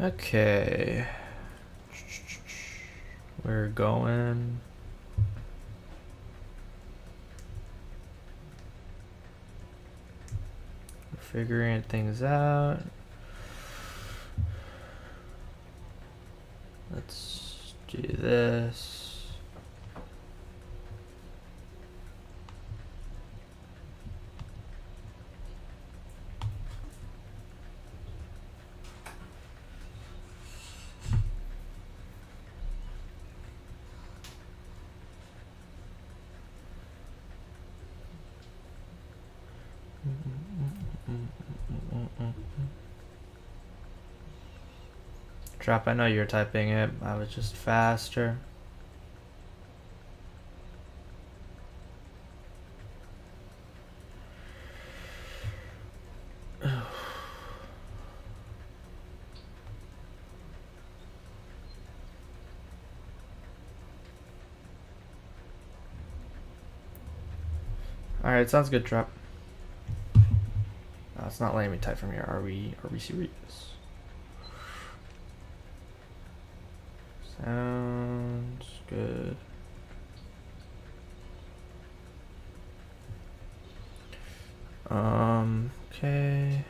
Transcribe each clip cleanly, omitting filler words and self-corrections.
Okay. We're going. Figuring things out. Let's do this. Drop, I know you're typing it. I was just faster. Alright, sounds good, Drop. It's not letting me type from here. Are we serious? Sounds good. Okay.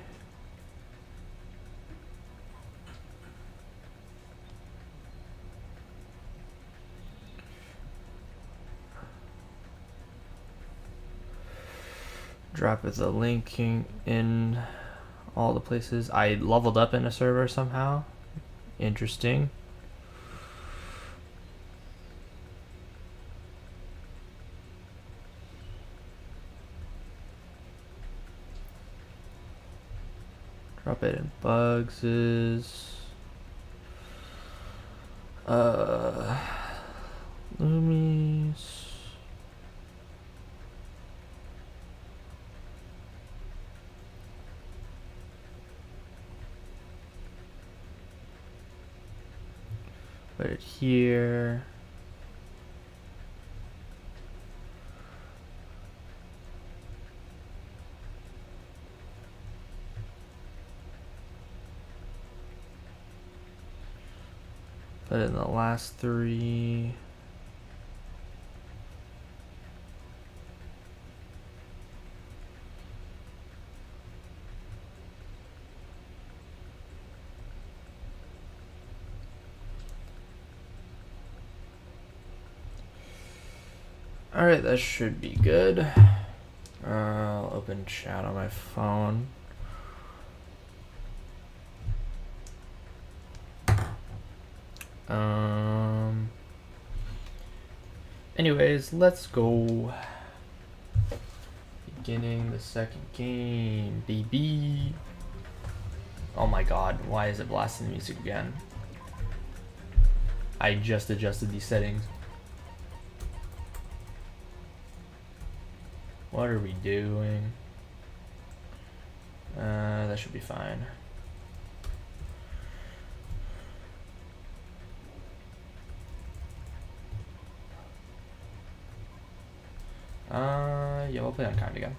Drop is a linking in all the places. I leveled up in a server somehow. Interesting. Drop it in Bugs's. Loomies. Put it here. Put it in the last three. Alright, that should be good. I'll open chat on my phone. Anyways, let's go. Beginning the second game, baby. Oh my god, why is it blasting the music again? I just adjusted these settings. What are we doing? That should be fine. Yeah, we'll play on kind again.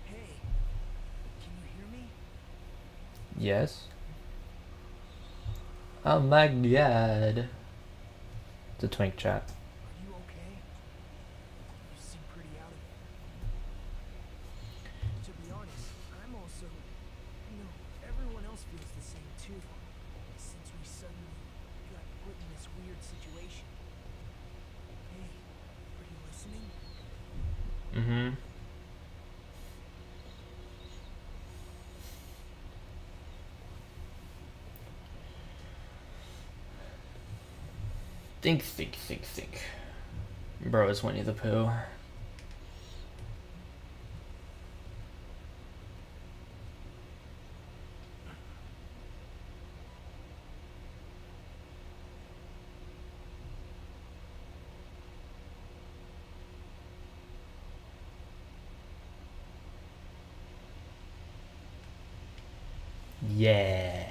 Hey, can you hear me? Yes. Oh my god. It's a twink chat. Are you okay? You seem pretty out of it. To be honest, I'm also, everyone else feels the same too. Since we suddenly got put in this weird situation. Hey, are you listening? Mm-hmm. Think. Bro, it's Winnie the Pooh. Yeah.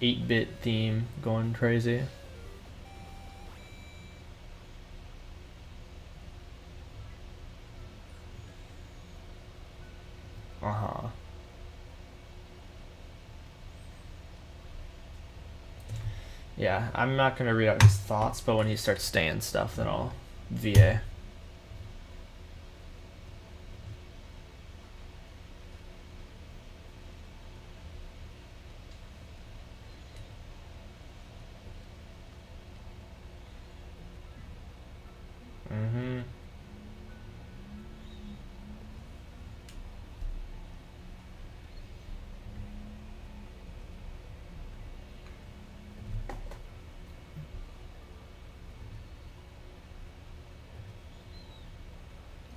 8-bit theme going crazy. Yeah, I'm not gonna read out his thoughts, but when he starts saying stuff, then I'll VA. Mm-hmm.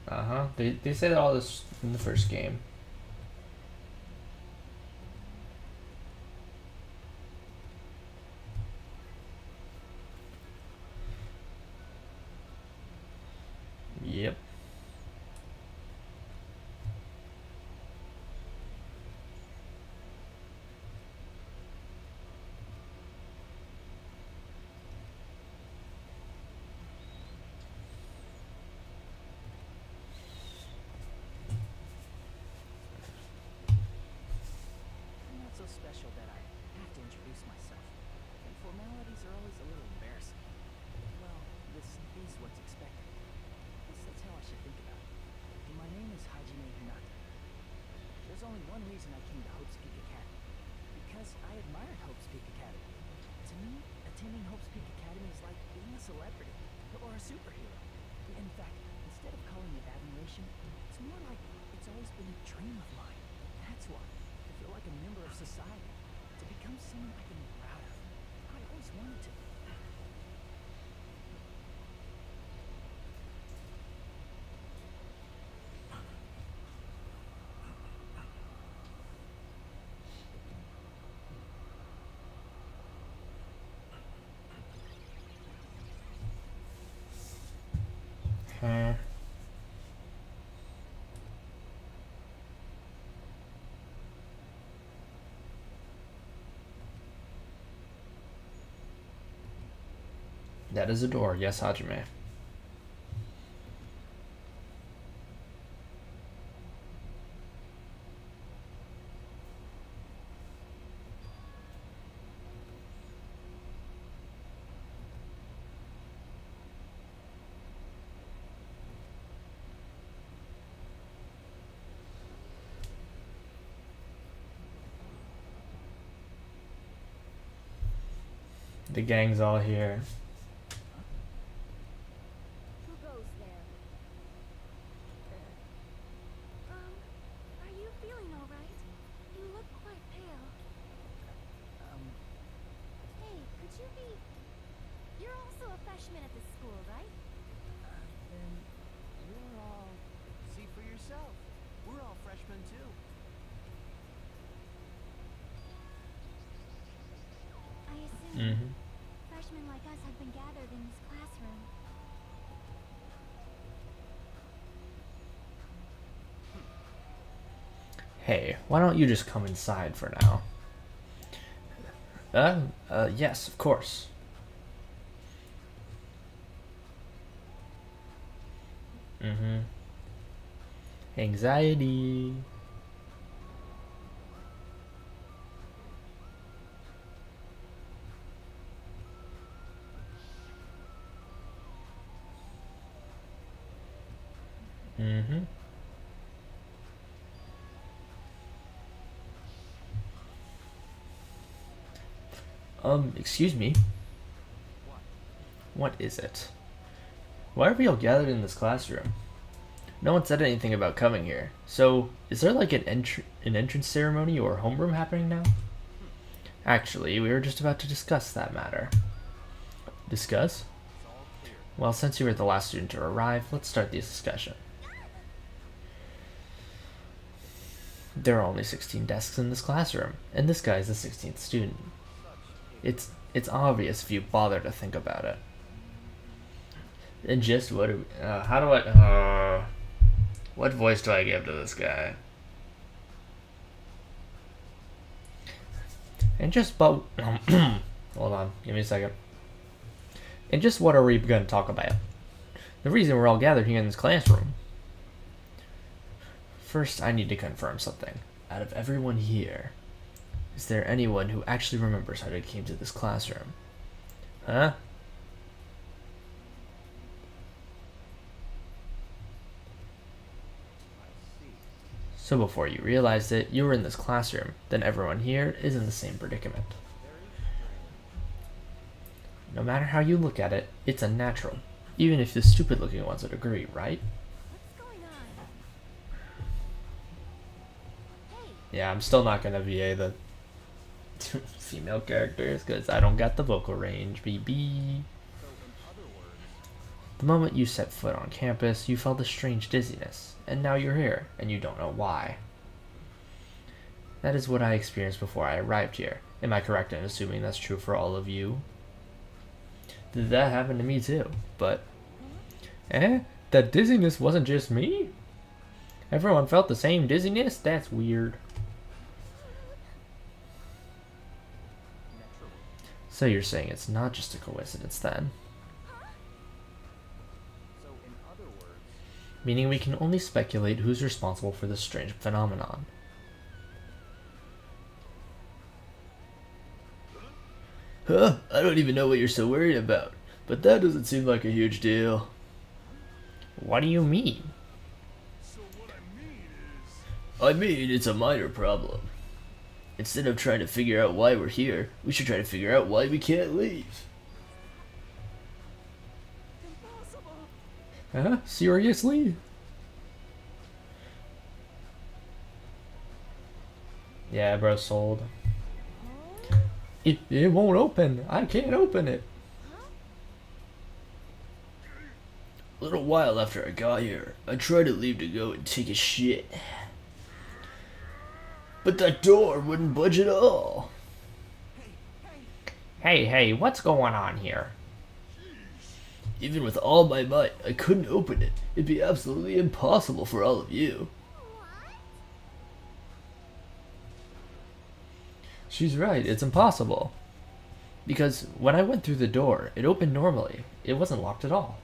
Uh-huh. They say that all this in the first game. Yep. I'm not so special that I have to introduce myself. And formalities are always a little embarrassing. Well, this is what's expected. At least that's how I should think about it. And my name is Hajime Hinata. There's only one reason I came to Hope's Peak Academy. Because I admired Hope's Peak Academy. To me, attending Hope's Peak Academy is like being a celebrity or a superhero. In fact, instead of calling it admiration, it's more like it's always been a dream of mine. That's why I feel like a member of society. To become someone I can be proud of. I always wanted to. Okay. That is a door. Yes, Hajime. The gang's all here. Who goes there? Are you feeling all right? You look quite pale. Hey, could you be... You're also a freshman at this school, right? Then you're all... See for yourself. We're all freshmen too. I assume Mm-hmm. freshmen like us have been gathered in this classroom. Hey, why don't you just come inside for now? Yes, of course. Mm-hmm. Anxiety. Mm-hmm. Excuse me. What? What is it? Why are we all gathered in this classroom? No one said anything about coming here. So, is there like an entrance ceremony or homeroom happening now? Actually, we were just about to discuss that matter. Discuss? It's all clear. Well, since you were the last student to arrive, let's start the discussion. There are only 16 desks in this classroom, and this guy is the 16th student. It's obvious if you bother to think about it. And just what do we, how do I what voice do I give to this guy? And just but hold on, give me a second. And just what are we going to talk about? The reason we're all gathered here in this classroom. First, I need to confirm something. Out of everyone here, is there anyone who actually remembers how they came to this classroom? Huh? So before you realized it, you were in this classroom. Then everyone here is in the same predicament. No matter how you look at it, it's unnatural. Even if the stupid looking ones would agree, right? What's going on? Hey, Yeah, I'm still not gonna VA the female characters because I don't got the vocal range, BB. The moment you set foot on campus, you felt a strange dizziness, and now you're here, and you don't know why. That is what I experienced before I arrived here. Am I correct in assuming that's true for all of you? That happened to me too, but... That dizziness wasn't just me? Everyone felt the same dizziness? That's weird. So you're saying it's not just a coincidence then? Meaning we can only speculate who's responsible for this strange phenomenon. Huh? I don't even know what you're so worried about, but that doesn't seem like a huge deal. What do you mean? So what I mean is... I mean, it's a minor problem. Instead of trying to figure out why we're here, we should try to figure out why we can't leave. impossible. Huh? Seriously? Yeah, bro, sold. It won't open. I can't open it. A little while after I got here, I tried to leave to go and take a shit. But that door wouldn't budge at all. Hey, what's going on here? Even with all my might, I couldn't open it. It'd be absolutely impossible for all of you. She's right, it's impossible. Because when I went through the door, it opened normally. It wasn't locked at all.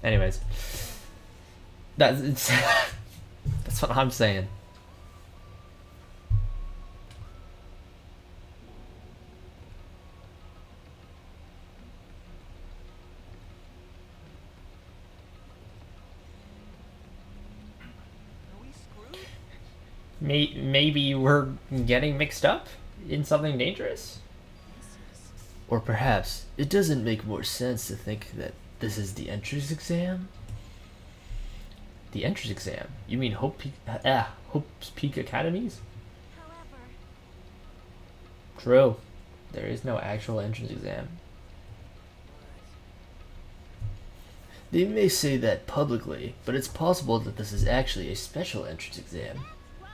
Anyways. That's what I'm saying. Are we screwed? Maybe we're getting mixed up in something dangerous? Or perhaps it doesn't make more sense to think that this is the entrance exam? The entrance exam? You mean Hope's Peak Academies? however, True. There is no actual entrance exam. They may say that publicly, but it's possible that this is actually a special entrance exam. wrong.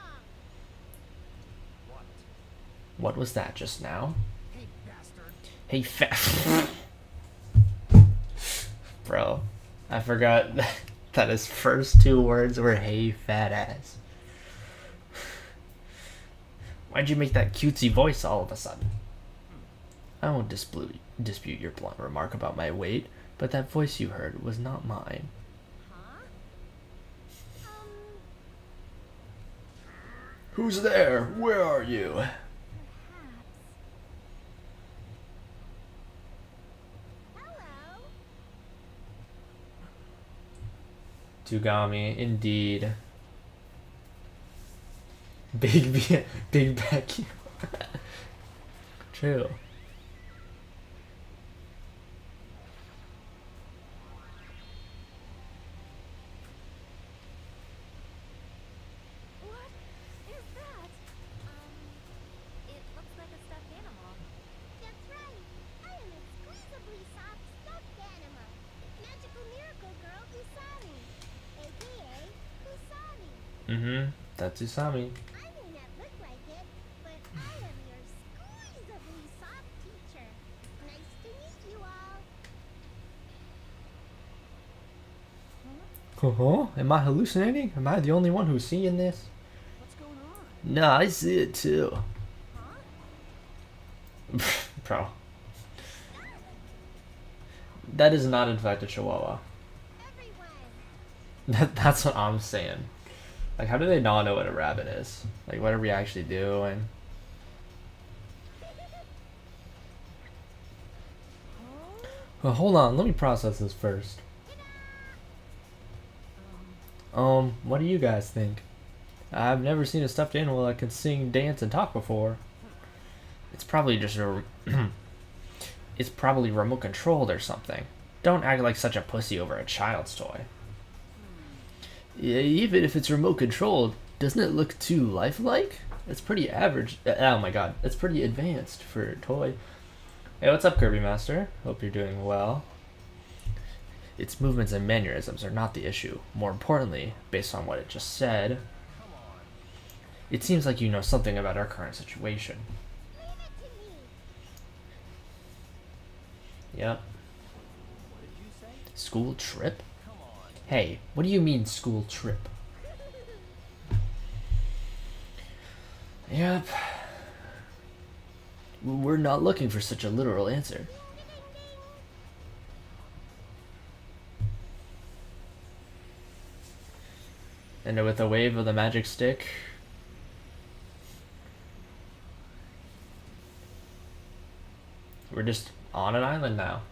What was that just now? Hey, bastard. Hey, fat. Bro, I forgot that his first two words were "hey, fat ass." Why'd you make that cutesy voice all of a sudden? I won't dispute your blunt remark about my weight, but that voice you heard was not mine. Huh? Who's there? Where are you? Perhaps. Hello? Tugami, indeed. Big Becky. True. What is that? It looks like a stuffed animal. That's right. I am a squeezably soft stuffed animal. Magical miracle girl Usami. AKA Kusami. That's Usami. I may not look like it, but I am your squeezably soft teacher. Nice to meet you all. Am I hallucinating? Am I the only one who's seeing this? What's going on? Nah, I see it too. Huh? Bro. That is not in fact a chihuahua. Everyone. That's what I'm saying. Like, how do they not know what a rabbit is? Like, what are we actually doing? Well, hold on, let me process this first. What do you guys think? I've never seen a stuffed animal that can sing, dance, and talk before. It's probably just a... it's probably remote controlled or something. Don't act like such a pussy over a child's toy. Yeah, even if it's remote controlled, doesn't it look too lifelike? It's pretty average. Oh my god, it's pretty advanced for a toy. Hey, what's up, Kirby Master? Hope you're doing well. Its movements and mannerisms are not the issue. More importantly, based on what it just said, it seems like you know something about our current situation. Yep. School trip? Hey, what do you mean school trip? Yep. We're not looking for such a literal answer. And with a wave of the magic stick, we're just on an island now.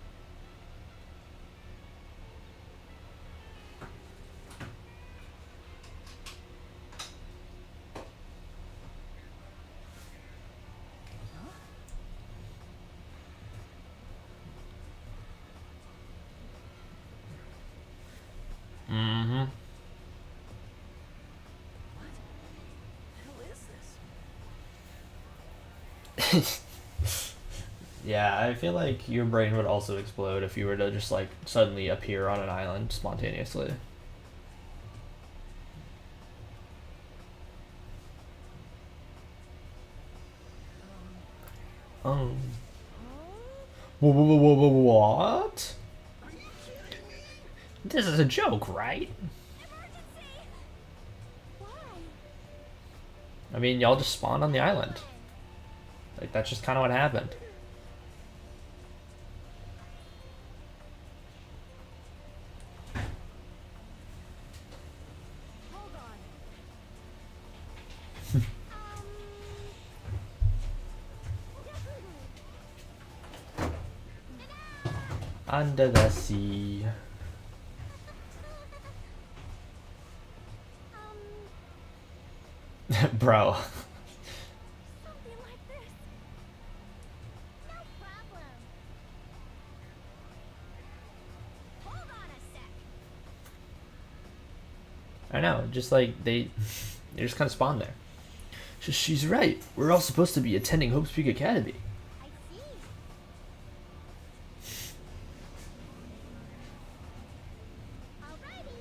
Mm-hmm. Who is this? Yeah, I feel like your brain would also explode if you were to just like suddenly appear on an island spontaneously. Um. What? This is a joke, right? I mean, y'all just spawned on the island. Like, that's just kind of what happened. Under the sea. Bro. Something like this. No problem. Hold on a sec. I know, just like they just kind of spawned there. She's right. We're all supposed to be attending Hope's Peak Academy. I see. Alrighty.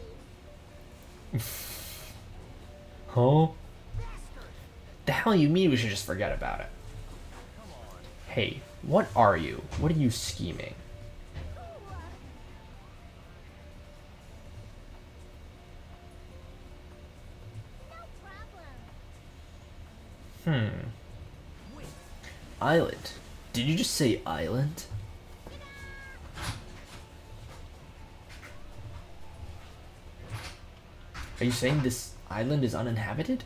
Huh? The hell you mean we should just forget about it? Hey, what are you? What are you scheming? No problem. Hmm. Island. Did you just say island? Are you saying this island is uninhabited?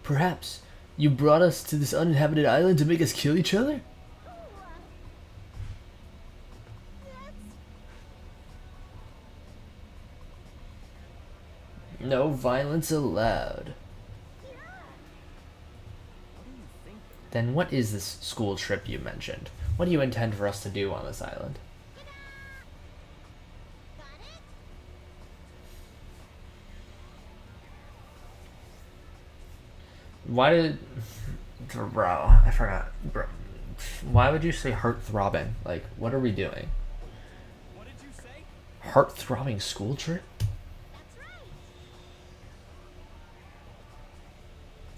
Perhaps you brought us to this uninhabited island to make us kill each other? No violence allowed. Then what is this school trip you mentioned? What do you intend for us to do on this island? Got it? Why did... Bro, I forgot. Bro, why would you say heart throbbing? Like, what are we doing? What did you say? Heart throbbing school trip? That's right.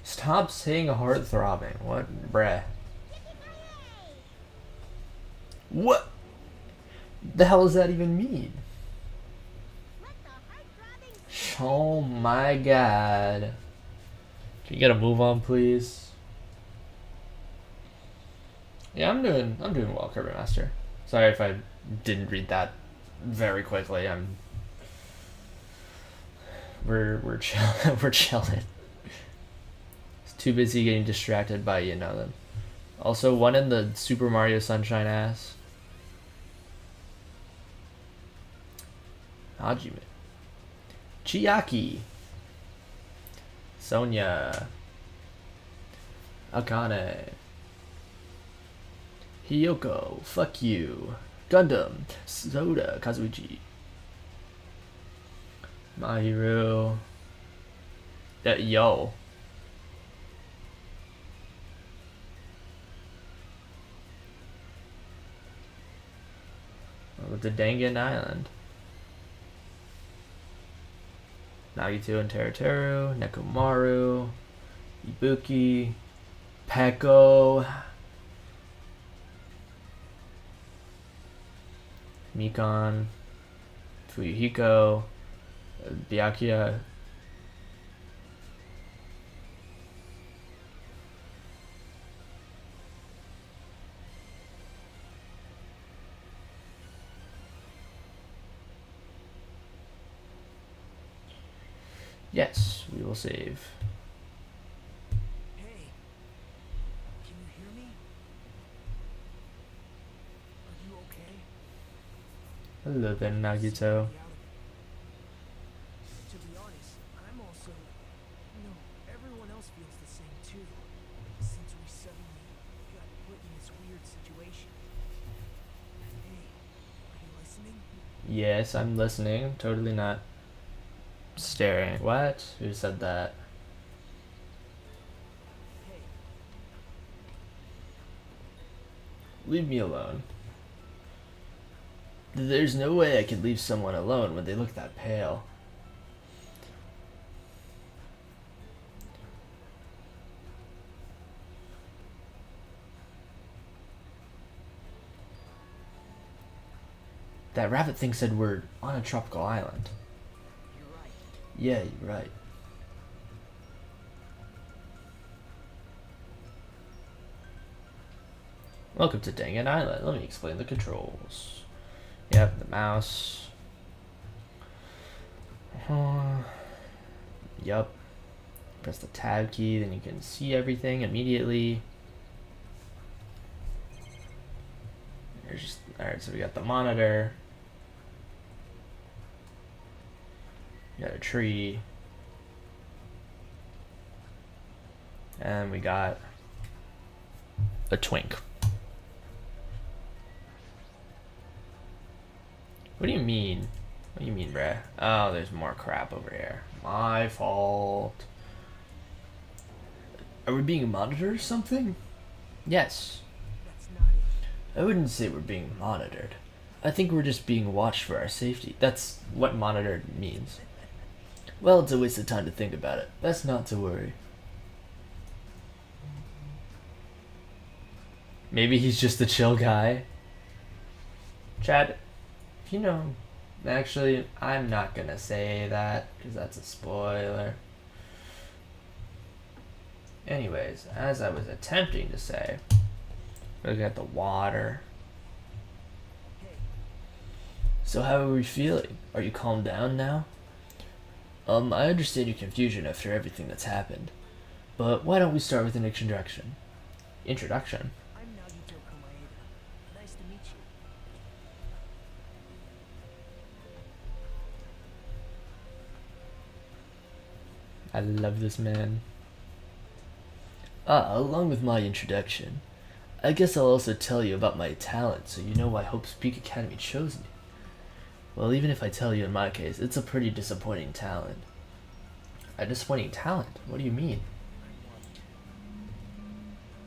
Stop saying heart throbbing. What? Bruh. Yippee-ki-yay! What the hell does that even mean? Let the heart-throbbing Oh my god. Can you get a move on, please? Yeah, I'm doing well, Kirby Master. Sorry if I didn't read that very quickly. We're chill we're chilling. It's too busy getting distracted by them. Also, one in the Super Mario Sunshine ass. Hajime. Chiaki. Sonya. Akane. Hiyoko. Fuck you. Gundam. Soda. Kazuichi. Mahiru. Yo. With the Dangan Island. Nagito and Teruteru, Nekomaru, Ibuki, Peko, Mikon, Fuyuhiko, Byakuya. Yes, we will save. Hey, can you hear me? Are you okay? Hello there, Nagito. Get me out of it. To be honest, I'm also... No, everyone else feels the same too. Since we suddenly got put in this weird situation. Hey, are you listening? Yes, I'm listening. Totally not staring. What? Who said that? Hey, Leave me alone. There's no way I could leave someone alone when they look that pale. That rabbit thing said we're on a tropical island. you're right. Yeah, you're right. Welcome to Dangan Island. Let me explain the controls. Yep, the mouse. Yup. Press the tab key, then you can see everything immediately. Alright, so we got the monitor. We got a tree. And we got a twink. What do you mean? What do you mean, bruh? Oh, there's more crap over here. My fault. Are we being monitored or something? Yes. That's not it. I wouldn't say we're being monitored. I think we're just being watched for our safety. That's what monitored means. Well, it's a waste of time to think about it. Best not to worry. Maybe he's just a chill guy. Chad, you know, actually, I'm not gonna say that because that's a spoiler. Anyways, as I was attempting to say, looking at the water. Hey, So how are we feeling? Are you calmed down now? I understand your confusion after everything that's happened, but why don't we start with an introduction? Introduction? I'm Nagito Komaeda. Nice to meet you. I love this man. Along with my introduction, I guess I'll also tell you about my talent so you know why Hope's Peak Academy chose me. Well, even if I tell you in my case, it's a pretty disappointing talent. A disappointing talent? What do you mean?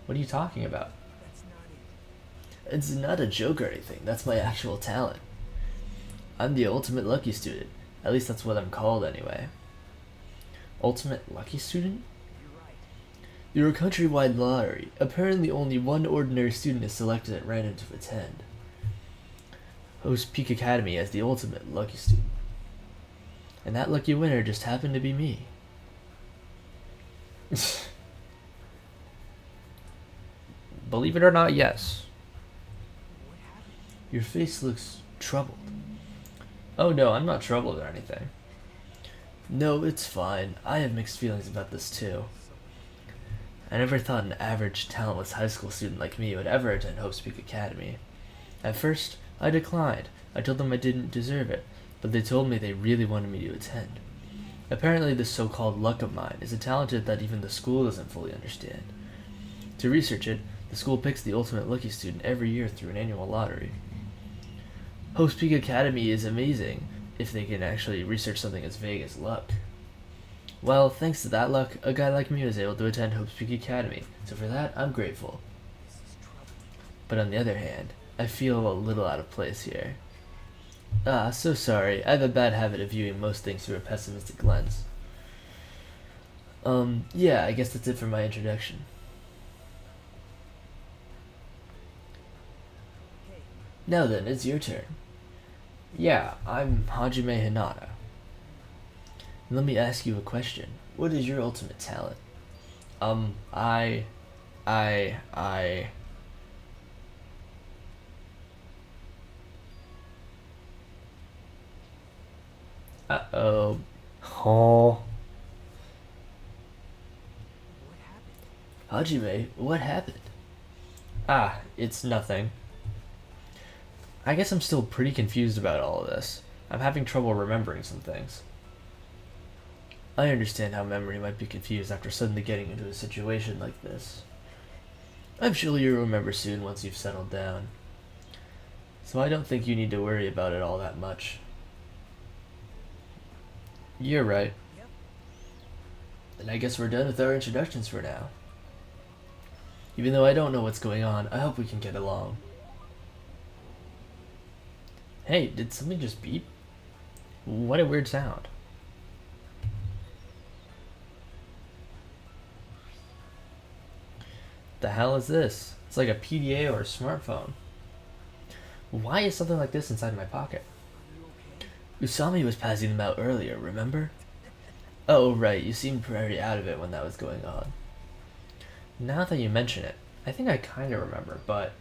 What are you talking about? That's not it. It's not a joke or anything, that's my actual talent. I'm the ultimate lucky student. At least that's what I'm called anyway. Ultimate lucky student? You're right. You're a countrywide lottery. Apparently only one ordinary student is selected at random to attend. Host Peak Academy as the ultimate lucky student. And that lucky winner just happened to be me. Believe it or not, yes. What happened? Your face looks troubled. Oh no, I'm not troubled or anything. No, it's fine. I have mixed feelings about this too. I never thought an average, talentless high school student like me would ever attend Hope's Peak Academy. At first, I declined. I told them I didn't deserve it. but they told me they really wanted me to attend. Apparently, this so-called luck of mine is a talent that even the school doesn't fully understand. To research it, the school picks the ultimate lucky student every year through an annual lottery. Hope's Peak Academy is amazing if they can actually research something as vague as luck. Well, thanks to that luck, a guy like me was able to attend Hope's Peak Academy, so for that, I'm grateful. This is trouble. But on the other hand, I feel a little out of place here. Ah, so sorry. I have a bad habit of viewing most things through a pessimistic lens. Yeah, I guess that's it for my introduction. Hey, Now then, it's your turn. Yeah, I'm Hajime Hinata. Let me ask you a question. What is your ultimate talent? I... Uh-oh. Oh. what happened? Hajime, what happened? Ah, it's nothing. I guess I'm still pretty confused about all of this. I'm having trouble remembering some things. I understand how memory might be confused after suddenly getting into a situation like this. I'm sure you'll remember soon once you've settled down. So I don't think you need to worry about it all that much. You're right. Yep. And I guess we're done with our introductions for now. Even though I don't know what's going on, I hope we can get along. Hey, did something just beep? What a weird sound. The hell is this? It's like a PDA or a smartphone. Why is something like this inside my pocket? Are you okay? Usami was passing them out earlier, remember? Oh, right, you seemed very out of it when that was going on. Now that you mention it, I think I kinda remember, but...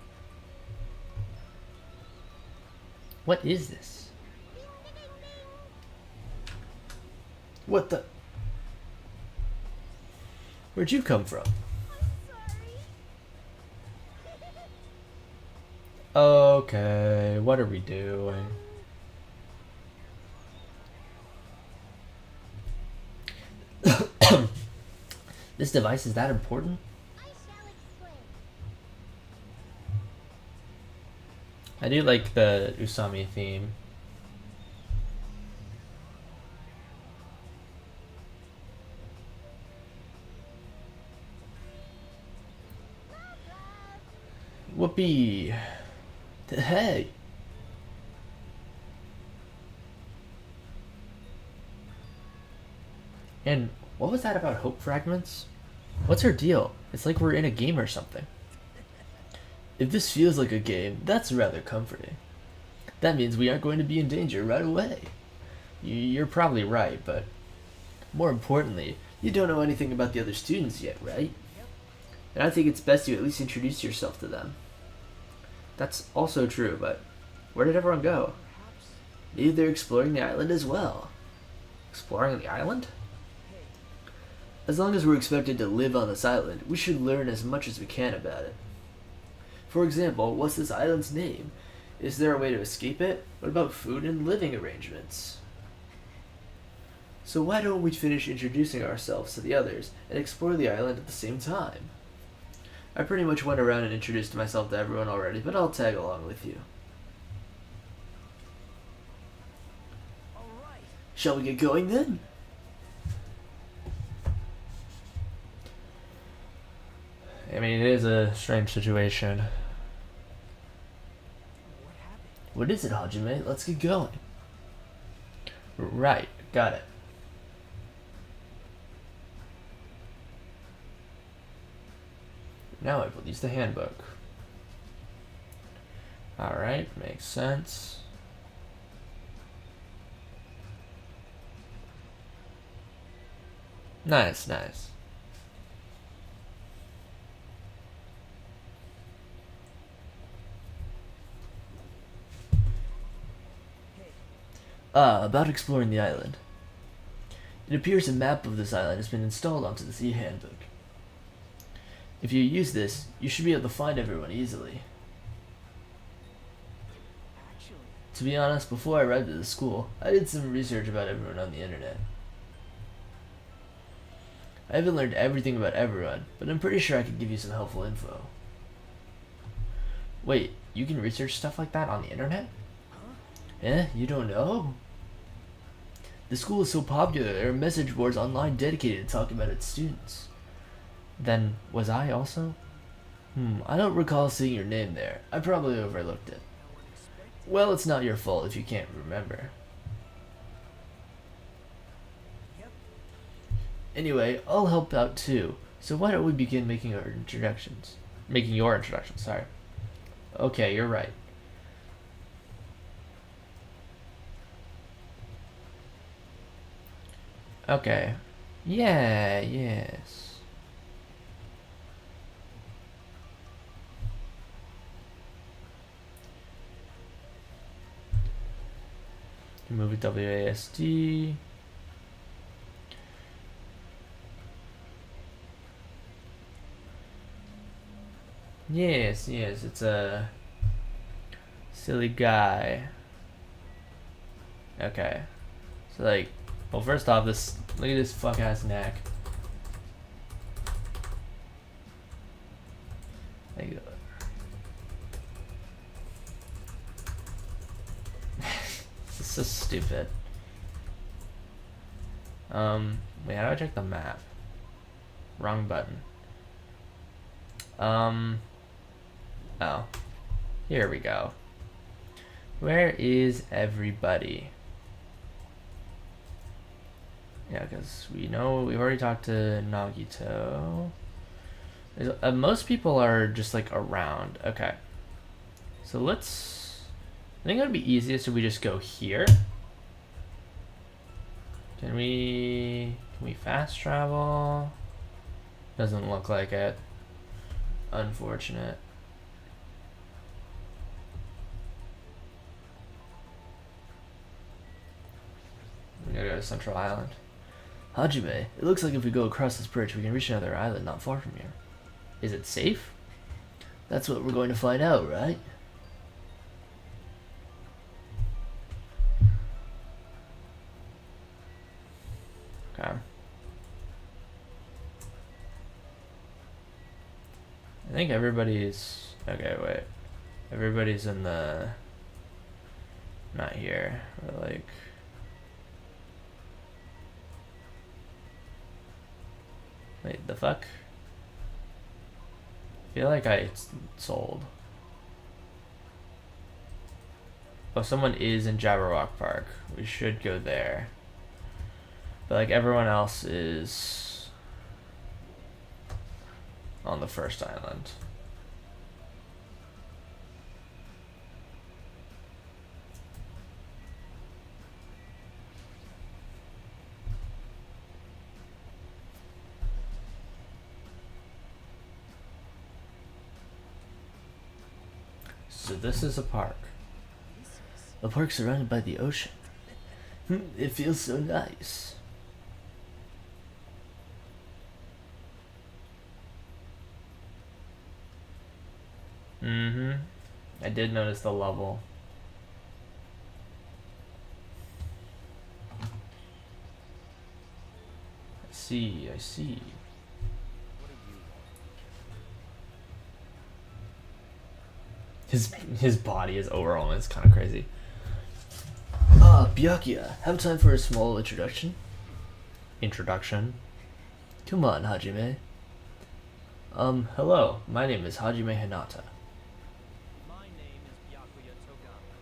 What is this? Ding, ding, ding, ding. What the... Where'd you come from? I'm sorry. Okay, what are we doing? This device is that important? I shall explain. I do like the Usami theme. Whoopee! Hey! And what was that about hope fragments? What's her deal? It's like we're in a game or something. If this feels like a game, that's rather comforting. That means we aren't going to be in danger right away. You're probably right, but more importantly, you don't know anything about the other students yet, right? And I think it's best you at least introduce yourself to them. That's also true, but where did everyone go? Perhaps. Maybe they're exploring the island as well. Exploring the island? Hey, As long as we're expected to live on this island, we should learn as much as we can about it. For example, what's this island's name? Is there a way to escape it? What about food and living arrangements? So why don't we finish introducing ourselves to the others and explore the island at the same time? I pretty much went around and introduced myself to everyone already, but I'll tag along with you. all right. Shall we get going then? I mean, it is a strange situation. What happened? What is it, Hajime? Let's get going. Right, got it. Now I will use the handbook. Alright, makes sense. Nice, nice. Hey, About exploring the island. It appears a map of this island has been installed onto the sea handbook. If you use this, you should be able to find everyone easily. actually, To be honest, before I arrived at the school, I did some research about everyone on the internet. I haven't learned everything about everyone, but I'm pretty sure I could give you some helpful info. Wait, you can research stuff like that on the internet? Eh, you don't know? The school is so popular, there are message boards online dedicated to talking about its students. Then, was I also? I don't recall seeing your name there. I probably overlooked it. Well, it's not your fault if you can't remember. Yep. Anyway, I'll help out too. So why don't we begin making our introductions? Making your introduction, sorry. Okay, you're right. Okay. Yeah, yes. Move it WASD. Yes, yes, it's a silly guy. Okay. So like, well, first off, this, look at his fuck ass neck. Like, this is stupid. Wait, how do I check the map? Wrong button. Oh. Here we go. Where is everybody? Yeah, because we know we've already talked to Nagito. Most people are just like around. Okay. So let's. I think it would be easiest if we just go here. Can we fast travel? Doesn't look like it. Unfortunate. We gotta go to Central Island. Hajime, it looks like if we go across this bridge, we can reach another island not far from here. Is it safe? That's what we're going to find out, right? Okay. I think everybody's... Okay, wait. Everybody's in the... Not here. We're like... Wait, the fuck? I feel like I sold. Oh, someone is in Jabberwock Park. We should go there. But like everyone else is on the first island. So this is a park. A park surrounded by the ocean. It feels so nice. I did notice the level. I see. His body is overall, it's kind of crazy. Byakuya, have time for a small introduction? Introduction? Come on, Hajime. Hello, my name is Hajime Hinata. My name is Byakuya Togama.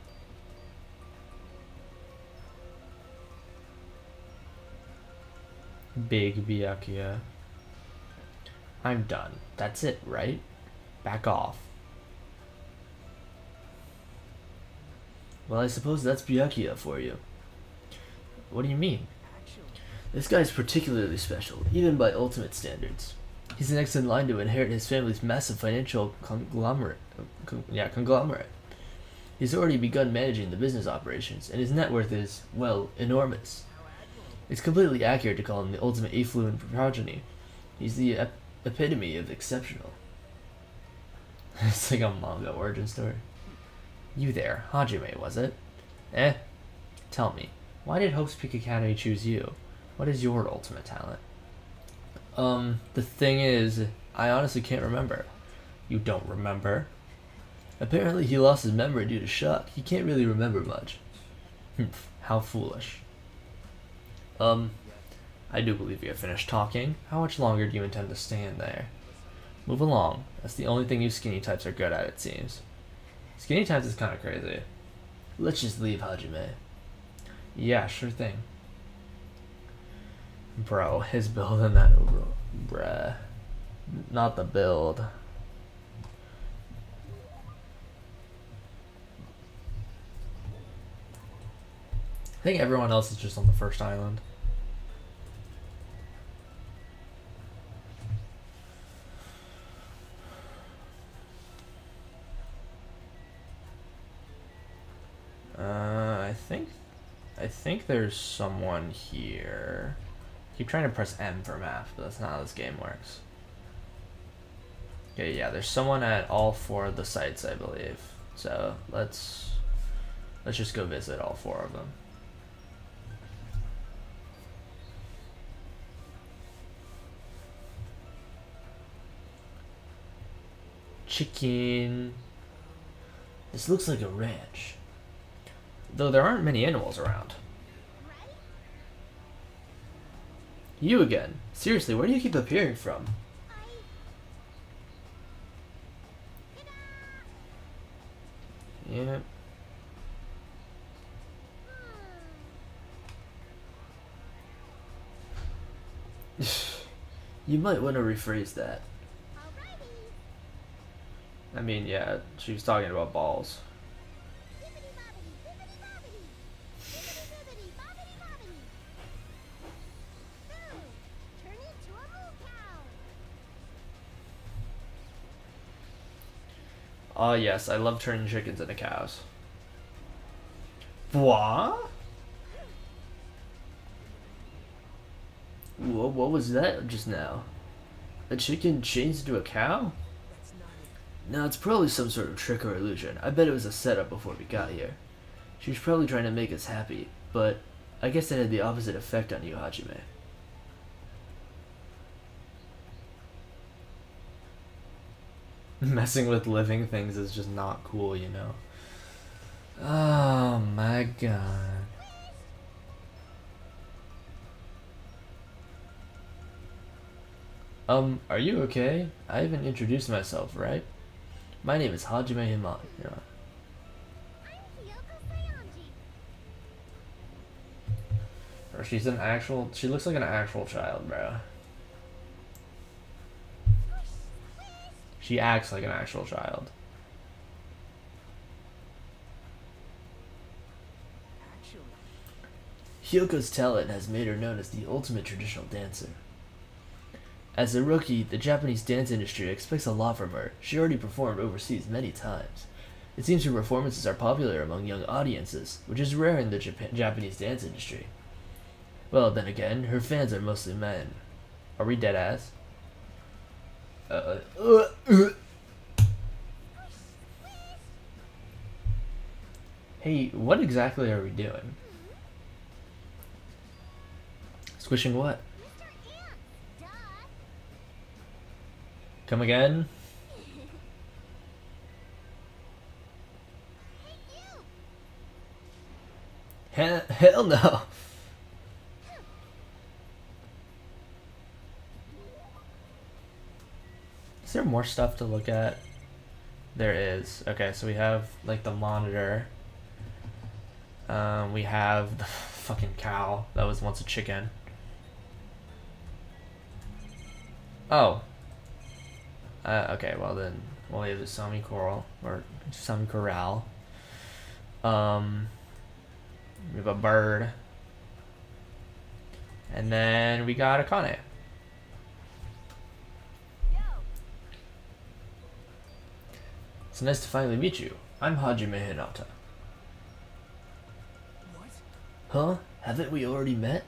Big Byakuya. I'm done. That's it, right? Back off. Well, I suppose that's Byakuya for you. What do you mean? Actually, This guy's particularly special, even by ultimate standards. He's the next in line to inherit his family's massive financial conglomerate. He's already begun managing the business operations, and his net worth is, well, enormous. how admirable. It's completely accurate to call him the ultimate affluent progeny. He's the epitome of exceptional. It's like a manga origin story. You there, Hajime, was it? Eh? Tell me, why did Hope's Peak Academy choose you? What is your ultimate talent? The thing is, I honestly can't remember. You don't remember? Apparently he lost his memory due to shock. He can't really remember much. How foolish. I do believe you have finished talking. How much longer do you intend to stand there? Move along. That's the only thing you skinny types are good at, it seems. Skinny types is kind of crazy. Let's just leave, Hajime. Yeah, sure thing. Bro, his build and that overall. Bruh. Not the build. I think everyone else is just on the first island. I think there's someone here. Keep trying to press M for map, but that's not how this game works. Okay, yeah, there's someone at all 4 of the sites, I believe. So let's just go visit all 4 of them. Chicken. This looks like a ranch. Though there aren't many animals around. Right? You again. Seriously, where do you keep appearing from? I... Ta-da! Yeah. Hmm. You might want to rephrase that. Alrighty. I mean, yeah, she was talking about balls. Bibbidi bobbidi, bibbidi bobbidi. Bibbidi bibbidi, bobbidi bobbidi. Boom! Turn into a moo cow. Oh yes, I love turning chickens into cows. What? What was that just now? A chicken changed into a cow? That's not it. No, it's probably some sort of trick or illusion. I bet it was a setup before we got here. She was probably trying to make us happy, but I guess it had the opposite effect on you, Hajime. Messing with living things is just not cool, you know? Oh my god. Are you okay? I haven't introduced myself, right? My name is Hajime Himano. I'm Kyoko Saionji. Or she looks like an actual child, bro. She acts like an actual child. Actually, Hyoko's talent has made her known as the ultimate traditional dancer. As a rookie, the Japanese dance industry expects a lot from her. She already performed overseas many times. It seems her performances are popular among young audiences, which is rare in the Japanese dance industry. Well, then again, her fans are mostly men. Are we dead ass? Hey, what exactly are we doing? Squishing what? Mr. Ant. Duh. Come again? Hey, you. Hell no. Is there more stuff to look at? There is. Okay, so we have like the monitor. We have the fucking cow that was once a chicken. Oh. Okay, well then we'll leave the Sami Coral or Sami Corral. We have a bird. And then we got a Kane. It's nice to finally meet you. I'm Hajime Hinata. what? Huh? Haven't we already met?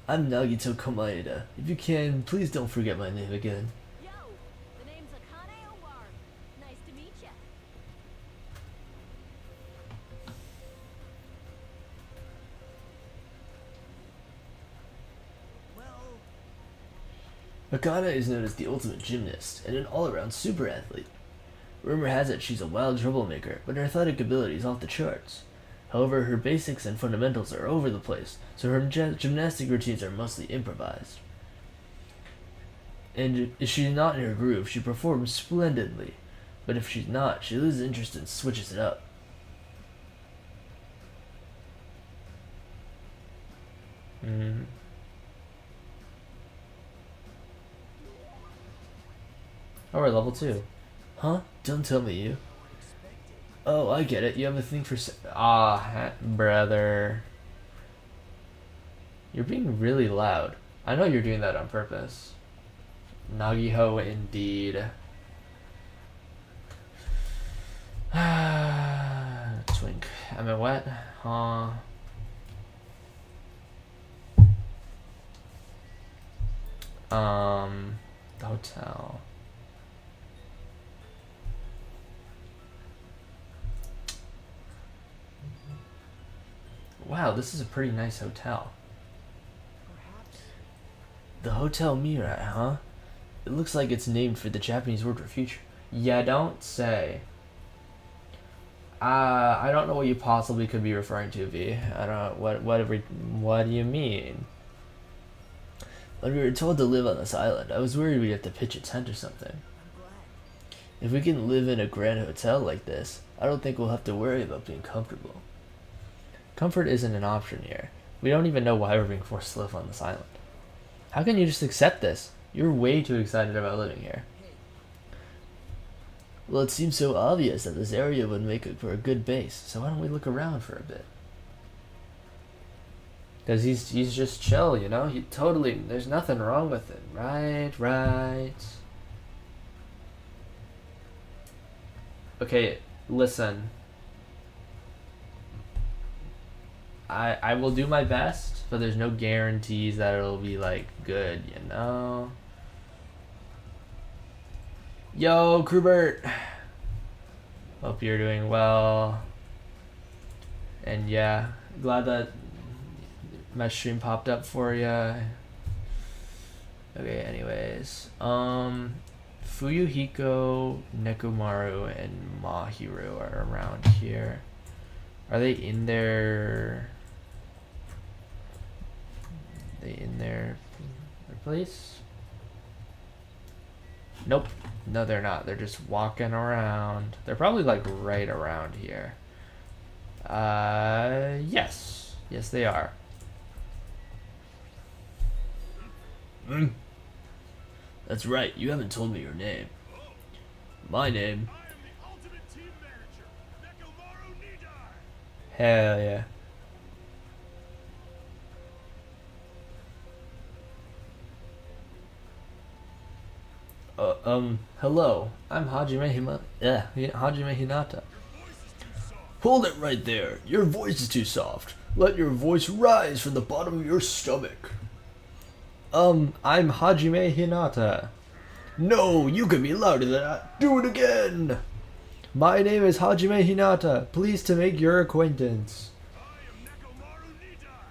I'm Nagito Komaeda. If you can, please don't forget my name again. Yo, the name's Akane Owari. Akana is known as the ultimate gymnast and an all-around super athlete. Rumor has it she's a wild troublemaker, but her athletic ability is off the charts. However, her basics and fundamentals are over the place, so her gymnastic routines are mostly improvised. And if she's not in her groove, she performs splendidly. But if she's not, she loses interest and switches it up. Oh, we're level 2. Huh? Don't tell me you. Oh, I get it. You have a thing for brother. You're being really loud. I know you're doing that on purpose. Nagiho indeed. Twink. Am I wet? Huh? The hotel. Wow, this is a pretty nice hotel. Perhaps. The Hotel Mirai, huh? It looks like it's named for the Japanese word for future. Yeah, don't say. I don't know what you possibly could be referring to, V. I don't know. What do you mean? When we were told to live on this island, I was worried we'd have to pitch a tent or something. I'm glad. If we can live in a grand hotel like this, I don't think we'll have to worry about being comfortable. Comfort isn't an option here. We don't even know why we're being forced to live on this island. How can you just accept this? You're way too excited about living here. Hey, Well, it seems so obvious that this area would make it for a good base, so why don't we look around for a bit? Because he's just chill, you know? He totally, there's nothing wrong with it. Right. Okay, listen. I will do my best, but there's no guarantees that it'll be, like, good, you know? Yo, Krubert! Hope you're doing well. And yeah, glad that my stream popped up for you. Okay, anyways. Fuyuhiko, Nekomaru, and Mahiru are around here. Are they in their... their place? Nope. No, they're not. They're just walking around. They're probably like right around here. Yes. Yes, they are. That's right. You haven't told me your name. My name. I am the ultimate team manager, Nekomaru Nidai. Hell yeah. Hello. I'm Hajime Hinata. Hold it right there. Your voice is too soft. Let your voice rise from the bottom of your stomach. I'm Hajime Hinata. No, you can be louder than that. Do it again. My name is Hajime Hinata. Pleased to make your acquaintance. I am Nekomaru Nidai.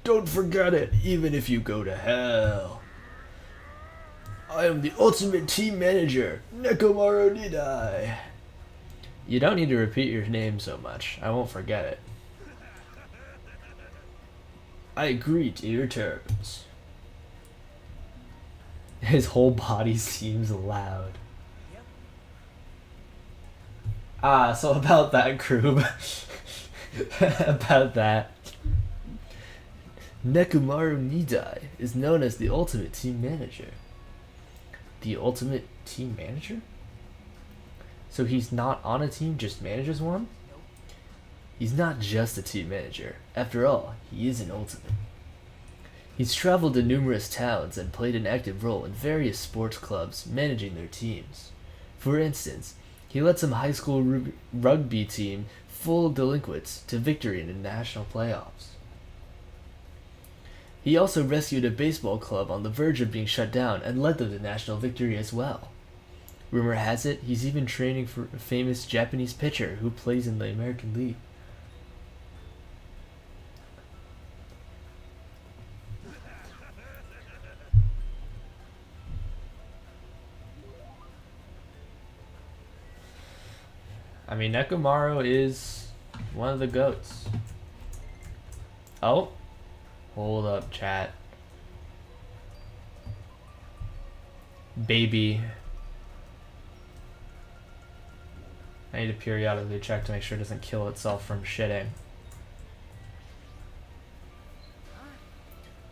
Don't forget it, even if you go to hell. I am the ultimate team manager, Nekomaru Nidai. You don't need to repeat your name so much. I won't forget it. I agree to your terms. His whole body seems loud. yep. So about that, Krub. About that. Nekomaru Nidai is known as the ultimate team manager. The ultimate team manager? So he's not on a team, just manages one? Nope. He's not just a team manager. After all, he is an ultimate. He's traveled to numerous towns and played an active role in various sports clubs, managing their teams. For instance, he led some high school rugby team full of delinquents to victory in the national playoffs. He also rescued a baseball club on the verge of being shut down and led them to national victory as well. Rumor has it, he's even training for a famous Japanese pitcher who plays in the American League. I mean, Nekomaru is one of the goats. Oh, hold up, chat. Baby. I need to periodically check to make sure it doesn't kill itself from shitting.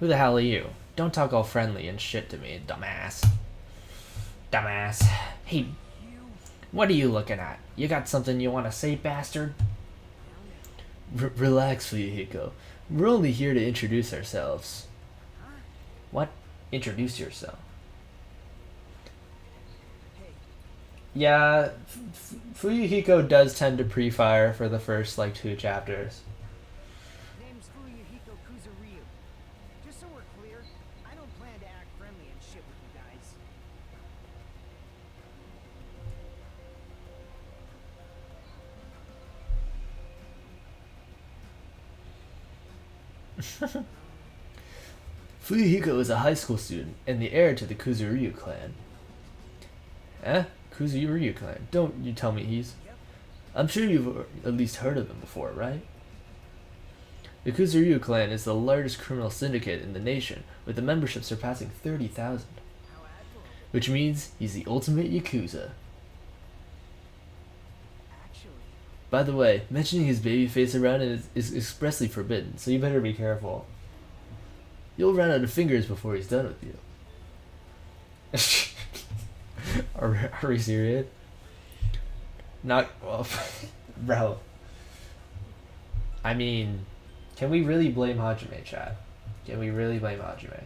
Who the hell are you? Don't talk all friendly and shit to me, dumbass. Dumbass. Hey, what are you looking at? You got something you want to say, bastard? Relax, Fuyuhiko. We're only here to introduce ourselves. What? Introduce yourself. Yeah, Fuyuhiko does tend to pre-fire for the first, like, 2 chapters. Name's Fuyuhiko Kuzuryu. Just so we're clear, I don't plan to act friendly and shit with you guys. Fuyuhiko is a high school student and the heir to the Kuzuryu clan. Eh? Kuzuryu clan? Don't you tell me he's... I'm sure you've at least heard of him before, right? The Kuzuryu clan is the largest criminal syndicate in the nation, with a membership surpassing 30,000. How admirable. Which means he's the ultimate Yakuza. Actually, By the way, mentioning his baby face around it is expressly forbidden, so you better be careful. You'll run out of fingers before he's done with you. Are we serious? Not well, bro. I mean, can we really blame Hajime, chat? Can we really blame Hajime?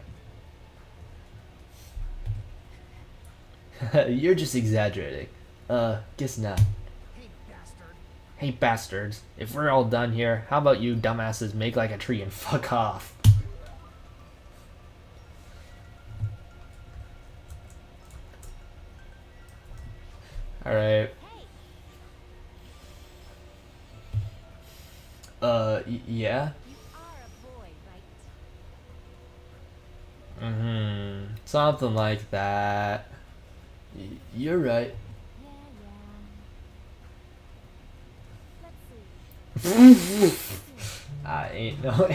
You're just exaggerating. Guess not. hey bastard. Hey bastards, if we're all done here, how about you dumbasses make like a tree and fuck off? Alright. Yeah? You are a boy, right? Mm-hmm. Something like that. You're right. Yeah, yeah. Let's see.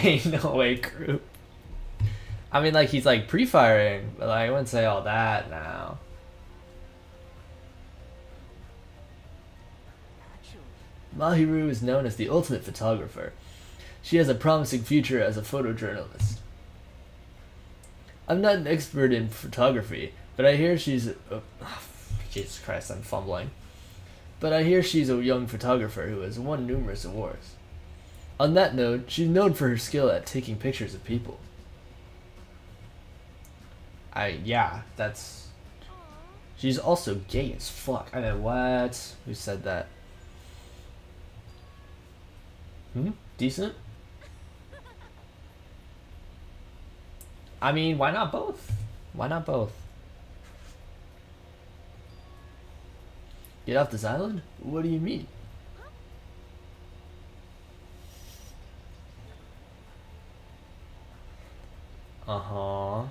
Ain't no way, crew. I mean, like, he's like pre-firing, but like, I wouldn't say all that now. Actually, Mahiru is known as the ultimate photographer. She has a promising future as a photojournalist. I'm not an expert in photography, but I hear she's... Jesus Christ, I'm fumbling. But I hear she's a young photographer who has won numerous awards. On that note, she's known for her skill at taking pictures of people. Yeah, that's... She's also gay as fuck. I know, what? Who said that? Decent? I mean, why not both? Why not both? Get off this island? What do you mean? Uh-huh.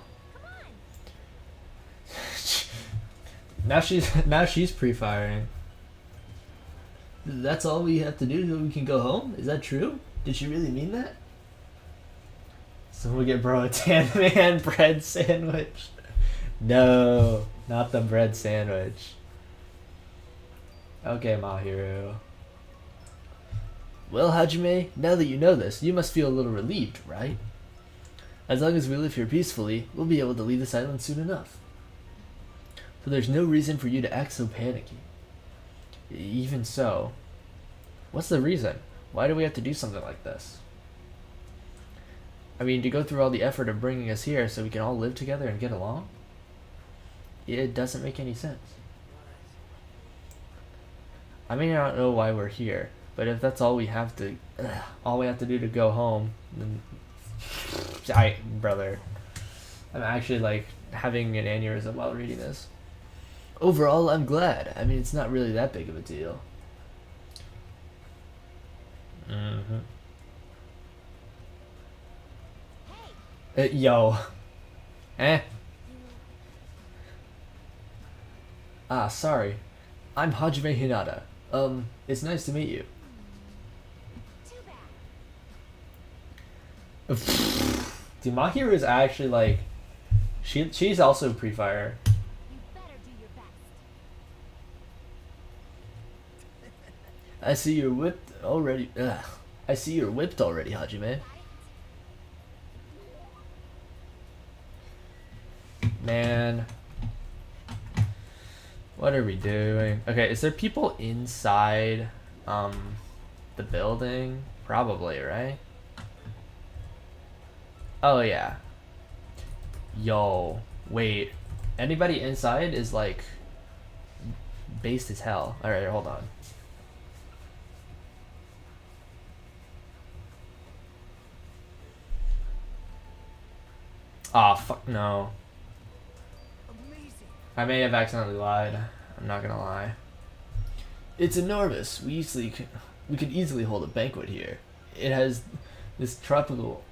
Now she's pre-firing. That's all we have to do so we can go home? Is that true? Did she really mean that? So we get bro a tan man bread sandwich. No, not the bread sandwich. Okay, Mahiru. Well, Hajime, now that you know this, you must feel a little relieved, right? As long as we live here peacefully, we'll be able to leave this island soon enough. So there's no reason for you to act so panicky. Even so, what's the reason? Why do we have to do something like this? I mean, to go through all the effort of bringing us here so we can all live together and get along? It doesn't make any sense. I mean, I don't know why we're here, but if that's all we have to do to go home, then brother, I'm actually like having an aneurysm while reading this. Overall, I'm glad. I mean, it's not really that big of a deal. Yo. Eh? Ah, sorry. I'm Hajime Hinata. It's nice to meet you. Too bad. Dude, my hero is actually like, she's also pre-fire. You better do your best. I see you're whipped already. Ugh. I see you're whipped already, Hajime. Man. What are we doing? Okay, is there people inside the building? Probably, right? Oh yeah. Yo, wait. Anybody inside is like based as hell. Alright, hold on. Aw, fuck no. Amazing. I may have accidentally lied. I'm not gonna lie. It's enormous. We could easily hold a banquet here. It has this tropical.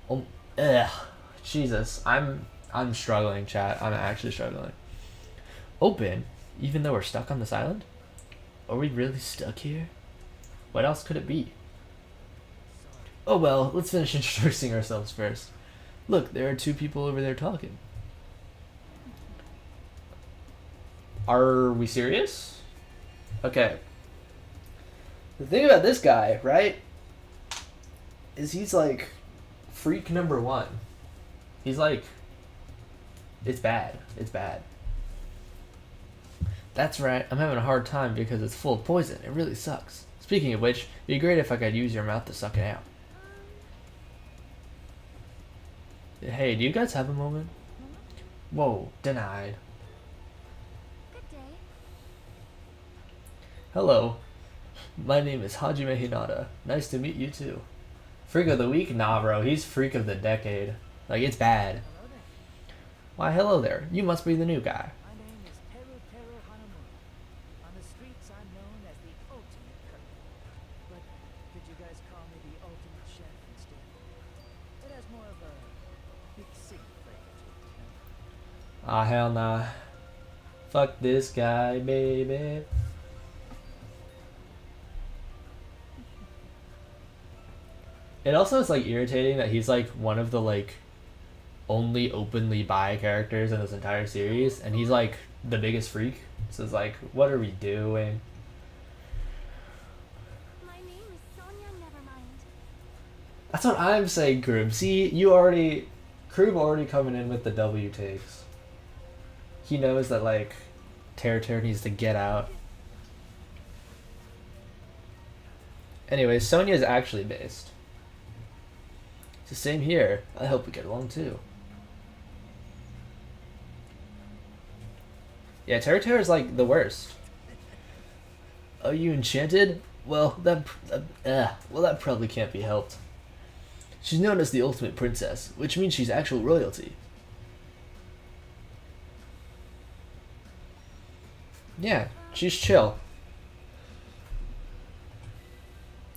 Ugh, Jesus, I'm struggling, chat. I'm actually struggling. Open, even though we're stuck on this island. Are we really stuck here? What else could it be? Oh well, let's finish introducing ourselves first. Look, there are two people over there talking. Are we serious? Okay. The thing about this guy, right, is he's like freak number one. He's like, it's bad. It's bad. That's right, I'm having a hard time because it's full of poison. It really sucks. Speaking of which, it'd be great if I could use your mouth to suck it out. Hey, do you guys have a moment? Whoa, denied. Good day. Hello, my name is Hajime Hinata. Nice to meet you too. Freak of the week? Nah, bro, he's freak of the decade. Like, it's bad. Hello there. Why, hello there. You must be the new guy. My name is Teru Hanamura. On the streets, I'm known as the ultimate cook. But could you guys call me the ultimate chef instead? It has more of a big city flavor to it, you know? Ah, hell nah. Fuck this guy, baby. It also is like irritating that he's like one of the like only openly bi characters in this entire series, and he's like the biggest freak. So it's like, what are we doing? My name is Sonia Nevermind. That's what I'm saying, Krub. See, Krub already coming in with the W takes. He knows that like Terra needs to get out. Anyway, Sonya is actually based. It's the same here. I hope we get along too. Yeah, Terra is like the worst. Are you enchanted? Well, that probably can't be helped. She's known as the ultimate princess, which means she's actual royalty. Yeah, she's chill.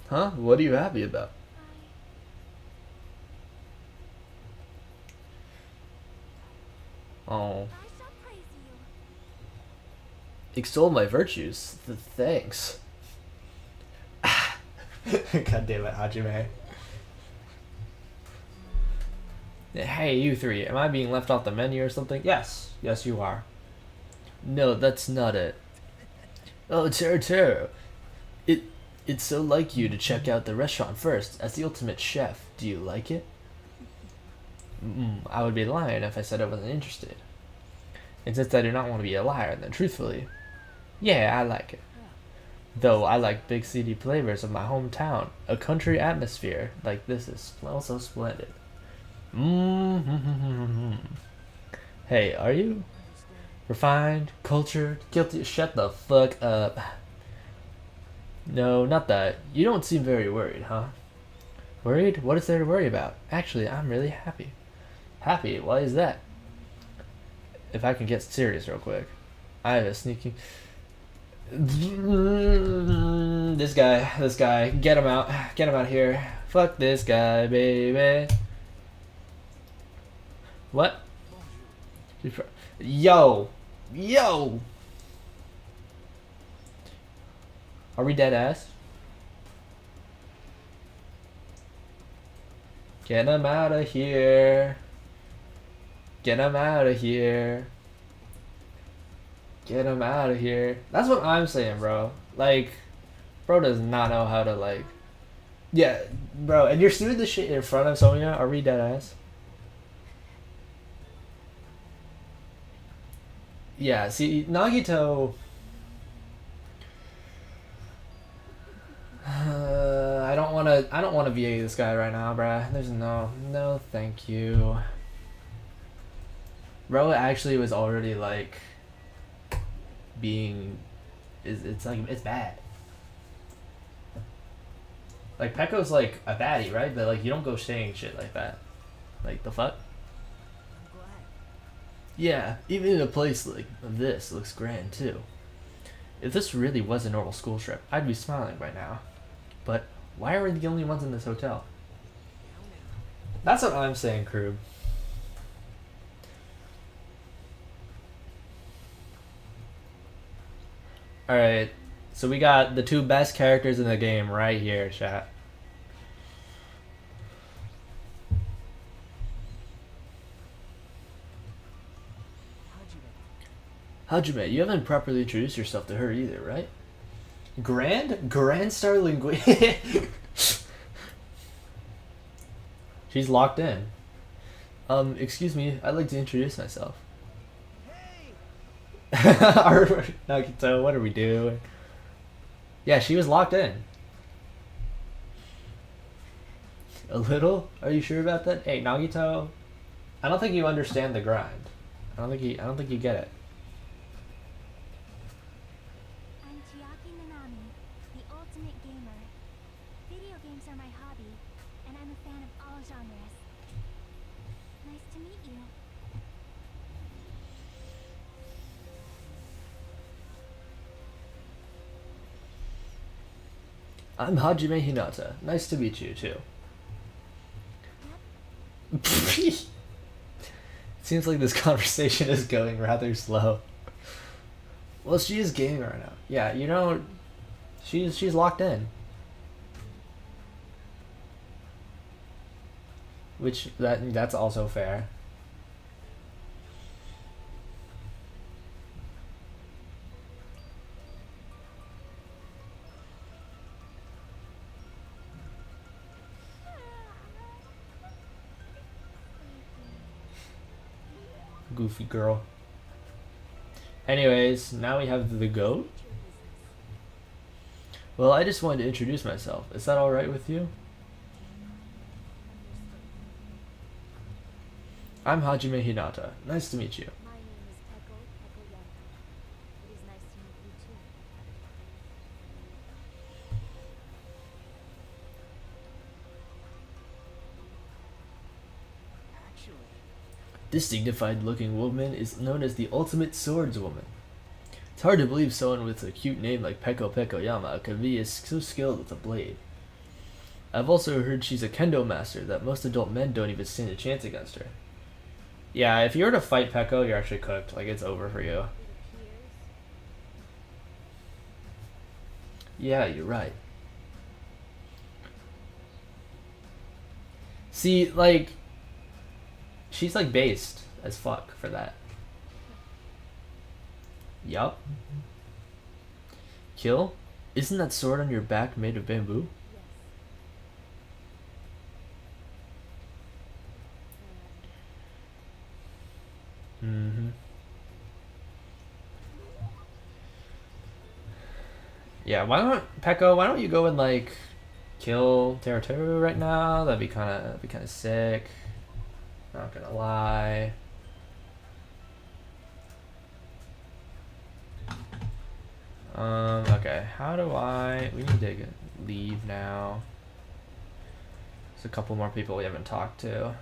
Huh? What are you happy about? Oh. I shall praise you. Extol my virtues. Thanks. God damn it, Hajime. Hey, you three, am I being left off the menu or something? Yes. Yes, you are. No, that's not it. Oh, Tero. It's so like you to check out the restaurant first. As the ultimate chef, do you like it? I would be lying if I said I wasn't interested. And since I do not want to be a liar, then truthfully, yeah, I like it. Though I like big city flavors of my hometown, a country atmosphere like this is also splendid. Hey, are you? Refined, cultured, guilty? Shut the fuck up. No, not that. You don't seem very worried, huh? Worried? What is there to worry about? Actually, I'm really happy. Happy? Why is that? If I can get serious real quick. I have a sneaking... This guy. Get him out. Get him out of here. Fuck this guy, baby. What? Yo! Are we dead ass? Get him out of here. Get him out of here. Get him out of here. That's what I'm saying, bro. Like, bro does not know how to, like... Yeah, bro, and you're doing this shit in front of Sonya? Are we dead ass? Yeah, see, Nagito... I don't wanna VA this guy right now, bruh. There's no thank you. Bro actually was already, like... being... It's like, it's bad. Like, Pekko's like a baddie, right? But like, you don't go saying shit like that. Like, the fuck? I'm glad. Yeah, even in a place like this looks grand too. If this really was a normal school trip, I'd be smiling by now. But why are we the only ones in this hotel? That's what I'm saying, crew. Alright, so we got the two best characters in the game right here, chat. Hajime, you haven't properly introduced yourself to her either, right? Grand Star Linguini. She's locked in. Excuse me, I'd like to introduce myself. Hey! Nagito, what are we doing? Yeah, she was locked in. A little? Are you sure about that? Hey, Nagito, I don't think you understand the grind. I don't think you get it. I'm Chiaki Nanami, the ultimate gamer. Video games are my hobby, and I'm a fan of all genres. Nice to meet you. I'm Hajime Hinata. Nice to meet you too. Seems like this conversation is going rather slow. Well, she is gaming right now. Yeah, you know, she's locked in. Which that's also fair. Goofy girl. Anyways, now we have the goat. Well, I just wanted to introduce myself. Is that alright with you? I'm Hajime Hinata. Nice to meet you. My name is Peko Yama. It is nice to meet you too. Actually, This dignified looking woman is known as the ultimate swordswoman. It's hard to believe someone with a cute name like Peko Yama could be so skilled with a blade. I've also heard she's a kendo master that most adult men don't even stand a chance against her. Yeah, if you were to fight Peko, you're actually cooked. Like, it's over for you. It appears Yeah, you're right. See, like, she's like based as fuck for that. Yup. Kill? Isn't that sword on your back made of bamboo? yes. Mm-hmm. Yeah, why don't you go and like kill Teruteru right now? That'd be kinda sick. Not gonna lie. Okay, how do we need to leave now. There's a couple more people we haven't talked to.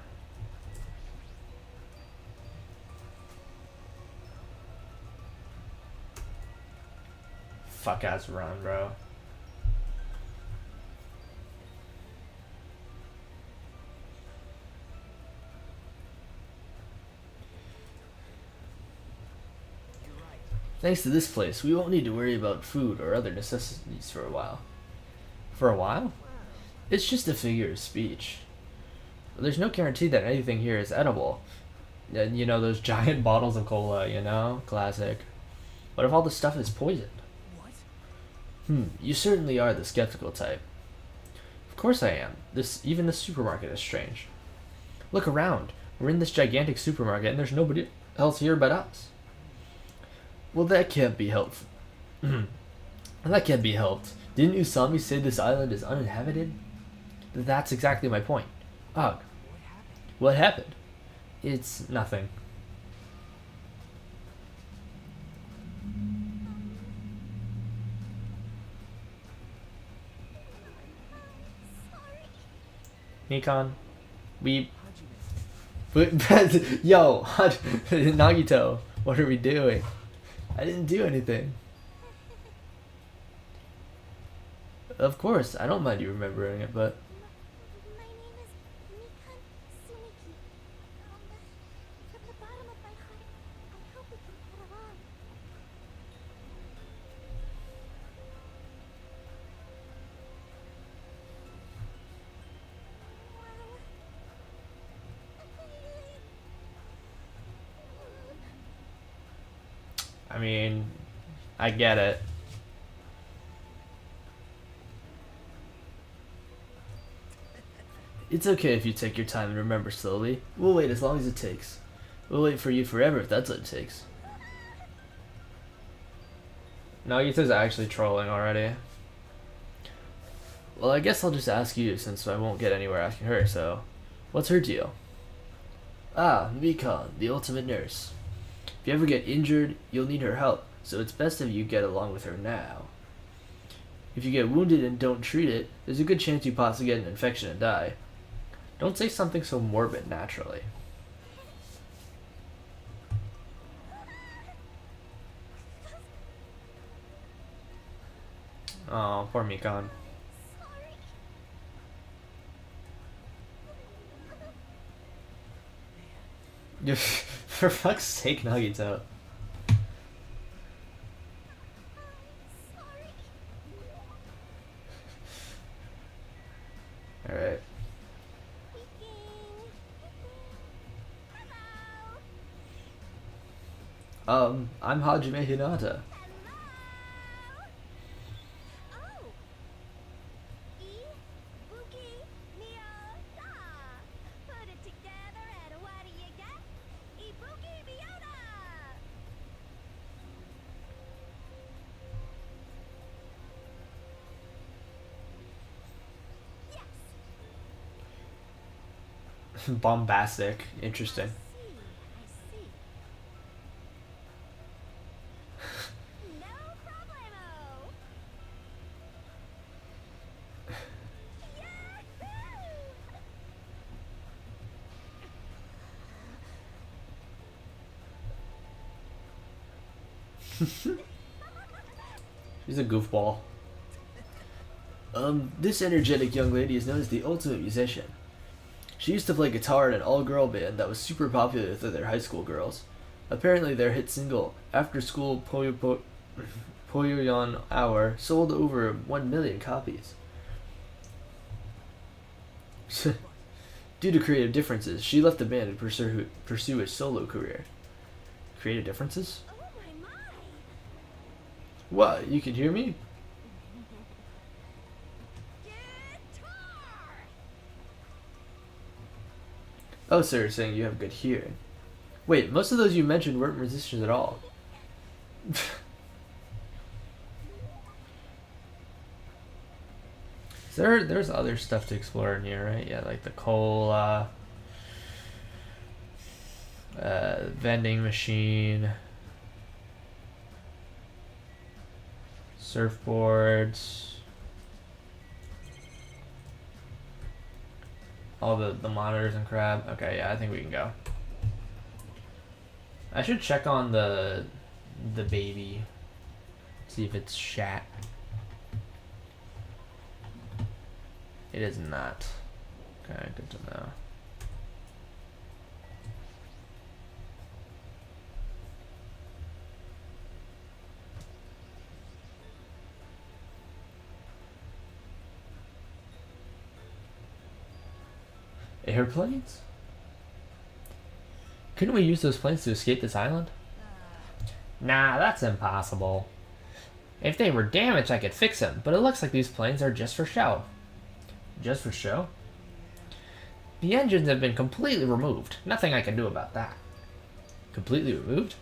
Fuck ass run, bro. you're right. Thanks to this place, we won't need to worry about food or other necessities for a while. For a while? It's just a figure of speech. There's no guarantee that anything here is edible. And you know, those giant bottles of cola, you know? Classic. What if all the stuff is poisoned? What? You certainly are the skeptical type. Of course I am. Even the supermarket is strange. Look around. We're in this gigantic supermarket and there's nobody else here but us. Well, that can't be helped. That can't be helped. Didn't Usami say this island is uninhabited? That's exactly my point. Ugh. What happened? It's nothing. Nikon, we... Yo, Nagito, what are we doing? I didn't do anything. Of course, I don't mind you remembering it, but... My name is Mikan Sumiki. From the bottom of my heart, I hope we can get along. I mean, I get it. It's okay if you take your time and remember slowly. We'll wait as long as it takes. We'll wait for you forever if that's what it takes. Nagito's actually trolling already. Well, I guess I'll just ask you since I won't get anywhere asking her, so... What's her deal? Ah, Mikan, the ultimate nurse. If you ever get injured, you'll need her help, so it's best if you get along with her now. If you get wounded and don't treat it, there's a good chance you possibly get an infection and die. Don't say something so morbid naturally. Oh, poor Mikan. For fuck's sake, Nagito. Alright. I'm Hajime Hinata. Oh! Ibuki Miota! Put it together and what do you get? Ibuki Miota! Yes! Bombastic. Interesting. I see. No problemo! She's a goofball. This energetic young lady is known as the ultimate musician. She used to play guitar in an all-girl band that was super popular with other high school girls. Apparently their hit single, After School Poyoyon Hour, sold over 1 million copies. Due to creative differences, she left the band and pursue a solo career. Creative differences? Oh my! What? You can hear me? Guitar! Oh, so you're saying you have good hearing. Wait, most of those you mentioned weren't musicians at all. There's other stuff to explore in here, right? Yeah, like the cola, vending machine, surfboards, all the monitors and crap. Okay, yeah, I think we can go. I should check on the baby, see if it's shat. It is not. Okay, good to know. Airplanes? Couldn't we use those planes to escape this island? Nah, that's impossible. If they were damaged, I could fix them, but it looks like these planes are just for show. Just for show? The engines have been completely removed. Nothing I can do about that. Completely removed?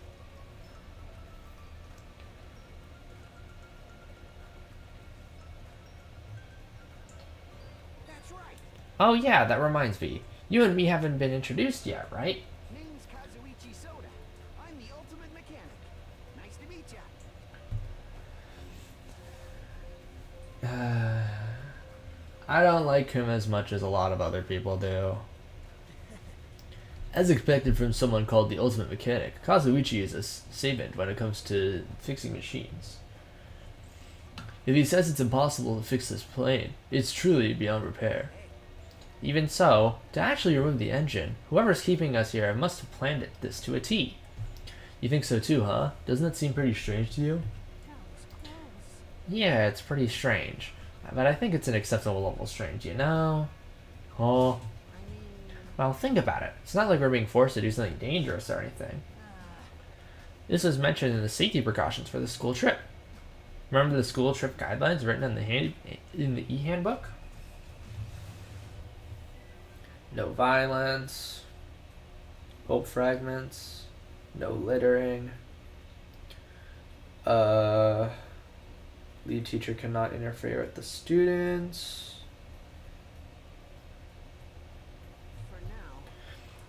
That's right. Oh yeah, that reminds me. You and me haven't been introduced yet, right? Name's Kazuichi Soda. I'm the ultimate mechanic. Nice to meet ya. I don't like him as much as a lot of other people do. As expected from someone called the Ultimate Mechanic, Kazuichi is a savant when it comes to fixing machines. If he says it's impossible to fix this plane, it's truly beyond repair. Even so, to actually remove the engine, whoever's keeping us here must have planned this to a T. You think so too, huh? Doesn't that seem pretty strange to you? That was close. Yeah, it's pretty strange. But I think it's an acceptable level of strange, you know? Oh. Well, think about it. It's not like we're being forced to do something dangerous or anything. This was mentioned in the safety precautions for the school trip. Remember the school trip guidelines written in the e-handbook? No violence, bulb fragments, no littering. Lead teacher cannot interfere with the students. For now,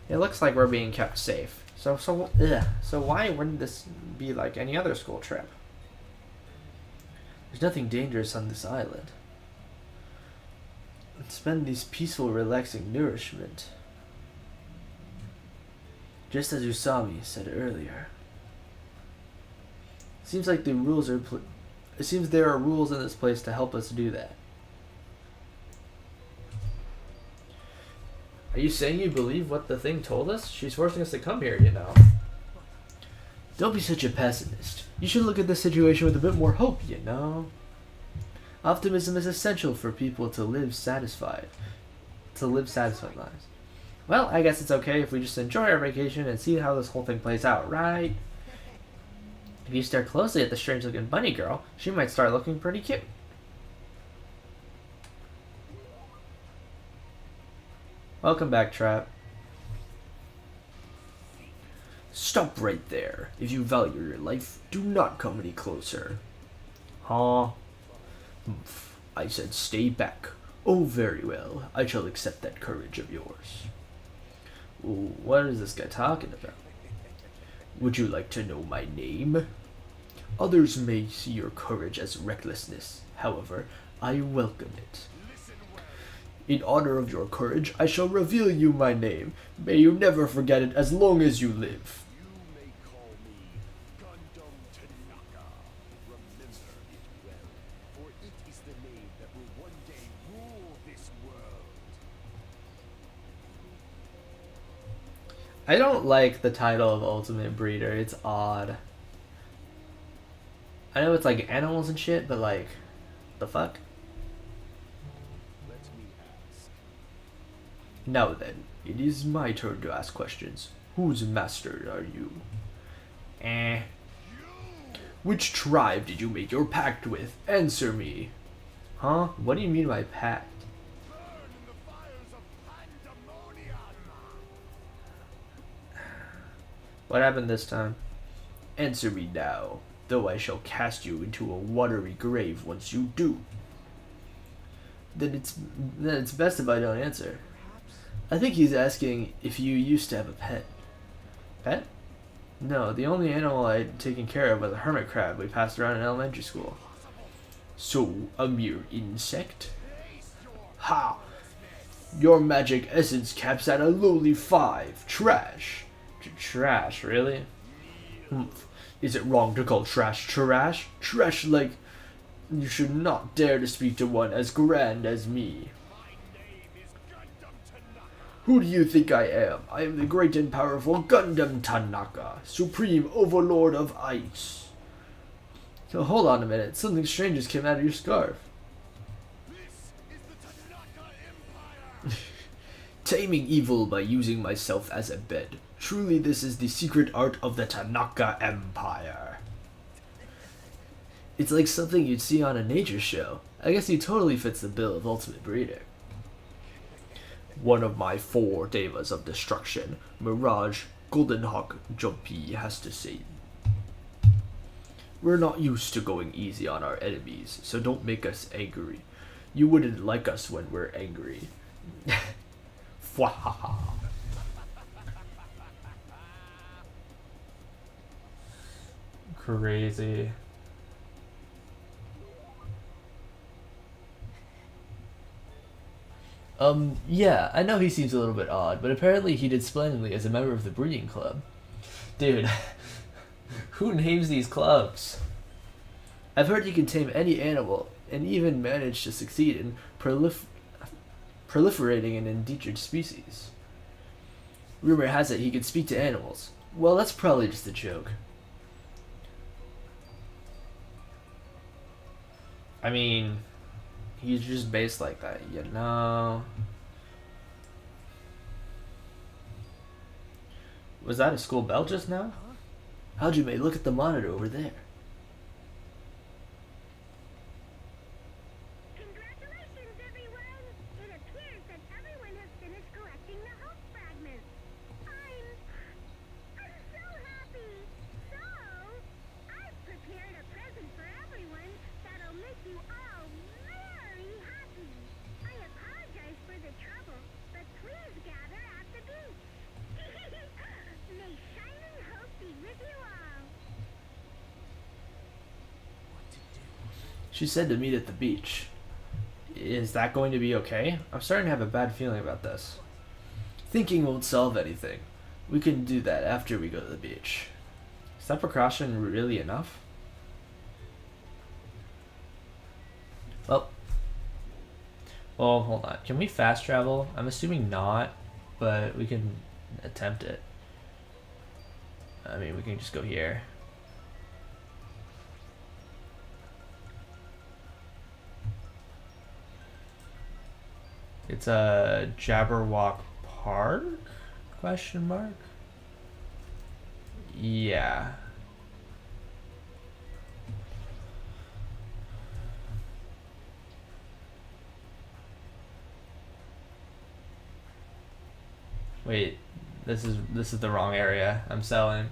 It looks like we're being kept safe. So why wouldn't this be like any other school trip? There's nothing dangerous on this island. Spend these peaceful, relaxing nourishment. Just as Usami said earlier. Seems like the rules are. It seems there are rules in this place to help us do that. Are you saying you believe what the thing told us? She's forcing us to come here, you know. Don't be such a pessimist. You should look at the situation with a bit more hope, you know. Optimism is essential for people to live satisfied. Lives. Well, I guess it's okay if we just enjoy our vacation and see how this whole thing plays out, right? If you stare closely at the strange-looking bunny girl, she might start looking pretty cute. Welcome back, Trap. Stop right there. If you value your life, do not come any closer. Huh? Humph. I said stay back. Oh, very well. I shall accept that courage of yours. Ooh, what is this guy talking about? Would you like to know my name? Others may see your courage as recklessness. However, I welcome it. In honor of your courage, I shall reveal you my name. May you never forget it as long as you live. You may call me Gundam Tanaka. Remember it well, for it is the name that will one day rule this world. I don't like the title of Ultimate Breeder. It's odd. I know it's like animals and shit, but like, the fuck? Let me ask. Now then, it is my turn to ask questions. Whose master are you? Which tribe did you make your pact with? Answer me. Huh? What do you mean by pact? Burn in the fires of pandemonium! What happened this time? Answer me now, though I shall cast you into a watery grave once you do. Then it's best if I don't answer. I think he's asking if you used to have a pet. Pet? No, the only animal I'd taken care of was a hermit crab we passed around in elementary school. So, a mere insect? Ha! Your magic essence caps at a lowly 5. Trash. Trash, really? Humph. Is it wrong to call trash trash? Trash like... You should not dare to speak to one as grand as me. My name is Gundam Tanaka. Who do you think I am? I am the great and powerful Gundam Tanaka, Supreme Overlord of Ice. So hold on a minute, something strange just came out of your scarf. This is the Tanaka Empire! Taming evil by using myself as a bed. Truly this is the secret art of the Tanaka Empire. It's like something you'd see on a nature show. I guess he totally fits the bill of ultimate breeder. One of my 4 devas of destruction, Mirage, Golden Hawk, Jumpy, has to say. We're not used to going easy on our enemies, so don't make us angry. You wouldn't like us when we're angry. Fwahaha. Crazy. Yeah, I know he seems a little bit odd, but apparently he did splendidly as a member of the breeding club. Dude, who names these clubs? I've heard he can tame any animal, and even managed to succeed in proliferating an endangered species. Rumor has it he can speak to animals. Well, that's probably just a joke. I mean, he's just based like that, you know? Was that a school bell just now? How'd you look at the monitor over there? Congratulations, everyone! It appears that everyone has finished collecting the hope fragments. I'm so happy! So, I've prepared a present for everyone that'll make you all very happy. I apologize for the trouble, but please gather at the beach. May shining hope be with you all. What to do? She said to meet at the beach. Is that going to be okay? I'm starting to have a bad feeling about this. Thinking won't solve anything. We can do that after we go to the beach. Is that precaution really enough? Well, hold on. Can we fast travel? I'm assuming not, but we can attempt it. I mean, we can just go here. It's a Jabberwock Park? Question mark? Yeah. Wait, this is the wrong area. I'm selling.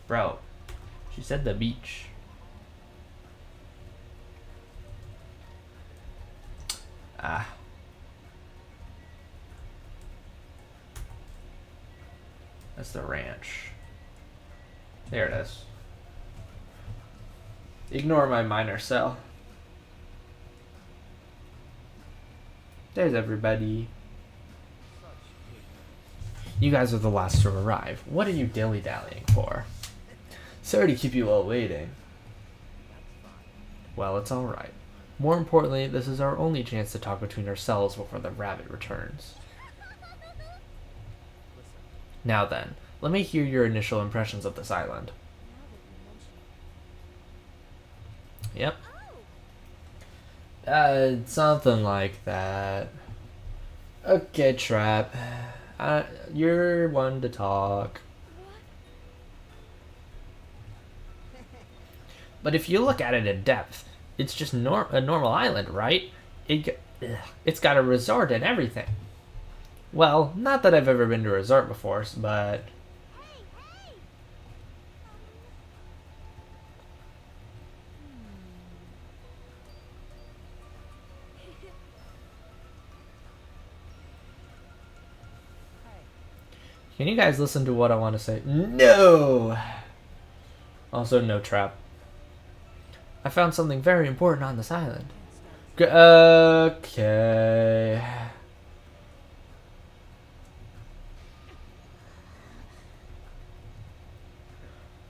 Bro, she said the beach. Ah. That's the ranch. There it is. Ignore my minor cell. There's everybody. You guys are the last to arrive. What are you dilly-dallying for? Sorry to keep you all waiting. Well, it's alright. More importantly, this is our only chance to talk between ourselves before the rabbit returns. Now then, let me hear your initial impressions of this island. Yep. Something like that. Okay, Trap. You're one to talk. But if you look at it in depth, it's just a normal island, right? It's got a resort and everything. Well, not that I've ever been to a resort before, but... Can you guys listen to what I want to say? No! Also, no Trap. I found something very important on this island. Okay.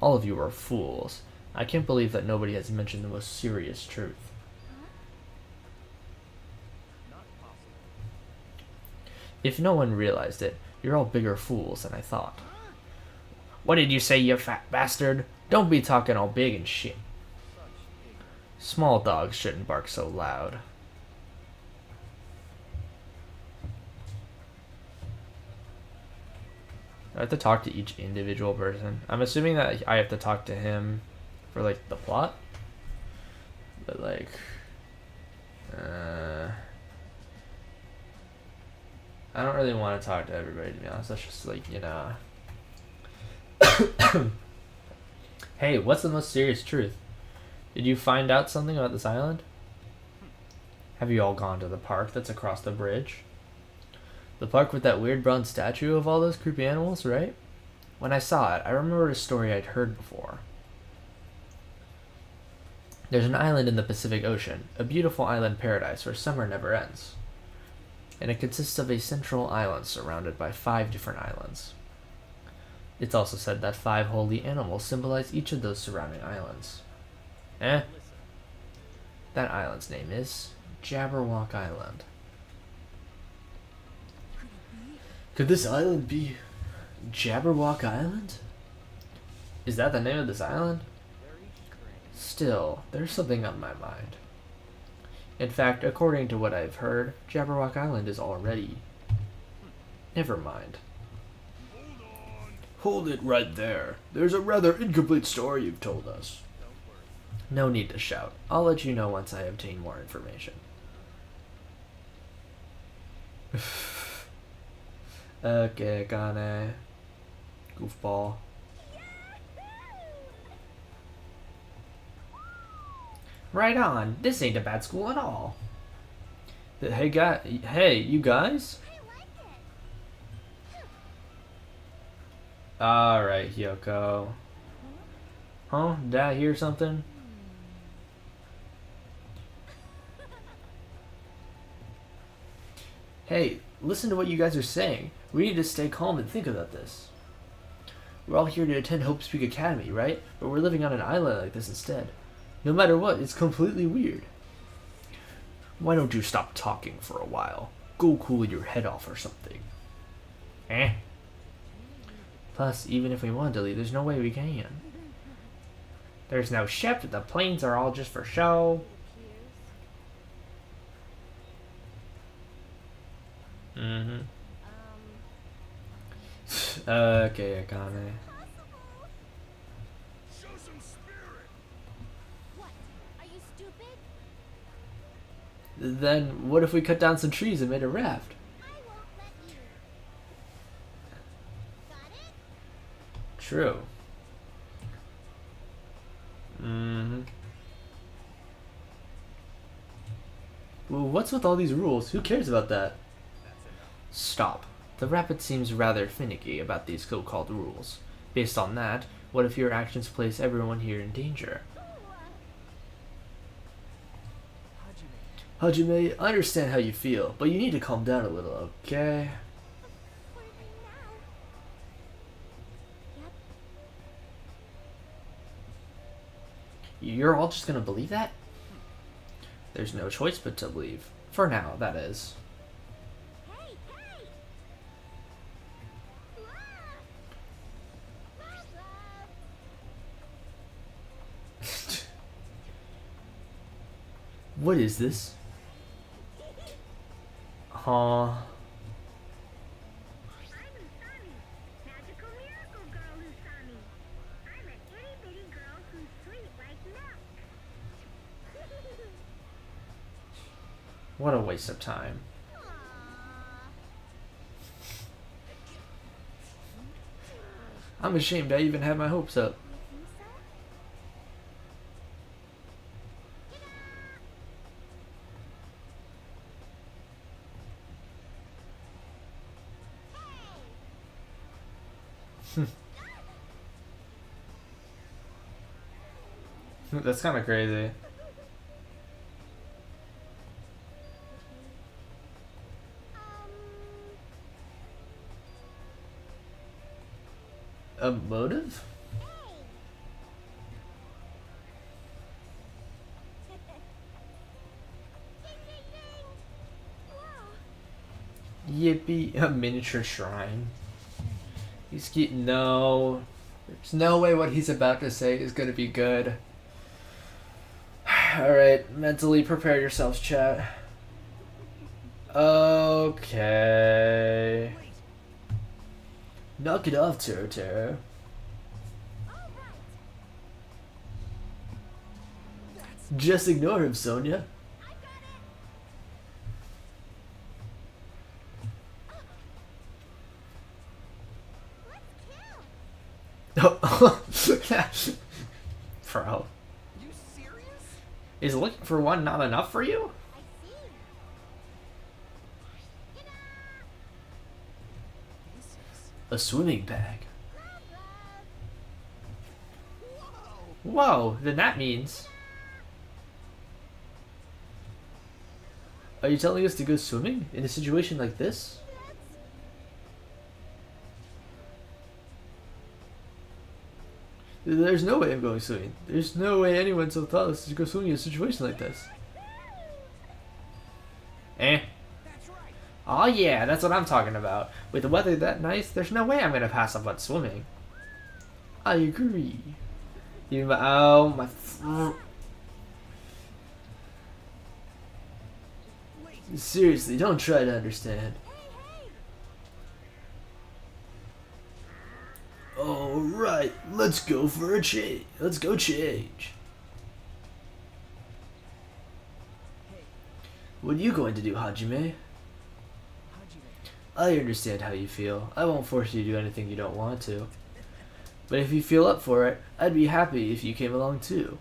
All of you are fools. I can't believe that nobody has mentioned the most serious truth. If no one realized it, you're all bigger fools than I thought. What did you say, you fat bastard? Don't be talking all big and shit. Small dogs shouldn't bark so loud. I have to talk to each individual person. I'm assuming that I have to talk to him for like the plot, but like, I don't really want to talk to everybody, to be honest. That's just like, you know. Hey, what's the most serious truth? Did you find out something about this island? Have you all gone to the park that's across the bridge? The park with that weird bronze statue of all those creepy animals, right? When I saw it, I remembered a story I'd heard before. There's an island in the Pacific Ocean, a beautiful island paradise where summer never ends. And it consists of a central island surrounded by 5 different islands. It's also said that 5 holy animals symbolize each of those surrounding islands. That island's name is Jabberwock Island. Could this island be Jabberwock Island? Is that the name of this island? Still, there's something on my mind. In fact, according to what I've heard, Jabberwock Island is already... Never mind. Hold it right there. There's a rather incomplete story you've told us. No need to shout. I'll let you know once I obtain more information. Okay, Kane. Goofball. Right on. This ain't a bad school at all. Hey, you guys? Alright, Hyoko. Huh? Did I hear something? Hey, listen to what you guys are saying. We need to stay calm and think about this. We're all here to attend Hope Speak Academy, right? But we're living on an island like this instead. No matter what, it's completely weird. Why don't you stop talking for a while? Go cool your head off or something. Plus, even if we wanted to leave, there's no way we can. There's no ship, the planes are all just for show. Okay, Akane. Show some spirit. What? Are you stupid? Then, what if we cut down some trees and made a raft? I won't let you. Got it? True. Well, what's with all these rules? Who cares about that? Stop. The rabbit seems rather finicky about these so-called rules. Based on that, what if your actions place everyone here in danger? Hajime. Hajime, I understand how you feel, but you need to calm down a little, okay? What do we now? Yep. You're all just gonna believe that? There's no choice but to believe. For now, that is. Hey, hey! What is this? Huh. I'm Usami, magical miracle girl Usami. I'm an itty bitty girl who's sweet like milk. What a waste of time. I'm ashamed I even had my hopes up. You think so? That's kind of crazy. A motive? Ding, ding, ding! Whoa! Yippee, a miniature shrine. He's getting no. There's no way what he's about to say is gonna be good. Alright, mentally prepare yourselves, chat. Okay. Knock it off, Taro. Just ignore him, Sonia. Oh. Bro. You serious? Is looking for one not enough for you? I see. This is... A swimming bag. Whoa! Whoa, then that means... Are you telling us to go swimming in a situation like this? There's no way I'm going swimming. There's no way anyone so thoughtless to go swimming in a situation like this. Eh? That's right. Oh yeah, that's what I'm talking about. With the weather that nice, there's no way I'm gonna pass up on swimming. I agree. You, oh my. Wait. Seriously, don't try to understand. Alright, let's go for a change. Let's go change. Hey, What are you going to do, Hajime? Hajime. I understand how you feel. I won't force you to do anything you don't want to. But if you feel up for it, I'd be happy if you came along too.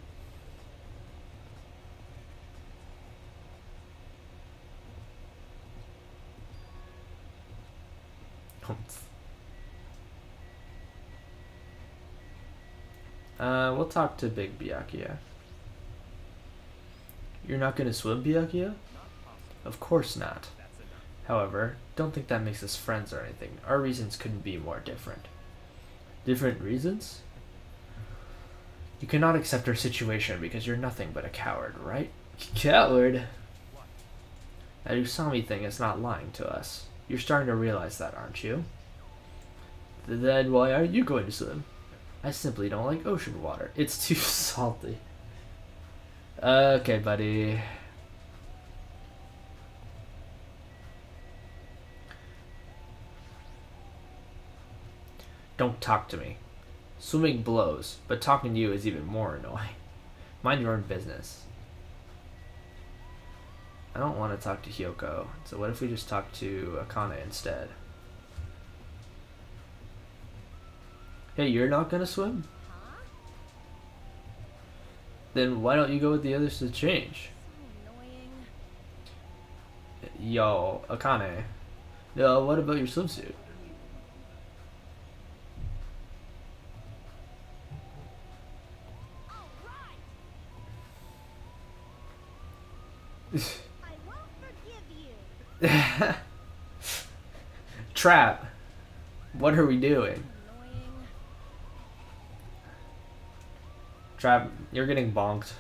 We'll talk to Big Byakuya. You're not gonna swim, Byakuya? Of course not. However, don't think that makes us friends or anything. Our reasons couldn't be more different. Different reasons? You cannot accept our situation because you're nothing but a coward, right? Coward? That Usami thing is not lying to us. You're starting to realize that, aren't you? Then why aren't you going to swim? I simply don't like ocean water. It's too salty. Okay, buddy. Don't talk to me. Swimming blows, but talking to you is even more annoying. Mind your own business. I don't want to talk to Hyoko, so what if we just talk to Akane instead? Hey, you're not gonna swim? Then why don't you go with the others to change? Yo, Akane. No, what about your swimsuit? I won't forgive you. Trap. What are we doing? Trap, you're getting bonked.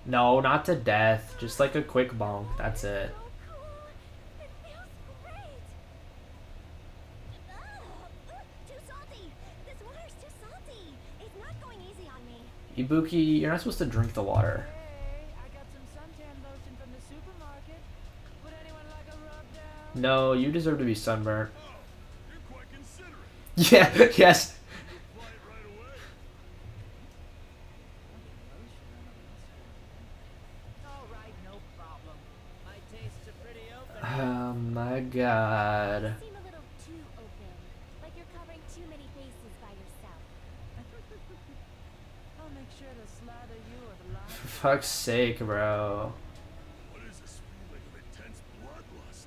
No, not to death. Just like a quick bonk. That's it. So cool. It feels great. Too salty. This water's too salty. It's not going easy on me. Ibuki, you're not supposed to drink the water. Hey, I got some suntan lotion from the supermarket. Would anyone like a rub down? No, you deserve to be sunburnt. Oh, you're quite considerate. Yeah, yes. Apply it right away. All right, no problem. My tastes are pretty open. Oh my god. You seem a little too open. Like you're covering too many bases by yourself. I'll make sure to slather you with lots. For fuck's sake, bro. What is this feeling of intense bloodlust?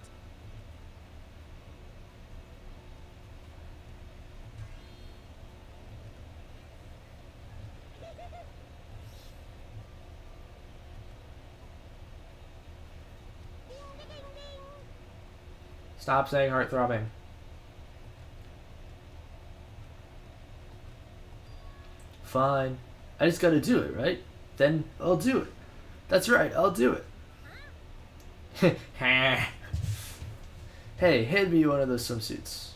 Stop saying heart throbbing. Fine. I just gotta do it, right? Then I'll do it. That's right, I'll do it. Hey, hand me one of those swimsuits.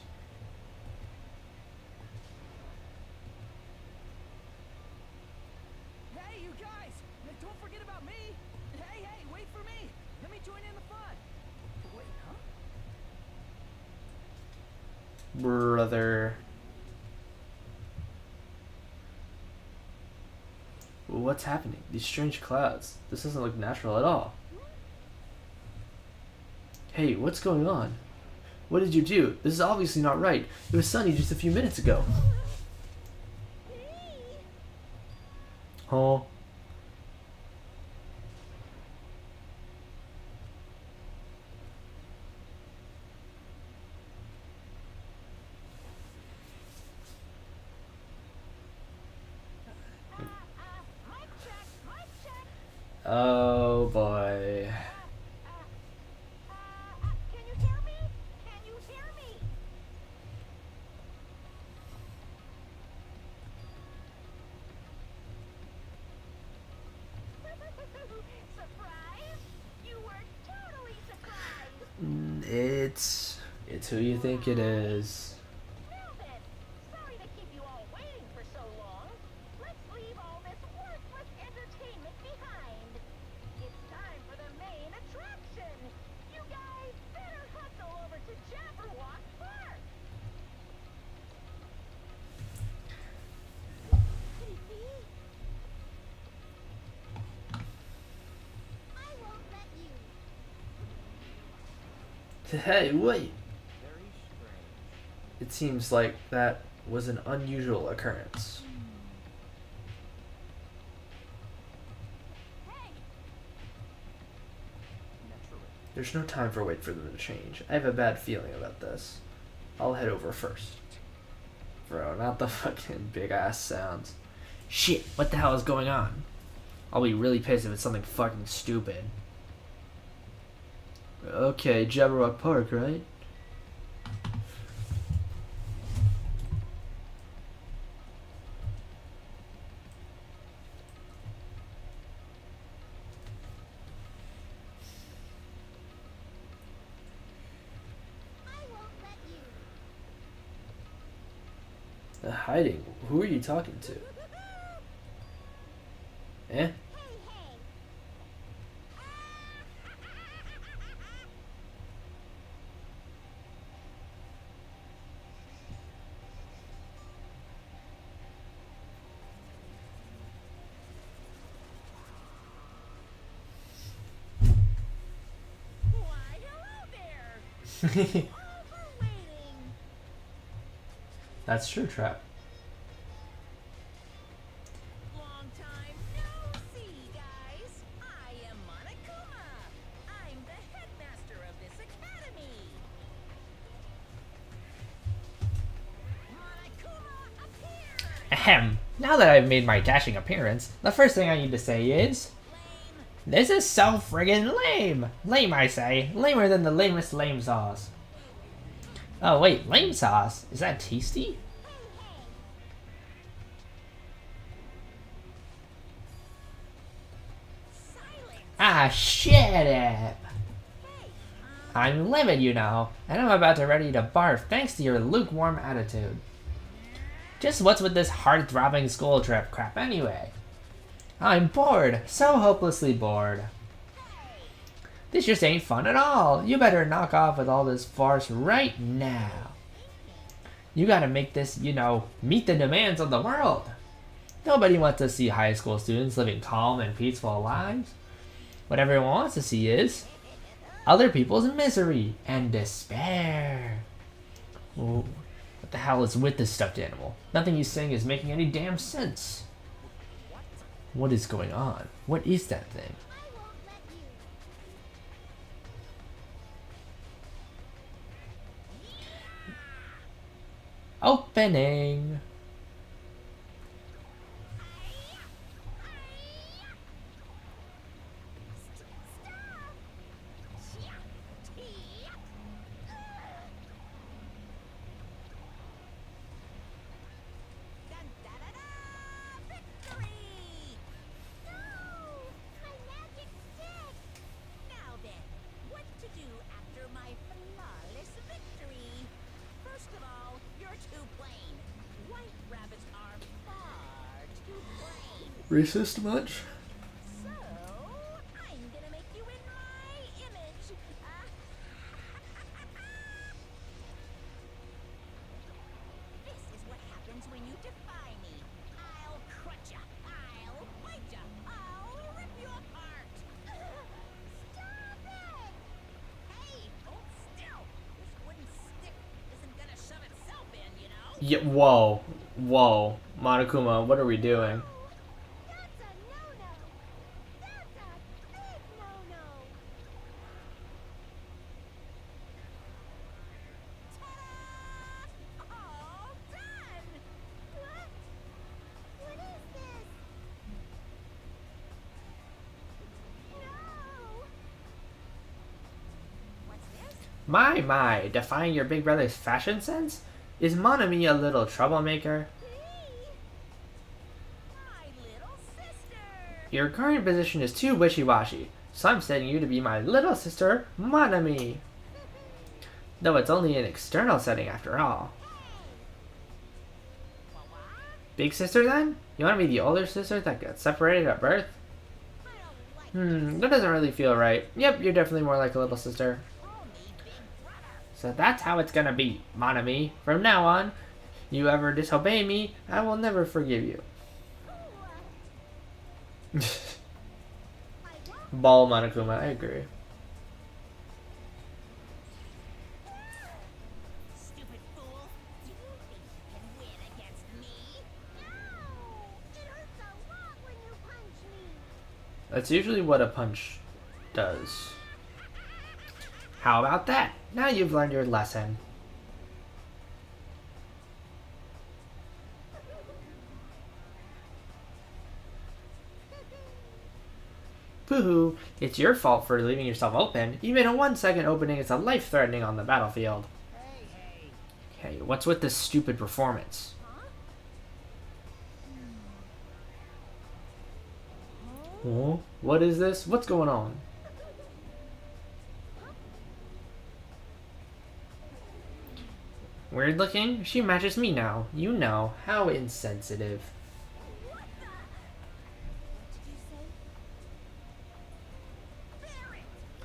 Don't forget about me. Hey, hey, wait for me. Let me join in the fun. Wait, huh? Brother. What's happening? These strange clouds. This doesn't look natural at all. Hey, what's going on? What did you do? This is obviously not right. It was sunny just a few minutes ago. Oh. Mic check, mic check. Oh boy. Can you hear me? Can you hear me? Surprise? You were totally surprised. It's who you think it is. Now then, sorry to keep you all waiting for so long. Let's leave all this worthless entertainment behind. It's time for the main attraction. You guys better hustle over to Jabberwock Park. I won't let you. Hey, wait. Very strange. It seems like that was an unusual occurrence. Hey, Naturally. There's no time for wait for them to change. I have a bad feeling about this. I'll head over first. Bro, not the fucking big ass sounds. Shit, what the hell is going on? I'll be really pissed if it's something fucking stupid. Okay, Jabberwock Park, right? I won't let you. Hiding? Who are you talking to? Eh? Hey, hey. Why, hello there. All for waiting. That's true, Trap. Long time no see, guys. I am Monokuma. I'm the headmaster of this academy. Monokuma appeared. Ahem. Now that I've made my dashing appearance, the first thing I need to say is... Lame. This is so friggin' lame! Lame, I say. Lamer than the lamest lame sauce. Oh, wait, lame sauce? Is that tasty? Hey, hey. Silence. Ah, shut up! Hey. I'm livid, you know, and I'm about to ready to barf thanks to your lukewarm attitude. Just what's with this heart-throbbing school trip crap anyway? I'm bored, so hopelessly bored. This just ain't fun at all. You better knock off with all this farce right now. You gotta make this, you know, meet the demands of the world. Nobody wants to see high school students living calm and peaceful lives. What everyone wants to see is other people's misery and despair. Ooh, what the hell is with this stuffed animal? Nothing he's saying is making any damn sense. What is going on? What is that thing? I won't let you. Opening. Racist much? So, Yeah, whoa. Whoa. Monokuma, what are we doing? That's a no-no. That's a big no-no. Ta-da! All done. What? What is this? No. What's this? My, defying your big brother's fashion sense? Is Monami a little troublemaker? My little sister. Your current position is too wishy-washy, so I'm setting you to be my little sister, Monami. Though it's only an external setting after all. Big sister then? You want to be the older sister that got separated at birth? I don't like That doesn't really feel right. Yep, you're definitely more like a little sister. call me big brother. So that's how it's gonna be, Monami. From now on, you ever disobey me, I will never forgive you. I won't. Ball Monokuma, I agree. Stupid fool. Do you think you can win against me? No! It hurts a lot when you punch me. That's usually what a punch does. How about that? Now you've learned your lesson. Boo-hoo, it's your fault for leaving yourself open. Even a 1-second opening is a life-threatening on the battlefield. Hey, what's with this stupid performance? Oh, what is this? What's going on? Weird looking? She matches me now. You know. How insensitive.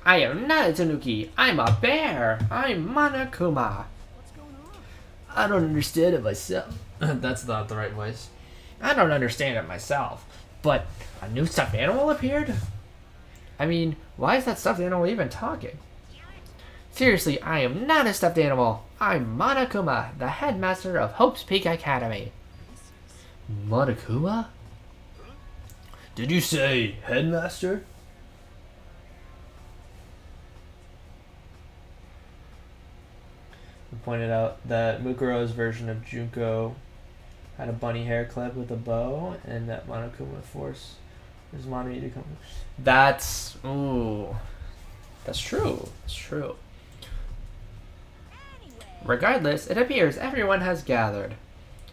I am not a tanuki. I'm a bear. I'm Monokuma. What's going on? I don't understand it myself. That's not the right voice. I don't understand it myself. But a new stuffed animal appeared? I mean, why is that stuffed animal even talking? Seriously, I am not a stuffed animal. I'm Monokuma, the headmaster of Hope's Peak Academy. Monokuma? Did you say headmaster? We pointed out that Mukuro's version of Junko had a bunny hair clip with a bow, and that Monokuma forced his Monami to come. That's true. That's true. Regardless, it appears everyone has gathered.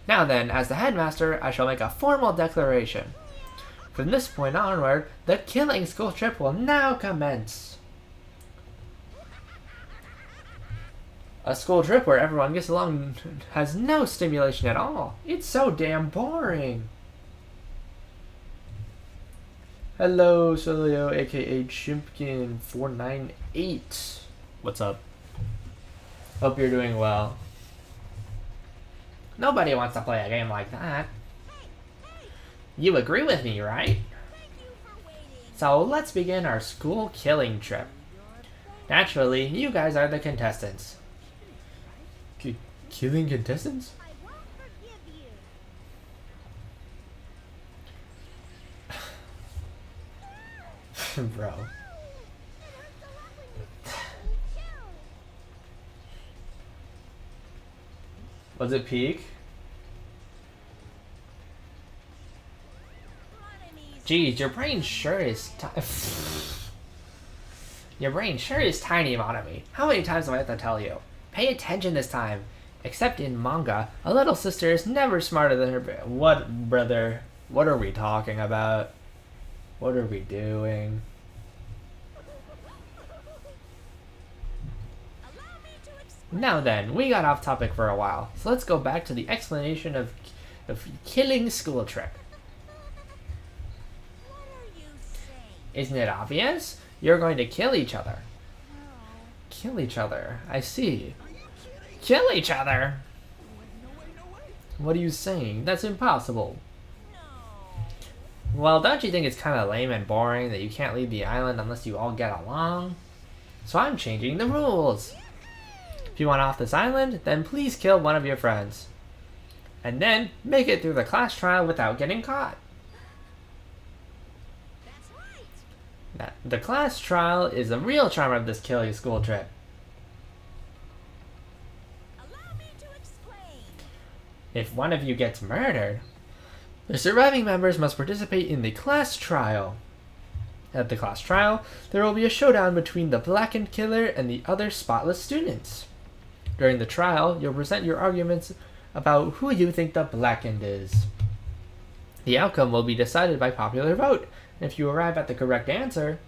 Now then, as the headmaster, I shall make a formal declaration. From this point onward, the killing school trip will now commence. A school trip where everyone gets along has no stimulation at all. It's so damn boring. Hello, Solio, aka Chimpkin498. What's up? Hope you're doing well. Nobody wants to play a game like that. You agree with me, right? So let's begin our school killing trip. Naturally, you guys are the contestants. Killing contestants? I won't forgive you. Bro. It hurts a lot when you punch me too. Was it peak? Geez, your brain sure is Your brain sure is tiny, Monami. How many times do I have to tell you? Pay attention this time. Except in manga, a little sister is never smarter than her What, brother? What are we talking about? What are we doing? Now then, we got off topic for a while, so let's go back to the explanation of killing school trip. What are you saying? Isn't it obvious? You're going to kill each other. Kill each other. I see. Kill each other? What are you saying? That's impossible. Well, don't you think it's kind of lame and boring that you can't leave the island unless you all get along? So I'm changing the rules. If you want off this island, then please kill one of your friends. and then make it through the class trial without getting caught. That's right. The class trial is the real charm of this killing school trip. Allow me to explain. If one of you gets murdered, the surviving members must participate in the class trial. At the class trial, there will be a showdown between the blackened killer and the other spotless students. During the trial, you'll present your arguments about who you think the blackened is. The outcome will be decided by popular vote, and if you arrive at the correct answer,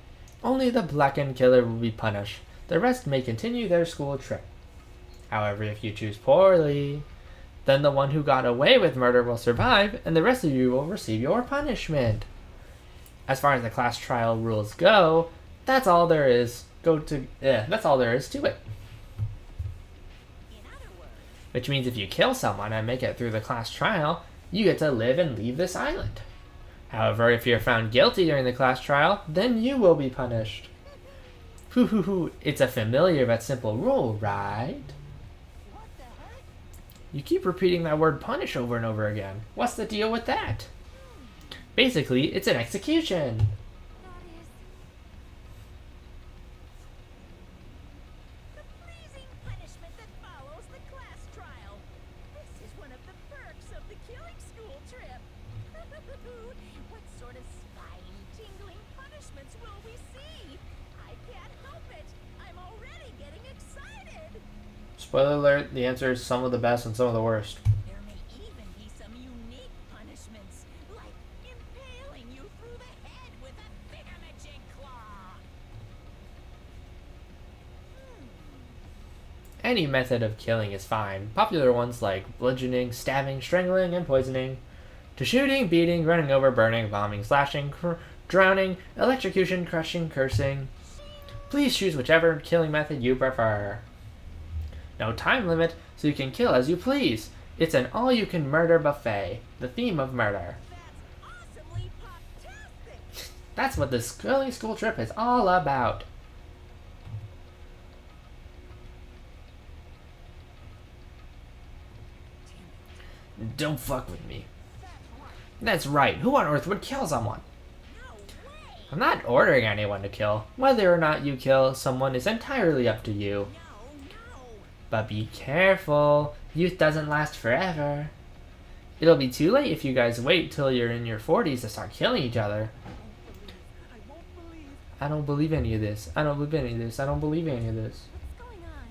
only the blackened killer will be punished. The rest may continue their school trip. However, if you choose poorly, then the one who got away with murder will survive, and the rest of you will receive your punishment. As far as the class trial rules go, that's all there is. That's all there is to it. In other words, Which means if you kill someone and make it through the class trial, you get to live and leave this island. However, if you're found guilty during the class trial, then you will be punished. It's a familiar but simple rule, right? what the heck? You keep repeating that word punish over and over again. What's the deal with that? Basically, it's an execution. That is. The pleasing punishment that follows the class trial. This is one of the perks of the killing school trip. What sort of spine-tingling punishments will we see? I can't help it. I'm already getting excited. Spoiler alert, the answer is some of the best and some of the worst. There may even be some unique punishments, like impaling you through the head with a thingamajig claw. Any method of killing is fine. Popular ones like bludgeoning, stabbing, strangling, and poisoning. To shooting, beating, running over, burning, bombing, slashing, drowning, electrocution, crushing, cursing. Please choose whichever killing method you prefer. No time limit, so you can kill as you please. It's an all-you-can-murder buffet. The theme of murder. That's awesomely pop-tastic. That's what this killing school trip is all about. Don't fuck with me. That's right. Who on earth would kill someone? No way. I'm not ordering anyone to kill. Whether or not you kill someone is entirely up to you. No. But be careful. Youth doesn't last forever. It'll be too late if you guys wait till you're in your 40s to start killing each other. I won't believe. I don't believe any of this. I don't believe any of this. I don't believe any of this. What's going on?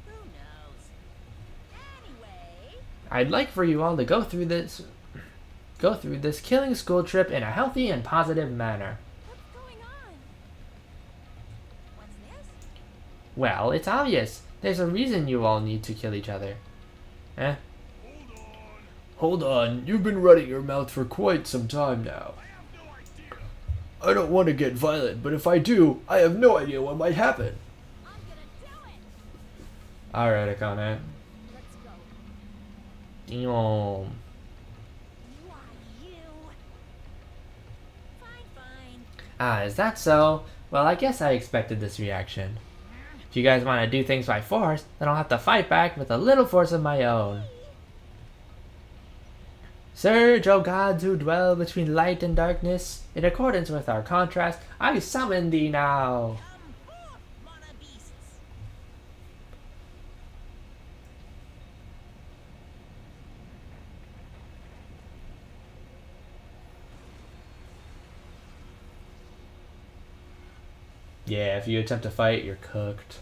Who knows? Anyway, I'd like for you all to go through this killing school trip in a healthy and positive manner. What's going on? what's this? Well, it's obvious. There's a reason you all need to kill each other. Eh? Hold on. You've been running your mouth for quite some time now. I have no idea. I don't want to get violent, but if I do, I have no idea what might happen. I'm gonna do it. Alright, Akane. Let's go. Damn. Why you? Fine. Ah, is that so? Well, I guess I expected this reaction. If you guys want to do things by force, then I'll have to fight back with a little force of my own. Surge, O gods who dwell between light and darkness, in accordance with our contrast, I summon thee now. Come forth, mana beasts. Yeah, if you attempt to fight, you're cooked.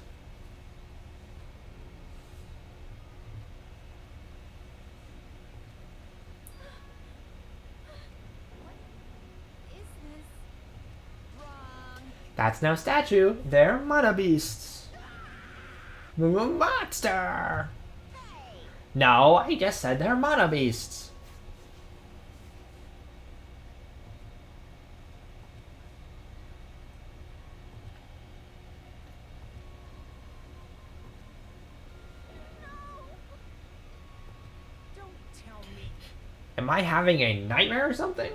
Is this? Wrong. That's no statue, they're mana beasts. Monster! No, I just said they're mana beasts. Don't tell me. Am I having a nightmare or something?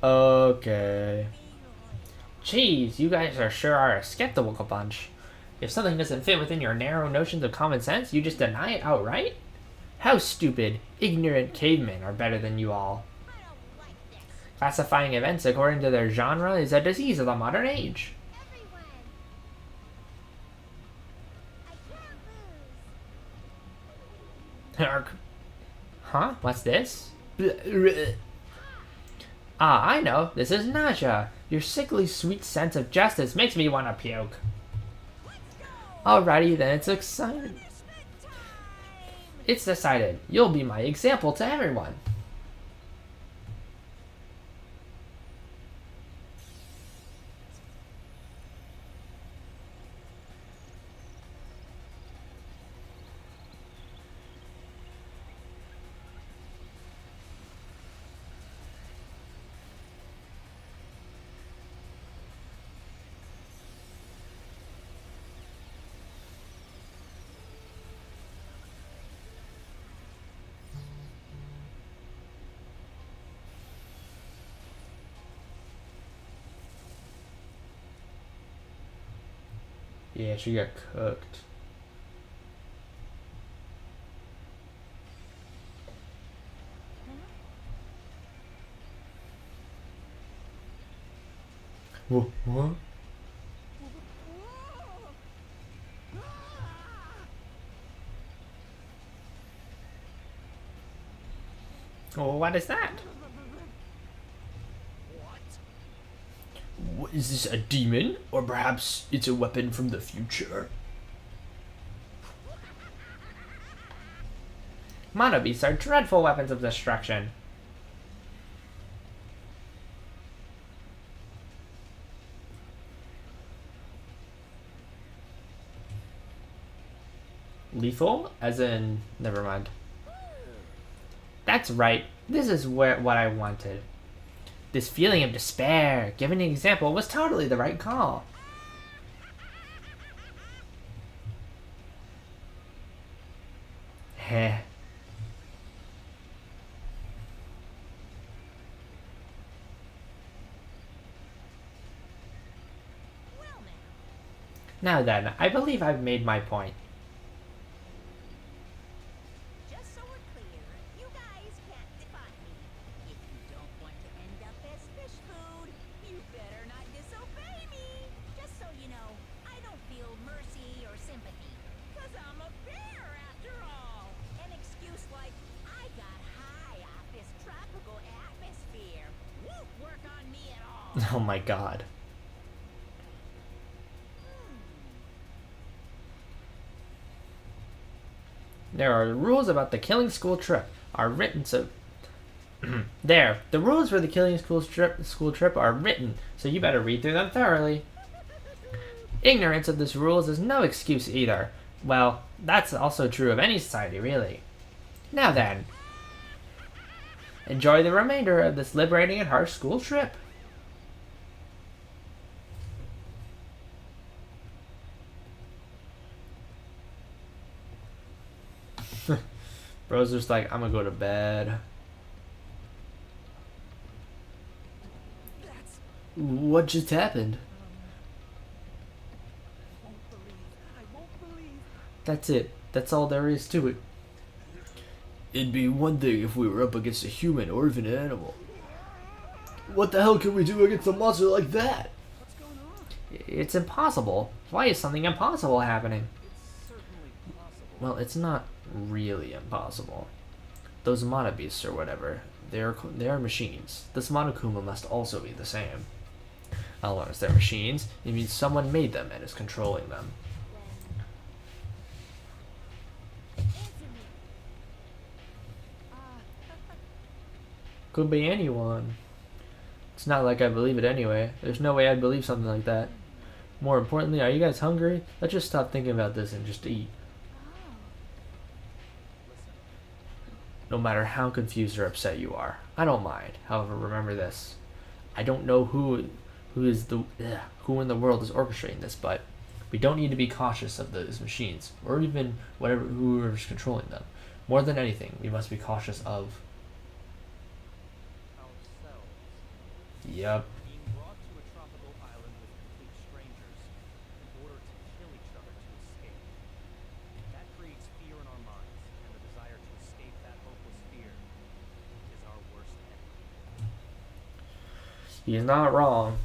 Okay. Jeez, you guys are sure are a skeptical bunch. If something doesn't fit within your narrow notions of common sense, you just deny it outright? How stupid, ignorant cavemen are better than you all. I don't like this. Classifying events according to their genre is a disease of the modern age. Everyone! I can't lose. Huh? What's this? Ah, I know. This is nausea. Your sickly sweet sense of justice makes me want to puke. Alrighty then, it's exciting. Punishment time! It's decided. You'll be my example to everyone. Yeah, she got cooked. What? Whoa. Ah! Oh, what is that? What? Is this a demon? Or perhaps it's a weapon from the future? Mana beasts are dreadful weapons of destruction. Lethal? As in, never mind. That's right. This is what I wanted. This feeling of despair, given an example, was totally the right call. Heh. Well Now then, I believe I've made my point. just so we're clear, you guys can't define me. If you don't want to end up as fish food, you better not disobey me. Just so you know, I don't feel mercy or sympathy. Cause I'm a bear after all. An excuse like, I got high off this tropical atmosphere. Won't work on me at all. Oh my god. There are rules about the killing school trip are written so there. The rules for the killing school trip are written, so you better read through them thoroughly. Ignorance of these rules is no excuse either. Well, that's also true of any society, really. Now then, enjoy the remainder of this liberating and harsh school trip. Bro's just like, I'm gonna go to bed. That's... What just happened? I won't believe. That's it. That's all there is to it. It'd be one thing if we were up against a human or even an animal. What the hell can we do against a monster like that? What's going on? It's impossible. Why is something impossible happening? It's certainly possible. Well, it's not really impossible. Those mana beasts or whatever, they are machines. This Monokuma must also be the same. As long as they're machines, it means someone made them and is controlling them. Answer me. Could be anyone. It's not like I believe it anyway. There's no way I'd believe something like that. More importantly, are you guys hungry? Let's just stop thinking about this and just eat. No matter how confused or upset you are, I don't mind. However, remember this: I don't know who in the world is orchestrating this, but we don't need to be cautious of those machines or even whoever's controlling them. More than anything, we must be cautious of. Ourselves. Yep. Being brought to a tropical island with complete strangers in order to kill each other. He's not wrong.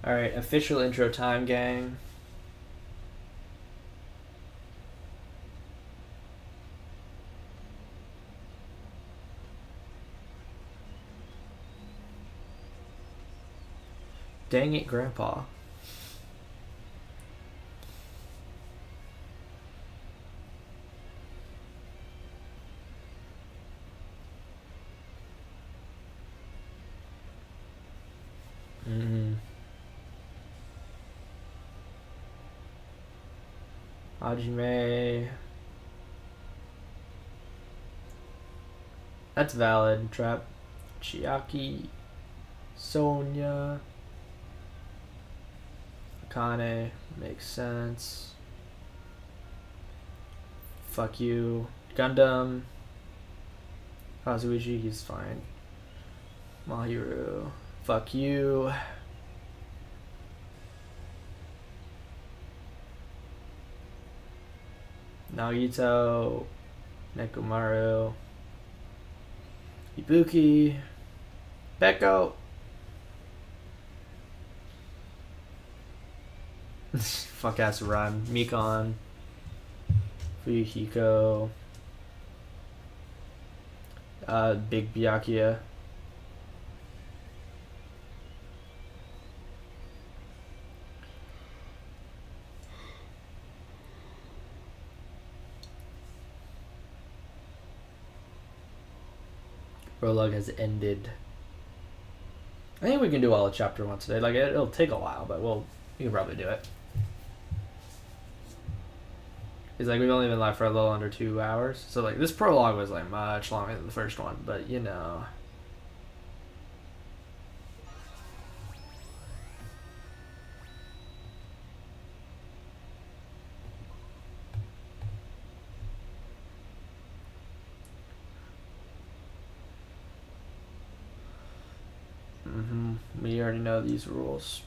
Alright, official intro time, gang. Dang it, Grandpa. Hajime. That's valid. Trap. Chiaki. Sonya. Akane. Makes sense. Fuck you. Gundam. Kazuichi, he's fine. Mahiru. Fuck you. Naoto. Nekomaru. Ibuki. Beko. Fuck ass rhyme. Mikon. Fuyuhiko. Big Byakuya. Prologue has ended. I think we can do all of chapter 1 today. Like, it'll take a while, but we can probably do it. It's like we've only been live for a little under 2 hours. So, like, this prologue was, like, much longer than the first one. But, you know. We already know these rules.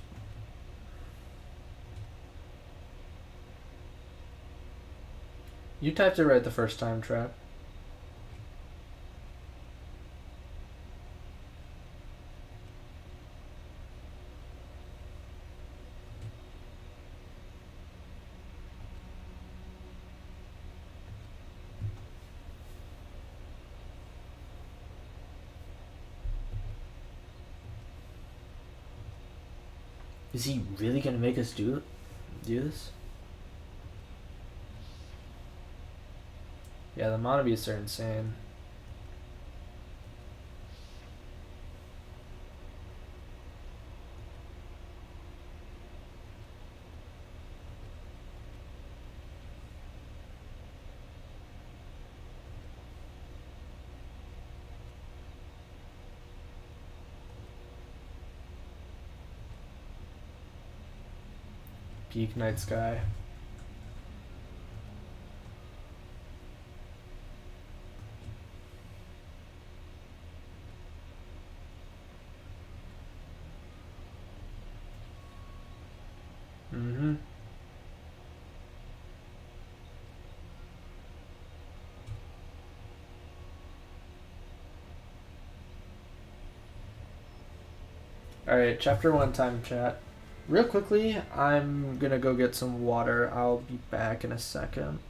You typed it right the first time, Trap. Is he really gonna make us do this? Yeah, the Monobeasts are insane. Peak Night Sky. Alright, chapter 1 time, chat. Real quickly, I'm gonna go get some water. I'll be back in a second.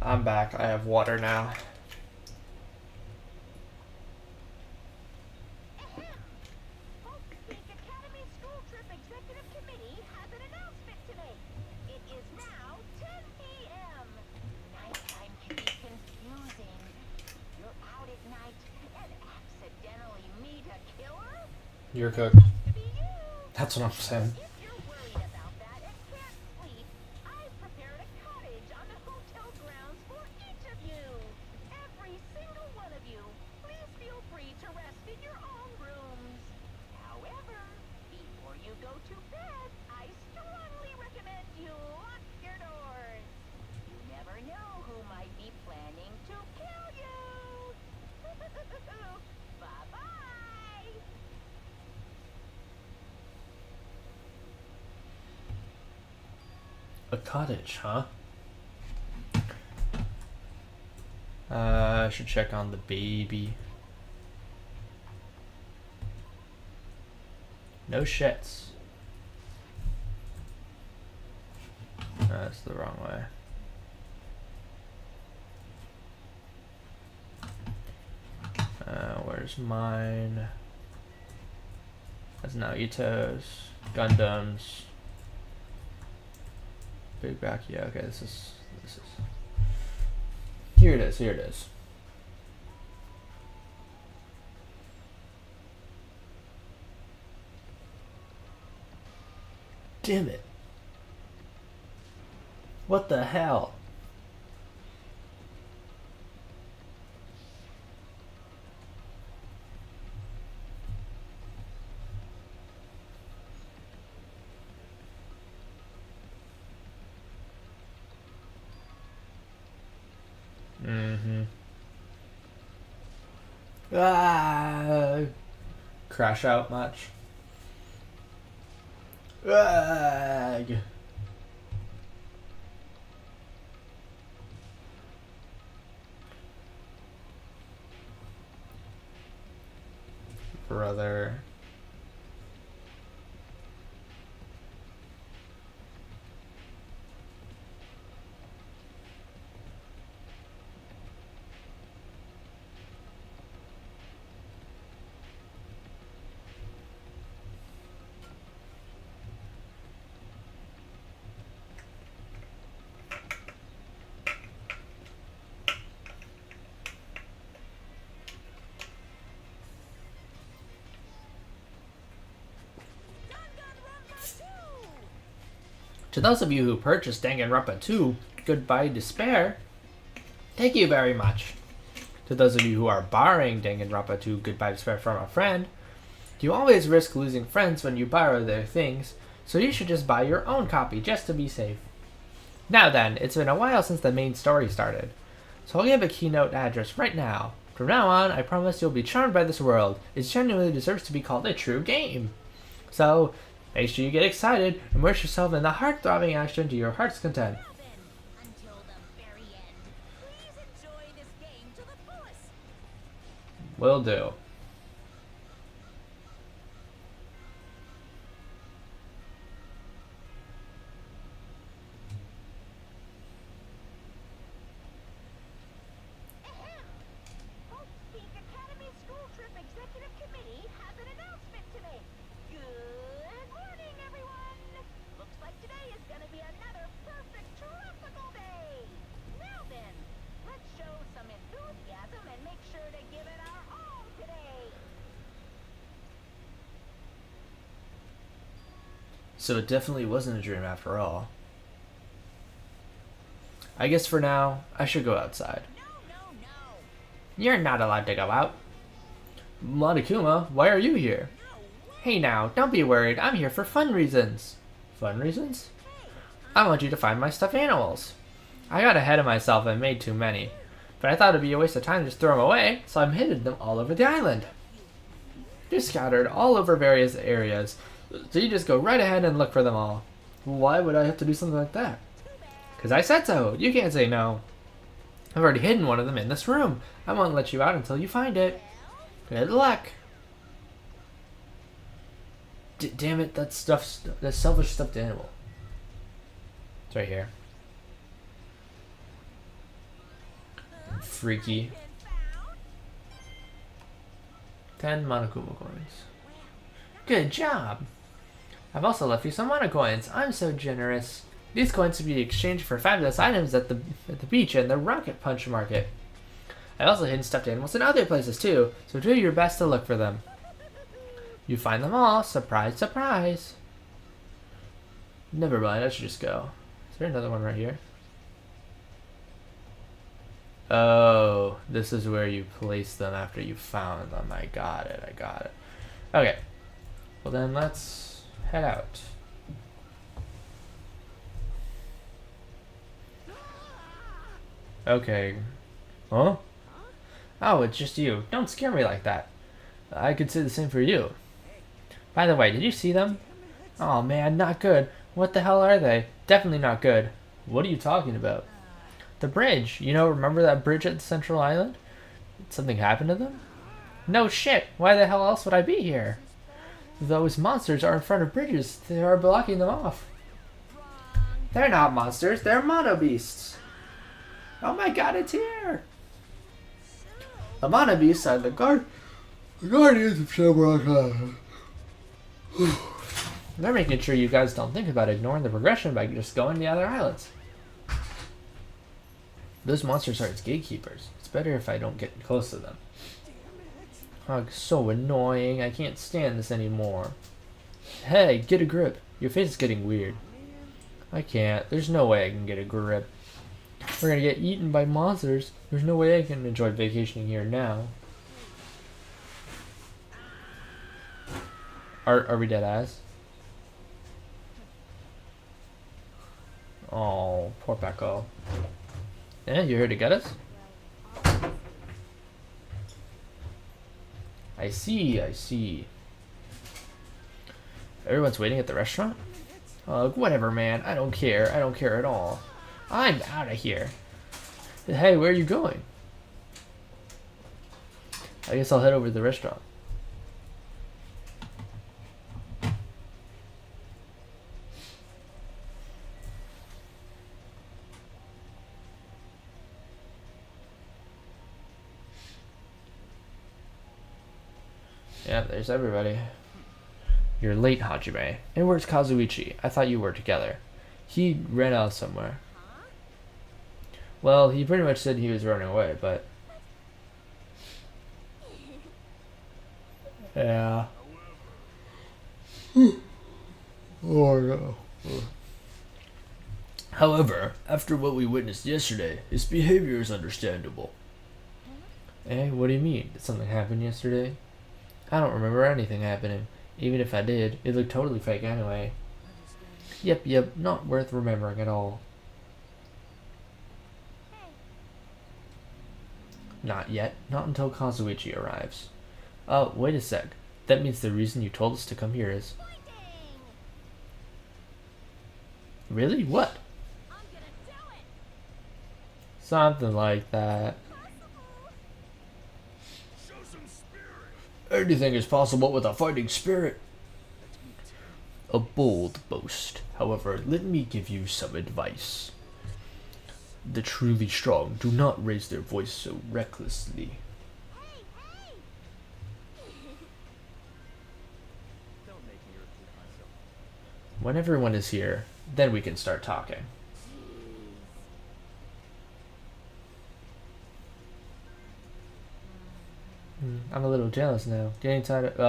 I'm back. I have water now. Oak Peak Academy School Trip Executive Committee has an announcement to make. It is now 10 p.m. Nighttime can be confusing. You're out at night and accidentally meet a killer? You're cooked. To be you. That's what I'm saying. If you're worried about that and can't sleep, I've prepared a cottage on the hotel grounds for each of you. Every single one of you. Please feel free to rest in your own rooms. However, before you go to bed, I strongly recommend you lock your doors. You never know who might be planning to kill you. Bye-bye. A cottage, huh? I should check on the baby. No shits. That's the wrong way. Where's mine? That's Naoto's. Gundams. Big back, yeah, okay, this is here it is. Damn it. What the hell? Crash out much? Brother. Danganronpa 2! To those of you who purchased Danganronpa 2, Goodbye Despair, thank you very much. To those of you who are borrowing Danganronpa 2, Goodbye Despair from a friend, you always risk losing friends when you borrow their things, so you should just buy your own copy just to be safe. Now then, it's been a while since the main story started, so I'll give a keynote address right now. From now on, I promise you'll be charmed by this world. It genuinely deserves to be called a true game. So, make sure you get excited, immerse yourself in the heart-throbbing action to your heart's content. Now then, until the very end, please enjoy this game to the fullest. Will do. Oak Peak Academy School Trip Executive Committee has an announcement to make. Good morning, everyone! Looks like today is gonna be another perfect tropical day. Now then, let's show some enthusiasm and make sure to give it our all today. So it definitely wasn't a dream after all. I guess for now, I should go outside. No. You're not allowed to go out. Monokuma, why are you here? Hey now, don't be worried. I'm here for fun reasons. Fun reasons? I want you to find my stuffed animals. I got ahead of myself and made too many. But I thought it'd be a waste of time to just throw them away, so I'm hidden them all over the island. They're scattered all over various areas, so you just go right ahead and look for them all. Why would I have to do something like that? Because I said so. You can't say no. I've already hidden one of them in this room. I won't let you out until you find it. Good luck. Damn it, that selfish stuffed animal. It's right here. Freaky. Been found? 10 Monokuma coins. Good job! I've also left you some Monocoins. I'm so generous. These coins will be exchanged for fabulous items at the beach and the Rocket Punch Market. I also hidden stuffed animals in other places too, so do your best to look for them. You find them all, surprise, surprise. Never mind, I should just go. Is there another one right here? Oh, this is where you place them after you found them. I got it, I got it. Okay, well then let's head out. Okay. Huh? Oh, it's just you. Don't scare me like that. I could say the same for you. By the way, did you see them? Oh man, not good. What the hell are they? Definitely not good. What are you talking about? The bridge. You know, remember that bridge at the Central Island? Did something happen to them? No shit. Why the hell else would I be here? Those monsters are in front of bridges. They are blocking them off. They're not monsters. They're mono beasts. Oh my god, it's here! The mono beasts are the guardians of Shamrock Island. They're making sure you guys don't think about ignoring the progression by just going to the other islands. Those monsters are its gatekeepers. It's better if I don't get close to them. Oh, so annoying. I can't stand this anymore. Hey, get a grip. Your face is getting weird. I can't. There's no way I can get a grip. We're gonna get eaten by monsters. There's no way I can enjoy vacationing here now. Are we dead ass? Oh, poor Pecco. Yeah, you here to get us? I see, I see. Everyone's waiting at the restaurant? Whatever, man. I don't care. I don't care at all. I'm out of here. Hey, where are you going? I guess I'll head over to the restaurant. Yeah, there's everybody. You're late, Hajime. And where's Kazuichi? I thought you were together. He ran out somewhere. Well, he pretty much said he was running away, but... Yeah. Oh no. However, after what we witnessed yesterday, his behavior is understandable. Eh, what do you mean? Did something happen yesterday? I don't remember anything happening. Even if I did, it looked totally fake anyway. Yep, not worth remembering at all. Not yet. Not until Kazuichi arrives. Oh, wait a sec. That means the reason you told us to come here is... Really? What? I'm gonna do it. Something like that. Show some spirit. Anything is possible with a fighting spirit. A bold boast. However, let me give you some advice. The truly strong do not raise their voice so recklessly. Don't make me repeat myself. When everyone is here, then we can start talking. I'm a little jealous now. Getting tired of...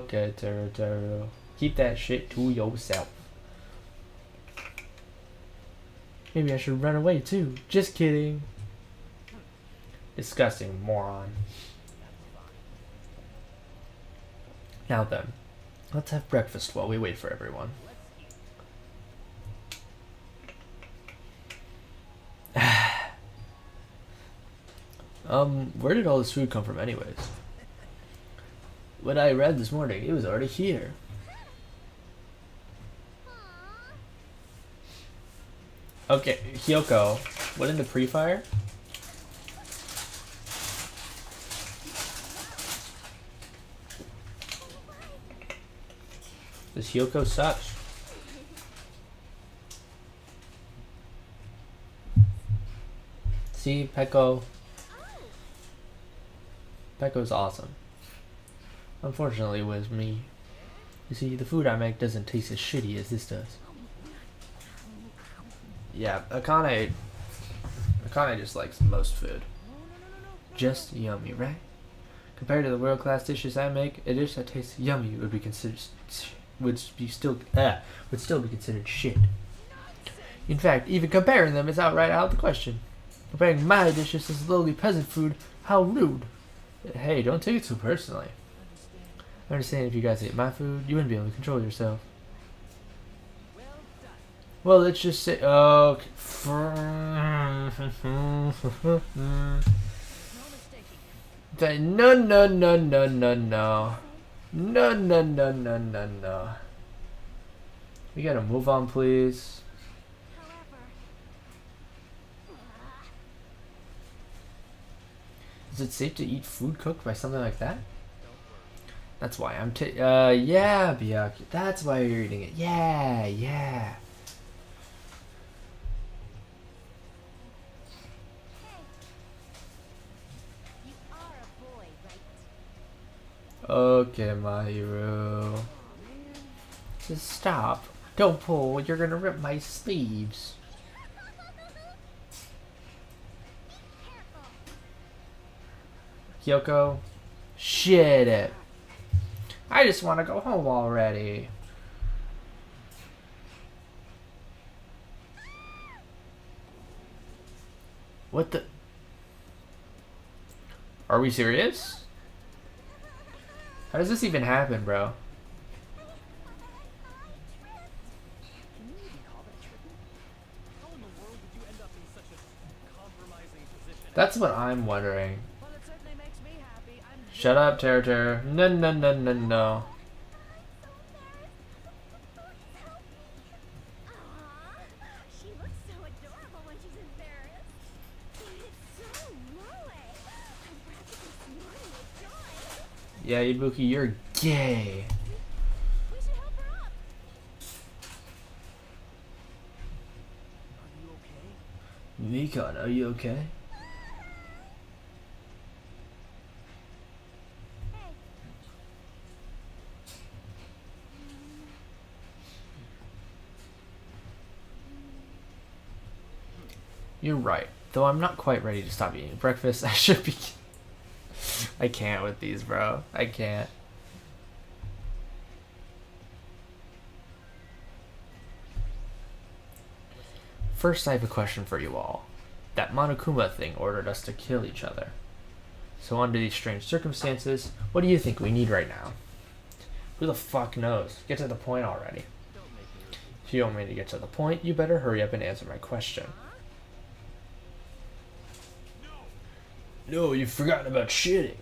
Okay, Taro. Keep that shit to yourself. Maybe I should run away too. Just kidding. Disgusting moron. Now then, let's have breakfast while we wait for everyone. Where did all this food come from anyways? When I read this morning, it was already here. Okay, Hyoko, what in the pre-fire? This Hyoko sucks. See, Pecco, That goes awesome. Unfortunately, with me, you see, the food I make doesn't taste as shitty as this does. Yeah, Akane just likes most food. Just yummy, right? Compared to the world-class dishes I make, a dish that tastes yummy would still be considered shit. In fact, even comparing them is outright out of the question. Comparing my dishes to lowly peasant food, how rude. Hey, don't take it too personally. I understand if you guys ate my food, you wouldn't be able to control yourself. Well, let's just say, okay. No, no, no, no, no, no. No, no, no, no, no, no. We gotta move on, please. Is it safe to eat food cooked by something like that? That's why I'm yeah, Byakuya. That's why you're eating it. Yeah, yeah. You are a boy, right? Okay, my hero. Just stop. Don't pull. You're gonna rip my sleeves. Kyoko? Shit it. I just want to go home already. What the? Are we serious? How does this even happen, bro? Can you even call that tripping? How in the world did you end up in such a compromising position? That's what I'm wondering. Well, it certainly makes me happy. I'm Shut up, Terror. No, no, no, no, no. Aww, she looks so adorable when she's embarrassed. It's so moe. I'm practically snorting with joy. Yeah, Ibuki, you're gay. We should help her up. Are you okay? Mikon, are you okay? Hey, You're right. Though I'm not quite ready to stop eating breakfast, I should be. I can't with these, bro. I can't. First, I have a question for you all. That Monokuma thing ordered us to kill each other. So under these strange circumstances, what do you think we need right now? Who the fuck knows? Get to the point already. If you want me to get to the point, you better hurry up and answer my question. No, you've forgotten about shitting.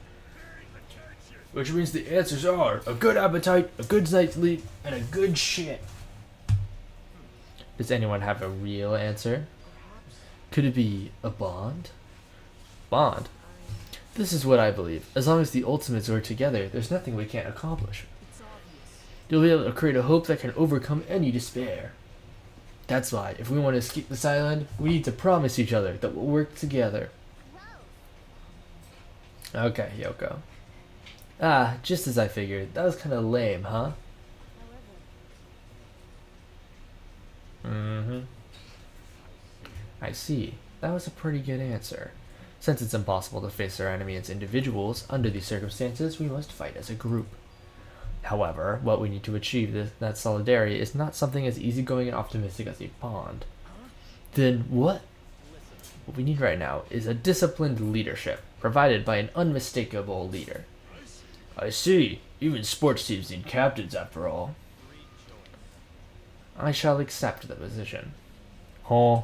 Which means the answers are a good appetite, a good night's sleep, and a good shit. Does anyone have a real answer? Could it be a bond? Bond? This is what I believe. As long as the Ultimates work together, there's nothing we can't accomplish. It's obvious. You'll be able to create a hope that can overcome any despair. That's why, if we want to escape this island, we need to promise each other that we'll work together. Okay, Yoko. Ah, just as I figured. That was kind of lame, huh? Mm-hmm. I see. That was a pretty good answer. Since it's impossible to face our enemy as individuals, under these circumstances, we must fight as a group. However, what we need to achieve that solidarity is not something as easygoing and optimistic as a bond. Then what? What we need right now is a disciplined leadership, provided by an unmistakable leader. I see. Even sports teams need captains after all. I shall accept the position. Huh?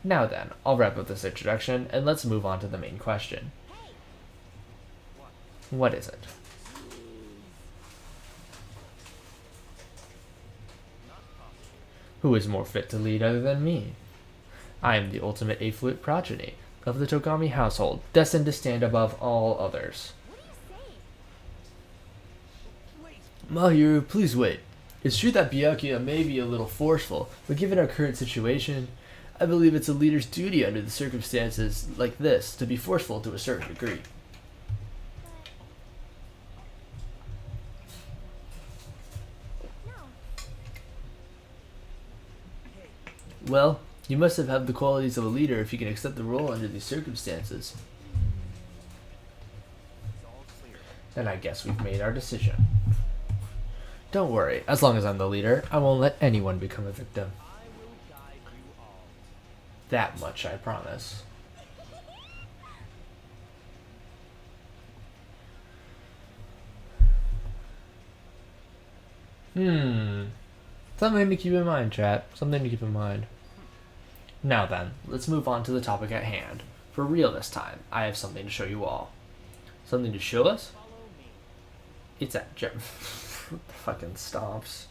Now then, I'll wrap up this introduction, and let's move on to the main question. What is it? Who is more fit to lead other than me? I am the ultimate eighth-flute progeny of the Togami household, destined to stand above all others. Mahiru, please wait. It's true that Byakuya may be a little forceful, but given our current situation, I believe it's a leader's duty under the circumstances like this to be forceful to a certain degree. Well, you must have the qualities of a leader if you can accept the role under these circumstances. Then I guess we've made our decision. Don't worry, as long as I'm the leader, I won't let anyone become a victim. That much I promise. Something to keep in mind, chat. Something to keep in mind. Now then, let's move on to the topic at hand. For real this time, I have something to show you all. Something to show us? It's at Jim. Fucking stops.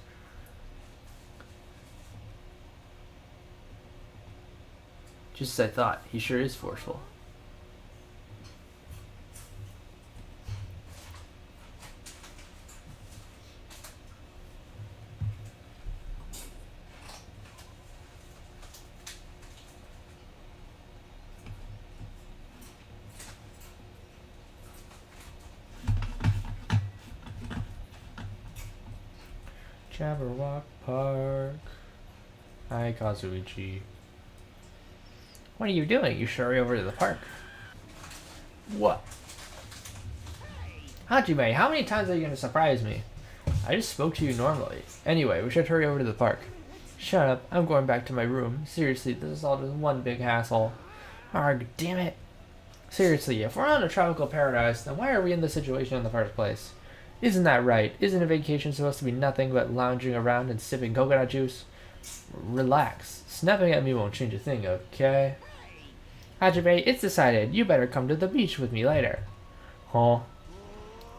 Just as I thought, he sure is forceful. Jabberwock Park. Hi, Kazuichi. What are you doing? You should hurry over to the park. What? Hajime, how many times are you going to surprise me? I just spoke to you normally. Anyway, we should hurry over to the park. Shut up. I'm going back to my room. Seriously, this is all just one big hassle. Arg, damn it. Seriously, if we're on a tropical paradise, then why are we in this situation in the first place? Isn't that right? Isn't a vacation supposed to be nothing but lounging around and sipping coconut juice? Relax. Snapping at me won't change a thing, okay? Hajime, it's decided. You better come to the beach with me later. Huh?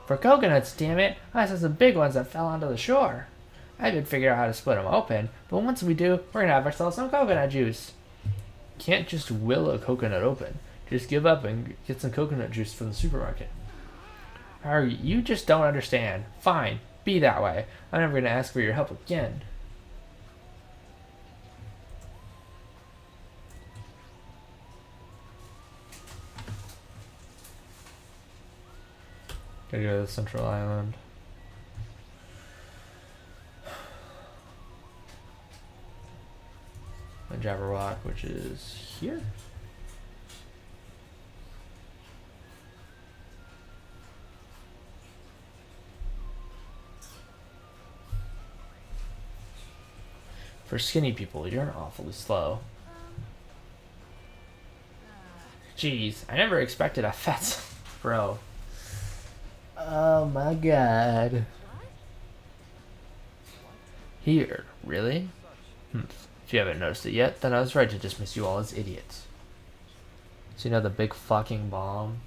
For coconuts, damn it! I saw some big ones that fell onto the shore. I haven't figured out how to split them open, but once we do, we're gonna have ourselves some coconut juice. Can't just will a coconut open. Just give up and get some coconut juice from the supermarket. You just don't understand. Fine, be that way. I'm never gonna ask for your help again. Gotta go to the central island. And Jabberwock, which is here. For skinny people, you're awfully slow. Jeez, I never expected a fat bro. Oh my god. Here, really? If you haven't noticed it yet, then I was right to dismiss you all as idiots. So you know the big fucking bomb?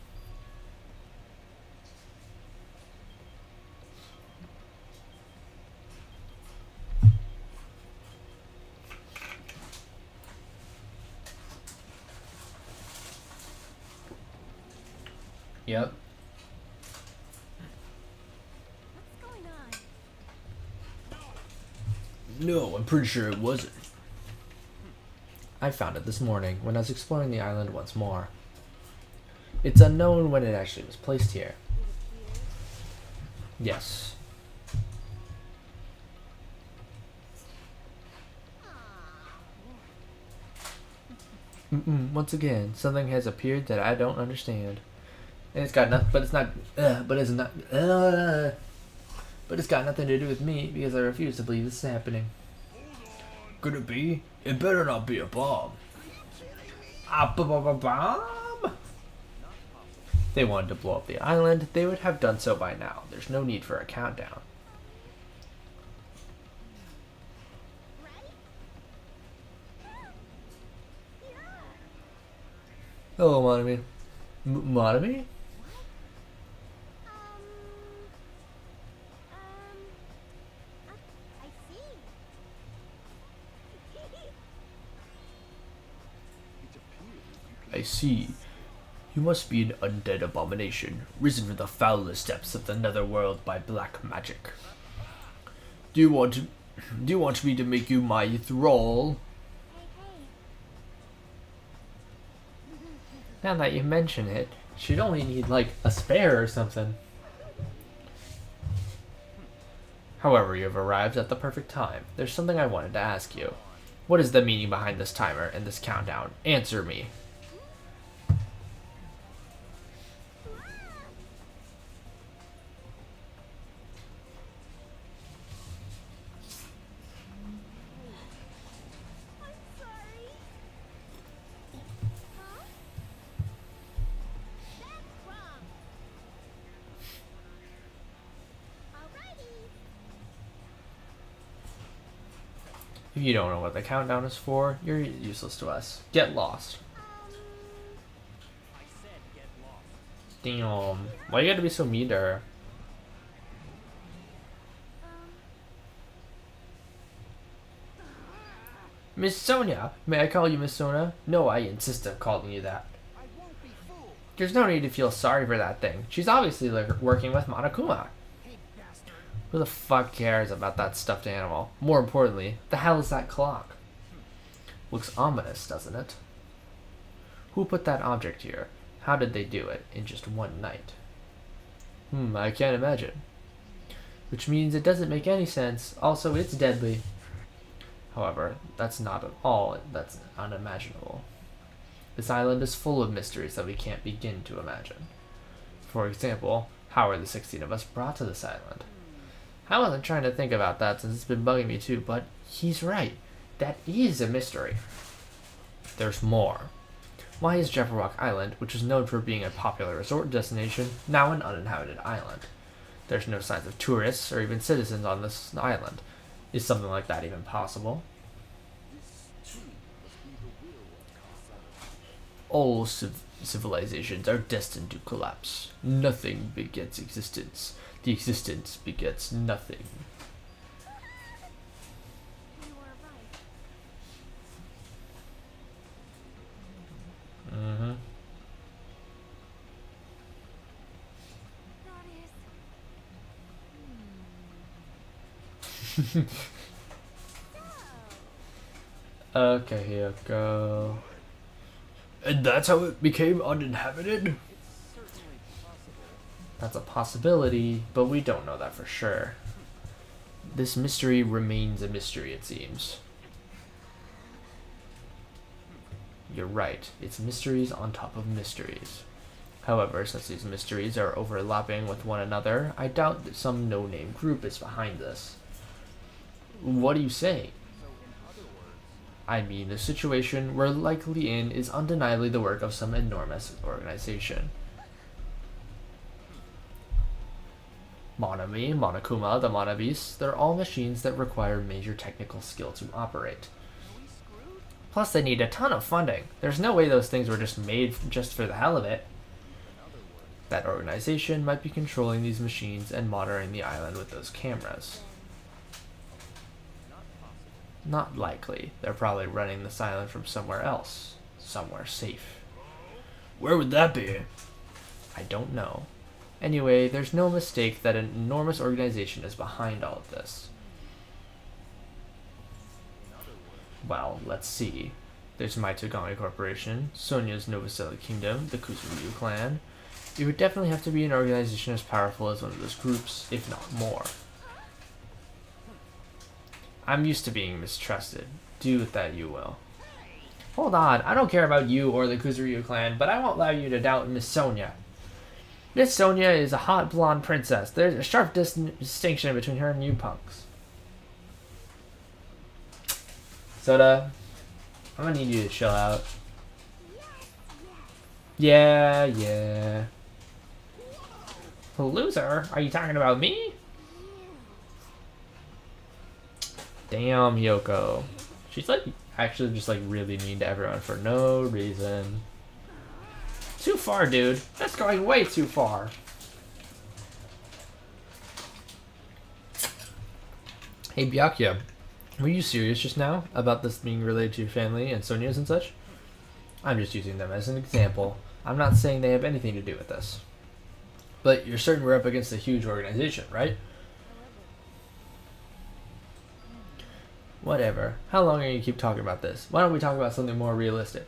Yep. What's going on? No, I'm pretty sure it wasn't. I found it this morning when I was exploring the island once more. It's unknown when it actually was placed here. Yes. Once again, something has appeared that I don't understand. And it's got nothing, but it's not, but it's got nothing to do with me because I refuse to believe this is happening. Could it be? It better not be a bomb. A bomb? If they wanted to blow up the island, they would have done so by now. There's no need for a countdown. Hello, Monami. Monami? I see. I see. You must be an undead abomination, risen from the foulest depths of the netherworld by black magic. Do you want me to make you my thrall? Now that you mention it, she'd only need like a spare or something. However, you have arrived at the perfect time. There's something I wanted to ask you. What is the meaning behind this timer and this countdown? Answer me. I'm sorry. Huh? That's wrong. Alrighty. If you don't know what the countdown is for, you're useless to us. Get lost. I said get lost. Damn. Why you gotta be so mean to her? Miss Sonia! May I call you Miss Sonia? No, I insist on calling you that. I won't be fooled. There's no need to feel sorry for that thing. She's obviously working with Monokuma. Hey, bastard. Who the fuck cares about that stuffed animal? More importantly, the hell is that clock? Looks ominous, doesn't it? Who put that object here? How did they do it in just one night? I can't imagine. Which means it doesn't make any sense. Also, it's deadly. However, that's not at all that's unimaginable. This island is full of mysteries that we can't begin to imagine. For example, how are the 16 of us brought to this island? I wasn't trying to think about that since it's been bugging me too, but he's right. That is a mystery. There's more. Why is Jefferrock Island, which is known for being a popular resort destination, now an uninhabited island? There's no signs of tourists or even citizens on this island. Is something like that even possible? This too must be the will of Kasama. All civilizations are destined to collapse. Nothing begets existence. The existence begets nothing. You were right. Mm-hmm. That is... Okay, here we go. And that's how it became uninhabited? It's certainly possible. That's a possibility, but we don't know that for sure. This mystery remains a mystery, it seems. You're right, it's mysteries on top of mysteries. However, since these mysteries are overlapping with one another, I doubt that some no-name group is behind this. What are you saying? So, in other words, I mean, the situation we're likely in is undeniably the work of some enormous organization. Monami, Monokuma, the Monabis, they're all machines that require major technical skill to operate. Are we screwed? Plus, they need a ton of funding. There's no way those things were just made just for the hell of it. in other words, That organization might be controlling these machines and monitoring the island with those cameras. not possible. Not likely. They're probably running this island from somewhere else. Somewhere safe. Where would that be? I don't know. Anyway, there's no mistake that an enormous organization is behind all of this. In other words, Well, let's see. There's Maitogami Corporation, Sonia's Novoselic Kingdom, the Kusuryu clan. It would definitely have to be an organization as powerful as one of those groups, if not more. I'm used to being mistrusted. Do with that you will. Hold on, I don't care about you or the Kusuryu clan, but I won't allow you to doubt Miss Sonia. Miss Sonia is a hot blonde princess. There's a sharp distinction between her and you punks. Soda, I'm gonna need you to chill out. Yeah. Loser? Are you talking about me? Damn, Yoko. She's like actually just like really mean to everyone for no reason. Too far, dude. That's going way too far. Hey, Byakuya. Were you serious just now about this being related to your family and Sonia's and such? I'm just using them as an example. I'm not saying they have anything to do with this. But you're certain we're up against a huge organization, right? Whatever. How long are you going to keep talking about this? Why don't we talk about something more realistic?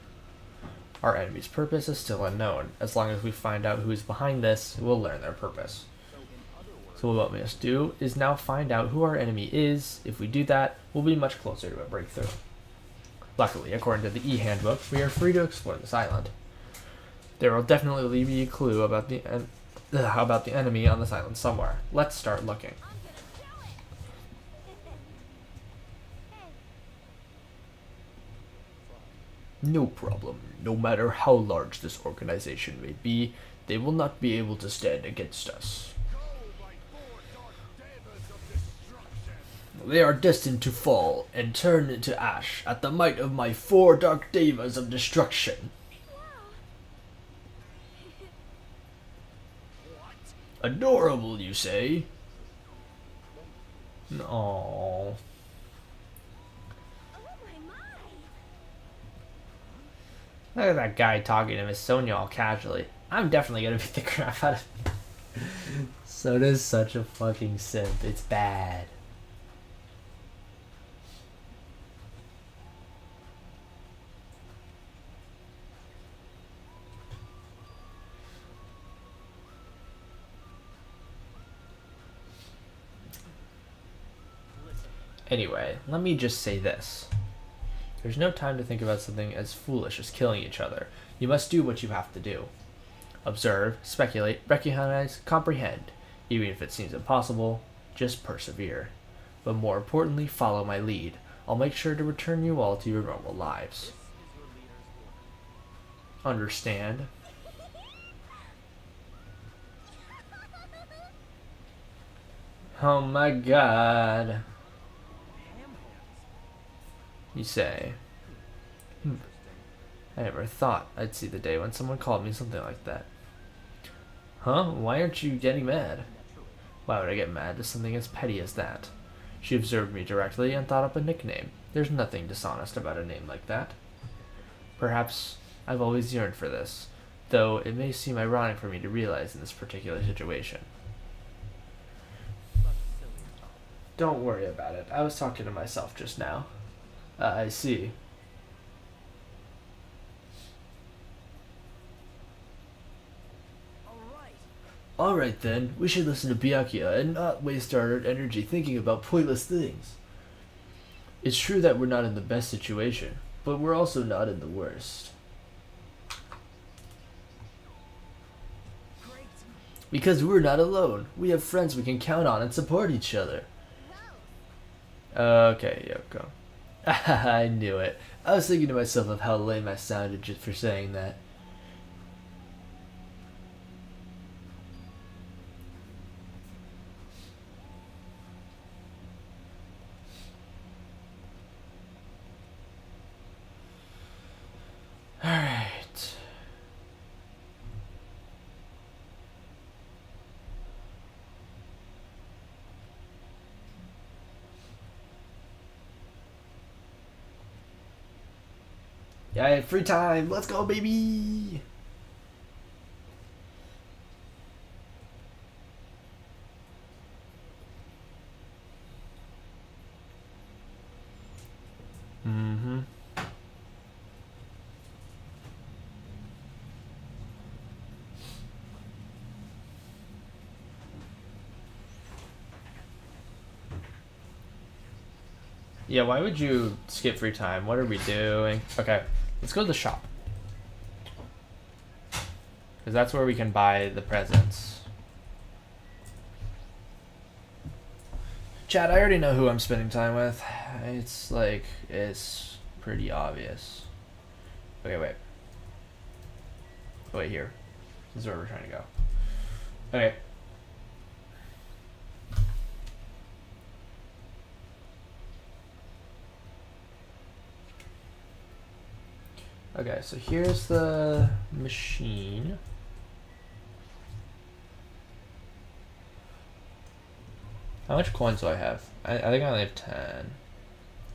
Our enemy's purpose is still unknown. As long as we find out who is behind this, we'll learn their purpose. so in other words, So what we must do is now find out who our enemy is. If we do that, we'll be much closer to a breakthrough. Luckily, according to the e-handbook, we are free to explore this island. There will definitely be a clue about the enemy on this island somewhere. Let's start looking. I'm gonna show it. Hey, No problem. No matter how large this organization may be, they will not be able to stand against us. Go, my four dark devas of destruction! They are destined to fall and turn into ash at the might of my 4 dark devas of destruction. What? Adorable, you say? No. oh my my. Look at that guy talking to Miss Sonia all casually. I'm definitely gonna beat the crap out of him. Soda's such a fucking simp. It's bad. Anyway, let me just say this. There's no time to think about something as foolish as killing each other. You must do what you have to do. Observe, speculate, recognize, comprehend. Even if it seems impossible, just persevere. But more importantly, follow my lead. I'll make sure to return you all to your normal lives. Understand? Oh my god. You say. I never thought I'd see the day when someone called me something like that. Huh? Why aren't you getting mad? Why would I get mad at something as petty as that? She observed me directly and thought up a nickname. There's nothing dishonest about a name like that. Perhaps I've always yearned for this, though it may seem ironic for me to realize in this particular situation. Don't worry about it. I was talking to myself just now. I see. Alright then, we should listen to Byakuya and not waste our energy thinking about pointless things. It's true that we're not in the best situation, but we're also not in the worst. Great. Because we're not alone. We have friends we can count on and support each other. Okay, Yoko. I knew it. I was thinking to myself of how lame I sounded just for saying that. Alright. Yay, free time! Let's go, baby! Mm-hmm. Yeah, why would you skip free time? What are we doing? Okay, let's go to the shop. Because that's where we can buy the presents. Chad, I already know who I'm spending time with. It's like, it's pretty obvious. Okay, wait. Wait, here. This is where we're trying to go. Okay. Okay, so here's the machine. How much coins do I have? I think I only have 10.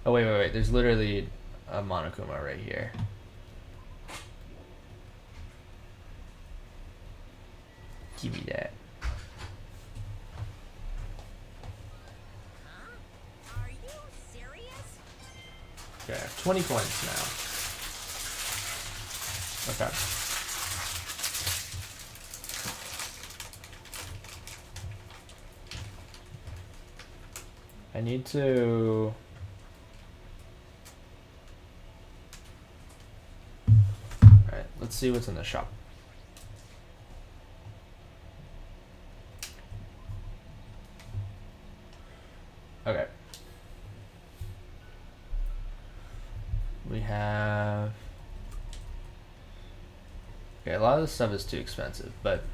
Oh, wait. There's literally a Monokuma right here. Give me that. Are you serious? Okay, I have 20 coins now. Okay. I need to Let's see what's in the shop. Okay. We have... Okay, a lot of this stuff is too expensive, but...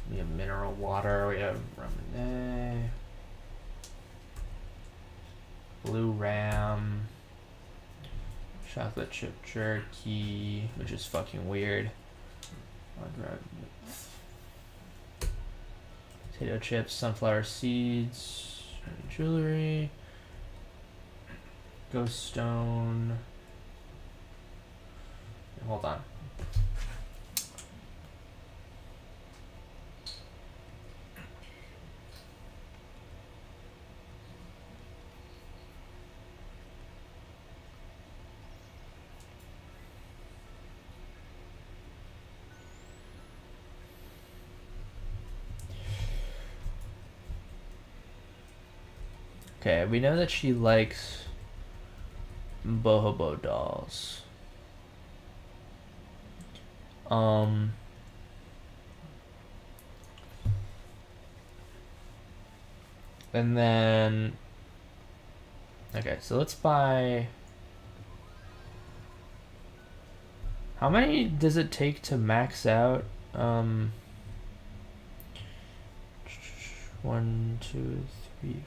We have mineral water, we have Ramen, Blue Ram, chocolate chip jerky, which is fucking weird. Potato chips, sunflower seeds, jewelry, ghost stone. Hold on. Okay, we know that she likes bohobo dolls. And then, okay, so let's buy, how many does it take to max out? 1, 2, 3, 4.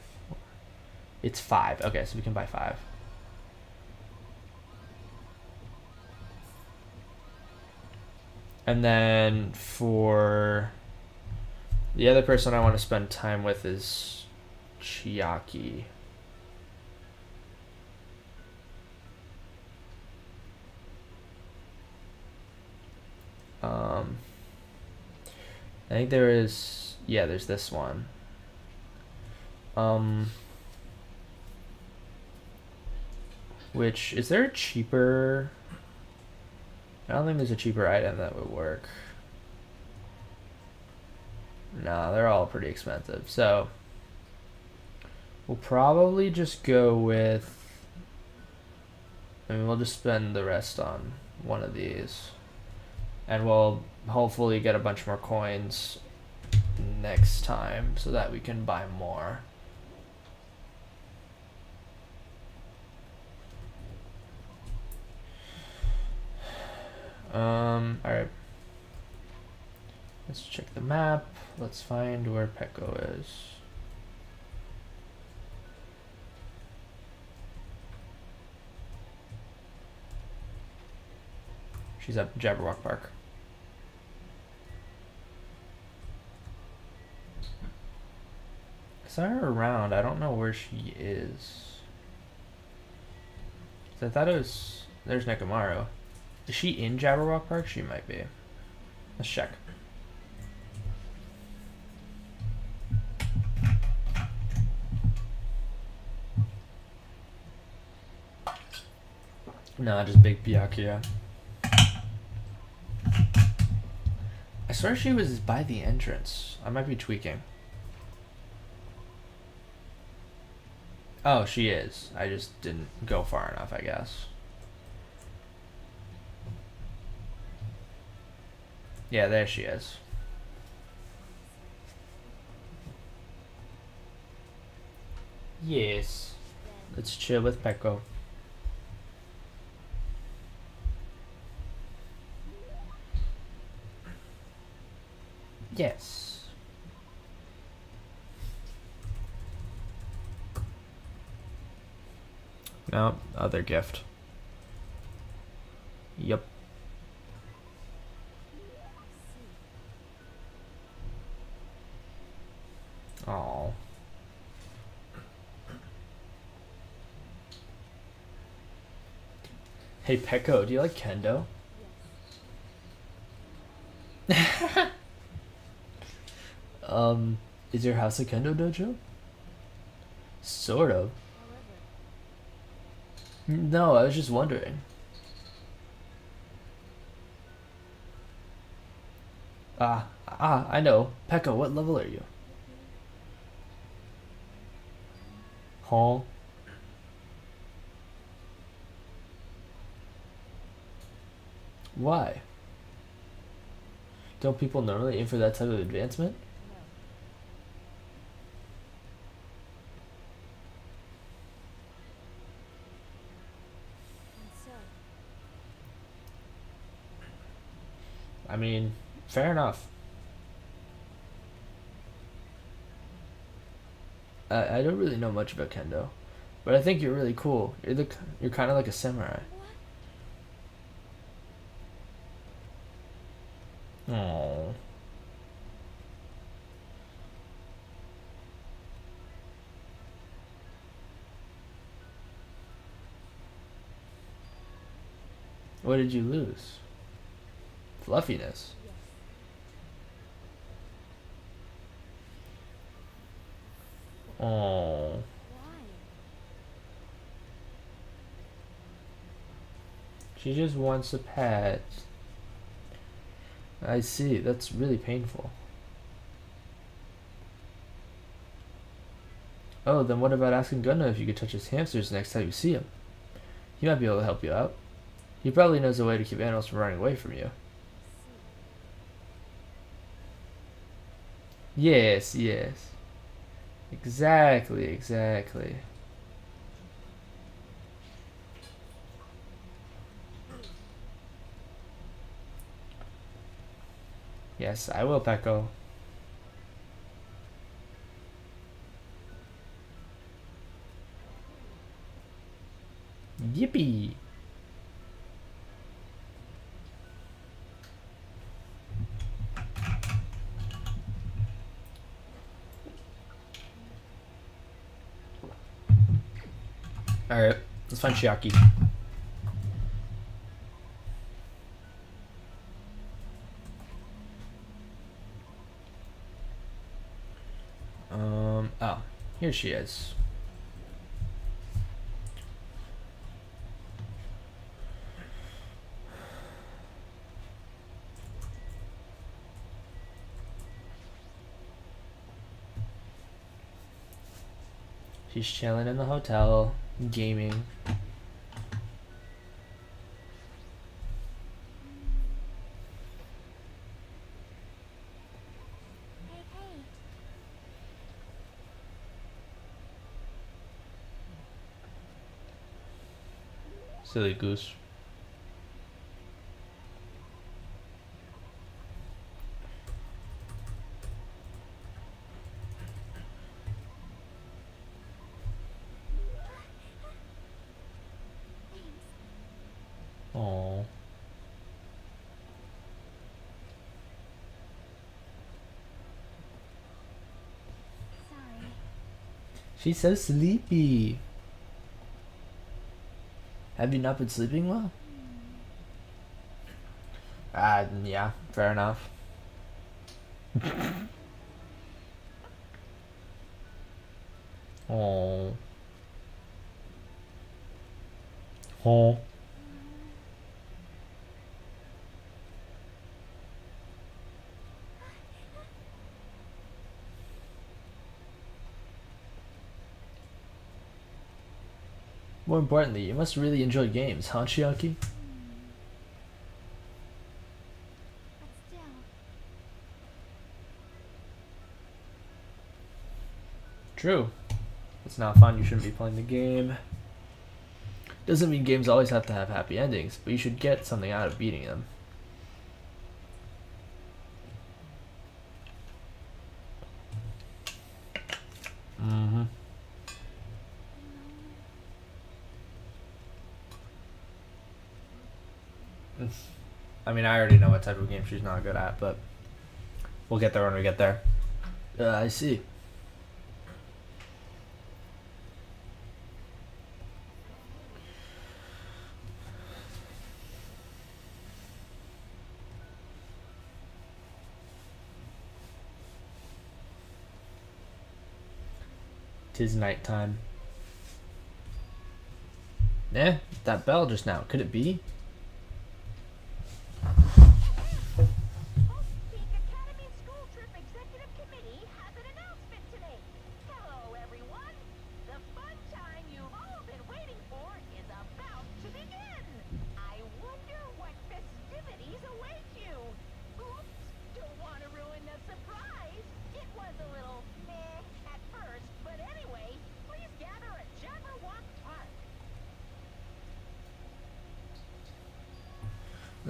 It's 5. Okay, so we can buy 5. And then for the other person I want to spend time with is Chiaki. I think there is, yeah, there's this one. Which, is there a cheaper? I don't think there's a cheaper item that would work. Nah, they're all pretty expensive. So, we'll probably just go with, I mean, we'll just spend the rest on one of these. And we'll hopefully get a bunch more coins next time so that we can buy more. Alright. Let's check the map. Let's find where Peko is. She's at Jabberwock Park. I saw her around. I don't know where she is. I thought it was... There's Nekomaru. Is she in Jabberwock Park? She might be. Let's check. No, just Big Byakuya. I swear she was by the entrance. I might be tweaking. Oh, she is. I just didn't go far enough, I guess. Yeah, there she is. Yes. Let's chill with Peko. Yes. No, other gift. Yep. Oh. Hey Peko, do you like kendo? Is your house a kendo dojo? Sort of. No, I was just wondering. I know. Peko, what level are you? Huh? Why? Don't people normally aim for that type of advancement? No. And so, I mean, fair enough. I don't really know much about kendo, but I think you're really cool. You're kind of like a samurai. Oh. What did you lose? Fluffiness. yes. Oh. Why? She just wants a pet. I see. That's really painful. Oh, then what about asking Gunna if you could touch his hamsters next time you see him? He might be able to help you out. He probably knows a way to keep animals from running away from you. Yes, yes. Exactly, exactly. Yes, I will, Pecco. Yippee! Alright, let's find Chiaki. Oh, here she is. She's chilling in the hotel, gaming. Hey, hey. Silly goose. Oh, Sorry. she's so sleepy. Have you not been sleeping well? Yeah, fair enough. Oh. Oh. More importantly, you must really enjoy games, huh, Chiaki? But still, True. It's not fun, you shouldn't be playing the game. Doesn't mean games always have to have happy endings, but you should get something out of beating them. Mm-hmm. I mean, I already know what type of game she's not good at, but we'll get there when we get there. I see. Tis nighttime. Eh, that bell just now. Could it be? Peak Academy School Trip Executive Committee has an announcement to make. Hello, everyone. The fun time you've all been waiting for is about to begin. I wonder what festivities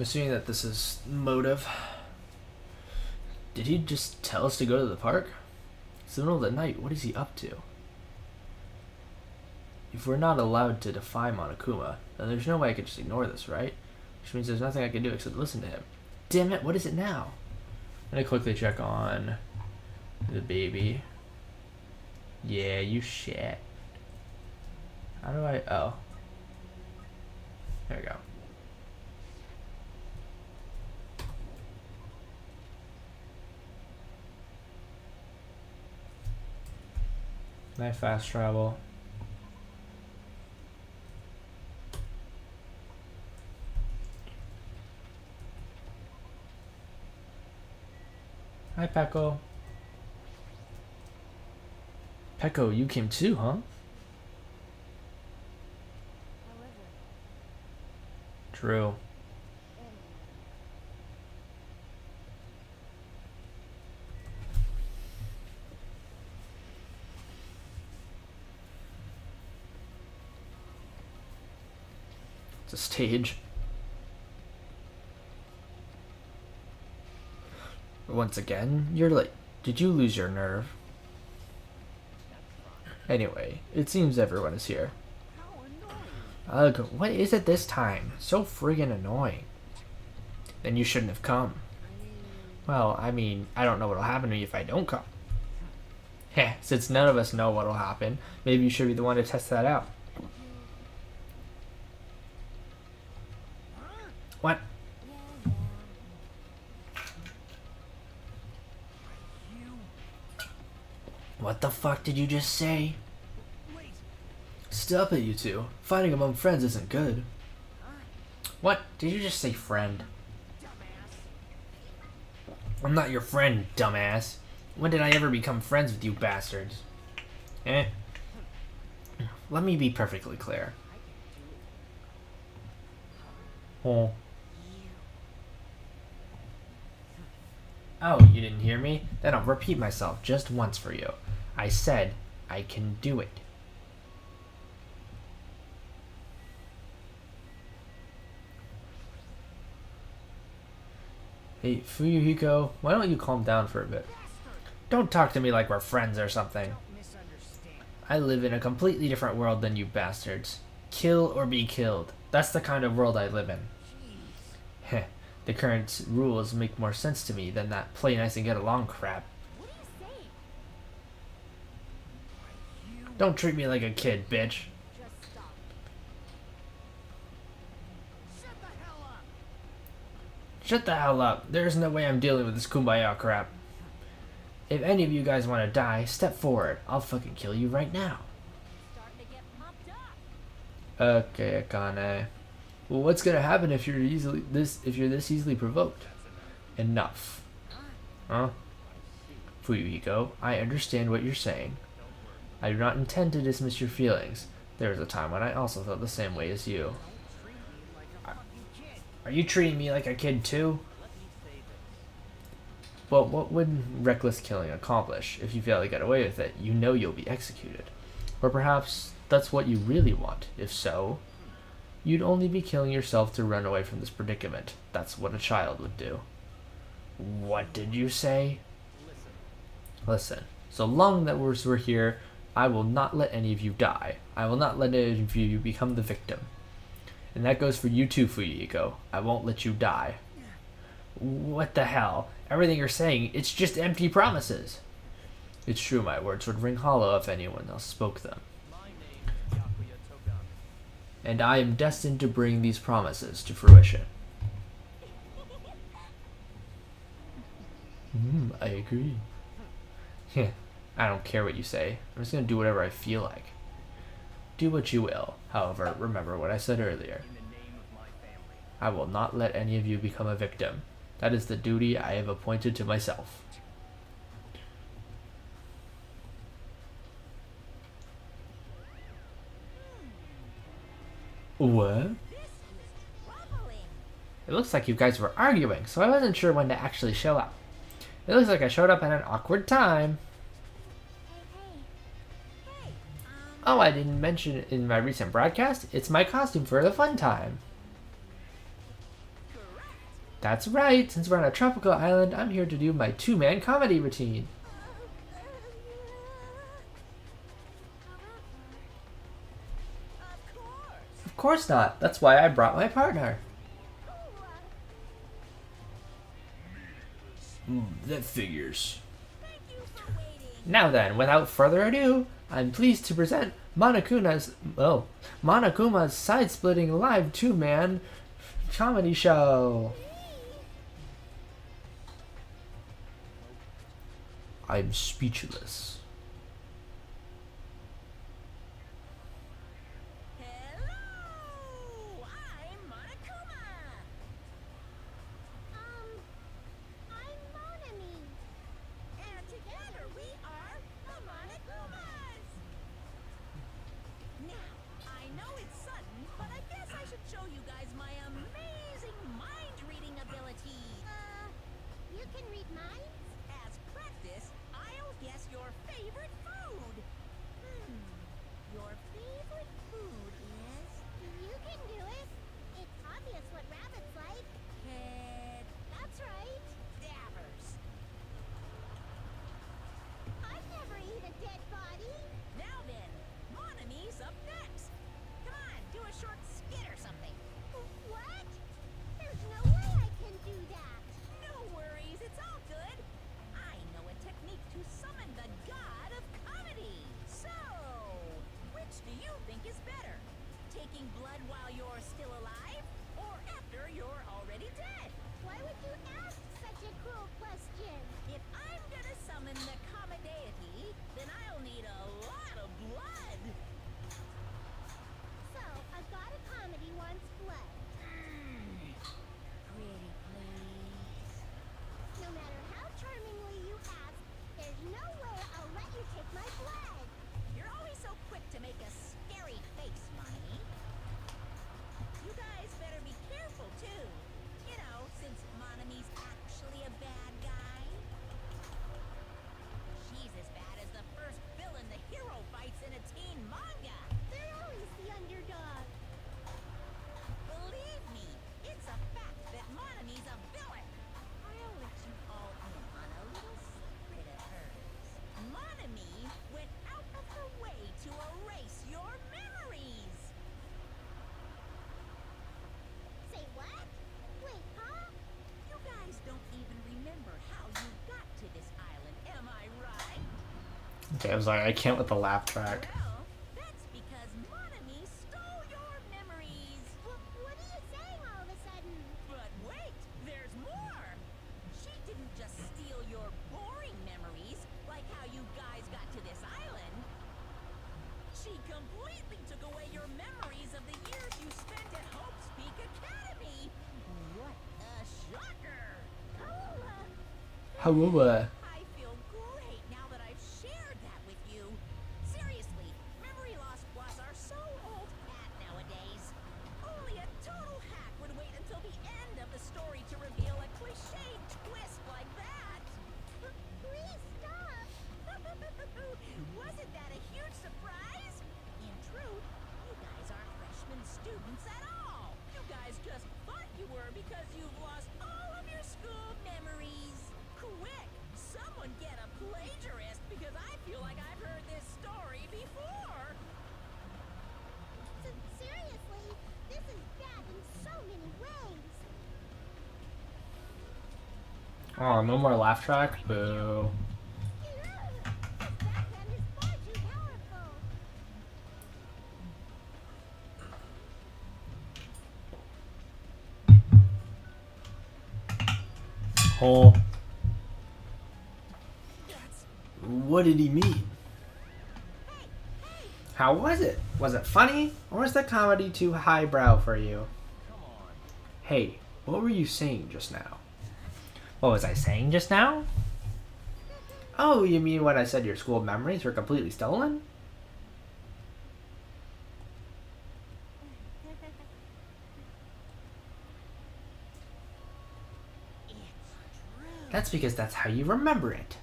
assuming that this is motive. Did he just tell us to go to the park? It's the middle of the night. What is he up to? If we're not allowed to defy Monokuma, then there's no way I could just ignore this, right? Which means there's nothing I can do except listen to him. Damn it, what is it now? I'm gonna quickly check on the baby. Yeah, you shit. How do I... Oh. There we go. Can I fast travel? Hi, Pecco. Pecco, you came too, huh? True. It's a stage. Once again, you're like, did you lose your nerve? Anyway, it seems everyone is here. Ugh, what is it this time? So friggin' annoying. Then you shouldn't have come. Well, I mean, I don't know what'll happen to me if I don't come. Heh, since none of us know what'll happen, maybe you should be the one to test that out. What? What the fuck did you just say? Wait. Stop it, you two. Fighting among friends isn't good. What? Did you just say friend? I'm not your friend, dumbass. When did I ever become friends with you bastards? Eh? Let me be perfectly clear. Oh. Oh, you didn't hear me? Then I'll repeat myself just once for you. I said I can do it. Hey, Fuyuhiko, why don't you calm down for a bit? Don't talk to me like we're friends or something. I live in a completely different world than you bastards. Kill or be killed. That's the kind of world I live in. Heh, the current rules make more sense to me than that play nice and get along crap. What are you saying? Don't treat me like a kid, bitch. Just stop. Shut the hell up. There's no way I'm dealing with this kumbaya crap. If any of you guys want to die, step forward. I'll fucking kill you right now. Starting to get pumped up. Okay, Akane. Well, what's gonna happen if you're this easily provoked? Enough. Huh? Fuyuhiko, I understand what you're saying. I do not intend to dismiss your feelings. There was a time when I also felt the same way as you. Are you treating me like a kid too? Well, what would reckless killing accomplish? If you fail to get away with it, you know you'll be executed. Or perhaps that's what you really want. If so, you'd only be killing yourself to run away from this predicament. That's what a child would do. What did you say? Listen, so long that we're here, I will not let any of you die. I will not let any of you become the victim. And that goes for you too, Fuyuhiko. I won't let you die. What the hell? Everything you're saying, it's just empty promises. It's true, my words would ring hollow if anyone else spoke them. And I am destined to bring these promises to fruition. I agree. I don't care what you say. I'm just gonna do whatever I feel like. Do what you will. However, remember what I said earlier. I will not let any of you become a victim. That is the duty I have appointed to myself. What? It looks like you guys were arguing, so I wasn't sure when to actually show up. It looks like I showed up at an awkward time. Oh, I didn't mention it in my recent broadcast. It's my costume for the fun time. That's right. Since we're on a tropical island, I'm here to do my two-man comedy routine. Of course. Of course not. That's why I brought my partner. That figures. Thank you for waiting. Now then, without further ado, I'm pleased to present Monokuma's side-splitting live two-man comedy show. I'm speechless. Hello! I'm Monokuma. I'm Monami. And together we are the Monokumas. Now, I know it's sudden, but I guess I should show you guys my amazing mind-reading ability. You can read minds? As practice, I'll guess your favorite food. Your favorite food is You can do it. It's obvious what rabbits like. That's right. cadavers. I'd never eat a dead body. Now then, Monami's up next. Come on, do a short skit or something. What? There's no way I can do that. No worries, it's all good. I know a technique to summon the god of comedy. So, which do you think is better? Taking blood while you're still alive, or after you're already dead? Why would you ask such a cruel question? If I'm gonna summon the comedy, then I'll need a lot of blood. So, a god of comedy wants blood. Pretty please. No matter how charmingly you ask, there's no way I'll let you take my blood. You're always so quick to make a scary face, Monty. You guys better be careful, too. You know, since Monami's actually a bad guy. She's as bad as the first villain the hero fights in a teen manga. They're always the underdog. Believe me, it's a fact that Monami's a villain. I'll let you all in on a little secret of hers. Monami went out of her way to erase your memories. Say what? Wait, huh? You guys don't even remember how you got to this island, am I right? Okay, I'm sorry. I can't let the laugh track. Well, that's because Monami stole your memories. What are you saying all of a sudden? But wait, there's more. She didn't just steal your boring memories, like how you guys got to this island. She completely took away your memories of the years you spent at Hope's Peak Academy. What a shocker! However, I feel great now that I've shared that with you. Seriously, memory loss plots are so old hat nowadays. Only a total hack would wait until the end of the story to reveal a cliched twist like that. Please stop. Wasn't that a huge surprise? In truth, you guys aren't freshman students at all. You guys just thought you were because you've lost all of your school memories. Quick, someone get a plagiarist because I feel like I've heard this story before. Seriously, this is bad in so many ways. oh, no more laugh track. Boo. This Batman is far too powerful. Whole. What did he mean? How was it? Was it funny? Or was the comedy too highbrow for you? Hey, what were you saying just now? What was I saying just now? Oh, you mean when I said your school memories were completely stolen? That's because that's how you remember it.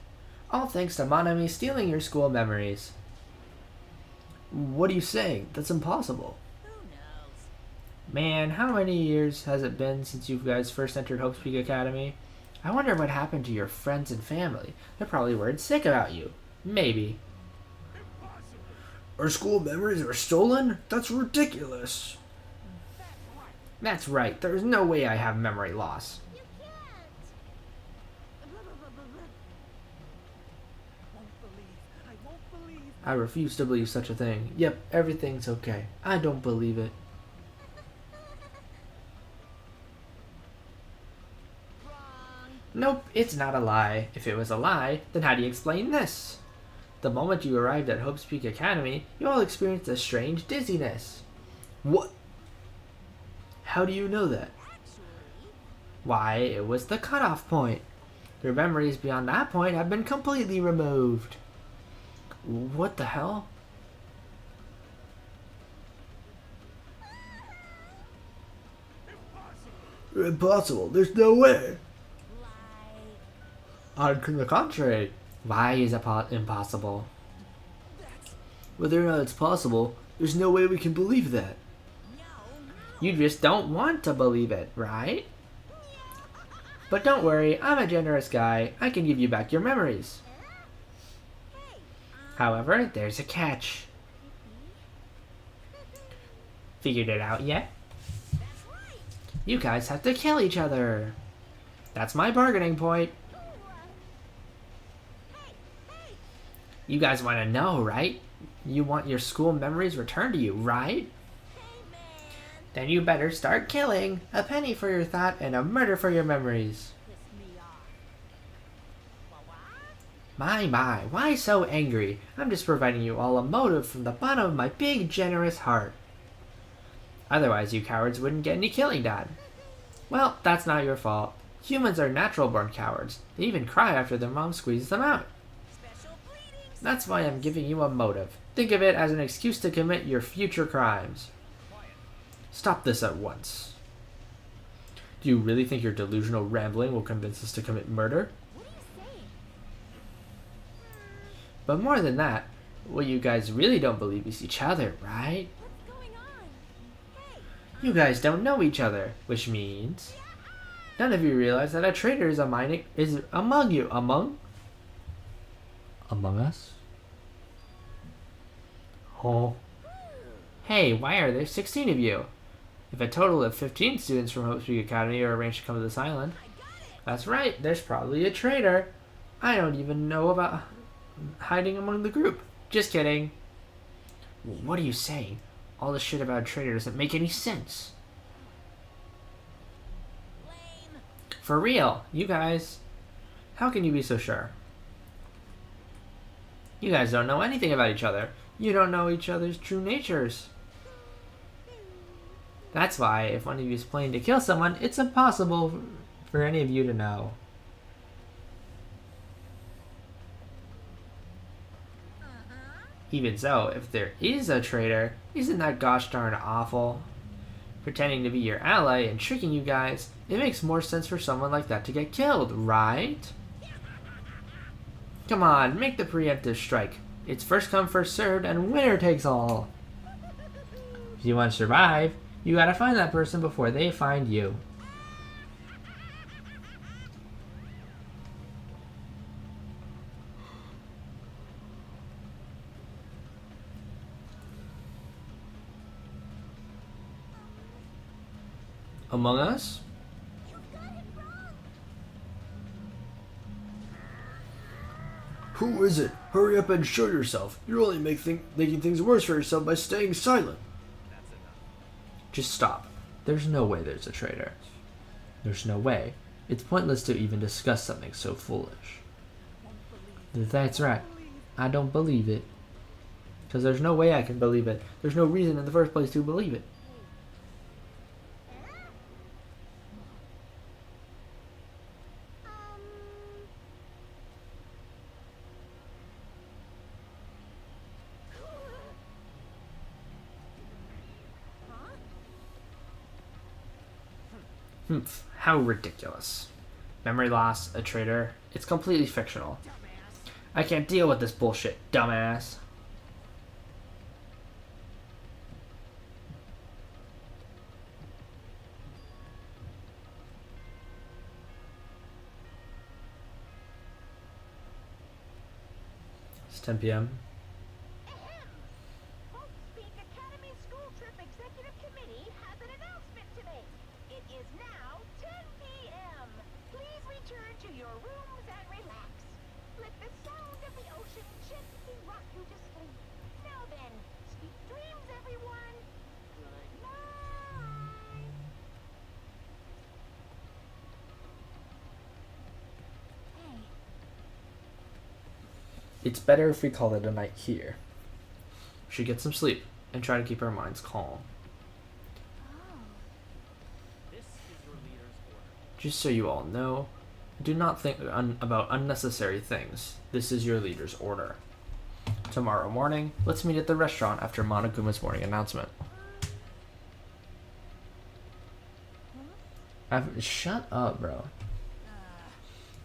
All thanks to Monami stealing your school memories. What are you saying? That's impossible. Who knows? Man, how many years has it been since you guys first entered Hope's Peak Academy? I wonder what happened to your friends and family. They're probably worried sick about you. Maybe. Our school memories were stolen? That's ridiculous. That's right. There's no way I have memory loss. You can't. I won't believe. I refuse to believe such a thing. Yep, everything's okay. I don't believe it. Wrong. Nope, it's not a lie. If it was a lie, then how do you explain this? The moment you arrived at Hope's Peak Academy, you all experienced a strange dizziness. What? How do you know that? Actually, Why, it was the cutoff point. Your memories beyond that point have been completely removed. What the hell? Impossible. There's no way. like, On the contrary, why is it impossible? That's Whether or not it's possible, there's no way we can believe that. no. You just don't want to believe it, right? But don't worry, I'm a generous guy. I can give you back your memories. Hey, However, there's a catch. Figured it out yet? that's right. You guys have to kill each other. That's my bargaining point. Hey, hey. You guys want to know, right? You want your school memories returned to you, right? Hey, man. Then you better start killing. A penny for your thought and a murder for your memories. Piss me off. What? My, why so angry? I'm just providing you all a motive from the bottom of my big, generous heart. Otherwise, you cowards wouldn't get any killing done. Well, that's not your fault. Humans are natural-born cowards. They even cry after their mom squeezes them out. Special bleeding. That's why I'm giving you a motive. Think of it as an excuse to commit your future crimes. Stop this at once. Do you really think your delusional rambling will convince us to commit murder? What are you saying? But more than that, what you guys really don't believe is each other, right? What's going on? Hey, You guys don't know each other, which means none of you realize that a traitor is among you. Among us? Oh. Hey, why are there 16 of you? If a total of 15 students from Hope Peak Academy are arranged to come to this island, I got it. that's right, there's probably a traitor. I don't even know about hiding among the group. Just kidding. What are you saying? All this shit about a traitor doesn't make any sense. Lame. For real, you guys. How can you be so sure? You guys don't know anything about each other. You don't know each other's true natures. That's why, if one of you is planning to kill someone, it's impossible for any of you to know. Even so, if there is a traitor, isn't that gosh darn awful? Pretending to be your ally and tricking you guys, it makes more sense for someone like that to get killed, right? Come on, make the preemptive strike. It's first come, first served, and winner takes all. If you want to survive, you gotta find that person before they find you. Among Us? Who is it? Hurry up and show yourself. You're only making things worse for yourself by staying silent. Just stop. There's no way there's a traitor. There's no way. It's pointless to even discuss something so foolish. That's right. I don't believe it. Because there's no way I can believe it. There's no reason in the first place to believe it. Humph, how ridiculous. Memory loss, a traitor, it's completely fictional. I can't deal with this bullshit, dumbass. It's 10 p.m. Ahem. Hope Peak Academy School Trip Executive Committee has an announcement to make. It is now 10 p.m. Please return to your rooms and relax. Let the sound of the ocean gently rock you to sleep. Now then, sweet dreams, everyone. Good night. Hey, It's better if we call it a night here. We should get some sleep and try to keep our minds calm. oh, This is your leader's order. Just so you all know, do not think about unnecessary things. This is your leader's order. Tomorrow morning, let's meet at the restaurant after Monokuma's morning announcement. Shut up, bro.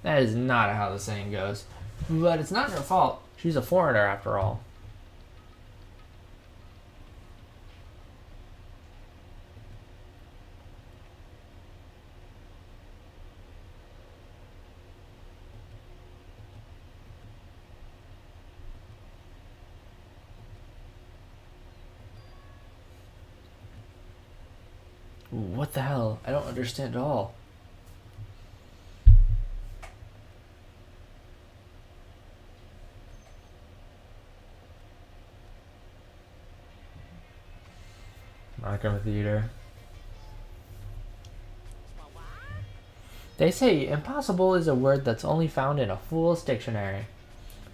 That is not how the saying goes. But it's not her fault. She's a foreigner after all. What the hell? I don't understand at all. Monokuма Theater. They say impossible is a word that's only found in a fool's dictionary.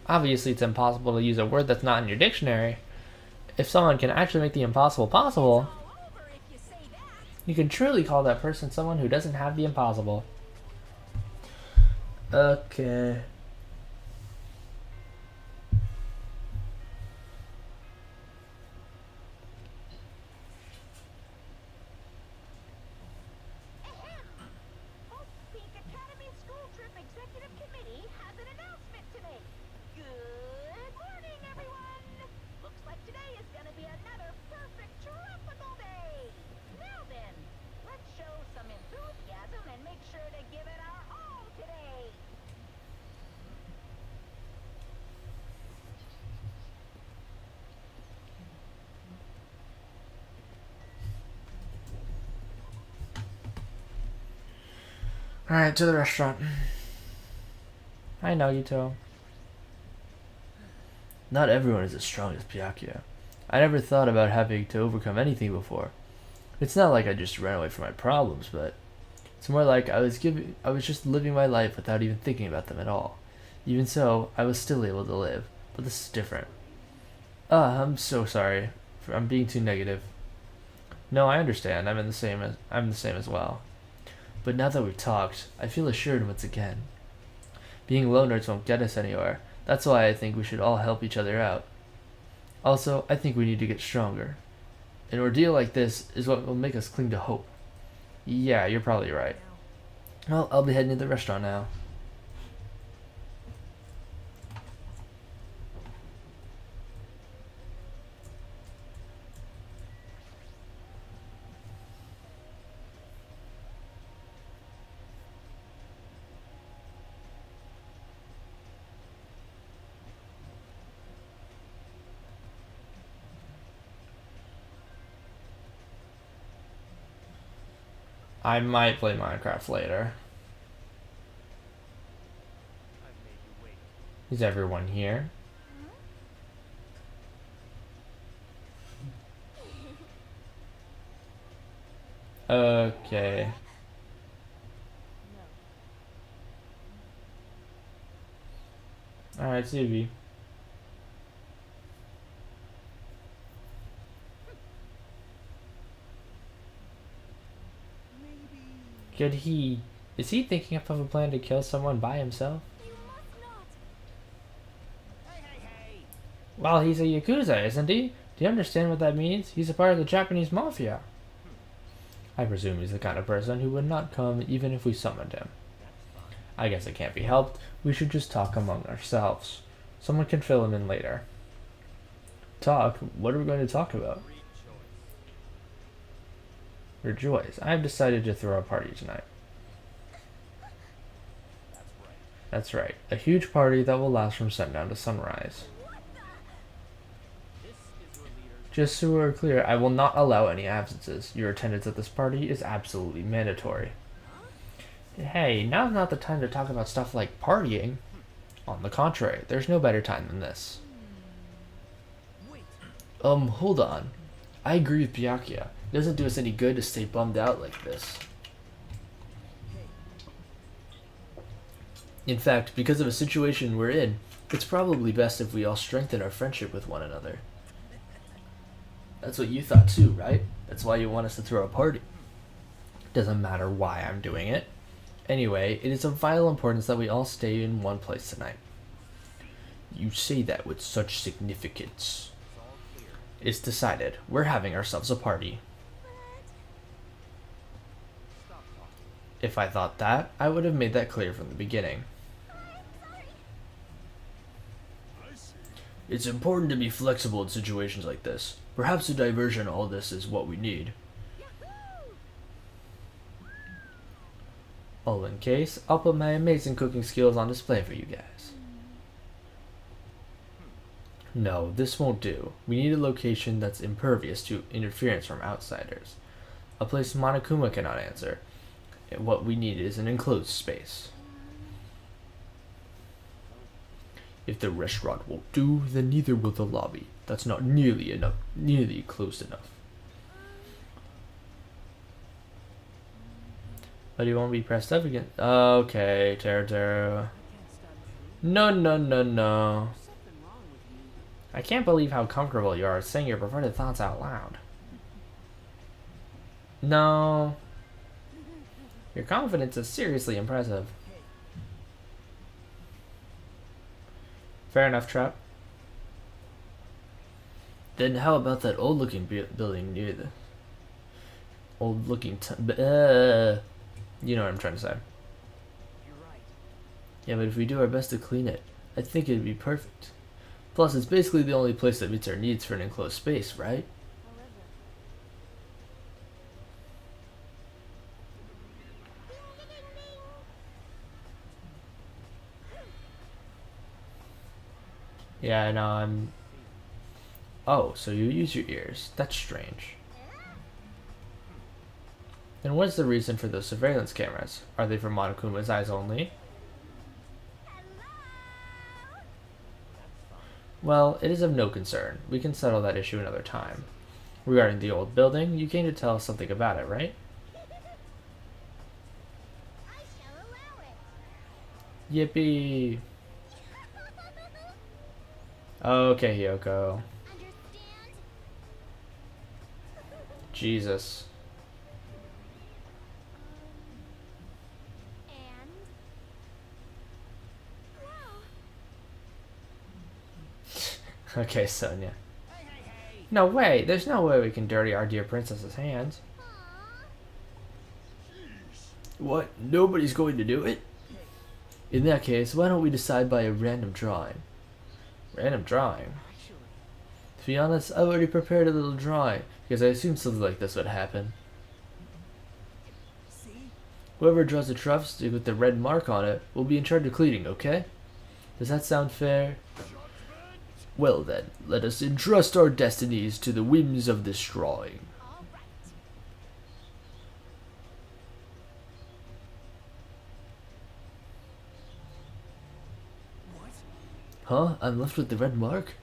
Obviously, it's impossible to use a word that's not in your dictionary. If someone can actually make the impossible possible, All over if you say that. you can truly call that person someone who doesn't have the impossible. Okay. Ahem. Hope Peak Academy School Trip Executive Committee has an announcement to make. Good morning, everyone. Looks like today is going to be another perfect tropical day. Now then, let's show some enthusiasm and make sure to give it our all today. Alright, to the restaurant. I know, Yuto. Not everyone is as strong as Byakuya. I never thought about having to overcome anything before. It's not like I just ran away from my problems, but it's more like I was just living my life without even thinking about them at all. Even so, I was still able to live, but this is different. I'm so sorry. I'm being too negative. No, I understand. I'm the same as well. But now that we've talked, I feel assured once again. Being loners won't get us anywhere. That's why I think we should all help each other out. Also, I think we need to get stronger. An ordeal like this is what will make us cling to hope. Yeah, you're probably right. Well, I'll be heading to the restaurant now. I might play Minecraft later. I've made you wait. Is everyone here? Okay. Alright, Subi. Could he... Is he thinking up of a plan to kill someone by himself? you must not. Hey, hey, hey! Well, he's a Yakuza, isn't he? Do you understand what that means? He's a part of the Japanese mafia. I presume he's the kind of person who would not come even if we summoned him. I guess it can't be helped. We should just talk among ourselves. Someone can fill him in later. Talk? What are we going to talk about? Great choice. Rejoice. I have decided to throw a party tonight. That's right. That's right. A huge party that will last from sundown to sunrise. What? Just so we're clear, I will not allow any absences. Your attendance at this party is absolutely mandatory. Hey, now's not the time to talk about stuff like partying. On the contrary, there's no better time than this. Wait, Hold on. I agree with Byakuya. It doesn't do us any good to stay bummed out like this. In fact, because of a situation we're in, it's probably best if we all strengthen our friendship with one another. That's what you thought too, right? That's why you want us to throw a party. Doesn't matter why I'm doing it. Anyway, it is of vital importance that we all stay in one place tonight. You say that with such significance. It's decided. We're having ourselves a party. If I thought that, I would have made that clear from the beginning. It's important to be flexible in situations like this. Perhaps a diversion in all this is what we need. All in case, I'll put my amazing cooking skills on display for you guys. No, this won't do. We need a location that's impervious to interference from outsiders. A place Monokuma cannot answer. What we need is an enclosed space. If the restaurant won't do, then neither will the lobby. That's not nearly closed enough. Oh, do you want to be pressed up again? Okay, Taro. No. I can't believe how comfortable you are saying your perverted thoughts out loud. No. Your confidence is seriously impressive. Fair enough, Trap. Then how about that old-looking building near the... Old-looking... you know what I'm trying to say. you're right. Yeah, but if we do our best to clean it, I think it'd be perfect. Plus, it's basically the only place that meets our needs for an enclosed space, right? Yeah, I know, I'm... Oh, so you use your ears. That's strange. Then what's the reason for those surveillance cameras? Are they for Monokuma's eyes only? Well, it is of no concern. We can settle that issue another time. Regarding the old building, you came to tell us something about it, right? I shall allow it. Yippee! Okay, Hyoko. Understand? Jesus. And no. Okay, Sonia. No way! There's no way we can dirty our dear princess's hands. What? Nobody's going to do it? In that case, why don't we decide by a random drawing? Random drawing? To be honest, I've already prepared a little drawing, because I assumed something like this would happen. See? Whoever draws the truff stick with the red mark on it will be in charge of cleaning, okay? Does that sound fair? Well then, let us entrust our destinies to the whims of this drawing. All right. What? Huh? I'm left with the red mark?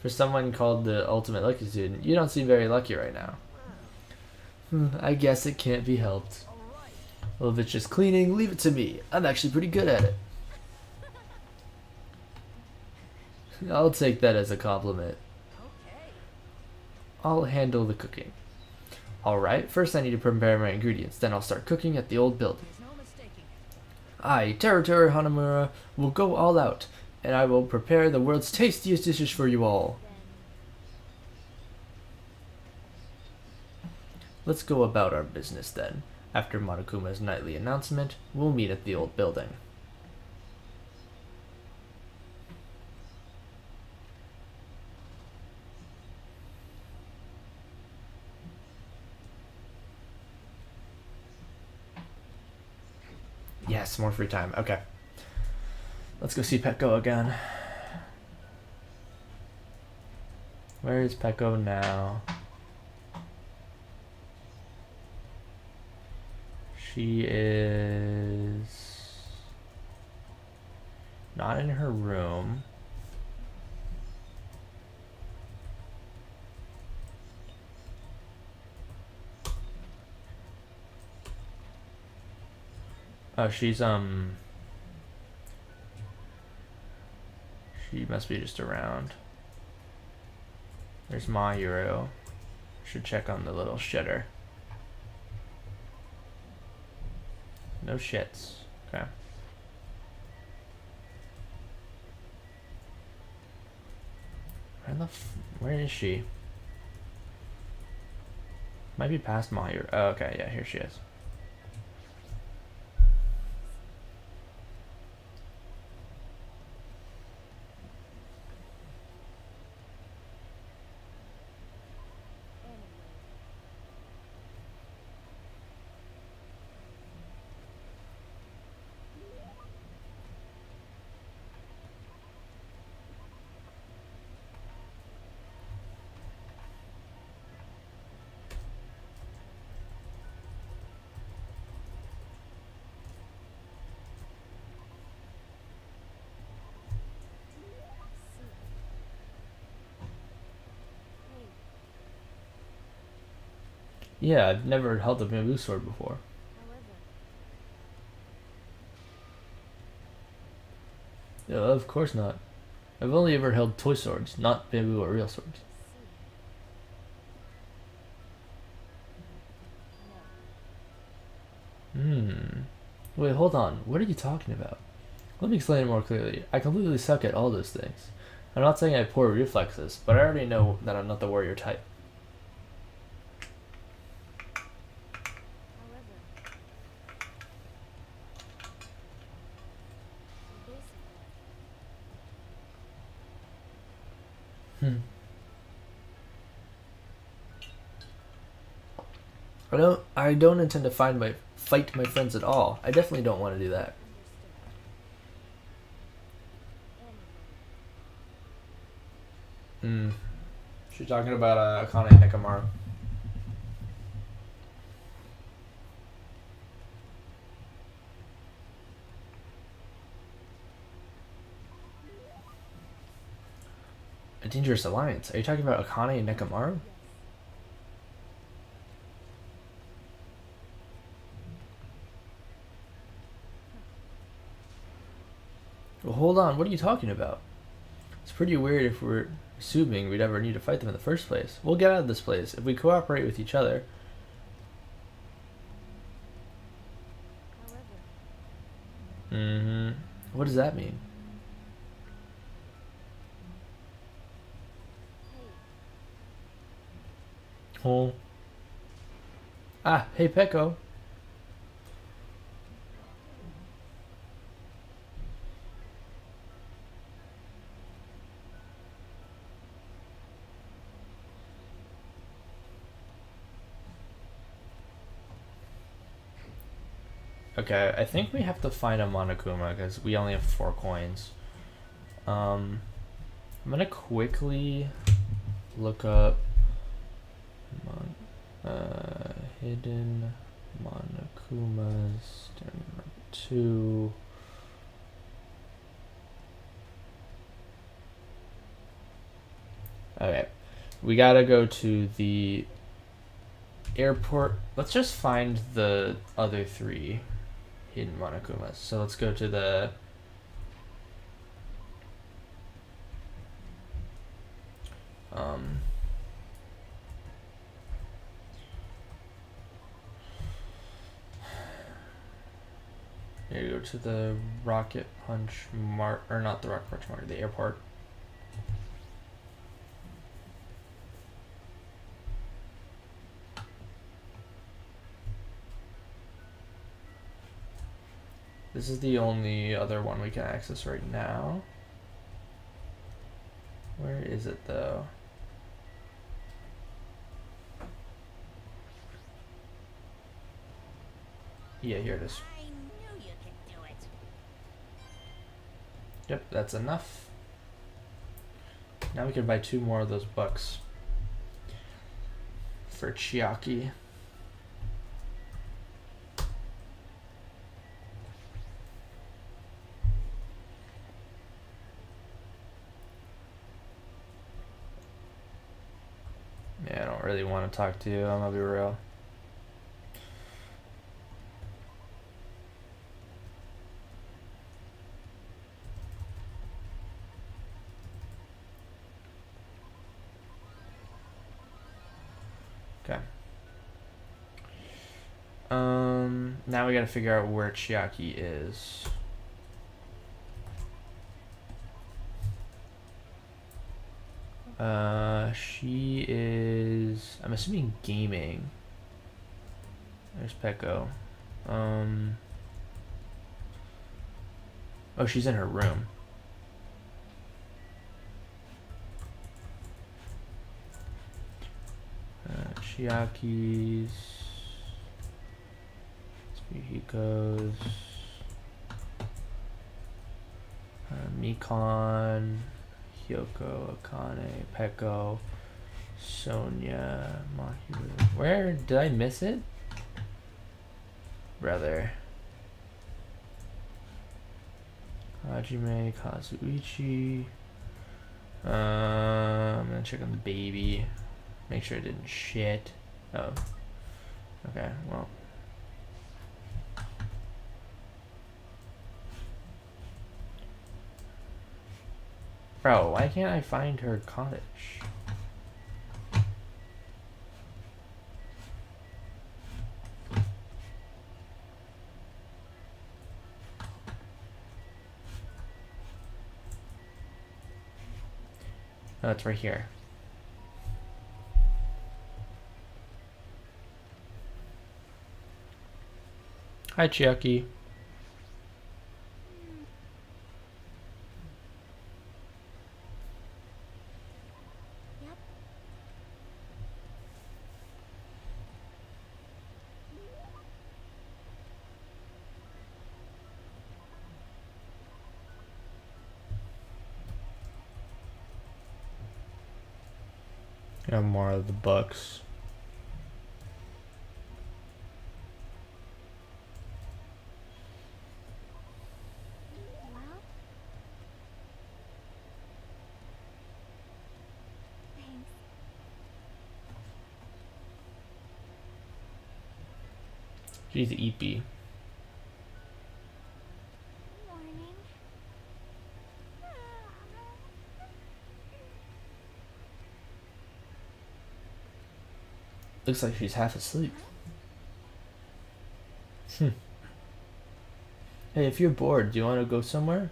For someone called the ultimate lucky student, you don't seem very lucky right now. I guess it can't be helped. Alright. Well, if it's just cleaning, leave it to me. I'm actually pretty good at it. I'll take that as a compliment. Okay. I'll handle the cooking. Alright, first I need to prepare my ingredients, then I'll start cooking at the old building. There's no mistaking it. I, Terutoru Hanamura, will go all out, and I will prepare the world's tastiest dishes for you all. Let's go about our business then. After Monokuma's nightly announcement, we'll meet at the old building. Yes, more free time. Okay. Let's go see Petco again. Where is Peko now? She is not in her room. Oh, she's she must be just around. There's Mayuro. Should check on the little shitter. No shits. Okay. Where is she? Might be past Mayuro. Oh, okay, yeah, here she is. Yeah, I've never held a bamboo sword before. Yeah, of course not. I've only ever held toy swords, not bamboo or real swords. Wait, hold on. What are you talking about? Let me explain it more clearly. I completely suck at all those things. I'm not saying I have poor reflexes, but I already know that I'm not the warrior type. I don't intend to fight my friends at all. I definitely don't want to do that. She's talking about Akane Nekomaru. A dangerous alliance. Are you talking about Akane and Nekomaru? Well, hold on. What are you talking about? It's pretty weird if we're assuming we'd ever need to fight them in the first place. We'll get out of this place if we cooperate with each other. What does that mean? Oh. Ah, hey Peko. Okay, I think we have to find a Monokuma because we only have 4 coins. I'm gonna quickly look up hidden Monokumas number 2. Okay, we gotta go to the airport. Let's just find the other 3 hidden Monokumas. So let's go to the here, go to the Rocket Punch Mart, or not the Rocket Punch Mart, the airport. This is the only other one we can access right now. Where is it though? Yeah, here it is. I knew you could do it. Yep, that's enough. Now we can buy 2 more of those bucks for Chiaki. Yeah, I don't really want to talk to you, I'm gonna be real. Okay. Now we gotta figure out where Chiaki is. She is, I'm assuming gaming. There's Peko. Oh, she's in her room. Chiaki's, Hiko's, Mikon, Hyoko, Akane, Peko, Sonia, Mahiru. Where did I miss it? Brother. Hajime, Kazuichi. I'm gonna check on the baby. Make sure it didn't shit. Oh. Okay, well. Bro, why can't I find her cottage? Oh, it's right here. Hi, Chiaki. Yep. Got more of the bucks. Well. Thanks. She's EP. Morning. Looks like she's half asleep. Hey, if you're bored, do you want to go somewhere?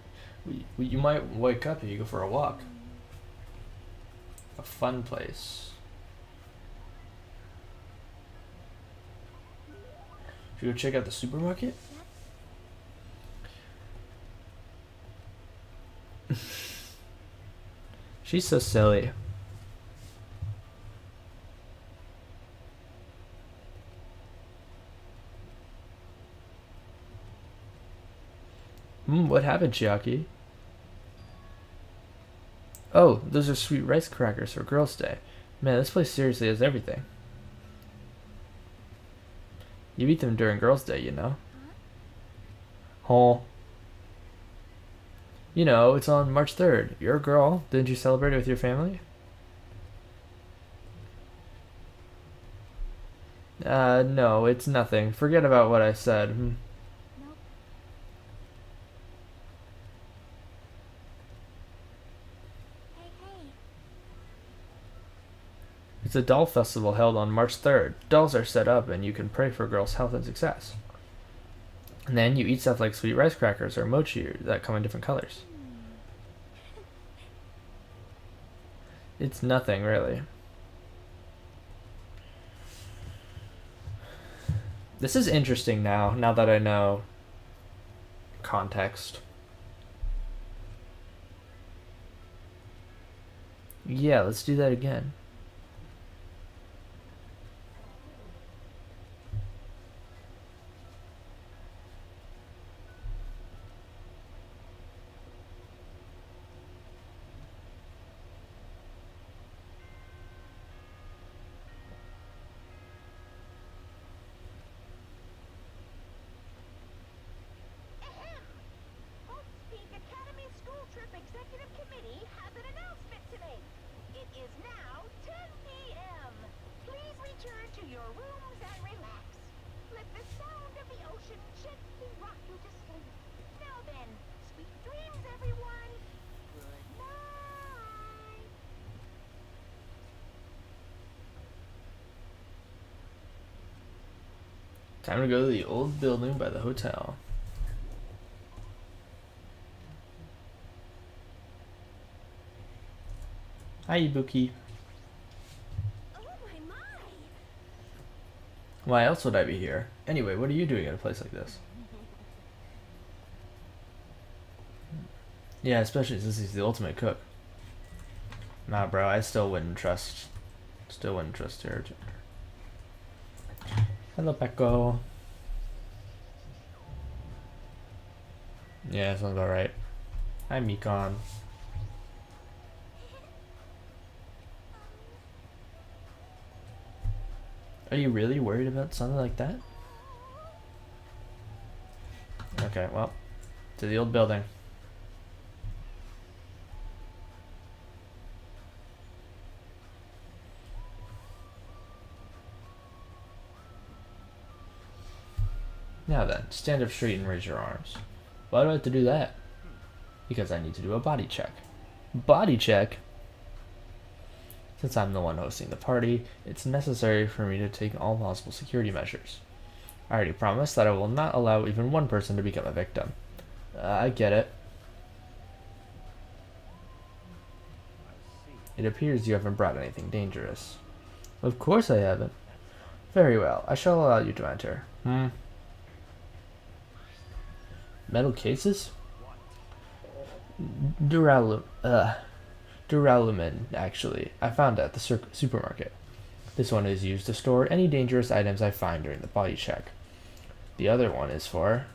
You might wake up if you go for a walk. A fun place. Should we go check out the supermarket? She's so silly. What happened, Chiaki? Oh, those are sweet rice crackers for Girls' Day. Man, this place seriously has everything. You eat them during Girls' Day, you know. Oh. You know, it's on March 3rd. You're a girl. Didn't you celebrate it with your family? No, it's nothing. Forget about what I said. Nope. Hey, hey. It's a doll festival held on March 3rd. Dolls are set up and you can pray for girls' health and success. And then you eat stuff like sweet rice crackers or mochi that come in different colors. It's nothing, really. This is interesting now that I know context. Yeah, let's do that again. Time to go to the old building by the hotel. Hi, Ibuki. Oh my! Why else would I be here? Anyway, what are you doing at a place like this? Yeah, especially since he's the ultimate cook. Nah, bro, I still wouldn't trust her. Hello, Pecco. Yeah, sounds alright. Hi, Mikon. Are you really worried about something like that? Okay, well, to the old building. Now then, stand up straight and raise your arms. Why do I have to do that? Because I need to do a body check. Body check? Since I'm the one hosting the party, it's necessary for me to take all possible security measures. I already promised that I will not allow even one person to become a victim. I get it. It appears you haven't brought anything dangerous. Of course I haven't. Very well, I shall allow you to enter. Metal cases? Duralumin, actually. I found it at the supermarket. This one is used to store any dangerous items I find during the body check. The other one is for,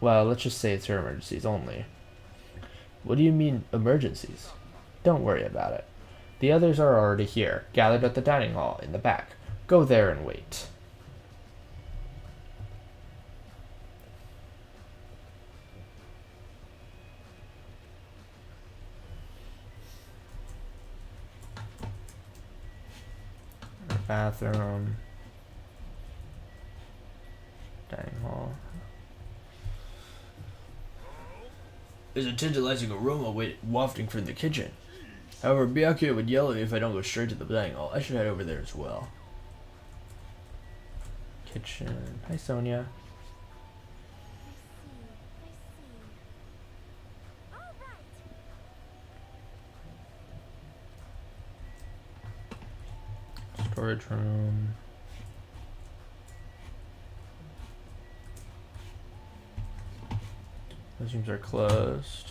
well, let's just say it's for emergencies only. What do you mean, emergencies? Don't worry about it. The others are already here, gathered at the dining hall in the back. Go there and wait. Bathroom. Dining hall. There's a tantalizing aroma wafting from the kitchen. However, Byakuya would yell at me if I don't go straight to the dining hall. I should head over there as well. Kitchen. Hi, Sonia. I see. All right. Storage room. Those rooms are closed.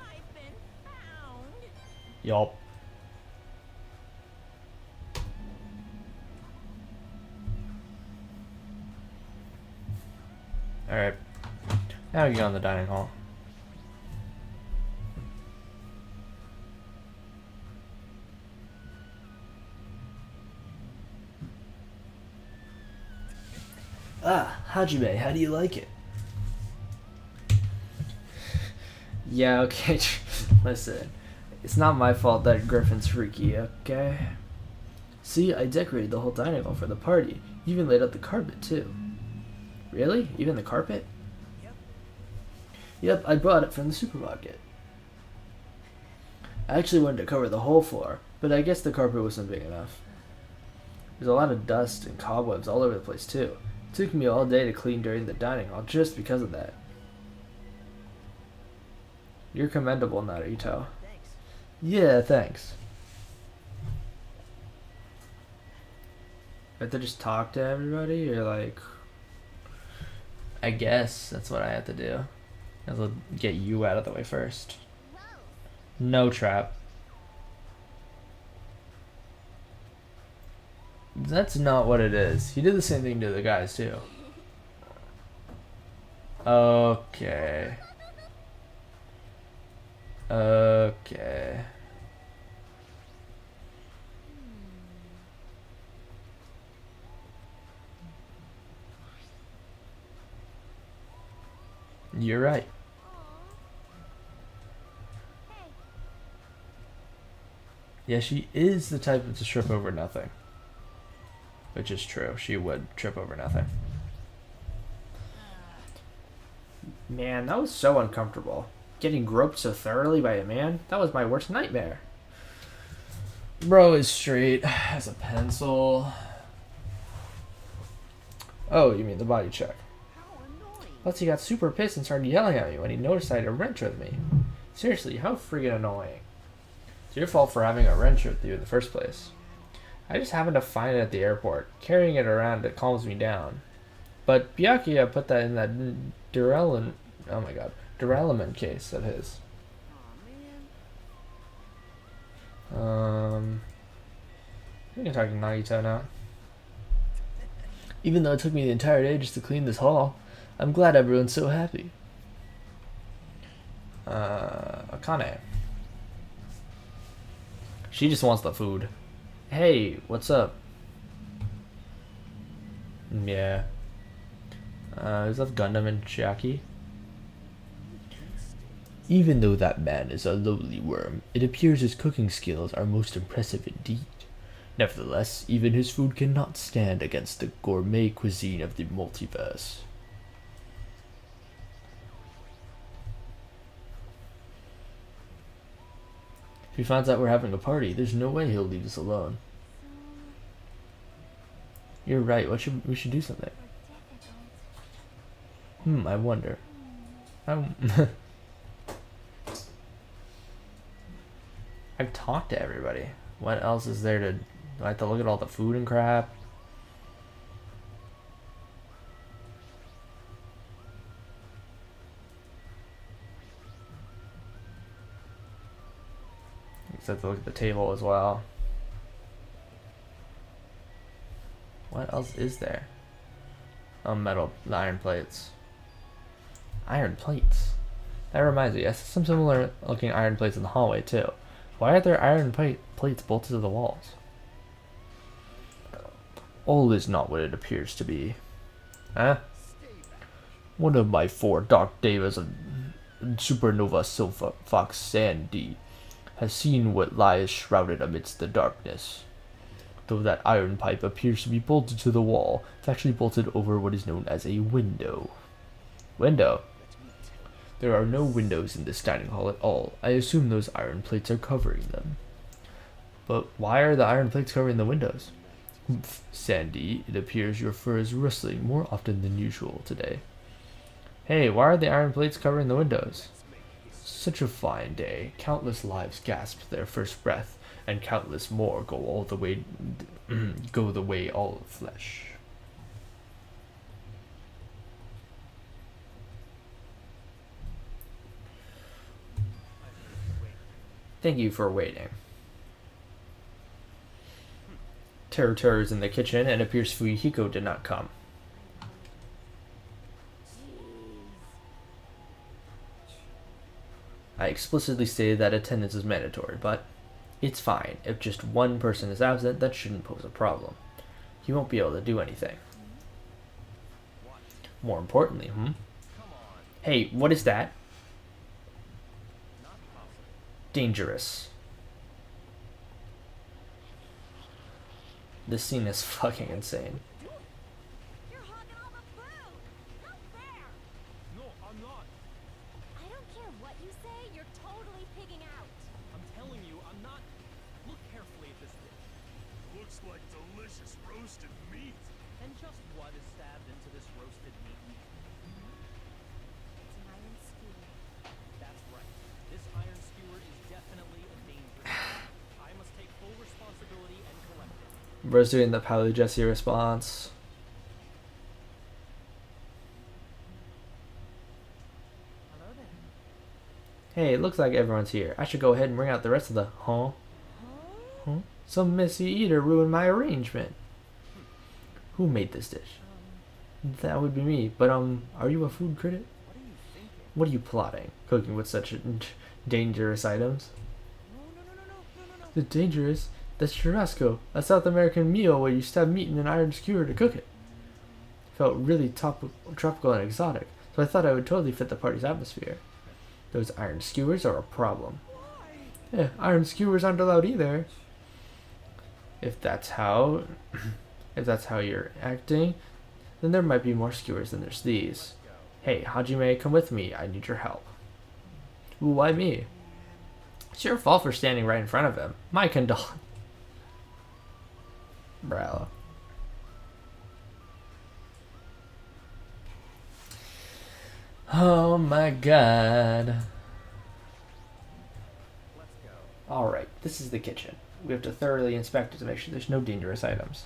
I've been found. Yup. Alright. Now we get on the dining hall. Ah, Hajime, how do you like it? Yeah, okay. Listen, it's not my fault that Griffin's freaky, okay? See, I decorated the whole dining hall for the party. Even laid out the carpet, too. Really? Even the carpet? Yep. Yep, I brought it from the supermarket. I actually wanted to cover the whole floor, but I guess the carpet wasn't big enough. There's a lot of dust and cobwebs all over the place, too. It took me all day to clean during the dining hall just because of that. You're commendable, Naruto. Thanks. Yeah, thanks. I have to just talk to everybody, or like... I guess that's what I have to do. I have to get you out of the way first. Whoa. No trap. That's not what it is. He did the same thing to the guys, too. Okay. Okay. You're right. Aw. Hey, Yeah, she is the type to trip over nothing. Which is true. She would trip over nothing. Man, that was so uncomfortable. Getting groped so thoroughly by a man, that was my worst nightmare. Bro is straight as a pencil. Oh, you mean the body check. How annoying. Plus, he got super pissed and started yelling at me when he noticed I had a wrench with me. Seriously, how friggin' annoying. It's your fault for having a wrench with you in the first place. I just happened to find it at the airport. Carrying it around, it calms me down. But Byakuya put that in that duralumin case of his. Aw, man. We can talk to Nagito now. Even though it took me the entire day just to clean this hall, I'm glad everyone's so happy. Akane. She just wants the food. Hey, what's up? Yeah. Is that Gundam and Chiaki? Even though that man is a lowly worm, it appears his cooking skills are most impressive indeed. Nevertheless, even his food cannot stand against the gourmet cuisine of the multiverse. If he finds out we're having a party, there's no way he'll leave us alone. You're right, we should do something. I wonder. I've talked to everybody. What else is there to... Do I have to look at all the food and crap? I guess I have to look at the table as well. What else is there? Oh, the iron plates. Iron plates? That reminds me, I saw some similar looking iron plates in the hallway too. Why are there iron plates bolted to the walls? All is not what it appears to be. Huh? One of my 4 dark devas of Supernova Silver Fox Sandy has seen what lies shrouded amidst the darkness. Though that iron pipe appears to be bolted to the wall, it's actually bolted over what is known as a window. Window? There are no windows in this dining hall at all. I assume those iron plates are covering them. But why are the iron plates covering the windows? Humph, Sandy, it appears your fur is rustling more often than usual today. Hey, why are the iron plates covering the windows? Such a fine day. Countless lives gasp their first breath, and countless more go the way all of flesh. Thank you for waiting. Teru is in the kitchen, and it appears Fuyuhiko did not come. I explicitly stated that attendance is mandatory, but it's fine. If just one person is absent, that shouldn't pose a problem. He won't be able to do anything. More importantly, Hey, what is that? Dangerous. This scene is fucking insane. You're hogging all the food. Not fair. No, I'm not. I don't care what you say. You're totally pigging out. I'm telling you, I'm not. Look carefully at this dish. Looks like delicious roasted meat. And just what is stabbed into this roasted meat? It's an iron skewer. That's right. This iron skewer is definitely a dangerous. I must take full responsibility and collect it. Bro's doing the Palu Jesse response. Hello there. Hey, it looks like everyone's here. I should go ahead and bring out the rest of the Huh? Some messy eater ruined my arrangement. Who made this dish? That would be me. But are you a food critic? What are you thinking? What are you plotting? Cooking with such dangerous items? No. The dangerous? That's churrasco, a South American meal where you stab meat in an iron skewer to cook it. Felt really tropical and exotic, so I thought I would totally fit the party's atmosphere. Those iron skewers are a problem. Yeah, iron skewers aren't allowed either. If that's how you're acting, then there might be more skewers than there's these. Hey, Hajime, come with me. I need your help. Ooh, why me? It's your fault for standing right in front of him. My condolences. Bro. Oh my god. Alright, this is the kitchen. We have to thoroughly inspect it to make sure there's no dangerous items.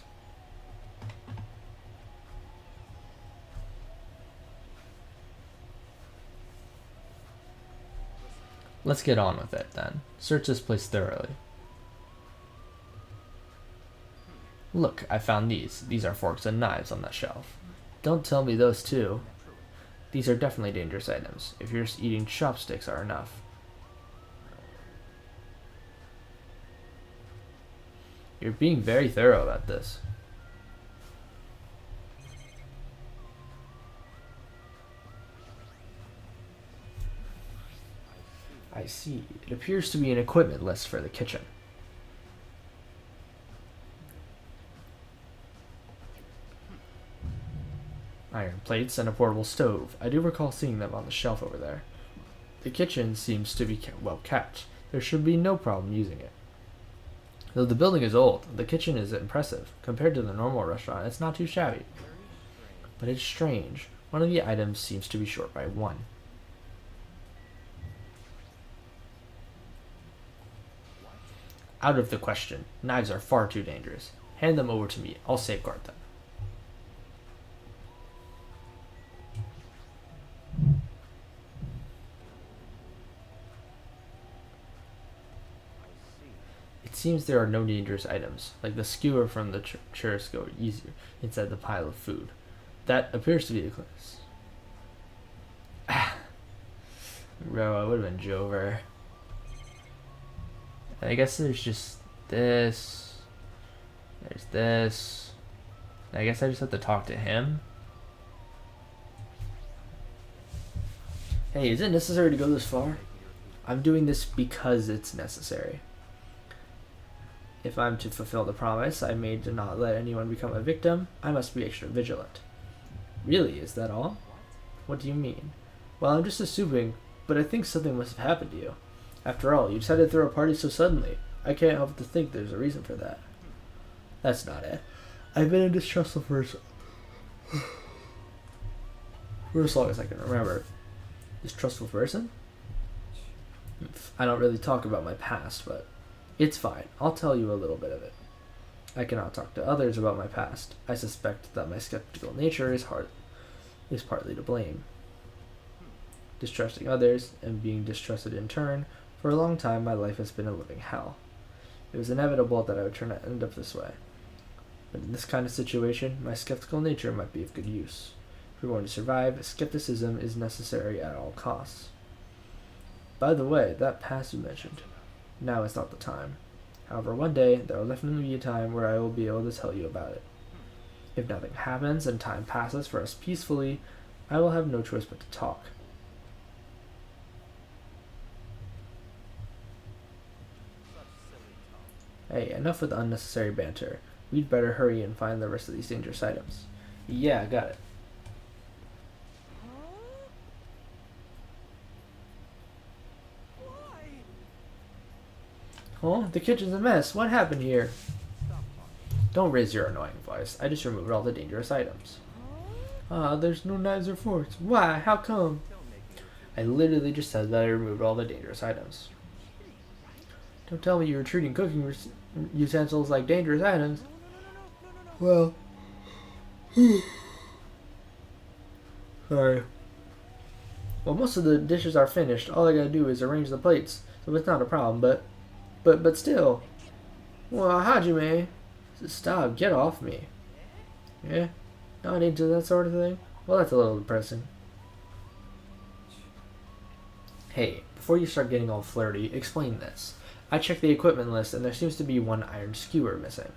Let's get on with it then. Search this place thoroughly. Look, I found these. These are forks and knives on that shelf. Don't tell me those too. These are definitely dangerous items. If you're just eating chopsticks are enough. You're being very thorough about this. I see. It appears to be an equipment list for the kitchen. Iron plates and a portable stove. I do recall seeing them on the shelf over there. The kitchen seems to be well kept. There should be no problem using it. Though the building is old, the kitchen is impressive. Compared to the normal restaurant, it's not too shabby. But it's strange. One of the items seems to be short by one. Out of the question. Knives are far too dangerous. Hand them over to me. I'll safeguard them. It seems there are no dangerous items, like the skewer from the churrasco easier inside the pile of food. That appears to be the case. Bro, I would have been Jover. I guess there's just this. There's this. I guess I just have to talk to him. Hey, is it necessary to go this far? I'm doing this because it's necessary. If I'm to fulfill the promise I made to not let anyone become a victim, I must be extra vigilant. Really, is that all? What do you mean? Well, I'm just assuming, but I think something must have happened to you. After all, you decided to throw a party so suddenly. I can't help to think there's a reason for that. That's not it. I've been a distrustful person for as long as I can remember. Distrustful person? I don't really talk about my past, but it's fine. I'll tell you a little bit of it. I cannot talk to others about my past. I suspect that my skeptical nature is partly to blame. Distrusting others, and being distrusted in turn, for a long time my life has been a living hell. It was inevitable that I would end up this way. But in this kind of situation, my skeptical nature might be of good use. If we're going to survive, skepticism is necessary at all costs. By the way, that past you mentioned. Now is not the time. However, one day, there will definitely be a time where I will be able to tell you about it. If nothing happens and time passes for us peacefully, I will have no choice but to talk. Hey, enough with unnecessary banter. We'd better hurry and find the rest of these dangerous items. Yeah, I got it. Oh, the kitchen's a mess. What happened here? Don't raise your annoying voice. I just removed all the dangerous items. There's no knives or forks. Why? How come? I literally just said that I removed all the dangerous items. Don't tell me you were treating cooking utensils like dangerous items. Well, sorry. Well, most of the dishes are finished. All I gotta do is arrange the plates, so it's not a problem. But still. Well, Hajime, stop, get off me. Yeah, not into that sort of thing. Well, that's a little depressing. Hey, before you start getting all flirty, explain this. I checked the equipment list, and there seems to be one iron skewer missing.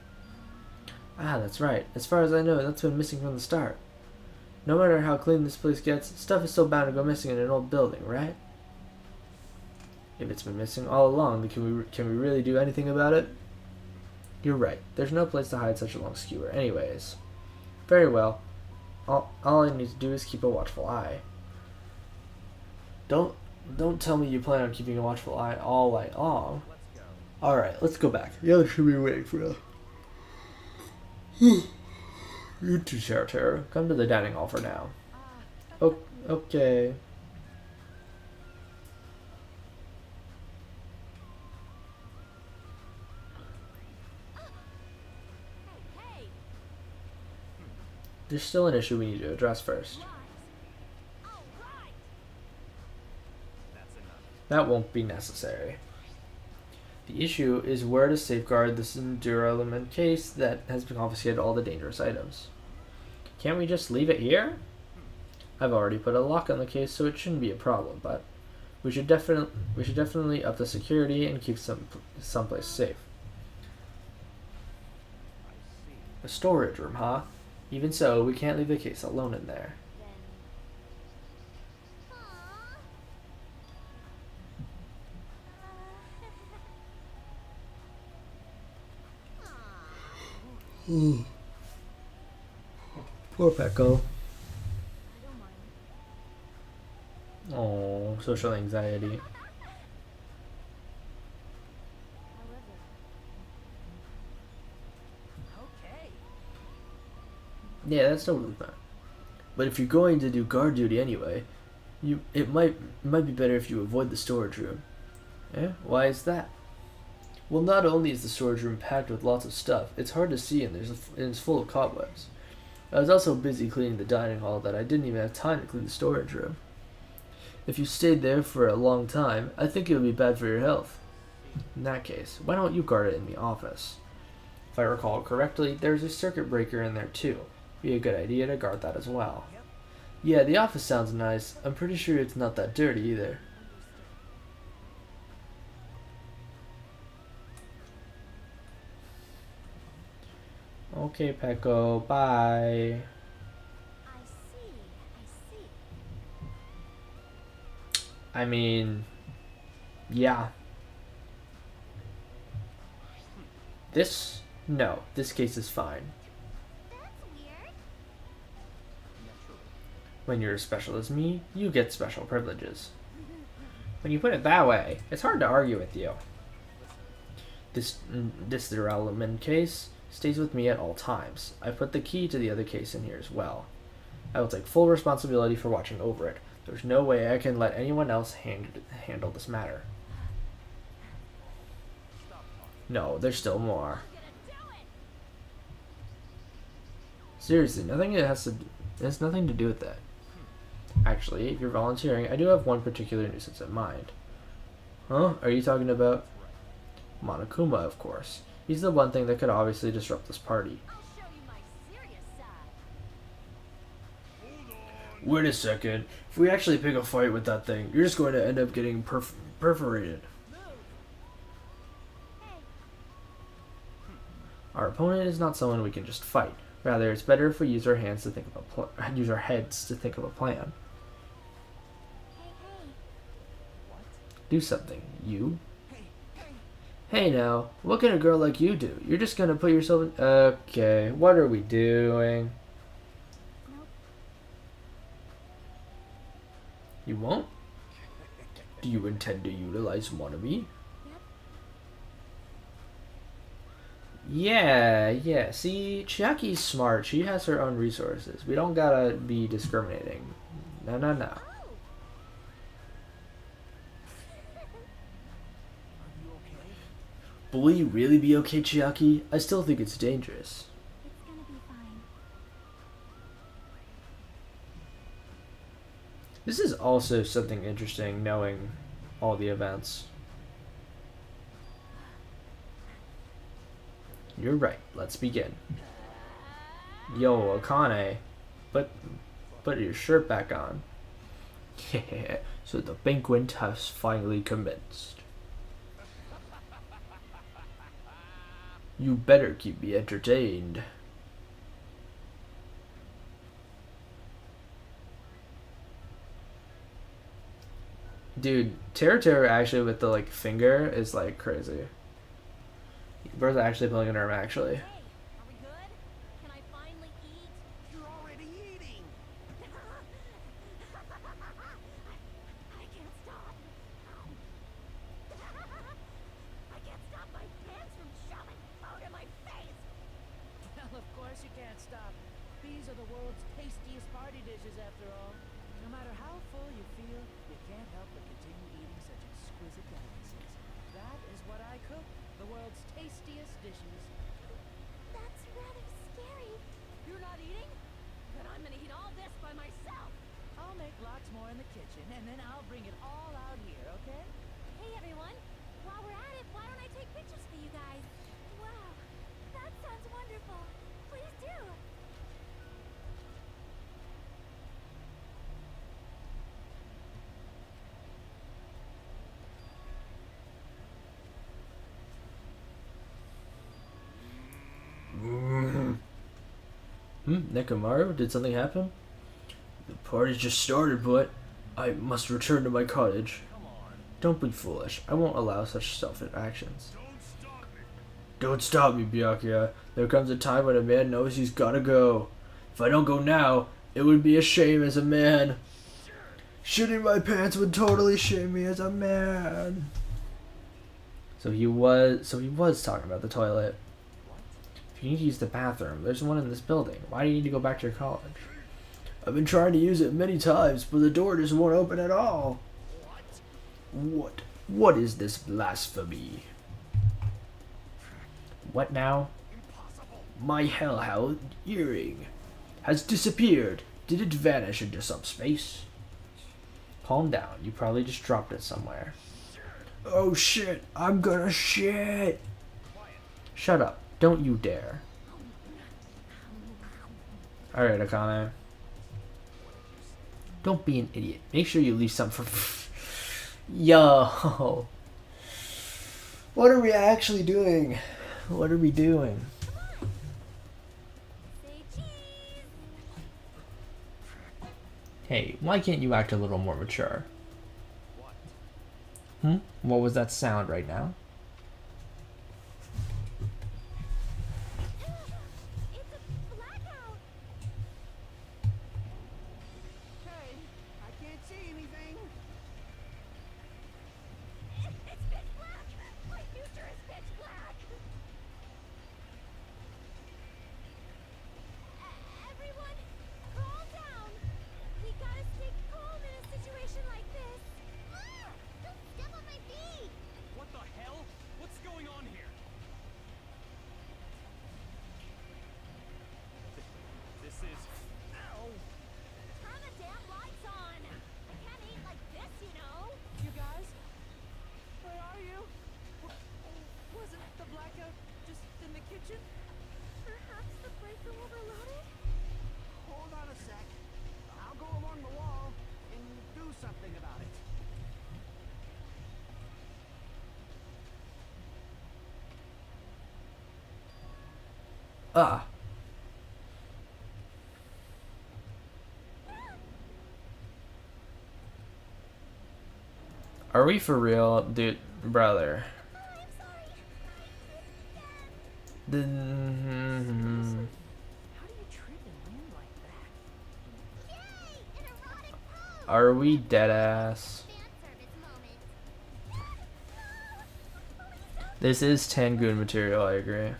Ah, that's right. As far as I know, that's been missing from the start. No matter how clean this place gets, stuff is still bound to go missing in an old building, right? If it's been missing all along, then can we really do anything about it? You're right. There's no place to hide such a long skewer anyways. Very well. All I need to do is keep a watchful eye. Don't don't tell me you plan on keeping a watchful eye all night long. Alright, let's go back. The others should be waiting for us. You too, Terra. Come to the dining hall for now. Okay. Hey, There's still an issue we need to address first. rise. All right. That's enough. That won't be necessary. The issue is where to safeguard this Duralumin case that has confiscated all the dangerous items. Can't we just leave it here? I've already put a lock on the case, so it shouldn't be a problem, but we should definitely up the security and keep someplace safe. I see. A storage room, huh? Even so, we can't leave the case alone in there. Then. Poor Pecco. I don't mind. Oh, social anxiety. However, okay. Yeah, that's totally fine. But if you're going to do guard duty anyway, it might be better if you avoid the storage room. Eh? Why is that? Well, not only is the storage room packed with lots of stuff, it's hard to see and it's full of cobwebs. I was also busy cleaning the dining hall that I didn't even have time to clean the storage room. If you stayed there for a long time, I think it would be bad for your health. In that case, why don't you guard it in the office? If I recall correctly, there's a circuit breaker in there too. Be a good idea to guard that as well. Yeah, the office sounds nice. I'm pretty sure it's not that dirty either. Okay, Pecco, bye. I see. I mean, yeah. No, this case is fine. That's weird. Naturally. When you're as special as me, you get special privileges. When you put it that way, it's hard to argue with you. This Duralumin case stays with me at all times. I put the key to the other case in here as well. I will take full responsibility for watching over it. There's no way I can let anyone else handle this matter. No, there's still more. I'm gonna do it. Seriously, it has nothing to do with that. Actually, if you're volunteering, I do have one particular nuisance in mind. Huh? Are you talking about Monokuma, of course. He's the one thing that could obviously disrupt this party. I'll show you my serious side. Wait a second. If we actually pick a fight with that thing, you're just going to end up getting perforated. Hey, Our opponent is not someone we can just fight. Rather, it's better if we use our hands to think of use our heads to think of a plan. hey. Do something, you. Hey now, what can a girl like you do? You're just gonna put yourself in. Okay, what are we doing? Nope. You won't? Do you intend to utilize one of me? Yep. Yeah. See, Chiaki's smart. She has her own resources. We don't gotta be discriminating. No. Oh, Are you okay? But will you really be okay, Chiaki? I still think it's dangerous. It's gonna be fine. This is also something interesting, knowing all the events. You're right. Let's begin. Yo, Akane, put your shirt back on. Yeah, so the banquet has finally commenced. You better keep me entertained. Dude, Terra actually with the like finger is like crazy. Bertha actually pulling an arm actually. hey, are we good? Can I finally eat? You're already eating. I Nekomaru, did something happen? The party just started, but I must return to my cottage. Don't be foolish. I won't allow such selfish actions. Don't stop me, Byakuya. There comes a time when a man knows he's gotta go. If I don't go now, it would be a shame as a man. Shitting my pants would totally shame me as a man. So he was talking about the toilet. If you need to use the bathroom, there's one in this building. Why do you need to go back to your college? I've been trying to use it many times, but the door just won't open at all. What is this blasphemy? What now? My hellhound earring has disappeared. Did it vanish into some space? Calm down. You probably just dropped it somewhere. Oh shit! I'm gonna shit! Shut up. Don't you dare. Alright, Akane. Don't be an idiot. Make sure you leave some for... Yo! What are we actually doing? What are we doing? Say cheese. Hey, why can't you act a little more mature? What was that sound right now? It's a blackout. Hey, I can't see anything. It's pitch black. My future is pitch black. Everyone, calm down. We gotta stay calm in a situation like this. Don't step on my feet! What the hell? What's going on here? This is... Ow! Turn the damn lights on. I can't eat like this, you know. You guys? Where are you? Wasn't the blackout just in the kitchen? Perhaps the breaker overloaded? Hold on a sec. I'll go along the wall and do something about it. Ah. Are we for real? Dude, brother. Oh, I'm sorry. Then... How do you trip and land like that? Yay! An erotic pose! Are we dead ass? Fan service moment. This is Tangoon material, I agree. I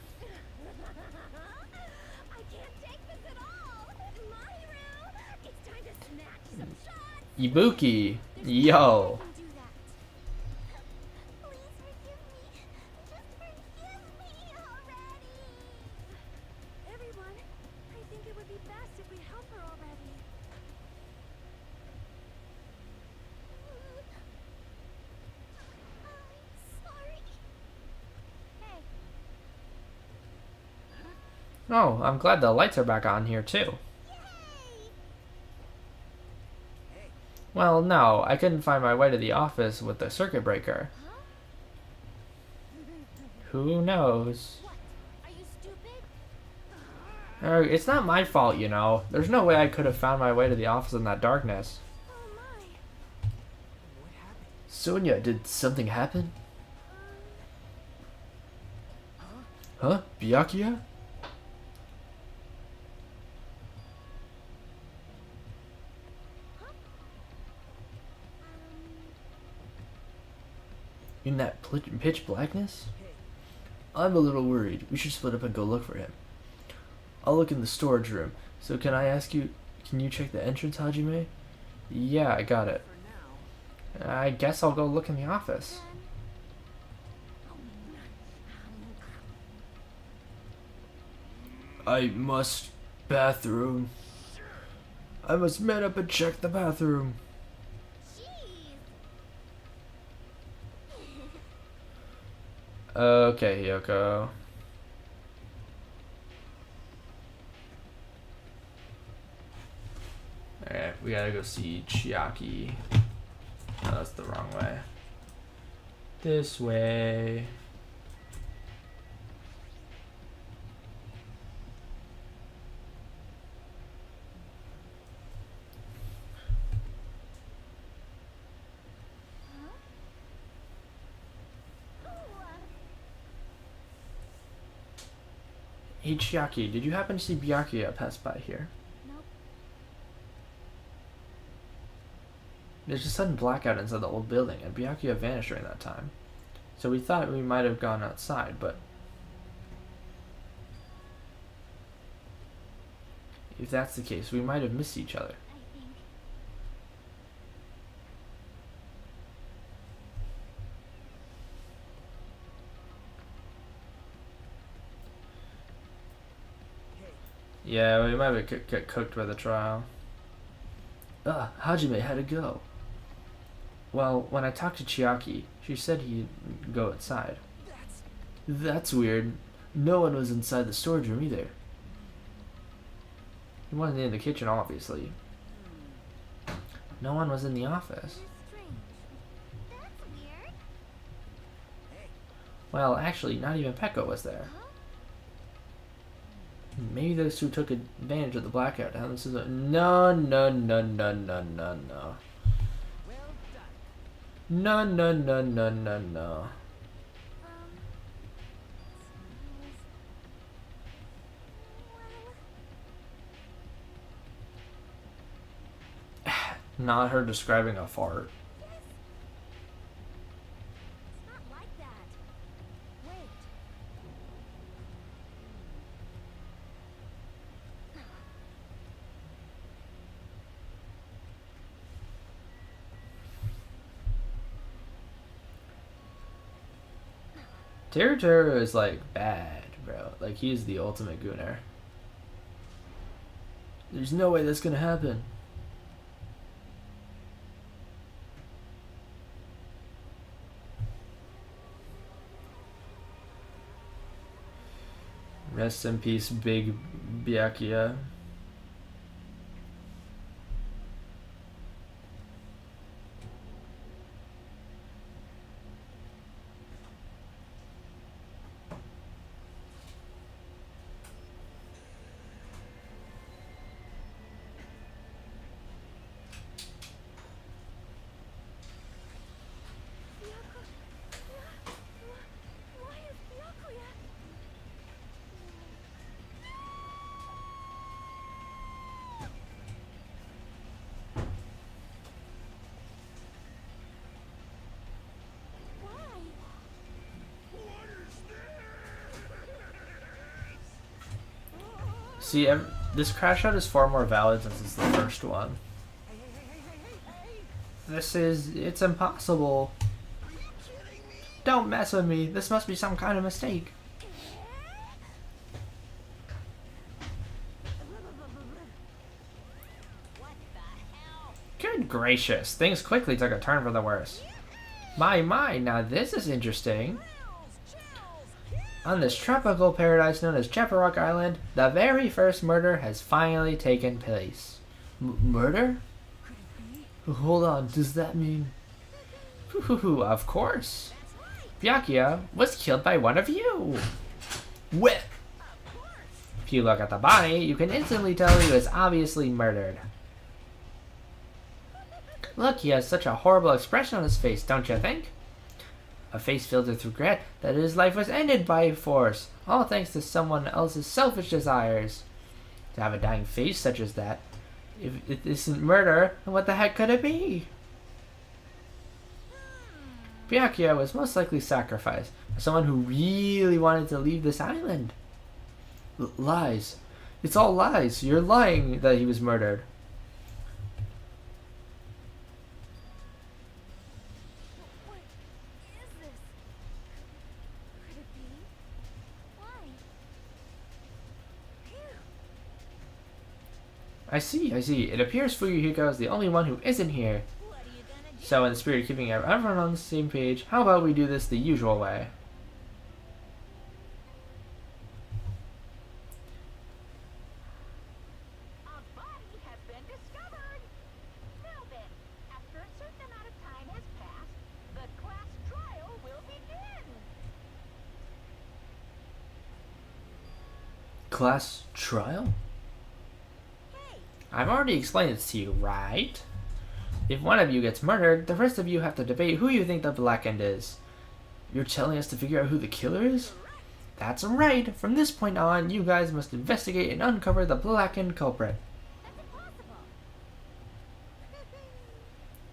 can't take this at all. Mahiru, it's time to snatch some shots. Ibuki! Yo! I can do that. Please forgive me. Just forgive me already. Everyone, I think it would be best if we help her already. I'm sorry. Hey, Oh, I'm glad the lights are back on here too. Yay! Well, no, I couldn't find my way to the office with the circuit breaker. Who knows? what? Are you stupid? It's not my fault, you know. There's no way I could have found my way to the office in that darkness. Oh my. What happened? Sonia, did something happen? Huh? Byakuya? In that pitch blackness? I'm a little worried. We should split up and go look for him. I'll look in the storage room. So can I ask you, can you check the entrance, Hajime? Yeah, I got it. For now. I guess I'll go look in the office. I must bathroom. I must man up and check the bathroom. Jeez. Okay, Yoko. Alright, we gotta go see Chiaki. No, that's the wrong way. This way. Hey Chiaki, did you happen to see Byakuya pass by here? Nope. There's a sudden blackout inside the old building, and Byakuya vanished during that time. So we thought we might have gone outside, but if that's the case, we might have missed each other. I think. Yeah, we might have get cooked by the trial. Hajime, how'd it go? Well, when I talked to Chiaki, she said he'd go outside. That's weird. No one was inside the storage room either. He wasn't in the kitchen, obviously. No one was in the office. Strange. That's weird. Well, actually, not even Pekka was there. Huh? Maybe those two took advantage of the blackout. Now this is a no. Well done. No. Not her describing a fart. Yes. It's not like that. Wait. Teruteru is like bad, bro. Like he's the ultimate gooner. There's no way that's gonna happen. Rest in peace, Big Byakuya. Why is Byakuya? Why? What is this? See, this crash out is far more valid since it's the first one. It's impossible. Are you kidding me? Don't mess with me. This must be some kind of mistake. What the hell? Good gracious, things quickly took a turn for the worse. My, now this is interesting. On this tropical paradise known as Chaparrock Island, the very first murder has finally taken place. Murder? Hold on, does that mean... Of course. Byakuya was killed by one of you. Well, if you look at the body, you can instantly tell he was obviously murdered. Look, he has such a horrible expression on his face, don't you think? A face filled with regret that his life was ended by force, all thanks to someone else's selfish desires. To have a dying face such as that, if it isn't murder, then what the heck could it be? Byakuya was most likely sacrificed by someone who really wanted to leave this island. Lies. It's all lies. You're lying that he was murdered. What is this? Could it be? Why? Phew. I see. It appears Fuyuhiko is the only one who isn't here. What are you gonna do? So in the spirit of keeping everyone on the same page, how about we do this the usual way? A body has been discovered. Now then, after a certain amount of time has passed, the class trial will begin. Class trial? Hey, I've already explained this to you, right? If one of you gets murdered, the rest of you have to debate who you think the black end is. You're telling us to figure out who the killer is? That's right. From this point on, you guys must investigate and uncover the blackened culprit. That's impossible.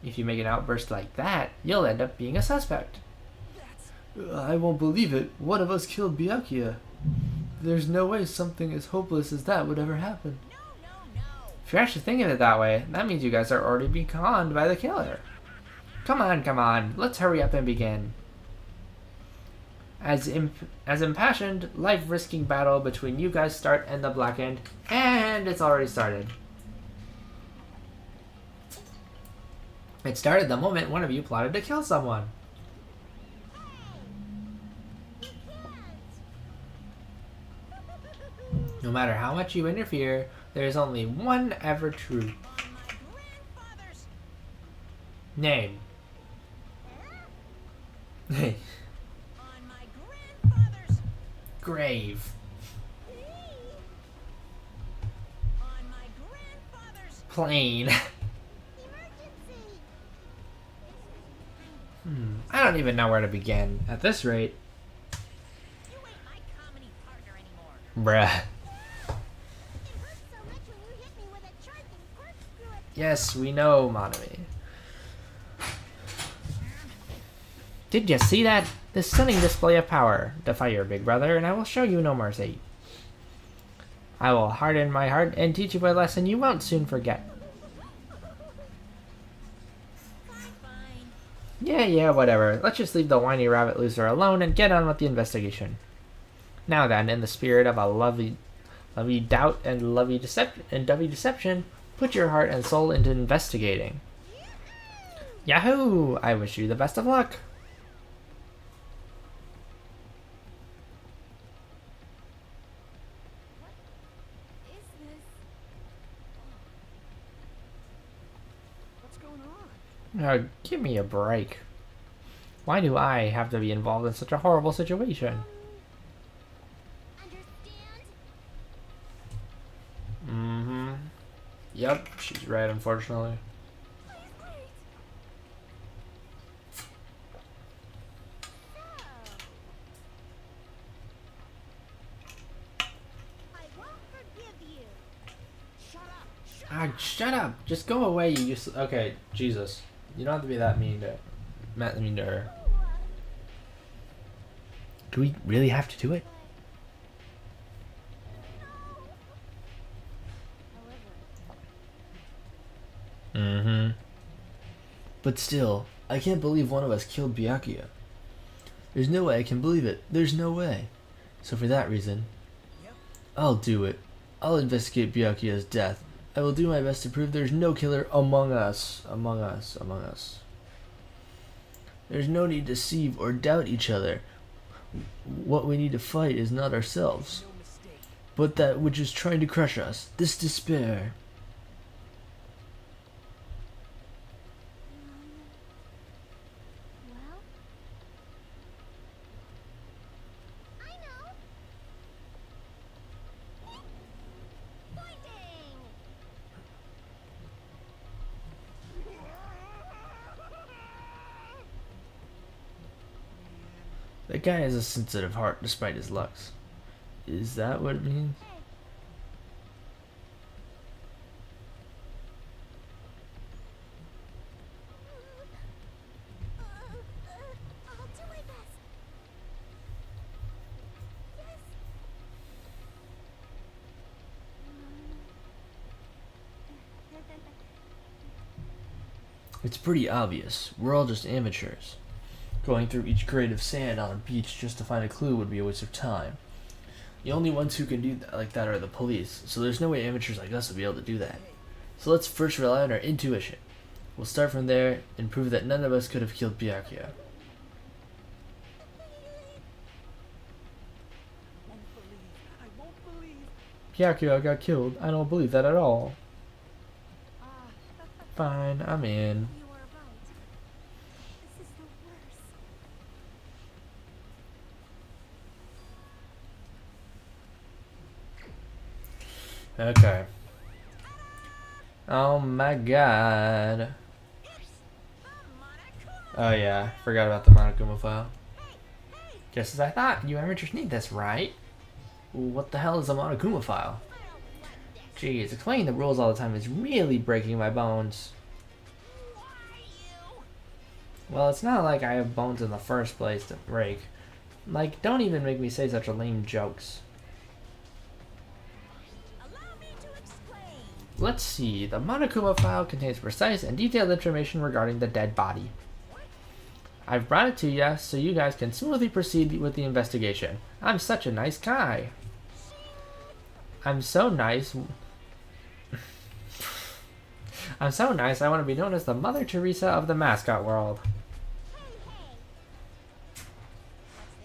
If you make an outburst like that, you'll end up being a suspect. That's... I won't believe it. One of us killed Byakuya. There's no way something as hopeless as that would ever happen. No, no, no. If you're actually thinking of it that way, that means you guys are already being conned by the killer. Come on. Let's hurry up and begin. As impassioned, life-risking battle between you guys start and the Blackened, and it's already started. It started the moment one of you plotted to kill someone. No matter how much you interfere, there is only one ever true On my grandfather's... name. Hey, On my grandfather's... grave. On my grandfather's... Plane. Emergency! I don't even know where to begin. At this rate, You ain't my comedy partner anymore. bruh. It hurt so much when you hit me with a charging corkscrew at Yes, we know, Monami. Did you see that? This stunning display of power. Defy your big brother, and I will show you no mercy. I will harden my heart and teach you a lesson you won't soon forget. Fine. Yeah, whatever. Let's just leave the whiny rabbit loser alone and get on with the investigation. Now then, in the spirit of a lovey doubt and lovey deception, put your heart and soul into investigating. Yahoo! I wish you the best of luck. Is this? What's going on? Now, give me a break. Why do I have to be involved in such a horrible situation? Understand? Mm-hmm. Yep, she's right, unfortunately. Please wait. I won't forgive you. Shut up! Ah, shut up! Just go away, you useless. Okay, Jesus. You don't have to be that mean to her. Do we really have to do it? Mm-hmm. But still, I can't believe one of us killed Byakuya. There's no way I can believe it. There's no way. So for that reason, Yep. I'll do it. I'll investigate Byakuya's death. I will do my best to prove there's no killer among us. Among us. There's no need to deceive or doubt each other. What we need to fight is not ourselves, No mistake. but that which is trying to crush us. This despair. Well, I know. Pointing. That guy has a sensitive heart despite his looks. Is that what it means? I'll do my best. Yes. It's pretty obvious. We're all just amateurs. Going through each grade of sand on a beach just to find a clue would be a waste of time. The only ones who can do that like that are the police, so there's no way amateurs like us will be able to do that. So let's first rely on our intuition. We'll start from there and prove that none of us could have killed Byakuya. I won't believe. Byakuya got killed. I don't believe that at all. Ah, Fine, I'm in. you are right. This is the worst. Okay. Oh my god. Oh yeah, forgot about the Monokuma file. Hey, Just as I thought, you amateurs need this, right? What the hell is a Monokuma file? Jeez, explaining the rules all the time is really breaking my bones. Who are you? Well, it's not like I have bones in the first place to break. Like, don't even make me say such a lame jokes. Allow me to explain. Let's see, the Monokuma file contains precise and detailed information regarding the dead body. I've brought it to you so you guys can smoothly proceed with the investigation. I'm such a nice guy. I'm so nice. I'm so nice I want to be known as the Mother Teresa of the mascot world.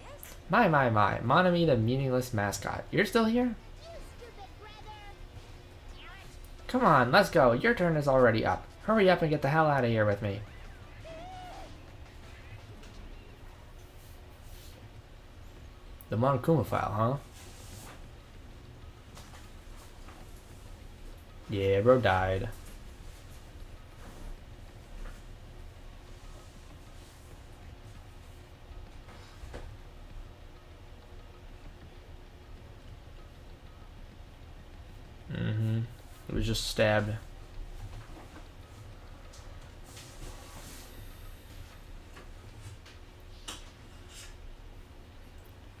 What's this? My, Monami the meaningless mascot. You're still here? You stupid brother. Come on, let's go. Your turn is already up. Hurry up and get the hell out of here with me. The Monokuma file, huh? Yeah, bro died. It was just stabbed.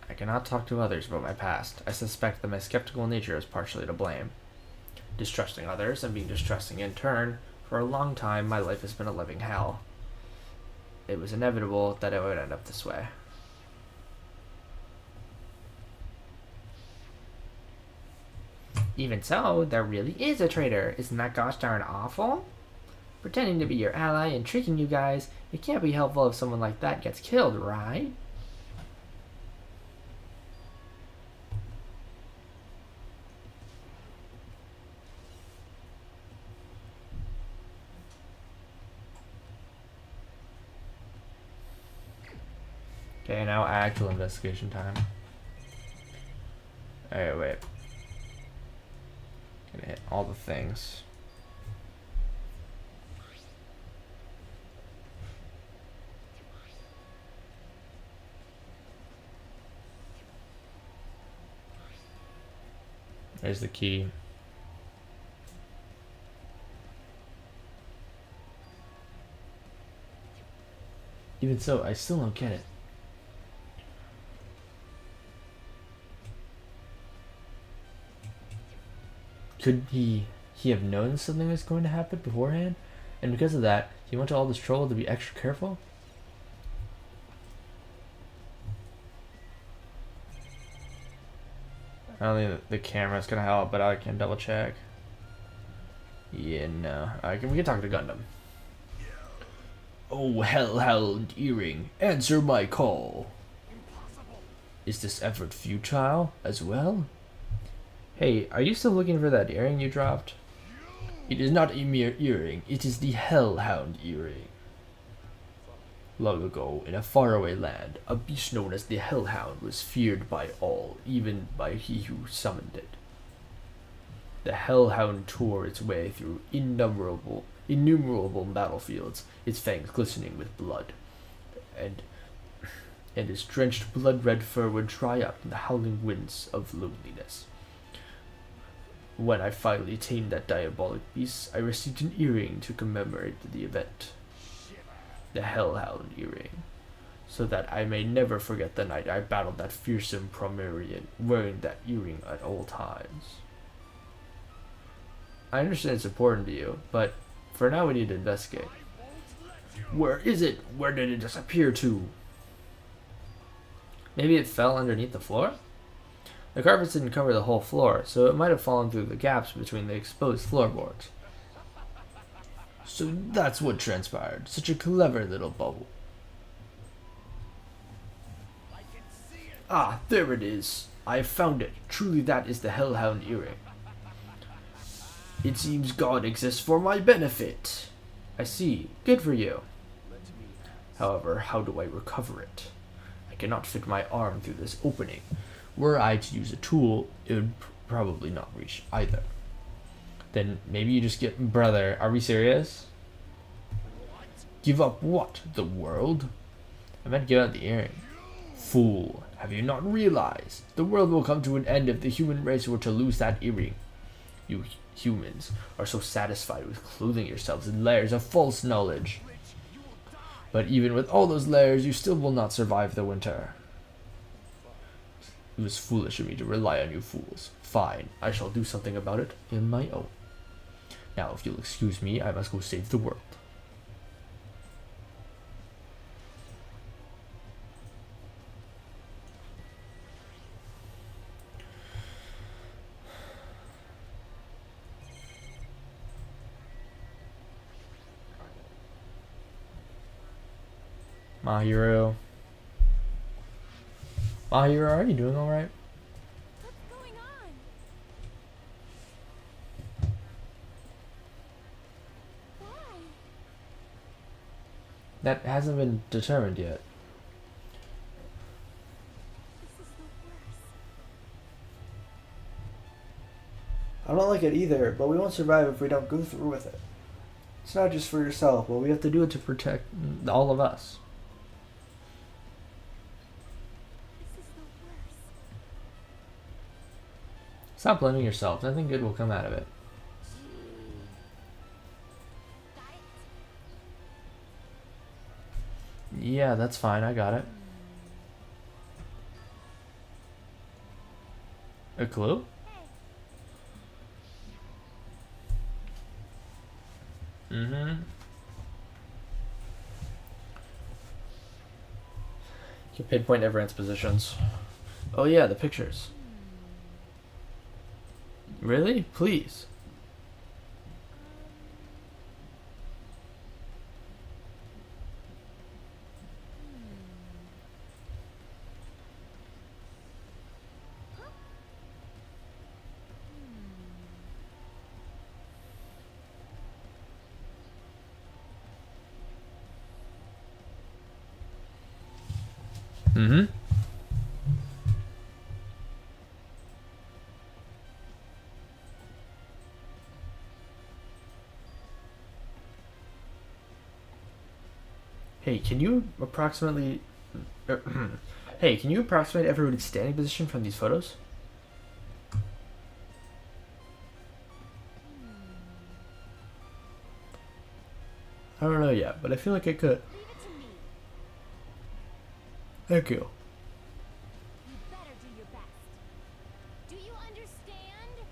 I cannot talk to others about my past. I suspect that my skeptical nature is partially to blame. Distrusting others and being distrusting in turn, for a long time my life has been a living hell. It was inevitable that it would end up this way. Even so, there really is a traitor. Isn't that gosh darn awful? Pretending to be your ally and tricking you guys, it can't be helpful if someone like that gets killed, right? Okay, now actual investigation time. Alright, wait. Gonna hit all the things. There's the key. Even so, I still don't get it. Could he have known something was going to happen beforehand? And because of that, he went to all this trouble to be extra careful? I don't think the camera's gonna help, but I can double check. Yeah, no. We can talk to Gundam. Oh, Hellhound Earring, answer my call. Is this effort futile as well? Hey, are you still looking for that earring you dropped? It is not a mere earring, it is the Hellhound Earring. Long ago, in a faraway land, a beast known as the Hellhound was feared by all, even by he who summoned it. The Hellhound tore its way through innumerable battlefields, its fangs glistening with blood, and its drenched blood-red fur would dry up in the howling winds of loneliness. When I finally tamed that diabolic beast, I received an earring to commemorate the event. The Hellhound Earring, so that I may never forget the night I battled that fearsome Promerian, wearing that earring at all times. I understand it's important to you, but for now we need to investigate. Where is it? Where did it disappear to? Maybe it fell underneath the floor? The carpets didn't cover the whole floor, so it might have fallen through the gaps between the exposed floorboards. So that's what transpired. Such a clever little bubble. Ah, there it is. I found it. Truly that is the Hellhound Earring. It seems God exists for my benefit. I see. Good for you. However, how do I recover it? I cannot fit my arm through this opening. Were I to use a tool, it would probably not reach either. Then maybe you just get... Brother, are we serious? Give up what? The world? I meant give out the earring. Fool, have you not realized? The world will come to an end if the human race were to lose that earring. You humans are so satisfied with clothing yourselves in layers of false knowledge. But even with all those layers, you still will not survive the winter. It was foolish of me to rely on you fools. Fine, I shall do something about it in my own. Now, if you'll excuse me, I must go save the world. Mahiro. Mahiro, are you doing alright? What's going on? Why? That hasn't been determined yet. This is the worst. I don't like it either, but we won't survive if we don't go through with it. It's not just for yourself, but We have to do it to protect all of us. This is the worst. Stop blaming yourself. Nothing good will come out of it. Got it? Yeah, that's fine. I got it. A clue? Mm-hmm. You can pinpoint everyone's positions. Oh yeah, the pictures. Really? Please. Mm-hmm. Hey, can you approximately... hey, can you approximate everyone's standing position from these photos? I don't know yet, but I feel like I could. Leave it to me. Thank you. You better do your best. Do you understand?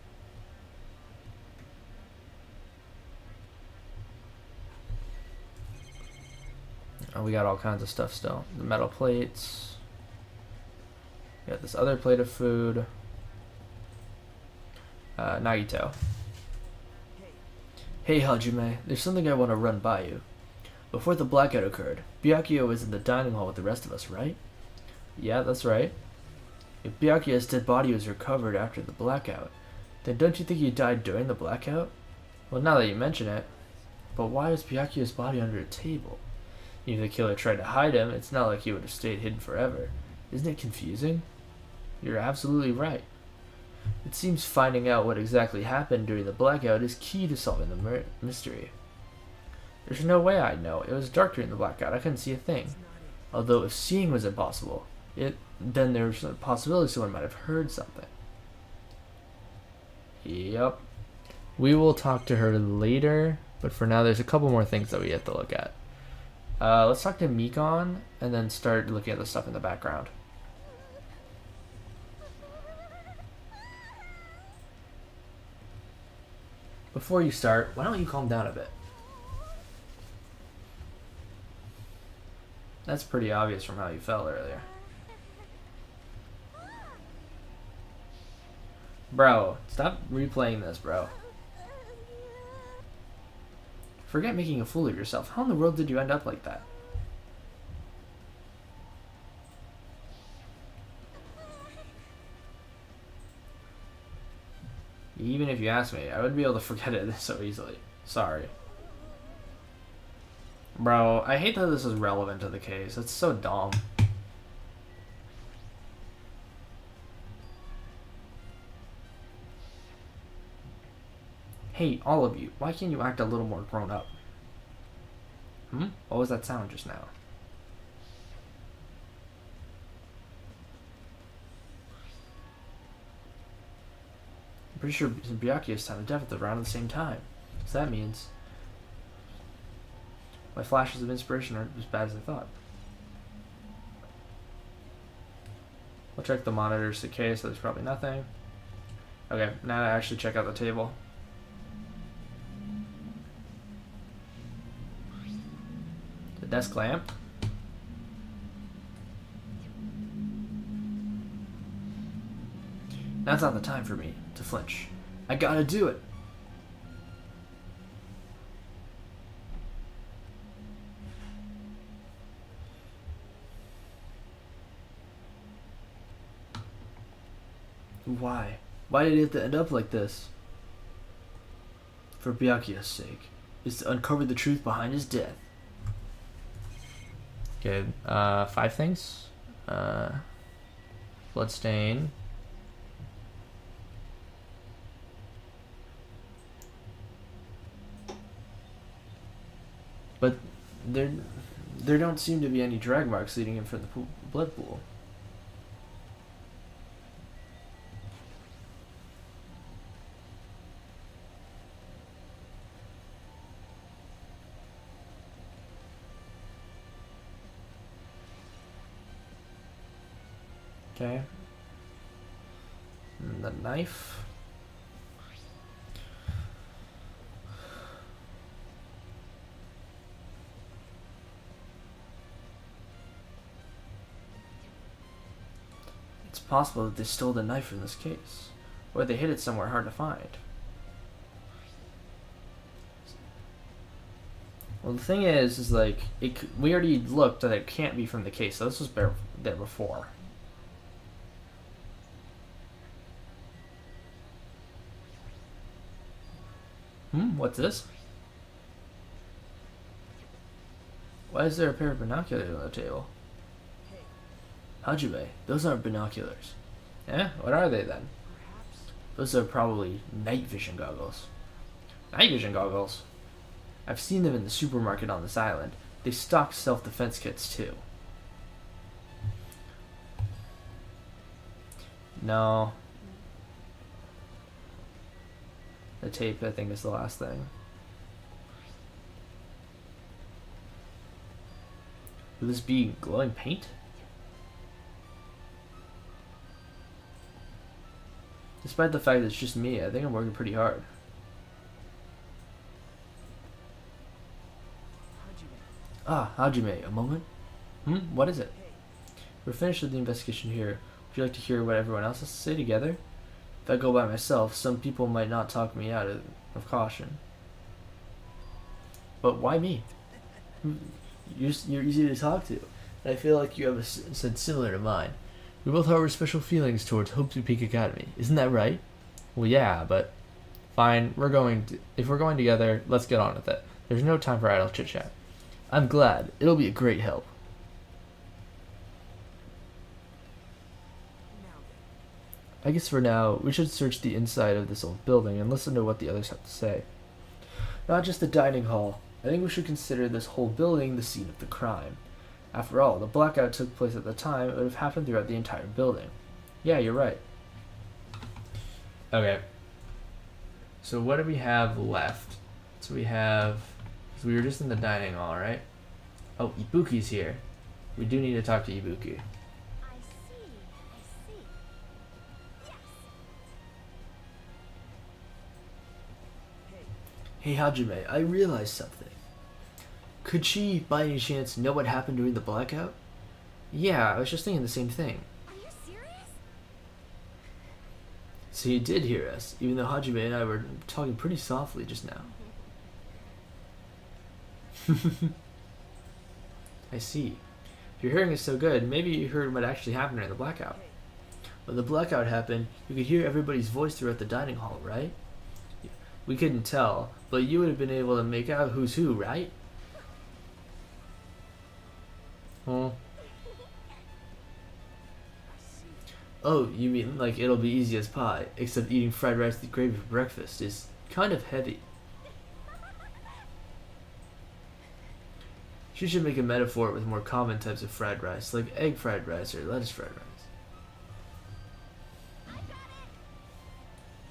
Oh, we got all kinds of stuff still. The metal plates. We got this other plate of food. Nagito. Hey Hajime, there's something I want to run by you. Before the blackout occurred, Byakuya was in the dining hall with the rest of us, right? Yeah, that's right. If Byakuya's dead body was recovered after the blackout, then don't you think he died during the blackout? Well, now that you mention it. But why was Byakuya's body under a table? If the killer tried to hide him, it's not like he would have stayed hidden forever. Isn't it confusing? You're absolutely right. It seems finding out what exactly happened during the blackout is key to solving the mystery. There's no way I'd know. It was dark during the blackout. I couldn't see a thing. Although if seeing was impossible, then there's a possibility someone might have heard something. Yep. We will talk to her later, but for now there's a couple more things that we have to look at. Let's talk to Mikon and then start looking at the stuff in the background. Before you start, why don't you calm down a bit? That's pretty obvious from how you felt earlier. Bro, stop replaying this, bro. Forget making a fool of yourself. How in the world did you end up like that? Even if you ask me, I wouldn't be able to forget it so easily. Sorry. Bro, I hate that this is relevant to the case. It's so dumb. Hey, all of you, why can't you act a little more grown up? What was that sound just now? pretty sure Byakuya's time of death was around the same time. So that means my flashes of inspiration aren't as bad as I thought. We'll check the monitors to case, so there's probably nothing. Okay, now I actually check out the table. The desk lamp. Now's not the time for me to flinch. I gotta do it. Why? Why did it have to end up like this? For Byakuya's sake. Is to uncover the truth behind his death. Okay, 5 things. Bloodstain. But there don't seem to be any drag marks leading him from the blood pool. Okay. And the knife. It's possible that they stole the knife from this case, or they hid it somewhere hard to find. Well, the thing is like, we already looked that it can't be from the case, so this was there before. What's this? Why is there a pair of binoculars on the table? Hajime, those aren't binoculars. Eh? What are they then? Those are probably night vision goggles. Night vision goggles? I've seen them in the supermarket on this island. They stock self-defense kits too. No. The tape, I think, is the last thing. Would this be glowing paint? Despite the fact that it's just me, I think I'm working pretty hard. Ah, Hajime, a moment? What is it? We're finished with the investigation here. Would you like to hear what everyone else has to say together? If I go by myself, some people might not talk me out of caution. But why me? You're easy to talk to. And I feel like you have a sense similar to mine. We both harbor special feelings towards Hope Peak Academy. Isn't that right? Well, yeah, but fine. If we're going together, let's get on with it. There's no time for idle chit-chat. I'm glad. It'll be a great help. I guess for now, we should search the inside of this old building and listen to what the others have to say. Not just the dining hall. I think we should consider this whole building the scene of the crime. After all, the blackout took place at the time. It would have happened throughout the entire building. Yeah, you're right. Okay. So what do we have left? So we were just in the dining hall, right? Oh, Ibuki's here. We do need to talk to Ibuki. I see. Yes. Hey Hajime, I realized something. Could she, by any chance, know what happened during the blackout? Yeah, I was just thinking the same thing. Are you serious? So you did hear us, even though Hajime and I were talking pretty softly just now. I see. If your hearing is so good, maybe you heard what actually happened during the blackout. When the blackout happened, you could hear everybody's voice throughout the dining hall, right? We couldn't tell, but you would have been able to make out who's who, right? Huh? Oh, you mean like it'll be easy as pie, except eating fried rice with gravy for breakfast is kind of heavy. She should make a metaphor with more common types of fried rice, like egg fried rice or lettuce fried rice.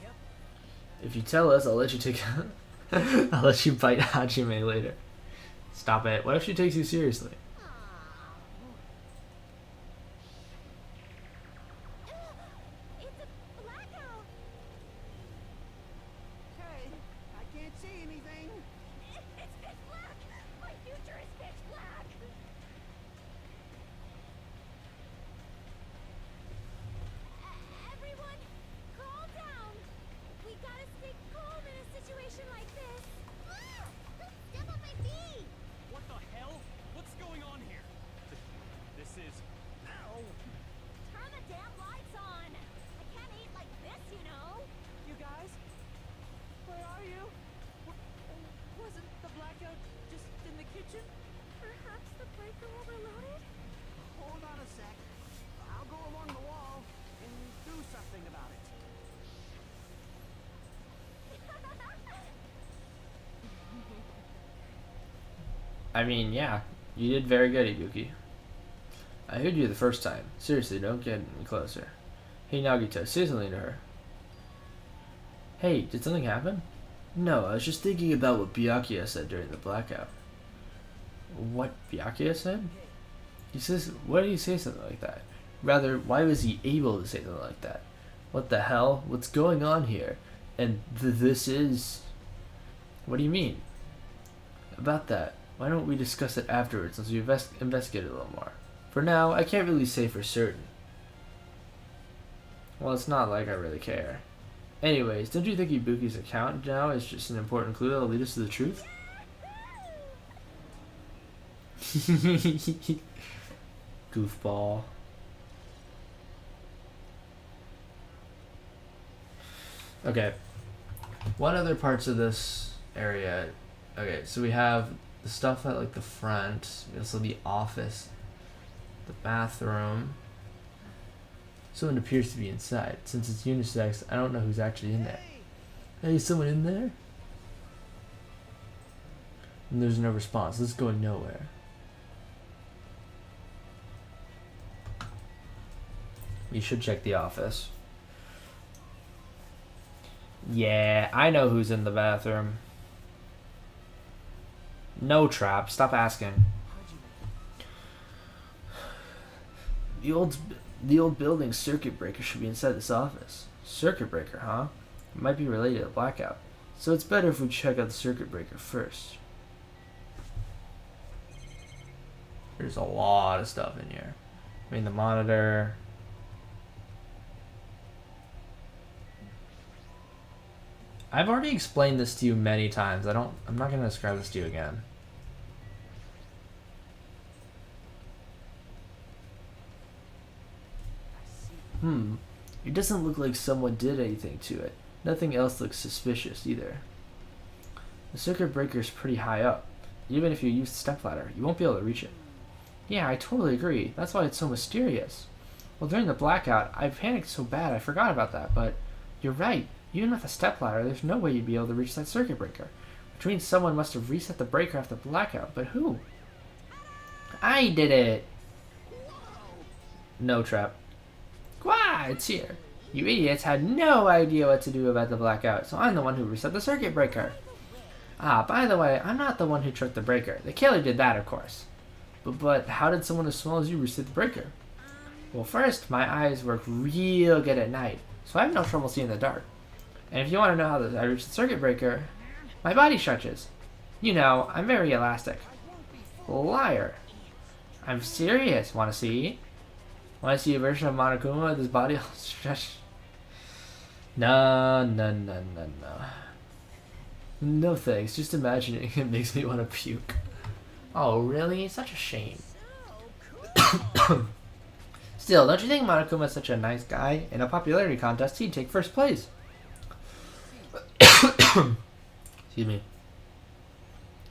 Yep. If you tell us, I'll let you take. I'll let you bite Hajime later. Stop it. What if she takes you seriously? It's a blackout. Hey, I can't see anything. It's pitch black. My future is pitch black. Everyone, calm down. We gotta stay calm in a situation like this. Don't step on my feet! What the hell? What's going on here? This is... Ow! Turn the damn lights on. I can't eat like this, you know. You guys? Where are you? Wasn't the blackout just in the kitchen? Perhaps the breaker overloaded? Hold on a sec. I'll go along the wall and do something about it. I mean, yeah, you did very good, Ibuki. I heard you the first time. Seriously, don't get any closer. Hey, Nagito, say something to her. Hey, did something happen? No, I was just thinking about what Byakuya said during the blackout. What Byakuya said? He says, why did he say something like that? Rather, why was he able to say something like that? What the hell? What's going on here? And this is... What do you mean? About that, why don't we discuss it afterwards once we investigate it a little more? For now, I can't really say for certain. Well, it's not like I really care. Anyways, don't you think Ibuki's account now is just an important clue that'll lead us to the truth? Goofball. Okay. What other parts of this area? Okay, so we have the stuff at like the front, also the office, the bathroom. Someone appears to be inside. Since it's unisex, I don't know who's actually in there. Hey, is someone in there? And there's no response. This is going nowhere. We should check the office. Yeah, I know who's in the bathroom. No trap. Stop asking. The old building's circuit breaker should be inside this office. Circuit breaker, huh? It might be related to blackout. So it's better if we check out the circuit breaker first. There's a lot of stuff in here. I mean, the monitor. I've already explained this to you many times. I'm not going to describe this to you again. It doesn't look like someone did anything to it. Nothing else looks suspicious either. The circuit breaker is pretty high up. Even if you use the stepladder, you won't be able to reach it. Yeah, I totally agree. That's why it's so mysterious. Well, during the blackout, I panicked so bad I forgot about that, but you're right. Even with a stepladder, there's no way you'd be able to reach that circuit breaker. Which means someone must have reset the breaker after the blackout, but who? I did it! No trap. Why, it's here. You idiots had no idea what to do about the blackout, so I'm the one who reset the circuit breaker. Ah, by the way, I'm not the one who tripped the breaker. The killer did that, of course. But how did someone as small as you reset the breaker? Well, first, my eyes work real good at night, so I have no trouble seeing in the dark. And if you want to know how I reached the circuit breaker, my body stretches. You know, I'm very elastic. Liar. I'm serious. Want to see? Want to see a version of Monokuma with his body all stretched? No. No thanks. Just imagining it makes me want to puke. Oh, really? Such a shame. Still, don't you think Monokuma's such a nice guy? In a popularity contest, he'd take first place. Excuse me.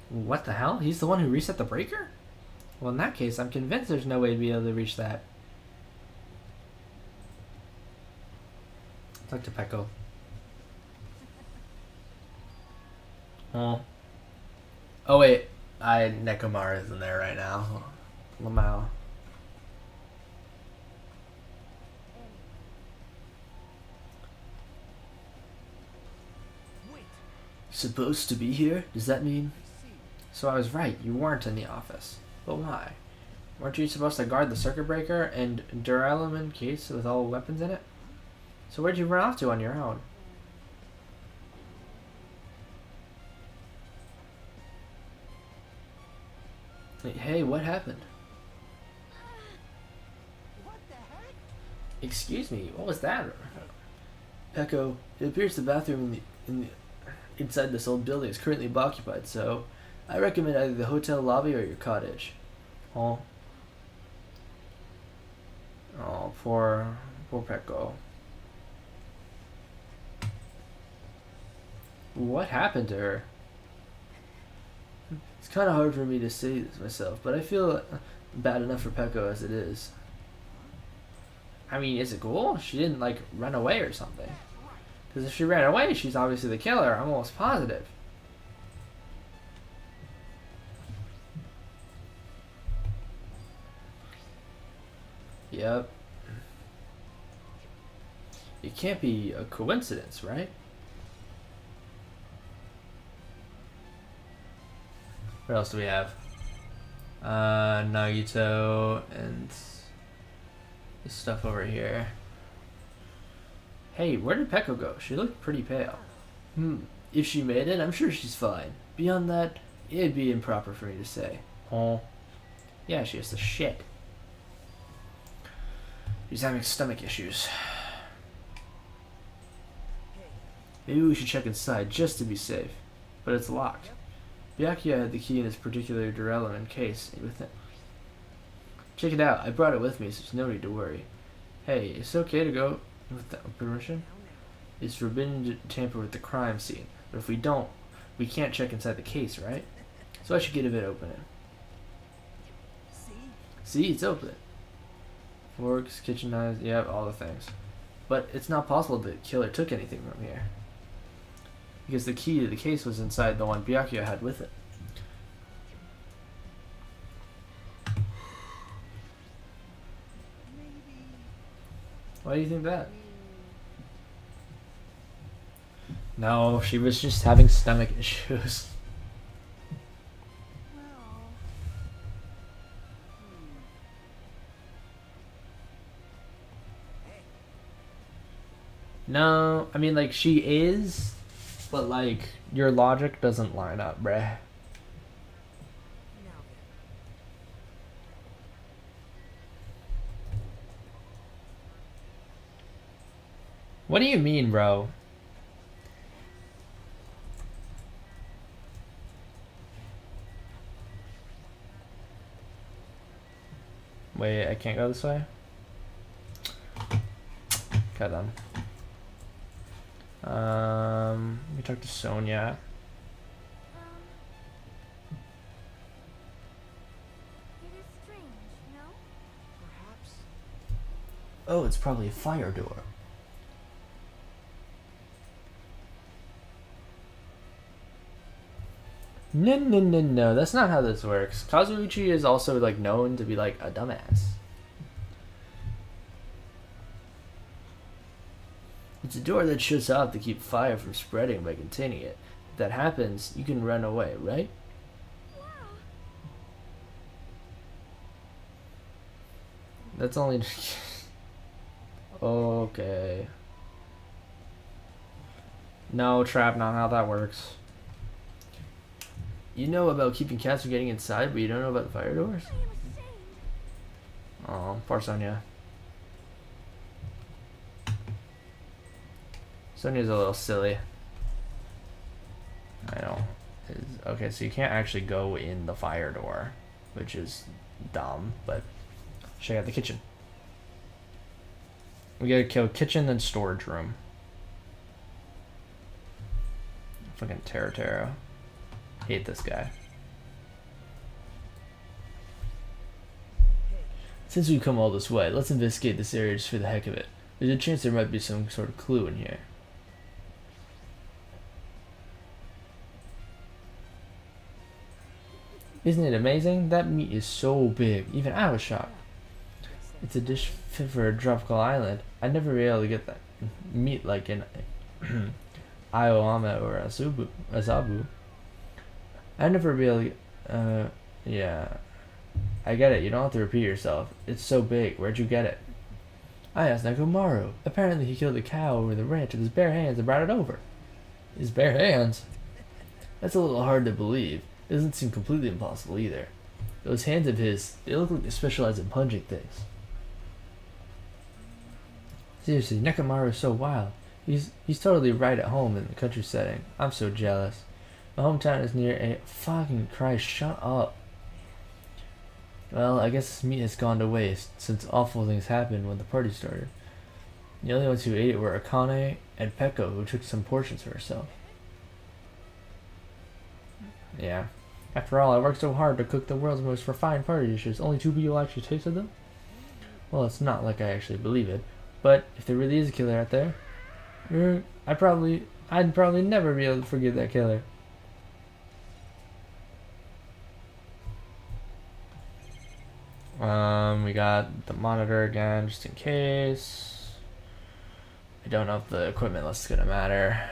What the hell? He's the one who reset the breaker? Well, in that case, I'm convinced there's no way to be able to reach that. Talk to Peko. Oh wait, Nekomara is in there right now. Lamau. Supposed to be here? Does that mean? So I was right, you weren't in the office. But why? Weren't you supposed to guard the circuit breaker and duralumin case with all weapons in it? So where'd you run off to on your own? Hey, what happened? What the heck? Excuse me, what was that? Pecco, it appears the bathroom inside this old building is currently occupied, so I recommend either the hotel lobby or your cottage. Oh. Oh, poor Pecco. What happened to her? It's kind of hard for me to say this myself, but I feel bad enough for Pecco as it is. I mean, is it cool? She didn't, like, run away or something. Because if she ran away, she's obviously the killer. I'm almost positive. Yep. It can't be a coincidence, right? What else do we have? Nagito and this stuff over here. Hey, where did Pecco go? She looked pretty pale. If she made it, I'm sure she's fine. Beyond that, it'd be improper for me to say. Oh. Yeah, she has the shit. She's having stomach issues. Maybe we should check inside just to be safe. But it's locked. Byakuya had the key in his particular duralumin case with him. Check it out. I brought it with me, so there's no need to worry. Hey, it's okay to go without permission? It's forbidden to tamper with the crime scene. But if we don't, we can't check inside the case, right? So I should get a bit open it. See, it's open. Forks, kitchen knives, yeah, all the things. But it's not possible the killer took anything from here. Because the key to the case was inside the one Byakuya had with it. Why do you think that? No, she was just having stomach issues. No, I mean, like, she is, but, like, your logic doesn't line up, bruh. Now then. What do you mean, bro? Wait, I can't go this way? Cut on. We talked to Sonia. It is strange, no? Perhaps. Oh, it's probably a fire door. No, that's not how this works. Kazuichi is also, like, known to be, like, a dumbass. It's a door that shuts off to keep fire from spreading by containing it. If that happens, you can run away, right? Yeah. That's only... Okay. No, Trap, not how that works. You know about keeping cats from getting inside, but you don't know about the fire doors? I am ashamed. Oh, poor Sonia. Sonia's a little silly. I know. Okay, so you can't actually go in the fire door, which is dumb, but check out the kitchen. We gotta kill kitchen, then storage room. Fucking Taro. Hate this guy. Since we've come all this way, let's investigate this area just for the heck of it. There's a chance there might be some sort of clue in here. Isn't it amazing? That meat is so big. Even I was shocked. It's a dish fit for a tropical island. I'd never be able to get that meat like in Aoyama or Azabu. I'd never be able to, yeah. I get it, you don't have to repeat yourself. It's so big, where'd you get it? I asked Nekomaru. Apparently he killed a cow over the ranch with his bare hands and brought it over. His bare hands? That's a little hard to believe. It doesn't seem completely impossible either. Those hands of his, they look like they specialize in punching things. Seriously, Nekomaru is so wild. He's totally right at home in the country setting. I'm so jealous. My hometown is near a fucking Christ, shut up. Well, I guess this meat has gone to waste, since awful things happened when the party started. The only ones who ate it were Akane and Peko, who took some portions for herself. Yeah. After all, I worked so hard to cook the world's most refined party dishes. Only 2 people actually tasted them? Well, it's not like I actually believe it. But if there really is a killer out there, I'd probably never be able to forgive that killer. We got the monitor again, just in case. I don't know if the equipment list is gonna matter.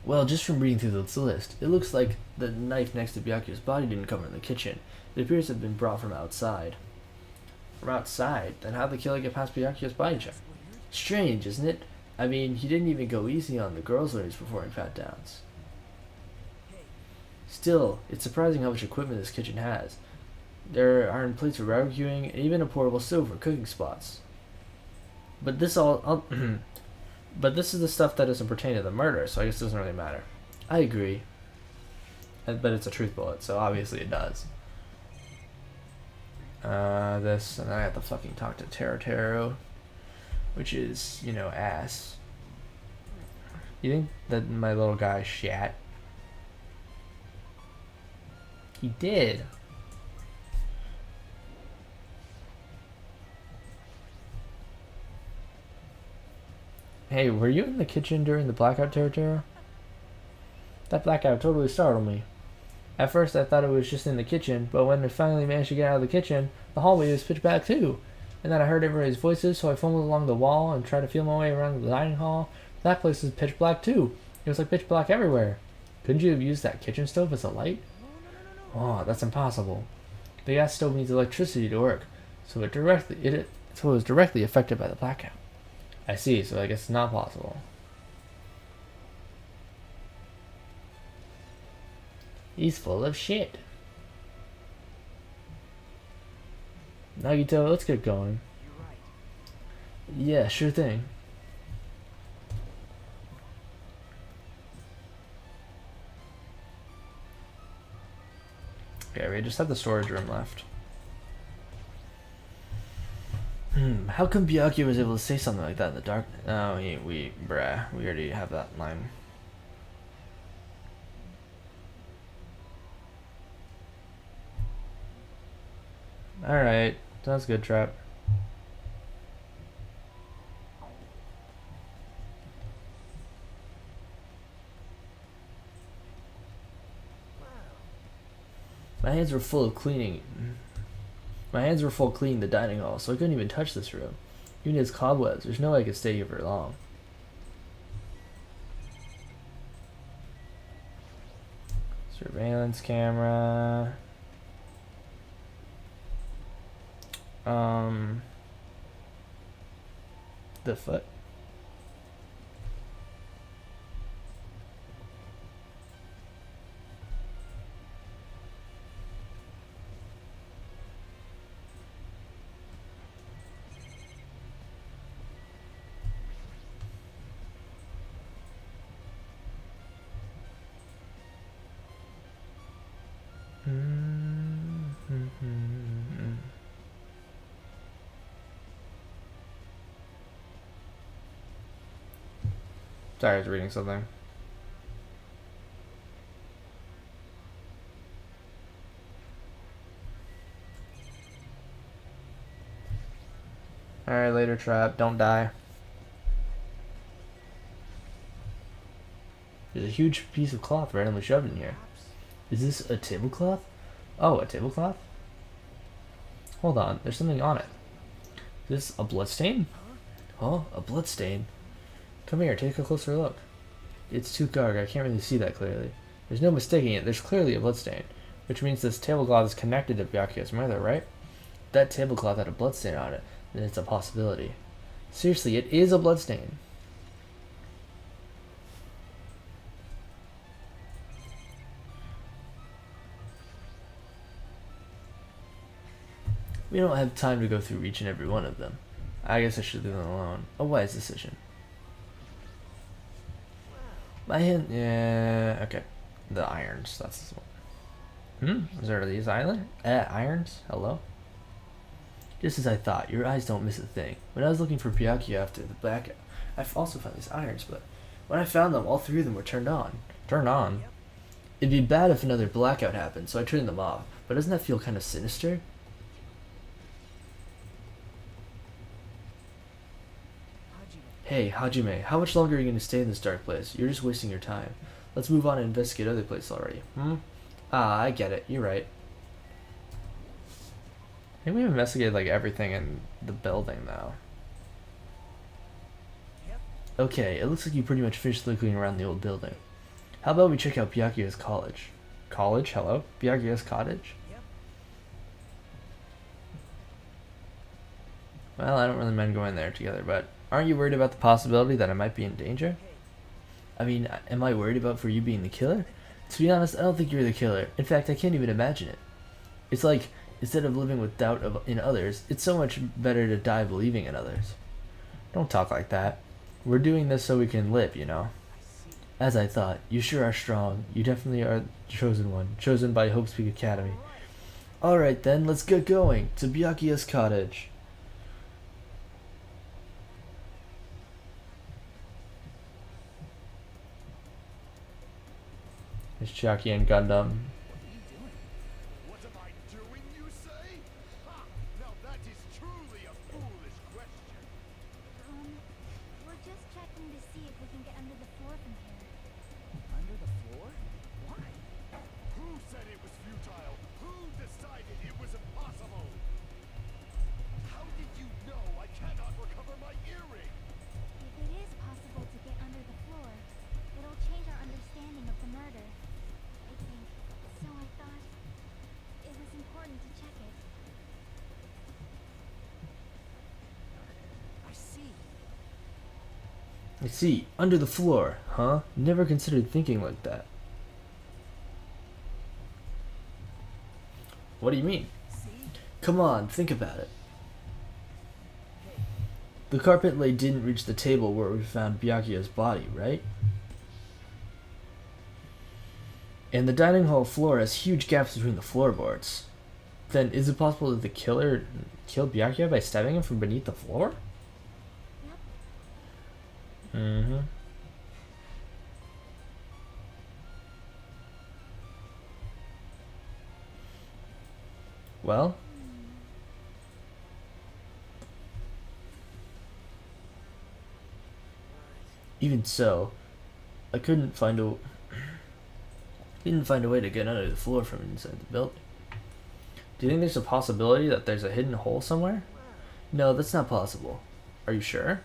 Well, just from reading through this list, it looks like the knife next to Byakuya's body didn't come from the kitchen. It appears to have been brought from outside. From outside? Then how'd the killer get past Byakuya's body check? Strange, isn't it? I mean, he didn't even go easy on the girls when he was performing pat downs. Still, it's surprising how much equipment this kitchen has. There are iron plates for barbecuing, and even a portable stove for cooking spots. But this but this is the stuff that doesn't pertain to the murder, so I guess it doesn't really matter. I agree. But it's a truth bullet, so obviously it does. This, and then I have to fucking talk to Taro, which is, you know, ass. You think that my little guy shat? He did. Hey, were you in the kitchen during the blackout, Taro? That blackout totally startled me. At first I thought it was just in the kitchen, but when I finally managed to get out of the kitchen, the hallway was pitch black too. And then I heard everybody's voices, so I fumbled along the wall and tried to feel my way around the dining hall. That place was pitch black too. It was like pitch black everywhere. Couldn't you have used that kitchen stove as a light? Oh, that's impossible. The gas stove needs electricity to work, so it was directly affected by the blackout. I see, so I guess it's not possible. He's full of shit. Nagito, let's get going. You're right. Yeah, sure thing. Okay, we just have the storage room left. How come Byakuya was able to say something like that in the dark? Oh, we already have that line. Alright, sounds good, Trap. My hands were full cleaning the dining hall, so I couldn't even touch this room. Even its cobwebs, there's no way I could stay here for long. Surveillance camera. The foot. Sorry, I was reading something. Alright, later, Trap. Don't die. There's a huge piece of cloth randomly shoved in here. Is this a tablecloth? Oh, a tablecloth? Hold on, there's something on it. Is this a bloodstain? Huh? A bloodstain? Come here, take a closer look. It's too dark, I can't really see that clearly. There's no mistaking it, there's clearly a bloodstain. Which means this tablecloth is connected to Byakuya's murder, right? That tablecloth had a bloodstain on it, then it's a possibility. Seriously, it is a bloodstain. We don't have time to go through each and every one of them. I guess I should leave them alone. A wise decision. My hand, yeah, okay. The irons, that's this one. Is there these irons? Hello? Just as I thought, your eyes don't miss a thing. When I was looking for Byakuya after the blackout, I also found these irons, but when I found them, all three of them were turned on. Turned on? It'd be bad if another blackout happened, so I turned them off. But doesn't that feel kind of sinister? Hey, Hajime, how much longer are you going to stay in this dark place? You're just wasting your time. Let's move on and investigate other places already. Ah, I get it. You're right. I think we've investigated like everything in the building now. Okay, it looks like you pretty much finished looking around the old building. How about we check out Byakuya's college? College? Hello? Byakuya's cottage? Well, I don't really mind going there together, but aren't you worried about the possibility that I might be in danger? I mean, am I worried about for you being the killer? To be honest, I don't think you're the killer. In fact, I can't even imagine it. It's like, instead of living with doubt in others, it's so much better to die believing in others. Don't talk like that. We're doing this so we can live, you know? As I thought, you sure are strong. You definitely are the chosen one, chosen by Hope's Peak Academy. Alright then, let's get going to Byakuya's cottage. It's Chiaki and Gundam. What am I doing, you say? Ha! Now that is truly a foolish question. We're just checking to see if we can get under the floor from here. Under the floor? Why? Who said it was futile? Who decided it was impossible? How did you know I cannot recover my earring? If it is possible to get under the floor, it'll change our understanding of the murder. I think. So I thought it was important to check it. I see. I see. Under the floor, huh? Never considered thinking like that. What do you mean? See? Come on, think about it. The carpet lay didn't reach the table where we found Byakuya's body, right? And the dining hall floor has huge gaps between the floorboards. Then, is it possible that the killer killed Byakuya by stabbing him from beneath the floor? Yep. Well, even so, I didn't find a way to get under the floor from inside the building. Do you think there's a possibility that there's a hidden hole somewhere? No, that's not possible. Are you sure?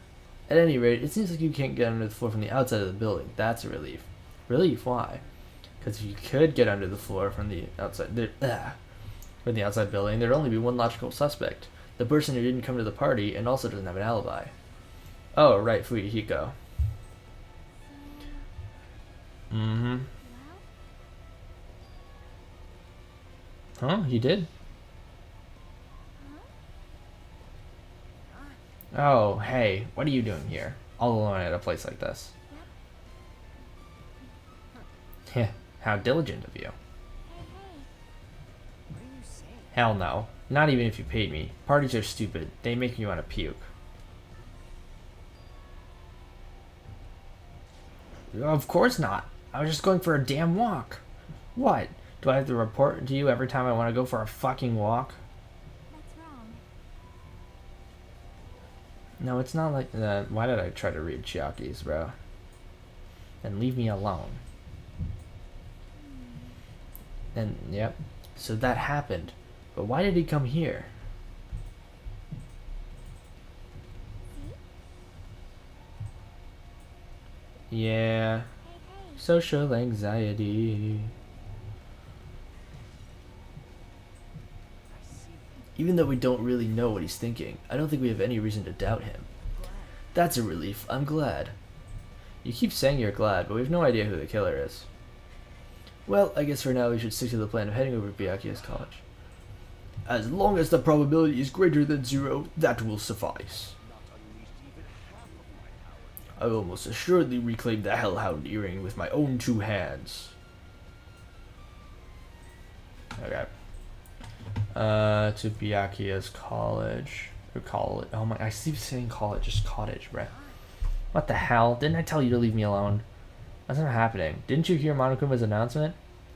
At any rate, it seems like you can't get under the floor from the outside of the building. That's a relief. Relief? Why? Because if you could get under the floor from the outside, from the outside building, there'd only be one logical suspect: the person who didn't come to the party and also doesn't have an alibi. Oh, right, Fuyuhiko. Well, Huh? He did? Oh, hey, what are you doing here? All alone at a place like this. Heh, how diligent of you. hey. What are you saying? Hell no. Not even if you paid me. Parties are stupid. They make me want to puke. Of course not. I was just going for a damn walk. What? Do I have to report to you every time I want to go for a fucking walk? That's wrong. No, it's not like that. Why did I try to read Chiaki's, bro? And leave me alone. And, yep. So that happened. But why did he come here? See? Yeah, Hey, hey. social anxiety. I see. Even though we don't really know what he's thinking, I don't think we have any reason to doubt him. Glad. That's a relief. I'm glad. You keep saying you're glad, but we have no idea who the killer is. Well, I guess for now we should stick to the plan of heading over to Byakuya's college. As long as the probability is greater than 0, that will suffice. Not unleashed even half of my power. I will most assuredly reclaim the Hellhound earring with my own 2 hands. Okay. To Byakuya's college. Or college. Oh my, I keep saying college, just cottage, right? What the hell? Didn't I tell you to leave me alone? That's not happening. Didn't you hear Monokuma's announcement?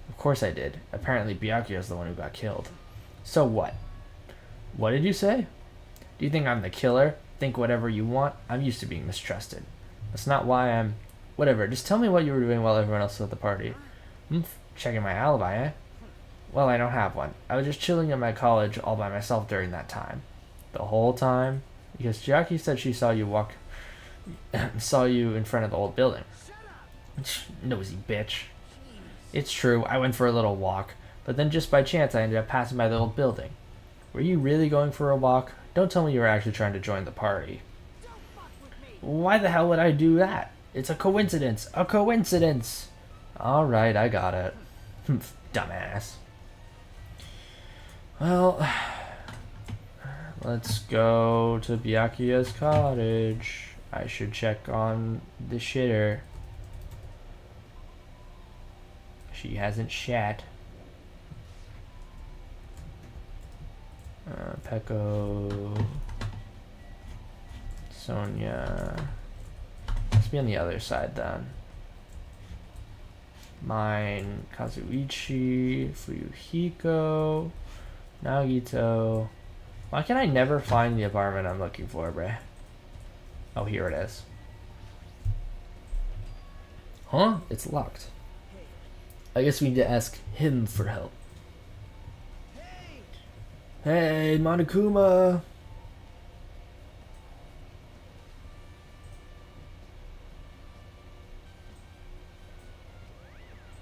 Of course I did. Apparently Byakuya's the one who got killed. So what? What did you say? Do you think I'm the killer? Think whatever you want. I'm used to being mistrusted. That's not why I'm... Whatever, just tell me what you were doing while everyone else was at the party. Checking my alibi, eh? Well, I don't have one. I was just chilling at my college all by myself during that time. The whole time? Because Jackie said she saw you walk... saw you in front of the old building. Nosy bitch. It's true, I went for a little walk, but then just by chance I ended up passing by the old building. Were you really going for a walk? Don't tell me you were actually trying to join the party. Why the hell would I do that? It's a coincidence. A coincidence! Alright, I got it. Dumbass. Well, let's go to Byakuya's cottage. I should check on the shitter. She hasn't shat. Peko. Sonia. Let's be on the other side then. Mine. Kazuichi. Fuyuhiko. Nagito. Why can I never find the apartment I'm looking for, bruh? Oh, here it is. Huh? It's locked. I guess we need to ask him for help. Hey, Monokuma!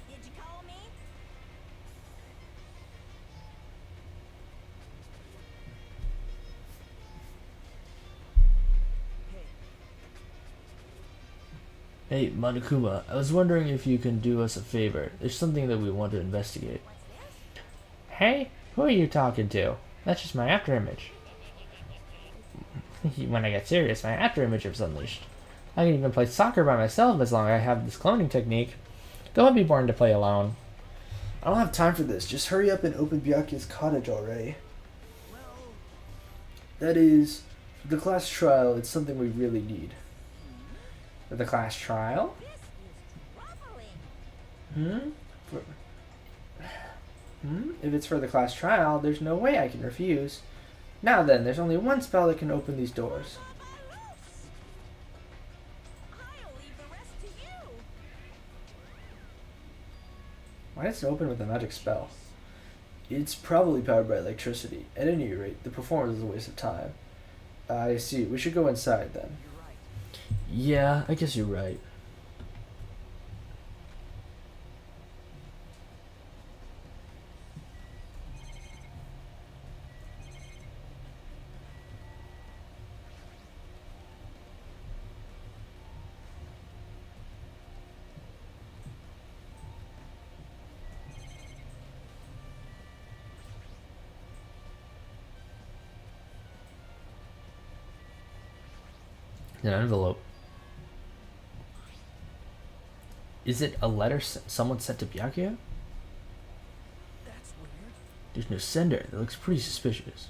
Did you call me? Hey, Monokuma, I was wondering if you can do us a favor. There's something that we want to investigate. Hey, who are you talking to? That's just my afterimage. When I get serious, my afterimage is unleashed. I can even play soccer by myself as long as I have this cloning technique. Don't be born to play alone. I don't have time for this. Just hurry up and open Byakuya's cottage already. That is, for the class trial, it's something we really need. For the class trial? This is troubling. If it's for the class trial, there's no way I can refuse. Now then, there's only one spell that can open these doors. I'll leave the rest to you. Why does it open with a magic spell? It's probably powered by electricity. At any rate, the performance is a waste of time. I see. We should go inside then. Yeah, I guess you're right. An envelope. Is it a letter someone sent to Byakuya? That's weird. There's no sender. That looks pretty suspicious.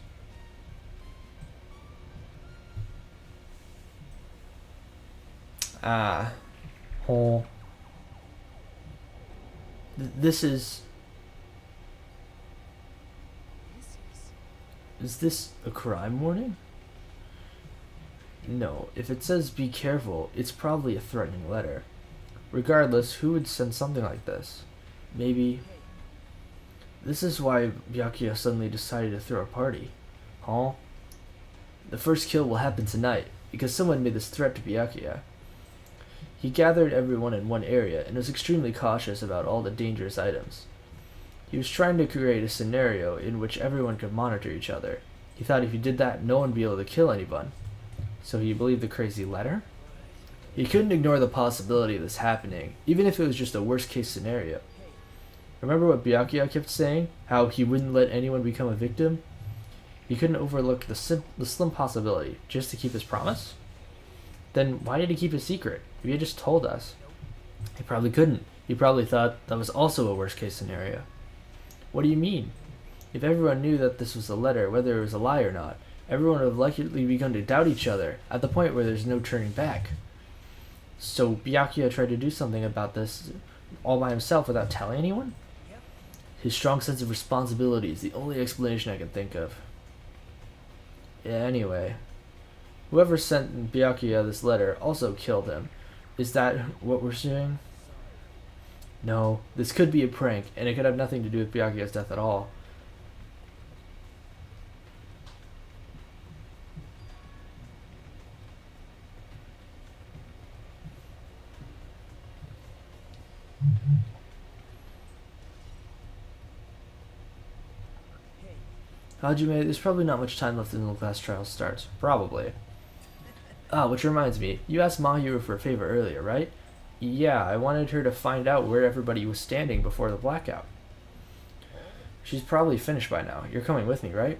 Ah. Hole. This is... Is this a crime warning? No. If it says be careful, it's probably a threatening letter. Regardless, who would send something like this? Maybe... This is why Byakuya suddenly decided to throw a party. Huh? The first kill will happen tonight, because someone made this threat to Byakuya. He gathered everyone in one area and was extremely cautious about all the dangerous items. He was trying to create a scenario in which everyone could monitor each other. He thought if he did that, no one would be able to kill anyone. So he believed the crazy letter? He couldn't ignore the possibility of this happening, even if it was just a worst case scenario. Remember what Byakuya kept saying? How he wouldn't let anyone become a victim? He couldn't overlook the slim possibility just to keep his promise? Then why did he keep it secret? If he had just told us. He probably couldn't. He probably thought that was also a worst case scenario. What do you mean? If everyone knew that this was a letter, whether it was a lie or not, everyone would have likely begun to doubt each other at the point where there's no turning back. So Byakuya tried to do something about this all by himself without telling anyone? His strong sense of responsibility is the only explanation I can think of. Yeah, anyway, whoever sent Byakuya this letter also killed him. Is that what we're seeing? No, this could be a prank, and it could have nothing to do with Byakuya's death at all. Hajime, there's probably not much time left until the class trial starts. Probably. Ah, which reminds me, you asked Mahiro for a favor earlier, right? Yeah, I wanted her to find out where everybody was standing before the blackout. She's probably finished by now. You're coming with me, right?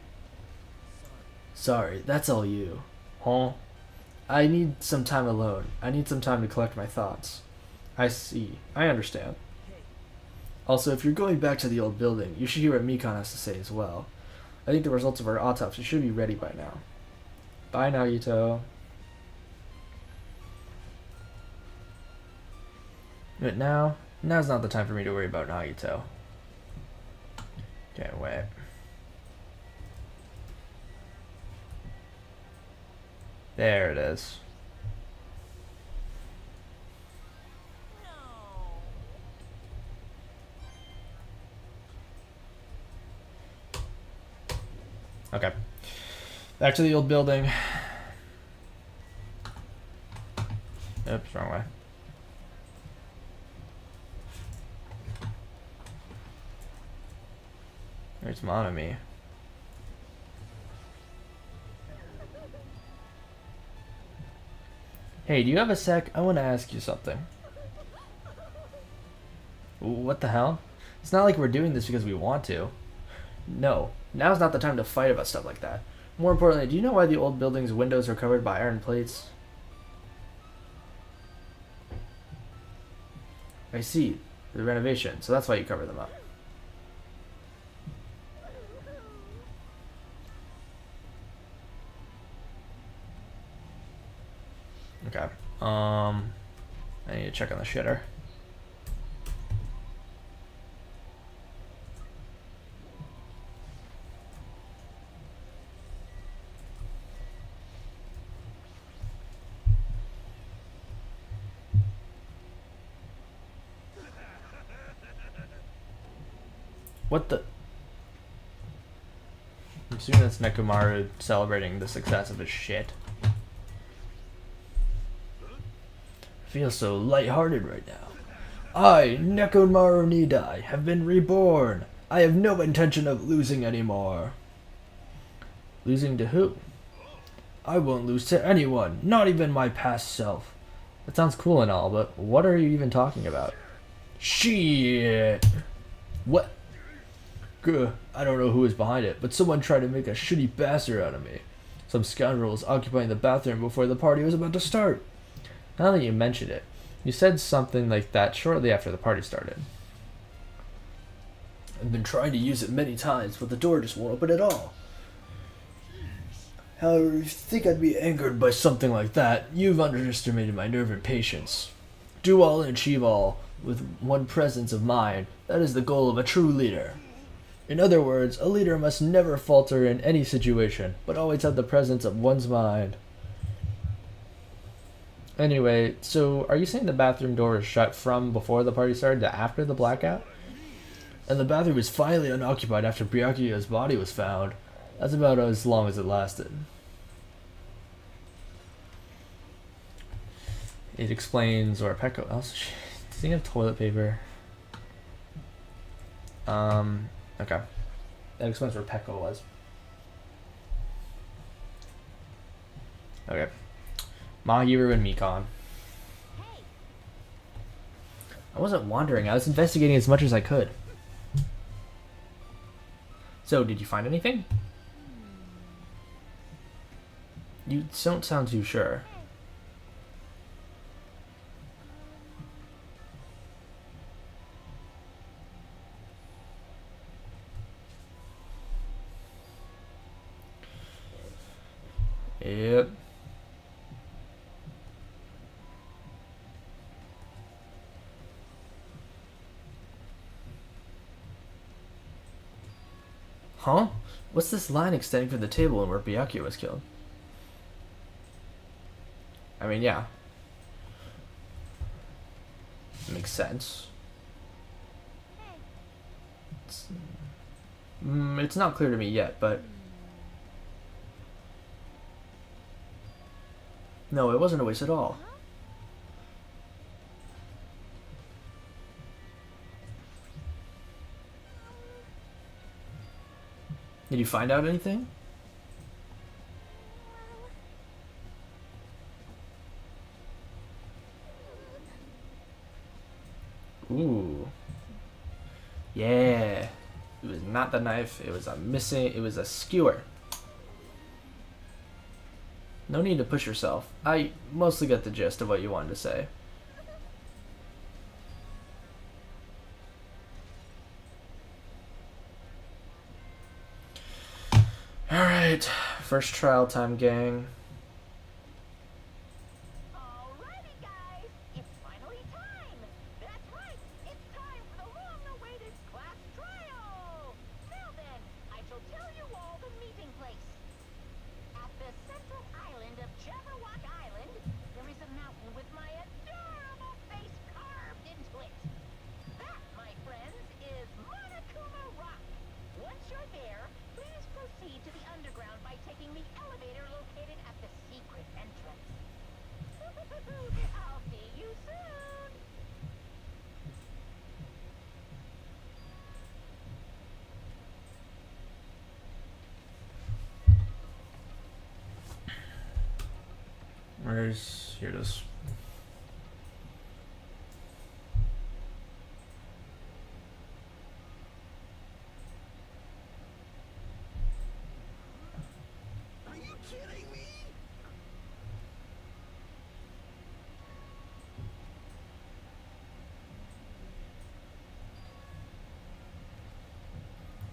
Sorry, that's all you. Huh? I need some time alone. I need some time to collect my thoughts. I see. I understand. Also, if you're going back to the old building, you should hear what Mikan has to say as well. I think the results of our autopsy should be ready by now. Bye now, Yuto. But now's not the time for me to worry about Nagito. Can't wait. There it is. Okay. Back to the old building. Oops, wrong way. There's Monami. Hey, do you have a sec? I want to ask you something. What the hell? It's not like we're doing this because we want to. No, now's not the time to fight about stuff like that. More importantly, do you know why the old building's windows are covered by iron plates? I see. The renovation, so that's why you cover them up. Okay. I need to check on the shitter. What the? I'm assuming that's Nekomaru celebrating the success of his shit. I feel so lighthearted right now. I, Nekomaru Nidai, have been reborn. I have no intention of losing anymore. Losing to who? I won't lose to anyone, not even my past self. That sounds cool and all, but what are you even talking about? Shit. What? I don't know who is behind it, but someone tried to make a shitty bastard out of me. Some scoundrel was occupying the bathroom before the party was about to start. Now that you mention it, you said something like that shortly after the party started. I've been trying to use it many times, but the door just won't open at all. However, if you think I'd be angered by something like that, you've underestimated my nerve and patience. Do all and achieve all with one presence of mind. That is the goal of a true leader. In other words, a leader must never falter in any situation, but always have the presence of one's mind. Anyway, so are you saying the bathroom door is shut from before the party started to after the blackout? And the bathroom was finally unoccupied after Byakuya's body was found. That's about as long as it lasted. It explains where Pecco. Also, does he have toilet paper? Okay. That explains where Pecco was. Okay. Mahiru and Mikon. Hey, I wasn't wandering. I was investigating as much as I could. So, did you find anything? You don't sound too sure. Yep. Huh? What's this line extending from the table and where Byakuya was killed? I mean, yeah. Makes sense. It's not clear to me yet, but... No, it wasn't a waste at all. Did you find out anything? Ooh. Yeah. It was not the knife, it was a skewer. No need to push yourself. I mostly get the gist of what you wanted to say. Alright, first trial time, gang. alrighty, guys. It's finally time. That's right. It's time for the long-awaited class trial. Now then, I shall tell you all the meeting place. At the central island of Jabberwock Island, there is a mountain with my adorable face carved into it. That, my friends, is Monokuma Rock. Once you're there, please proceed to the underground by taking the elevator located at the secret entrance. I'll see you soon. Here it is. Are you kidding me?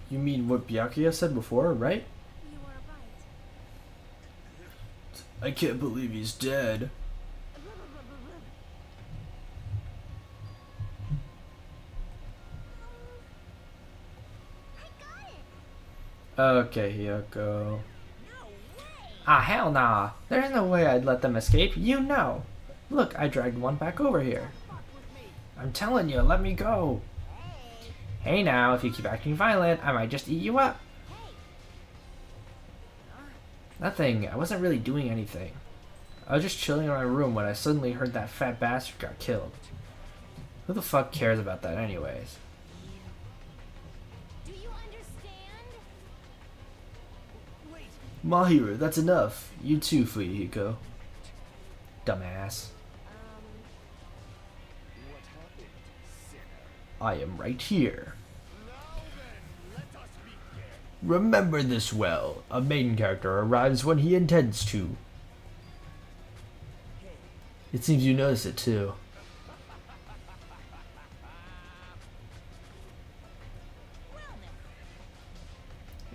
You mean what Byakuya said before, right? You were right. I can't believe he's dead. I got it. Okay, Hiyoko. Ah, hell nah. There's no way I'd let them escape, you know. Look, I dragged one back over here. I'm telling you, let me go. Hey now, if you keep acting violent, I might just eat you up. Nothing, I wasn't really doing anything. I was just chilling in my room when I suddenly heard that fat bastard got killed. Who the fuck cares about that anyways? Do you understand? Wait, Mahiru, that's enough. You too, Fuyuhiko. Dumbass. What happened, sinner? I am right here. Now then, let us begin. Remember this well. A main character arrives when he intends to. It seems you notice it too.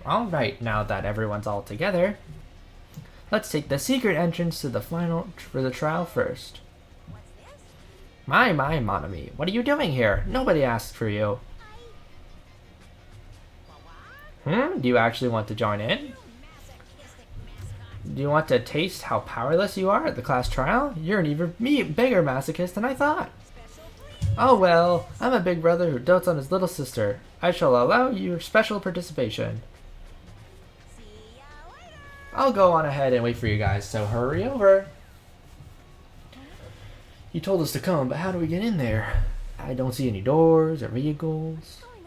Alright, now that everyone's all together, let's take the secret entrance to the for the trial first. What's this? My, Monami, what are you doing here? Nobody asked for you. Do you actually want to join in? Masochistic mascot. Do you want to taste how powerless you are at the class trial? You're an even bigger masochist than I thought. Special please. Oh well, I'm a big brother who dotes on his little sister. I shall allow your special participation. See ya later. I'll go on ahead and wait for you guys, so hurry over. He told us to come, but how do we get in there? I don't see any doors or vehicles. What's going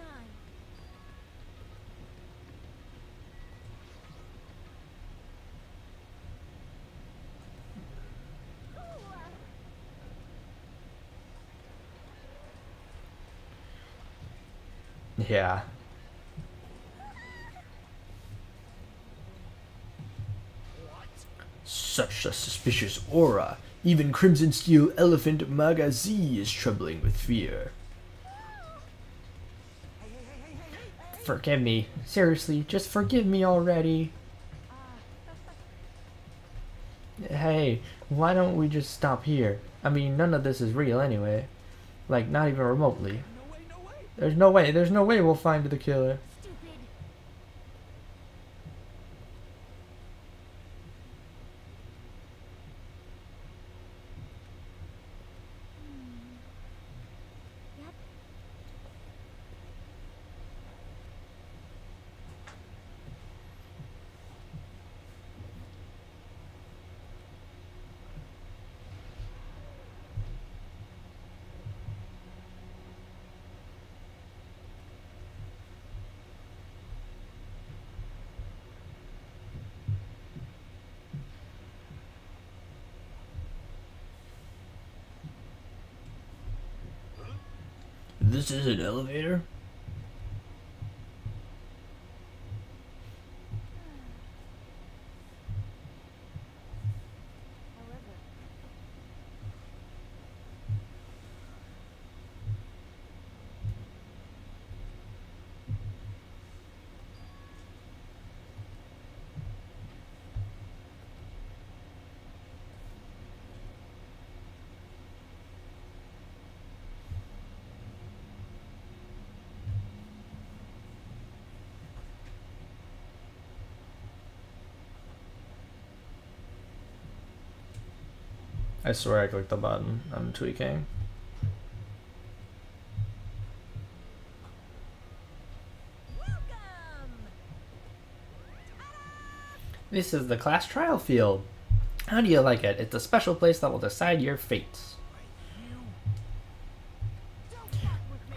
on? Yeah. Such a suspicious aura. Even Crimson Steel Elephant Magazi is trembling with fear. Forgive me. Seriously, just forgive me already. Hey, why don't we just stop here? I mean, none of this is real anyway. Like, not even remotely. No way, no way! There's no way we'll find the killer. Stupid. Yep. This is an elevator? However, I swear I clicked the button. I'm tweaking. welcome. This is the class trial field. How do you like it? It's a special place that will decide your fates.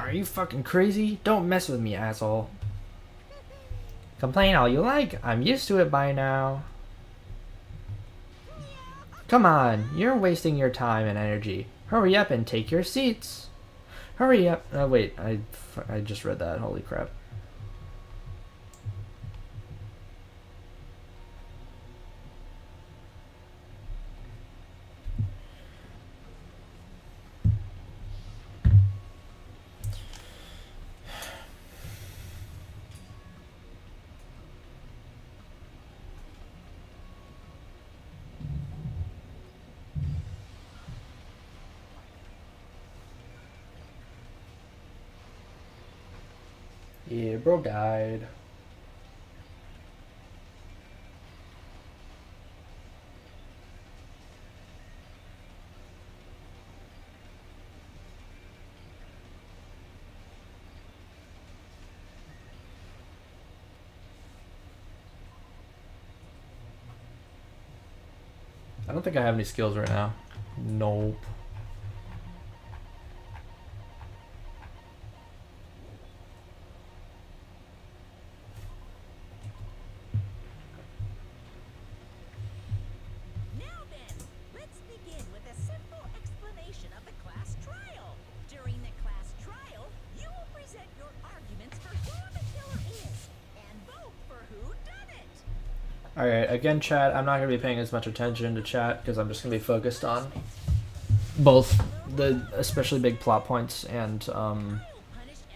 Are you fucking crazy? Don't mess with me, asshole. Complain all you like. I'm used to it by now. Come on, you're wasting your time and energy. Hurry up and take your seats. Hurry up. Oh, wait, I just read that. Holy crap. Yeah, bro died. I don't think I have any skills right now. Nope. Now then, let's begin with a simple explanation of the class trial. During the class trial, you will present your arguments for who the killer is and vote for who done it. Alright, again, chat, I'm not going to be paying as much attention to chat because I'm just going to be focused on both the especially big plot points and Punish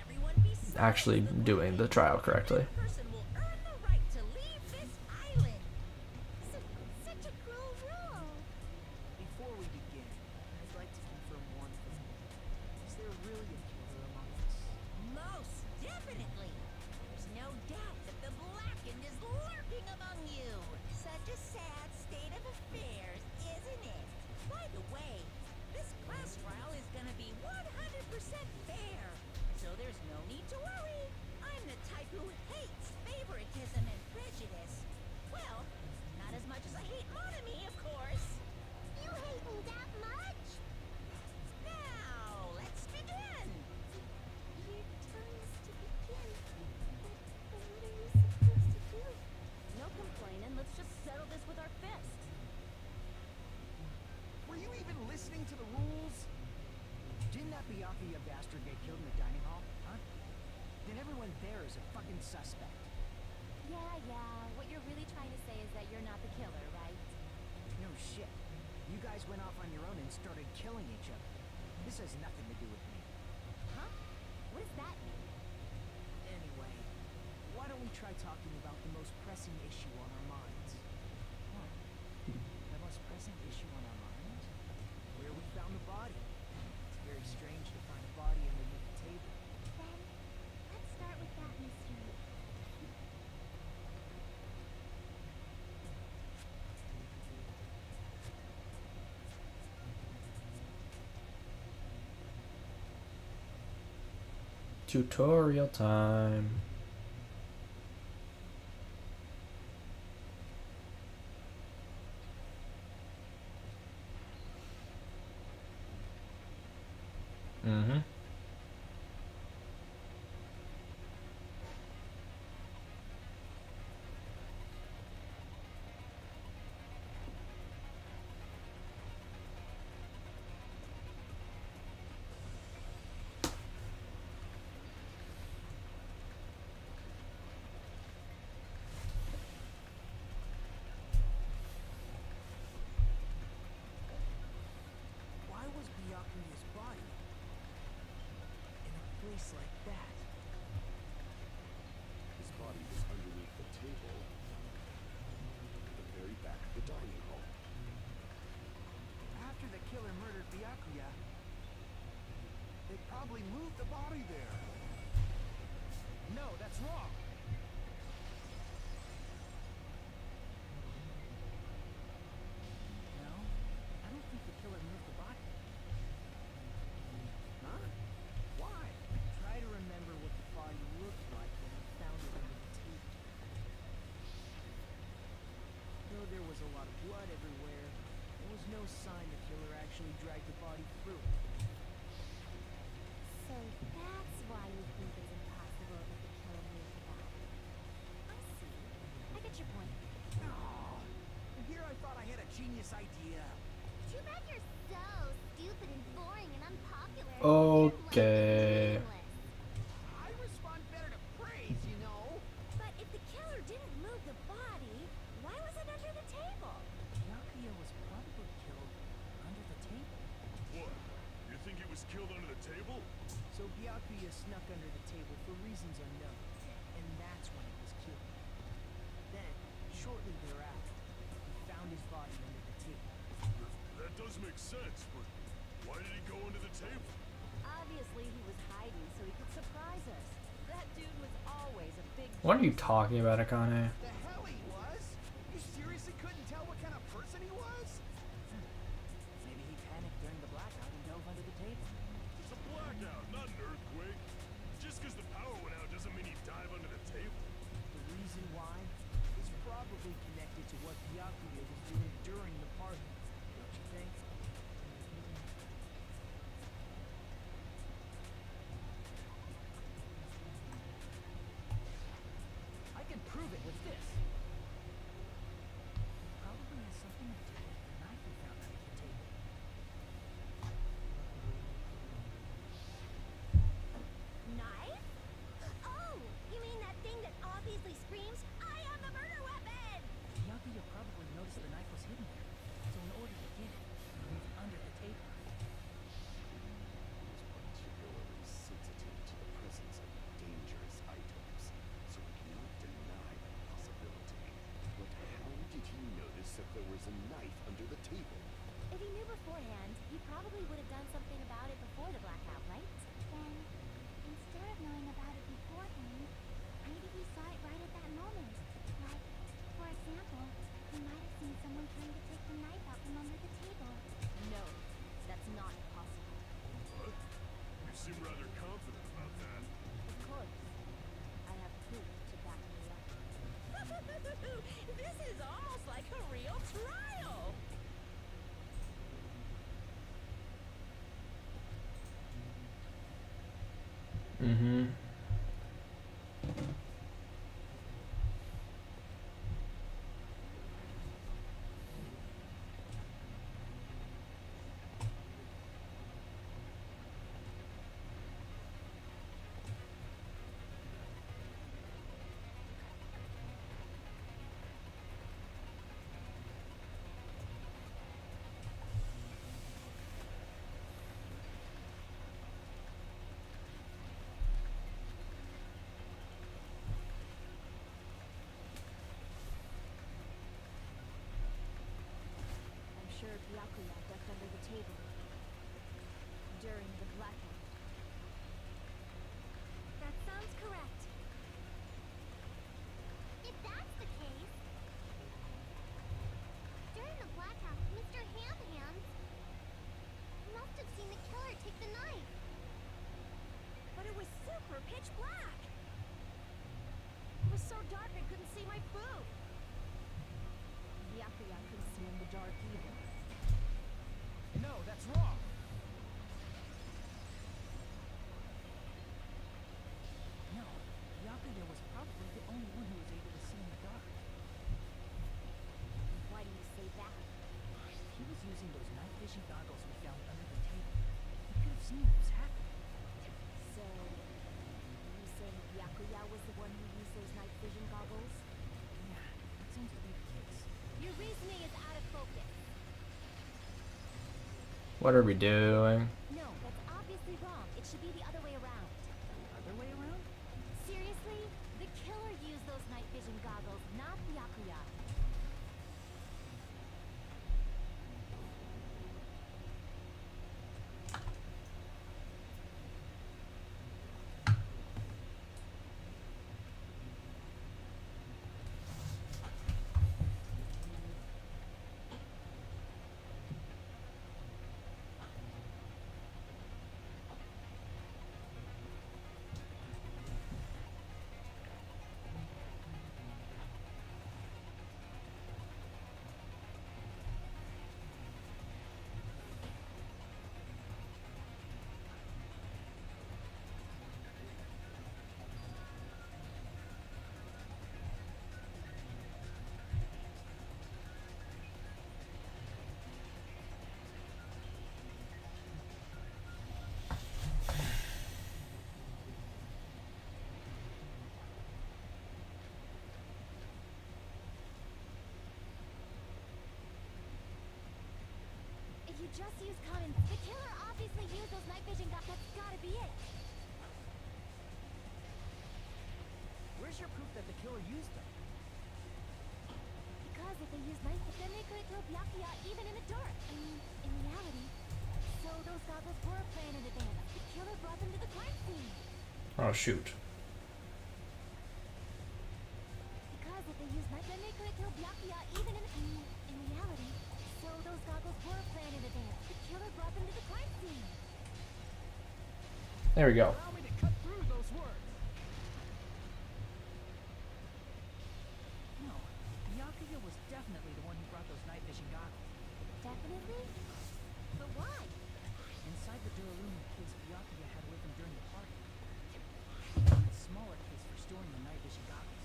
everyone besides actually doing the trial correctly. person will earn the right to leave this island. Such a cruel rule. Before we begin, I'd like to confirm one thing. Is there really a killer among us? Most definitely. There's no doubt that the Blackened is lurking among you. Such a sad state of affairs, isn't it? By the way, this class trial is gonna be 100% fair, so there's no need to worry. I'm the type who hates favoritism and prejudice. Well, not as much as I hate monogamy, of course. You hate me that much? even listening to the rules? Didn't that Byakuya bastard get killed in the dining hall, huh? Then everyone there is a fucking suspect. Yeah. What you're really trying to say is that you're not the killer, right? No shit. You guys went off on your own and started killing each other. This has nothing to do with me. Huh? What does that mean? Anyway, why don't we try talking about the most pressing issue on our minds? Huh. The most pressing issue on our minds? Where we found the body. It's very strange to find a body underneath the table. Then, let's start with that mystery. Tutorial time. Mm-hmm. Why was Byakuya's body in a place like that? His body was underneath the table at the very back of the dining hall. After the killer murdered Byakuya, they probably moved the body there. No, that's wrong. No, I don't think the killer moved the body. Huh? Why? Try to remember what the body looked like when we found it under the table. Though there was a lot of blood everywhere, there was no sign the killer actually dragged the body through it. So that's why you think it's impossible that the killer moved the body. I see. I get your point. Oh, and here I thought I had a genius idea. Too bad you're so stupid and boring and unpopular. Okay. Your life is meaningless. I respond better to praise, you know. But if the killer didn't move the body, why was it under the table? Byakuya was probably killed under the table. What? You think he was killed under the table? So Byakuya snuck under the table for reasons unknown, and that's when he was killed. Then, shortly thereafter, he found his body under the table. That does make sense, but why did he go under the table? Obviously, he was hiding so he could surprise us. That dude was always a big. What are you talking about, Akane? The hell he was? You seriously couldn't tell what kind of person he was? Maybe he panicked during the blackout and dove under the table. It's a blackout, not an earthquake. Just because the power went out doesn't mean he'd dive under the table. The reason why is probably connected to what Byakuya was doing during the party, don't you think? I can prove it with this. Probably has something to do with the knife we found under the table. Knife? Oh, you mean that thing that obviously screams, I am the murder weapon! Byakuya probably noticed the knife was hidden there, so in order to get it, he moved under the table. He was particularly sensitive to the presence of dangerous items, so we cannot deny that possibility. But how did he notice that there was a knife under the table? If he knew beforehand, he probably would have done something about it before the blackout, right? Then, instead of knowing about it beforehand, maybe he saw it right at that moment. Like, for example, he might have seen someone trying to take the knife out from under the table. No, that's not possible. What? You seem rather confident about that. Of course, I have proof to back me up. This is almost like a real trial. Mm-hmm. other Byakuya ducked under the table during the blackout. That sounds correct. If that's the case, during the blackout, Mr. Hamhands must have seen the killer take the knife. But it was super pitch black. It was so dark I couldn't see my food. Byakuya couldn't see in the dark either. No, that's wrong. No, Byakuya was probably the only one who was able to see in the dark. Why do you say that? He was using those night vision goggles we found under the table. He could have seen what was happening. So, you saying Byakuya was the one who used those night vision goggles? Yeah, that seems to be the case. Your reasoning is out of focus. What are we doing? No, that's obviously wrong. It should be the other way around. Other way around? Seriously? The killer used those night vision goggles, not Byakuya. If you just use common, the killer obviously used those night vision goggles. That's gotta be it. Where's your proof that the killer used them? Because if they used night, then they couldn't kill Byakuya even in the dark. I mean, in reality. So those goggles were planned in advance. The killer brought them to the crime scene. Oh shoot. Because if they used night, then they couldn't kill Byakuya even in reality. So those goggles were planned in advance. The killer brought them to the crime scene. There we go. Allow me to cut through those words. No, Byakuya was definitely the one who brought those night vision goggles. Definitely? But why? Inside the Duralumin case Byakuya had with him during the party, he found a smaller case for storing the night vision goggles.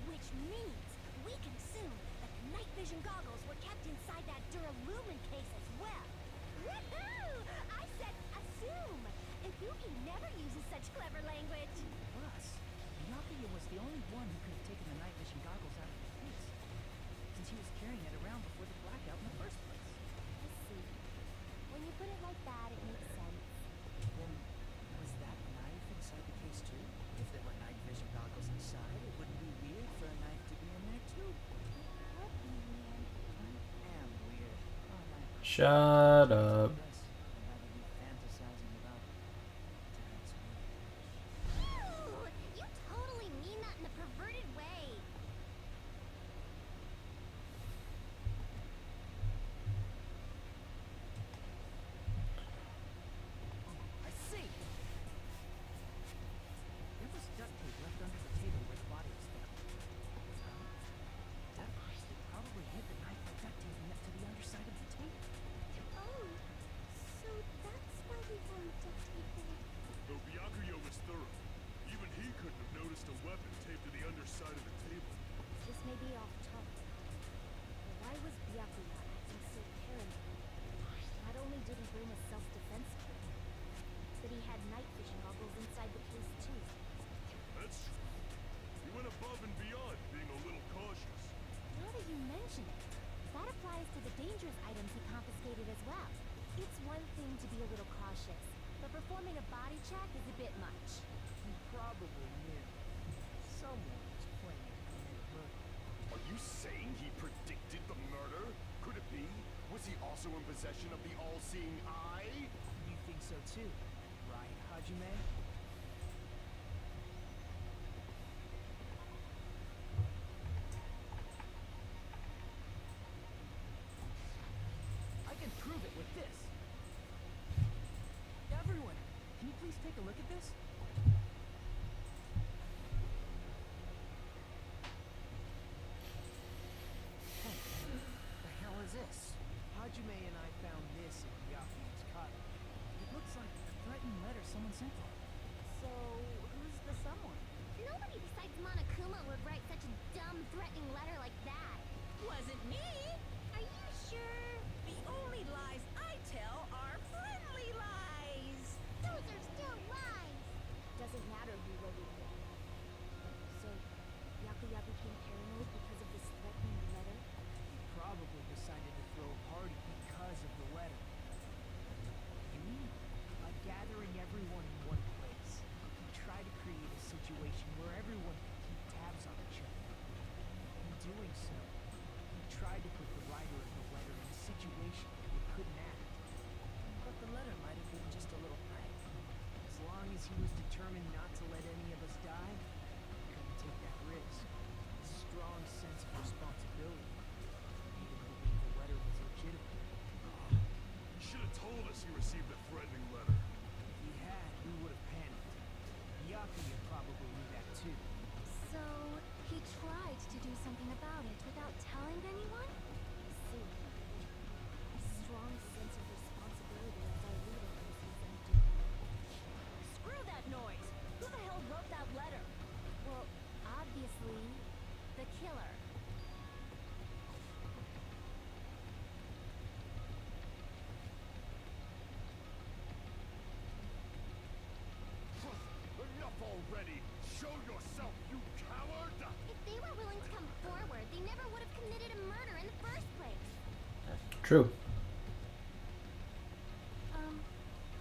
Which means we can assume that the night vision goggles were kept inside that Duralumin case as well. Woohoo! I said assume! And Yuki never uses such clever language. Plus, Byakuya was the only one who could have taken the night vision goggles out of the case, since he was carrying it around before the blackout in the first place. I see. When you put it like that, it makes sense. Then, was that knife inside the case too? If there were night vision goggles inside, it wouldn't be weird for a knife to be in there too. Would be weird. I am weird. Oh my. Shut up. Yes, I'd rather be fantasizing about Dad's weird. Ooh, you totally mean that in a perverted way. I see! There was duct tape left under the table where the body was found. Definitely, they probably hid the knife by duct taping it to the underside of the table. Oh, so that's why we found duct tape there. Though Byakuya was thorough, even he couldn't have noticed a weapon taped to the underside of the table. This may be off topic, but why was Byakuya acting so paranoid? Not only did he bring a self-defense kit, but he had night vision goggles inside the case too. That's true. He went above and beyond, being a little cautious. Now that you mention it, that applies to the dangerous items he confiscated as well. It's one thing to be a little cautious, but performing a body check is a bit much. He probably knew. Someone was planning to commit a murder. Are you saying he predicted the murder? Could it be? Was he possession of the all-seeing eye? You think so too, right, Hajime? I can prove it with this. Everyone, can you please take a look at this? Hey, the hell is this? Hajime and I found this in Yaku's cottage. It looks like a threatening letter someone sent to him. So, who's the someone? Nobody besides Monokuma would write such a dumb, threatening letter like that. Wasn't me. Are you sure? The only lies I tell are friendly lies. Those are still lies. Doesn't matter who wrote it. So, Yakuya became paranoid because of this threatening letter? He probably decided to throw a party because of the letter. You mean by gathering everyone in one place, he tried to create a situation where everyone could keep tabs on each other. In doing so, he tried to put the writer of the letter in a situation where he couldn't act. But the letter might have been just a little prank. As long as he was determined not to let any of us die, he couldn't take that risk. A strong sense of responsibility made him believe the letter was legitimate. You should have told us you received a threatening letter. If he had, we would have panicked. Yakuya probably knew that too. So, he tried to do something about it without telling anyone? I see. A strong sense of responsibility as I read it was his empty. Screw that noise. Who the hell wrote that letter? Well, obviously, the killer. Enough already! Show yourself, you coward! If they were willing to come forward, they never would have committed a murder in the first place. True.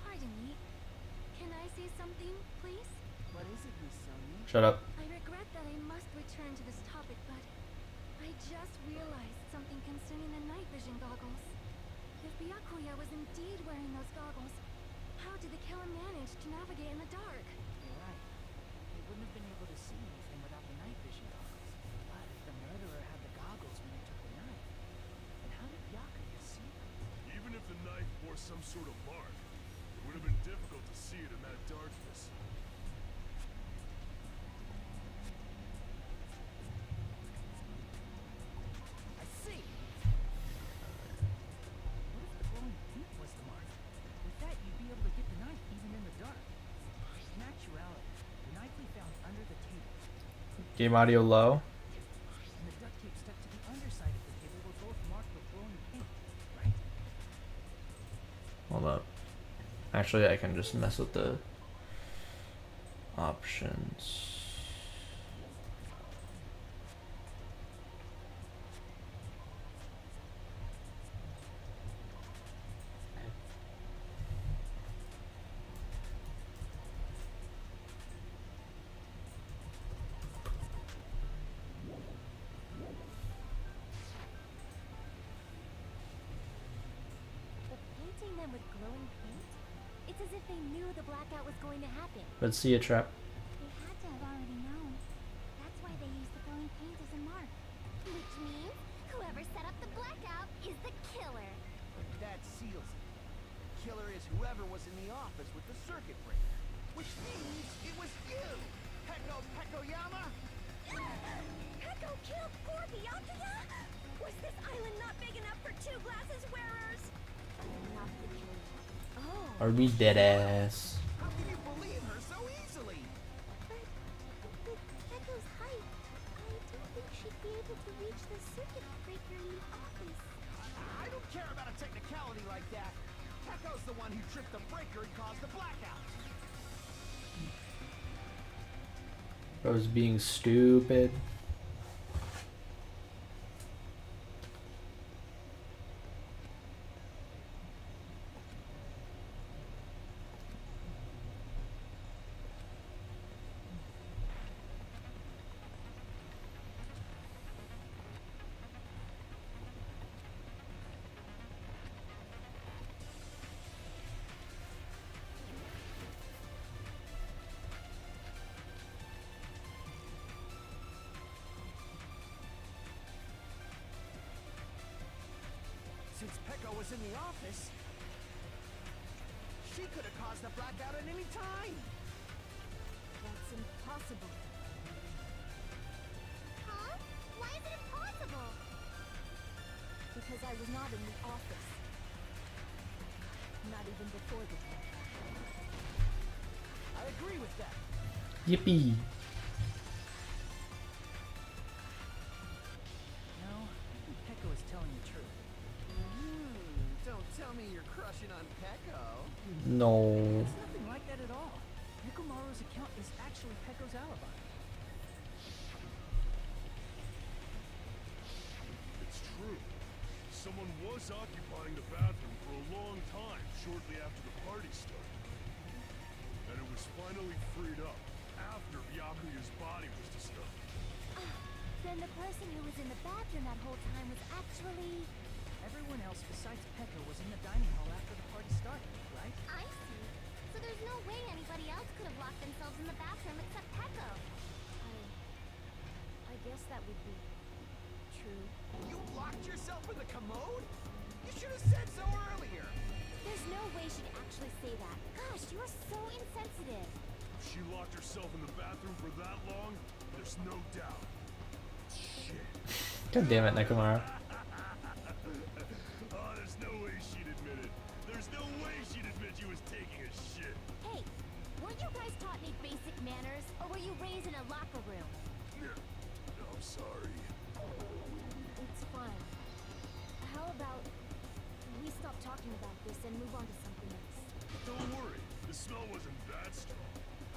Pardon me. Can I say something, please? What is it, Miss Sonia? Shut up. I regret that I must return to this topic, but I just realized something concerning the night vision goggles. If Byakuya was indeed wearing those goggles, how did the killer manage to navigate in the dark? You're right. They wouldn't have been able to see anything without the night vision goggles. But if the murderer had the goggles when he took the knife, then how did Yakuya see them? Even if the knife bore some sort of mark, it would have been difficult to see it in that darkness. I see! What if the glowing pink was the mark? With that, you'd be able to get the knife even in the dark. In actuality, the knife we found under the table Game audio low. and the duct tape stuck to the underside of the table were both marked with glowing pink, right? Hold up. Actually, I can just mess with the options. The painting them with glowing paint? It's as if they knew the blackout was going to happen. Let's see a trap. They had to have already known. That's why they used the glowing paint as a mark. Which means whoever set up the blackout is the killer. That seals it. The killer is whoever was in the office with the circuit breaker. Which means it was you! Peko Pekoyama! Peko killed poor Byakuya? Was this island not big enough for two glasses wearers? Not the killer. Oh. Are we dead ass? How can you believe her so easily? But with Echo's height, I don't think she'd be able to reach the circuit breaker in the office. I don't care about a technicality like that. Peko's the one who tripped the breaker and caused the blackout. I was being stupid. since Pekka was in the office, she could have caused the blackout at any time. That's impossible. Huh? Why is it impossible? Because I was not in the office. Not even before the blackout. I agree with that. Yippee. No, I think Pekka was telling the truth. Don't tell me you're crushing on Pekko. No. It's nothing like that at all. Nekomaru's account is actually Pekko's alibi. It's true. Someone was occupying the bathroom for a long time shortly after the party started. And it was finally freed up after Byakuya's body was discovered. Then the person who was in the bathroom that whole time was actually... Everyone else besides Pekka was in the dining hall after the party started, right? I see. So there's no way anybody else could have locked themselves in the bathroom except Pekko. I guess that would be true. You locked yourself in the commode? You should have said so earlier. There's no way she'd actually say that. Gosh, you're so insensitive. If she locked herself in the bathroom for that long, there's no doubt. Shit. God damn it, Nekomaru. Oh, there's no way she'd admit it. There's no way she'd admit she was taking a shit. Hey, weren't you guys taught any basic manners? Or were you raised in a locker room? I'm sorry. It's fine. How about we stop talking about this and move on to something else? Don't worry, the smell wasn't that strong.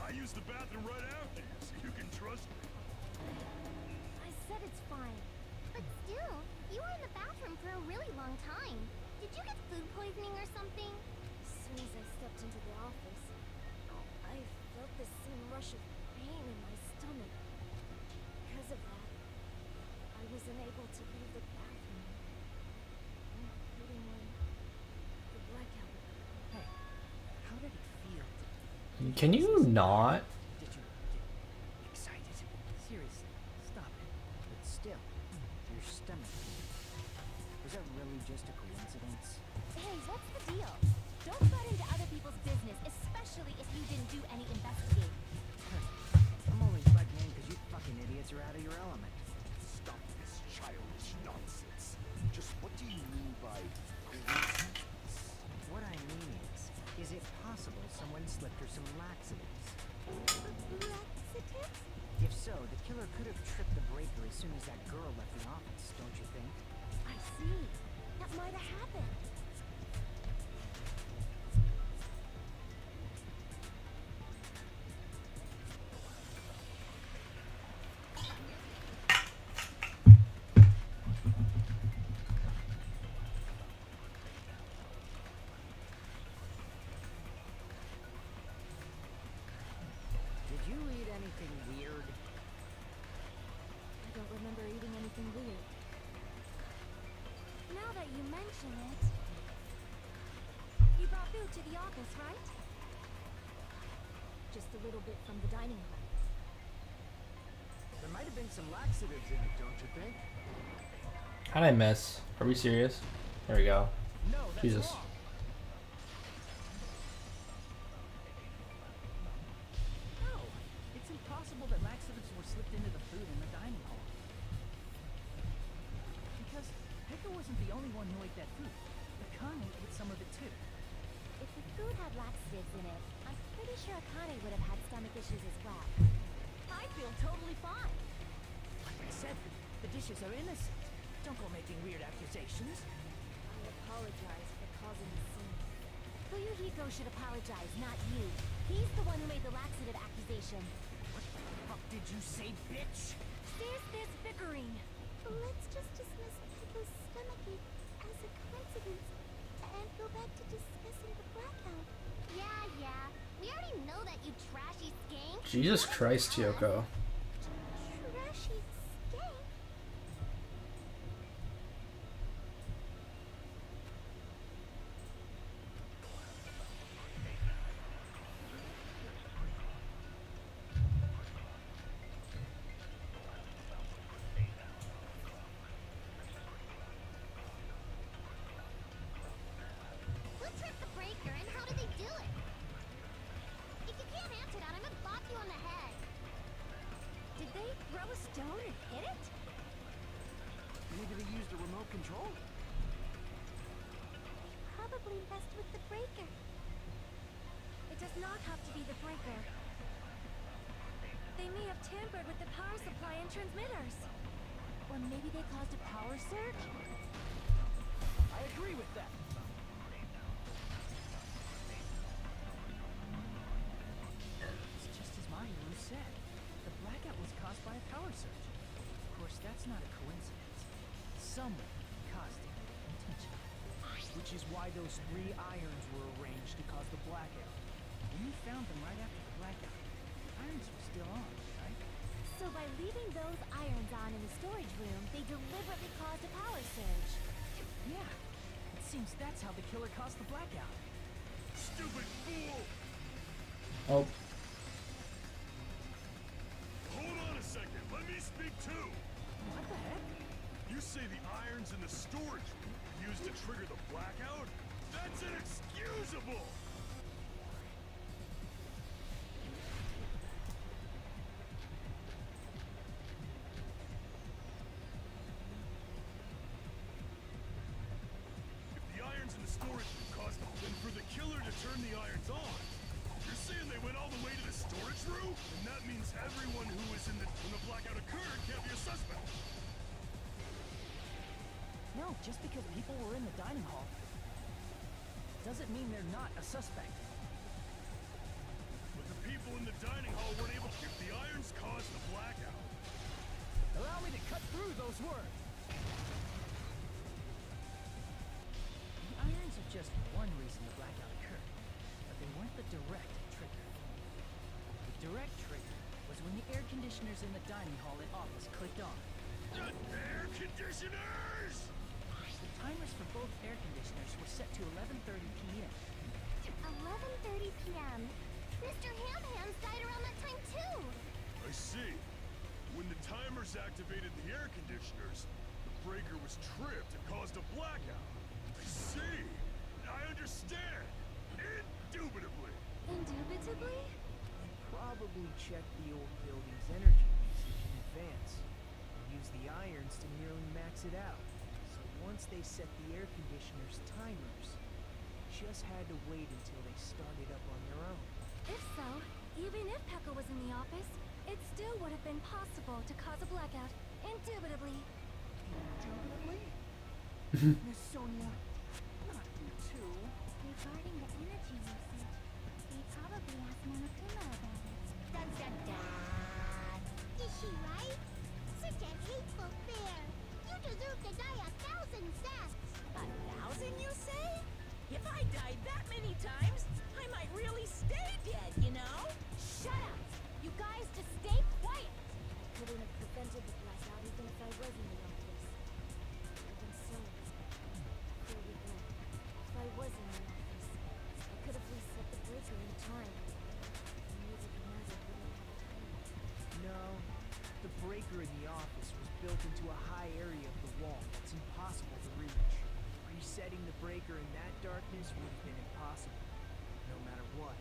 I used the bathroom right after you, so you can trust me. I said it's fine. But still, you were in the bathroom for a really long time. Did you get food poisoning or something? As soon as I stepped into the office, I felt this same rush of pain in my stomach. Because of that, I was unable to leave the bathroom, including when the blackout occurred. Hey, how did it feel? Can you not? Did you get excited? Seriously, stop it. But still, your stomach. Was that really just a coincidence? Hey, what's the deal? Don't butt into other people's business, especially if you didn't do any investigating. I'm only butting in because you fucking idiots are out of your element. Stop this childish nonsense. Just what do you mean by coincidence? What I mean is it possible someone slipped her some laxatives? Laxatives? If so, the killer could have tripped the breaker as soon as that girl left the office, don't you think? I see. That might have happened. Did you eat anything weird? I don't remember eating anything weird. Now that you mention it... You brought food to the office, right? Just a little bit from the dining hall. There might have been some laxatives in it, don't you think? How'd I miss? Are we serious? There we go. No, that's Jesus. wrong. No, it's impossible that laxatives were slipped into the food in the dining hall. Because Pekka wasn't the only one who ate that food. Akane ate some of it too. If the food had laxatives in it, I'm pretty sure Akane would have had stomach issues as well. I feel totally fine. Like I said, the dishes are innocent. Don't go making weird accusations. I apologize for causing a scene. Fuyuhiko should apologize, not you. He's the one who made the laxative accusation. What the fuck did you say, bitch? There's this bickering. Let's just dismiss Pekko's stomachache as a coincidence and go back to discussing the blackout. Yeah. We already know that, you trashy skank. Jesus Christ, Kyoko. Trashy skank? Did they throw a stone and hit it? Maybe they used a remote control? Probably messed with the breaker. It does not have to be the breaker. They may have tampered with the power supply and transmitters. Or maybe they caused a power surge? I agree with that. It's just as Mahiru said. The blackout was caused by a power surge. Of course, that's not a coincidence. Someone caused it intentionally. Which is why those 3 irons were arranged to cause the blackout. When you found them right after the blackout, the irons were still on, right? So by leaving those irons on in the storage room, they deliberately caused a power surge. Yeah. It seems that's how the killer caused the blackout. Stupid fool! Oh, Hold on a second, let me speak too! What the heck? You say the irons in the storage room were used to trigger the blackout? That's inexcusable! If the irons in the storage room caused them, then for the killer to turn the irons on, you're saying they went all the way to the storage room? And that means everyone who was in when the blackout occurred can't be a suspect. No, just because people were in the dining hall doesn't mean they're not a suspect. But the people in the dining hall weren't able to. If the irons caused the blackout, Allow me to cut through those words. The irons are just one reason the blackout occurred, but they weren't the direct trigger. The direct trigger was when the air conditioners in the dining hall and office clicked on. the air conditioners! The timers for both air conditioners were set to 11:30 p.m. 11:30 p.m. Mr. Ham died around that time too. I see. When the timers activated the air conditioners, the breaker was tripped and caused a blackout. I see. I understand. Indubitably. Indubitably? Probably checked the old building's energy usage in advance. Use the irons to nearly max it out. So once they set the air conditioner's timers, just had to wait until they started up on their own. If so, even if Pekka was in the office, it still would have been possible to cause a blackout. Indubitably. Indubitably? Miss Sonia, not you too. Regarding the energy usage, they probably asked Monokuma about it. Dun dun dun! Is she right? Such a hateful bear! You deserve to die 1,000 deaths! 1,000, you say? If I died that many times, I might really stay dead, you know? Shut up! You guys just stay quiet! I couldn't have prevented the blackout even if I was in the office. Even so, here we go. If I was in the office, I could have reset the breaker in time. Maybe the matter wouldn't have occurred. No, the breaker in the office was built into a high area of the wall that's impossible to reach. Resetting the breaker in that darkness would have been impossible, no matter what.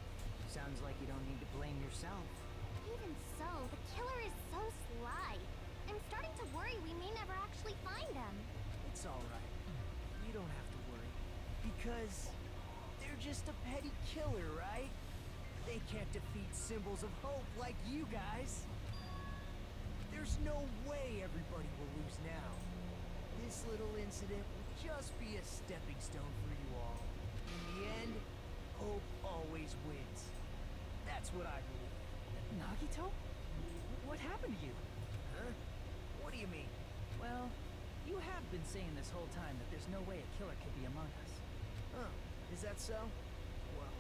Sounds like you don't need to blame yourself. Even so, the killer is so sly. I'm starting to worry we may never actually find them. It's alright. You don't have to worry. Because they're just a petty killer, right? They can't defeat symbols of hope like you guys. There's no way everybody will lose now. This little incident will just be a stepping stone for you all. In the end, hope always wins. That's what I believe. Nagito? What happened to you? Huh? What do you mean? Well, you have been saying this whole time that there's no way a killer could be among us. Huh. Is that so? Well,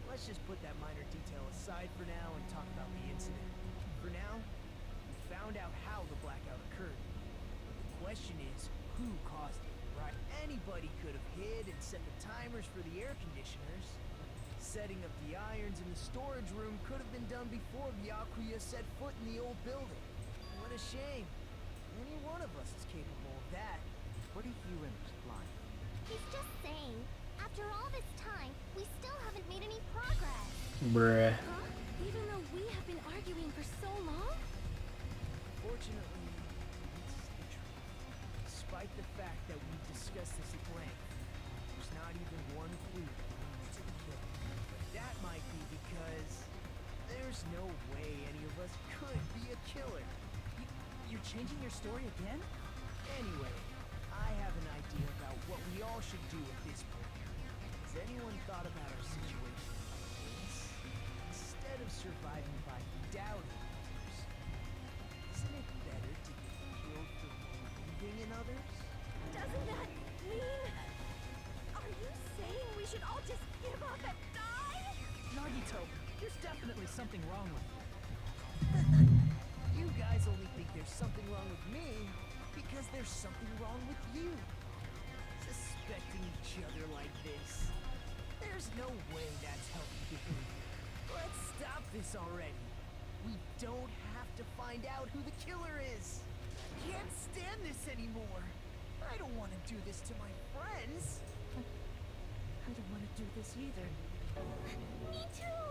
let's just put that minor detail aside for now and talk about the incident. For now, we found out how the blackout occurred. The question is, who caused it, right? Anybody could have hid and set the timers for the air conditioners. Setting up the irons in the storage room could have been done before Byakuya set foot in the old building. What a shame. Any one of us is capable of that. What if you were blind? He's just saying, after all this time, we still haven't made any progress. bruh. Huh? Even though we have been arguing for so long? the fact that we discussed this at length, there's not even one clue that leads to the killer. But that might be because there's no way any of us could be a killer. You're changing your story again? Anyway, I have an idea about what we all should do at this point. Has anyone thought about our situation like this? Instead of surviving by doubting others, isn't it better to get killed for believing in others? Doesn't that mean... Are you saying we should all just give up and die? Nagito, there's definitely something wrong with you. You guys only think there's something wrong with me because there's something wrong with you. Suspecting each other like this. There's no way that's healthy behavior. Let's stop this already. We don't have to find out who the killer is. I can't stand this anymore. I don't want to do this to my friends. I don't want to do this either. Me too!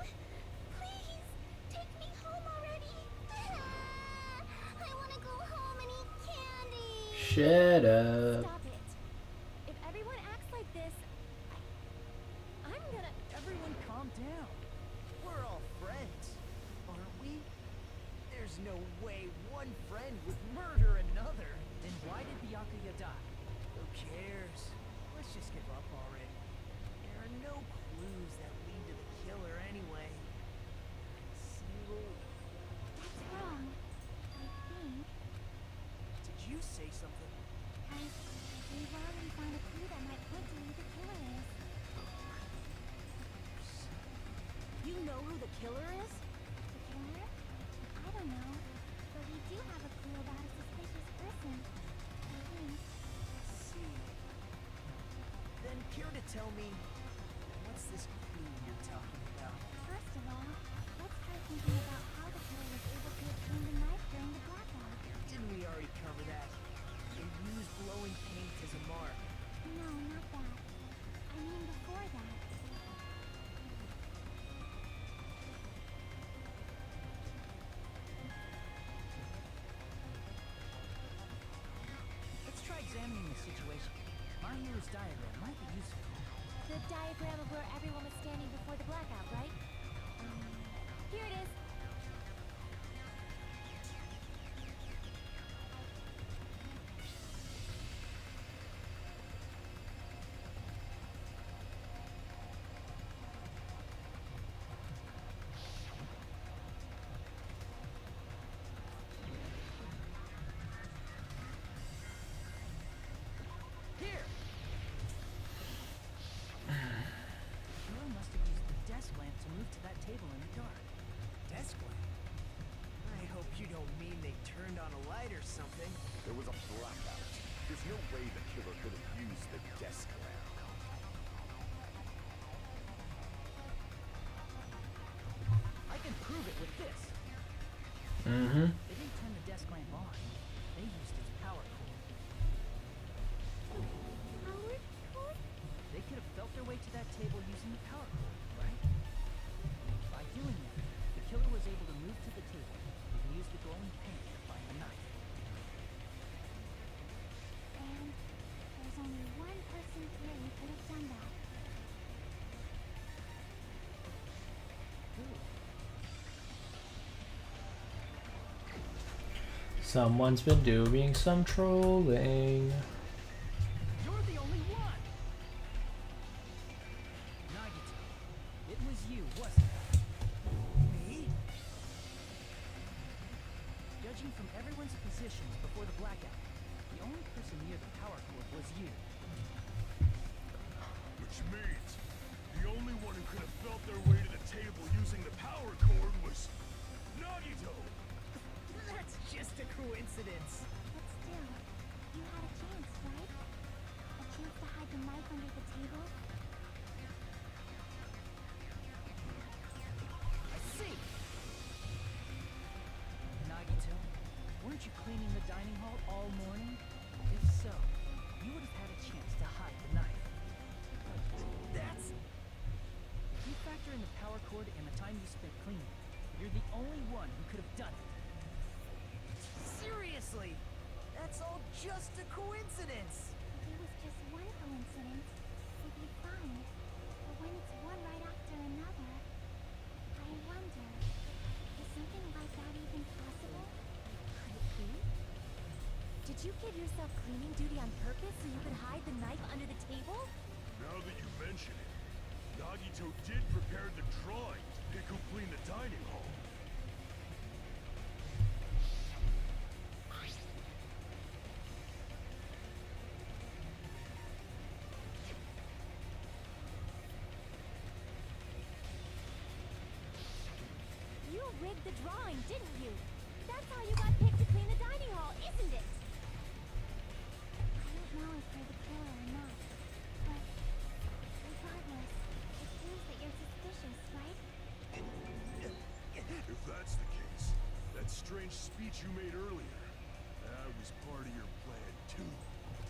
Please, take me home already! I want to go home and eat candy! Shut up. Stop it! If everyone acts like this, I'm gonna... Everyone calm down. We're all friends, aren't we? There's no way one friend would murder another. Then why did Byakuya die? Who cares? Let's just give up already. There are no clues that lead to the killer anyway. Single... That's wrong. I think. Did you say something? We've already found a clue that might point to who the killer is. You know who the killer is? The killer? I don't know. But we do have a clue about a suspicious person. I think. Let's see. Then care to tell me, what's this clue you're talking about? First of all, let's try thinking about how the killer was able to obtain the knife during the blackout. Didn't we already cover that? They used glowing paint as a mark. No, not that. I mean before that. Let's try examining the situation. My hero's diagram might be useful. The diagram of where everyone was standing before the blackout, right? Here it is. Here! The killer must have used the desk lamp to move to that table in the dark. Desk lamp? I hope you don't mean they turned on a light or something. There was a blackout. There's no way the killer could have used the desk lamp. I can prove it with this. Mm-hmm. They didn't turn the desk lamp on. They used its power cord. Howard? Cord? They could have felt their way to that table using the power cord, right? By doing that, the killer was able to move to the table and use the glowing paint to find the knife. And there's only one person here who could have done that. Who? Someone's been doing some trolling. You're the only one! Nagito, it was you, wasn't it? Me? Judging from everyone's positions before the blackout, the only person near the power cord was you. Which means the only one who could have felt their way to the table using the power cord was Nagito! That's just a coincidence. But still, you had a chance, right? A chance to hide the knife under the table? I see! Nagito, weren't you cleaning the dining hall all morning? If so, you would have had a chance to hide the knife. That's... If you factor in the power cord and the time you spent cleaning, you're the only one who could have done it. Seriously! That's all just a coincidence. If it was just one coincidence, it'd be fine. But when it's one right after another, I wonder, is something like that even possible? Could it be? Did you give yourself cleaning duty on purpose so you could hide the knife under the table? Now that you mention it, Nagito did prepare the drawing to pick who cleaned the dining hall. You rigged the drawing, didn't you? That's how you got picked to clean the dining hall, isn't it? I don't know if you're the killer or not, but regardless, it seems that you're suspicious, right? If that's the case, that strange speech you made earlier, that was part of your plan too.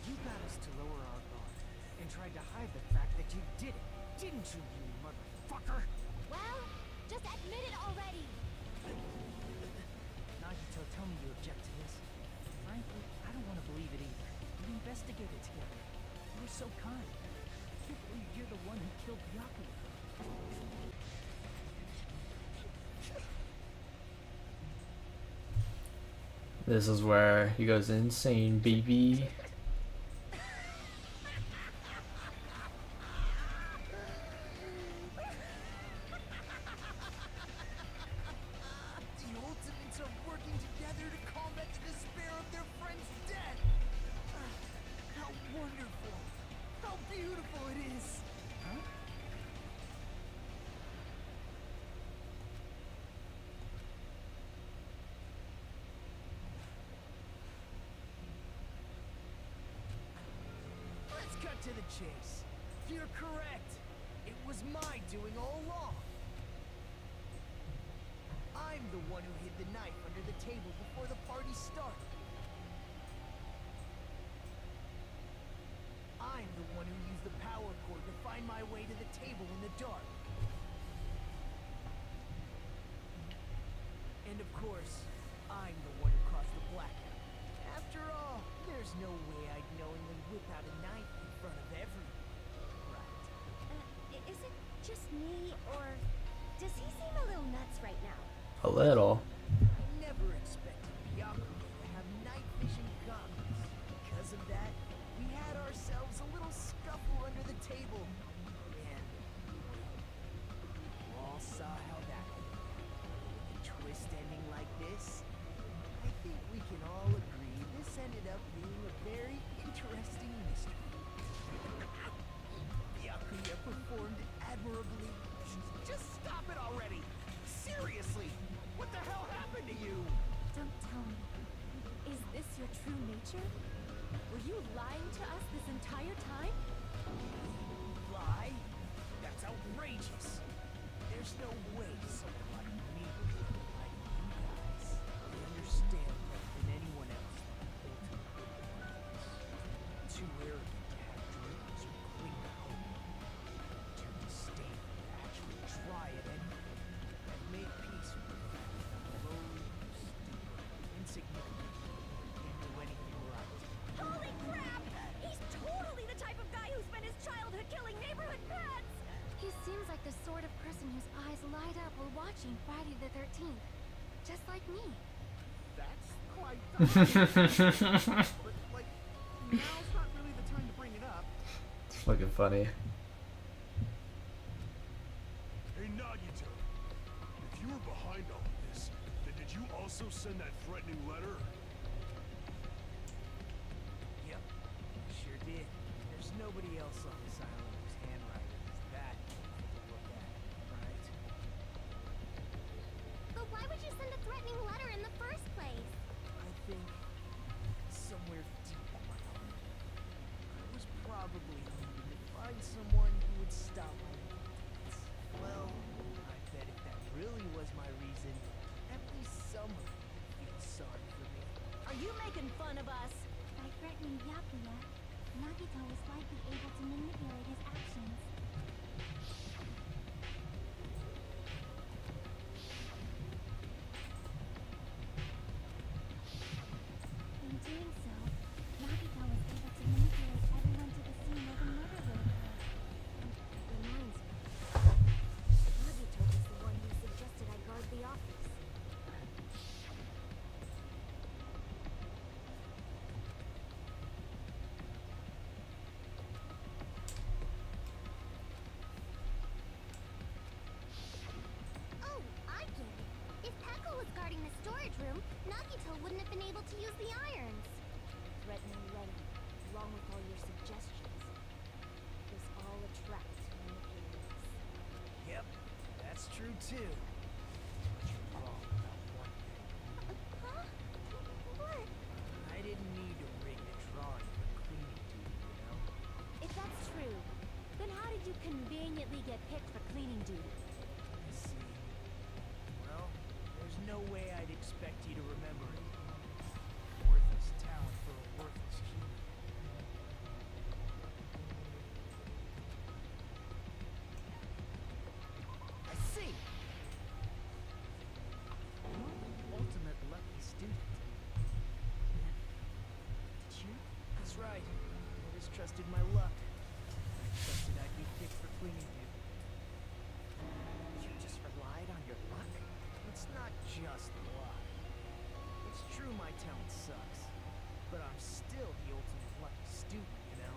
You got us to lower our guard and tried to hide the fact that you did it, didn't you, you motherfucker? Well, just admit it already! Nagito, tell me you object to this. Frankly, I don't want to believe it either. We investigated together. You were so kind. I can't believe you're the one who killed Byakuya. This is where he goes insane, baby. The Ultimates are working together to combat the despair of their friend's death. How wonderful. How beautiful it is. Huh? Let's cut to the chase. You're correct. It was my doing all along. I'm the one who hid the knife under the table before the party started. I'm the one who used the power cord to find my way to the table in the dark. And of course, I'm the one who caused the blackout. After all, there's no way I'd knowingly whip out a knife in front of everyone. Right. Is it just me, or does he seem a little nuts right now? A little. I never expected Byakuya to have night vision goggles. Because of that, we had ourselves a little scuffle under the table. And you all saw how that ended. With a twist ending like this, I think we can all agree this ended up being a very interesting mystery. Byakuya performed admirably. Just stop it already! Seriously! What the hell happened to you? Don't tell me. Is this your true nature? Were you lying to us this entire time? Lie? That's outrageous. There's no way someone like me would lie to you guys. I understand better than anyone else too arrogant to have dreams or cling to hope. Too disdainful to actually try at anything. I've made peace with the fact that I'm lowly, stupid, insignificant, and can't do anything right. Holy crap! He's totally the type of guy who spent his childhood killing neighborhood pets! He seems like the sort of person whose eyes light up while watching Friday the 13th. Just like me. That's quite the But, like, now's not really the time to bring it up. It's fucking funny. Hey Nagito, if you were behind all of this, then did you also send that threatening letter? Yep, sure did. There's nobody else on this island whose handwriting is that easy to look at, right? But why would you send a threatening letter in the first place? I think somewhere deep in my heart, I was probably hoping to find someone who would stop my impotence. Well, I bet if that really was my reason, at least someone would feel sorry for me. Are you making fun of us? By threatening Byakuya, Nagito was likely able to manipulate his actions. In doing so, too. But you're wrong about one thing. Huh? What? I didn't need to rig the drawing for cleaning duty, you know? If that's true, then how did you conveniently get picked for cleaning duty? I see. Well, there's no way I'd expect you to remember it. Worthless talent for a worthless human. I see. Ultimate lucky student. Did you? That's right. I just trusted my luck. I trusted I'd be picked for cleaning duty. You just relied on your luck? It's not just luck. It's true my talent sucks, but I'm still the ultimate lucky student, you know?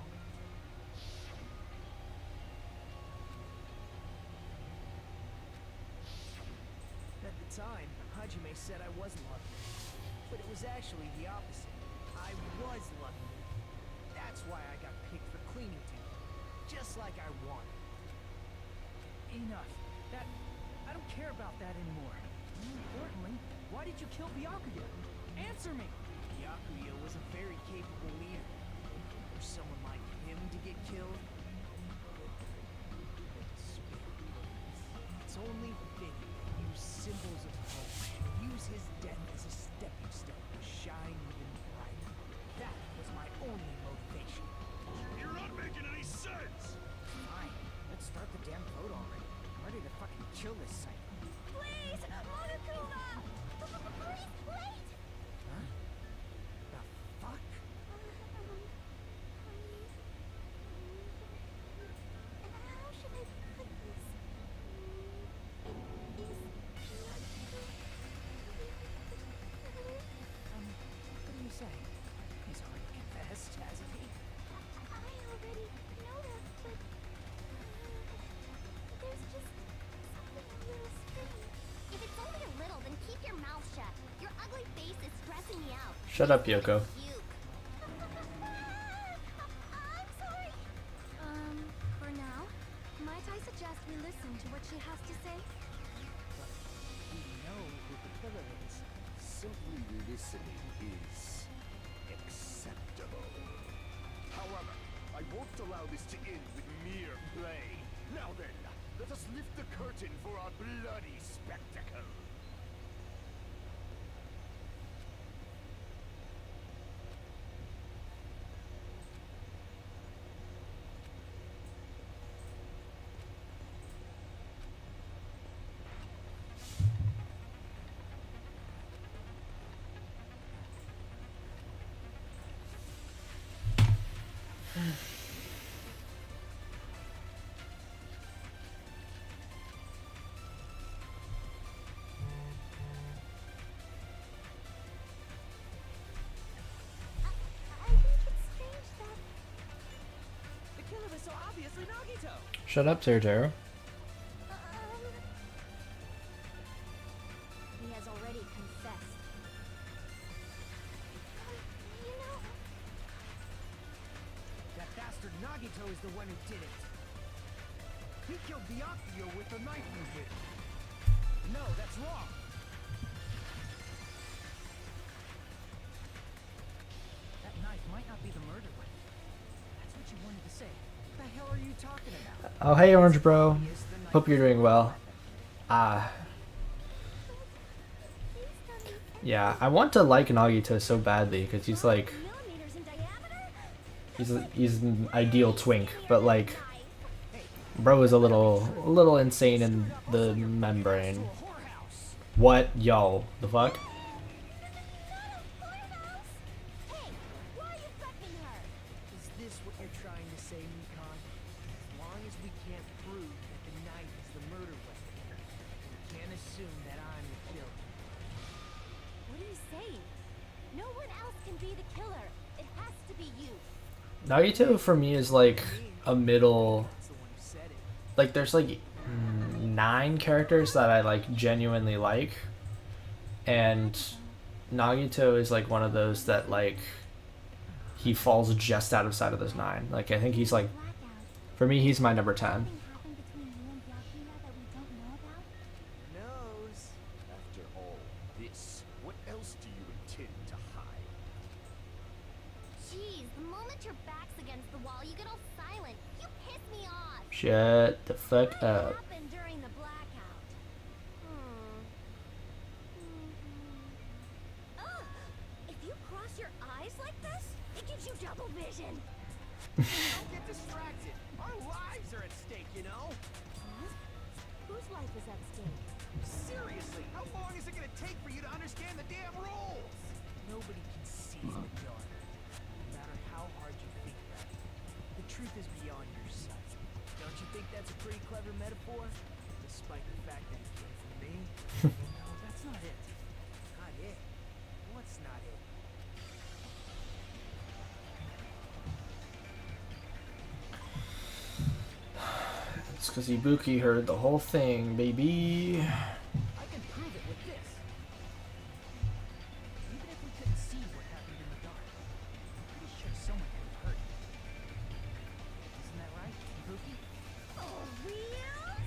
At the time, Hajime said I was lucky, but it was actually the opposite. I was lucky. That's why I got picked for cleaning duty, just like I wanted. Enough. I don't care about that anymore. More importantly, why did you kill Byakuya? Answer me! Byakuya was a very capable leader. For someone like him to get killed, it's only fitting to use symbols of hope, use his death as a stepping stone to shine even brighter. That was my only motivation. You're not making any sense! Fine. Let's start the damn vote already. I'm ready to fucking kill this psycho. Please, Monokuma! Please, wait! Huh? The fuck? How should I put this? What do you say? He's already confessed, hasn't he? I already know that, but there's just something a little strange. If it's only a little, then keep your mouth shut. Your ugly face is stressing me out. Shut up, Yoko. Puke. I'm sorry. For now, might I suggest we listen to what she has to say? We know who the killer is. Simply listening is acceptable. However, I won't allow this to end with mere play. Now then, let us lift the curtain for our bloody spectacle. I think it's strange that The killer was so obviously Nagito! Shut up, Teruteru. he has already confessed. You know, That bastard Nagito is the one who did it. He killed Byakuya with the knife movement. No, that's wrong. That knife might not be the murder weapon. That's what you wanted to say. What the hell are you talking about? Oh, hey, Orange Bro. Obvious the knife Hope you're doing well. please tell me Yeah, I want to like Nagito so badly because he's like, millimeters in diameter? he's an ideal twink, but like, bro is a little insane in the membrane. to a whorehouse. What, yo, the fuck? Hey, why are you threatening her? Is this what you're trying to say, Mikon? As long as we can't prove that the knife is the murder weapon, we can't assume that I'm the killer. What are you saying? No one else can be the killer. It has to be you. Nagito for me is like a middle, That's the one who said it. like there's like 9 characters that I like genuinely like, and Nagito is like one of those that like he falls just out of sight of those 9. Like I think he's like, Blackout. for me he's my number 10. Something happened between you and Byakuya that we don't know about? Shut the fuck What up. happened during the blackout? Ugh! If you cross your eyes like this, it gives you double vision. Don't get distracted. Our lives are at stake, you know? Huh? Whose life is at stake? Seriously, how long is it gonna take for you to understand the damn rules? Nobody can see in the dark, no matter how hard you think about it. The truth is beyond your sight. Don't you think that's a pretty clever metaphor? Despite the fact that it came from me? No, that's not it. Not it. What's not it? It's because Ibuki heard the whole thing, baby. I can prove it with this. Even if we couldn't see what happened in the dark, I'm pretty sure someone could have heard it. Isn't that right, Ibuki? Oh, wheels?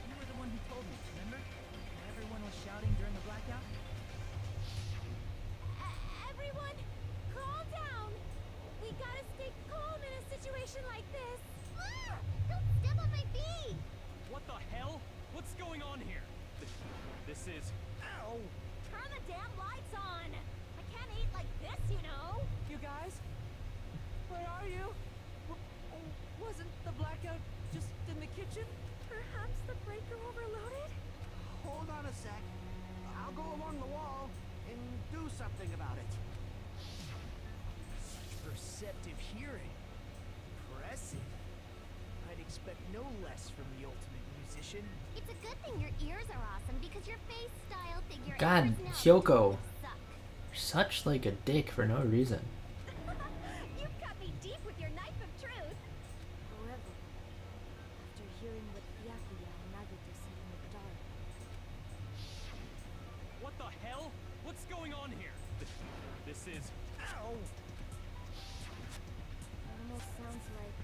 You were the one who told me, remember? When everyone was shouting during the blackout? Everyone, calm down. We gotta stay calm in a situation like this. Ah! Don't step on my feet. What the hell? What's going on here? This is... Ow! Turn the damn lights on. I can't eat like this, you know. You guys? Where are you? Wasn't the blackout just in the kitchen? Perhaps the breaker overloaded? Hold on a sec. I'll go along the wall and do something about it. Perceptive hearing. Impressive. I'd expect no less from the ultimate musician. It's a good thing your ears are awesome because your face style, figure, God, and personality Hyoko. suck. Such like a dick for no reason. You cut me deep with your knife of truth. However, after hearing what Byakuya and Nagito said in the dark, What the hell? What's going on here? This is... Ow! it almost sounds like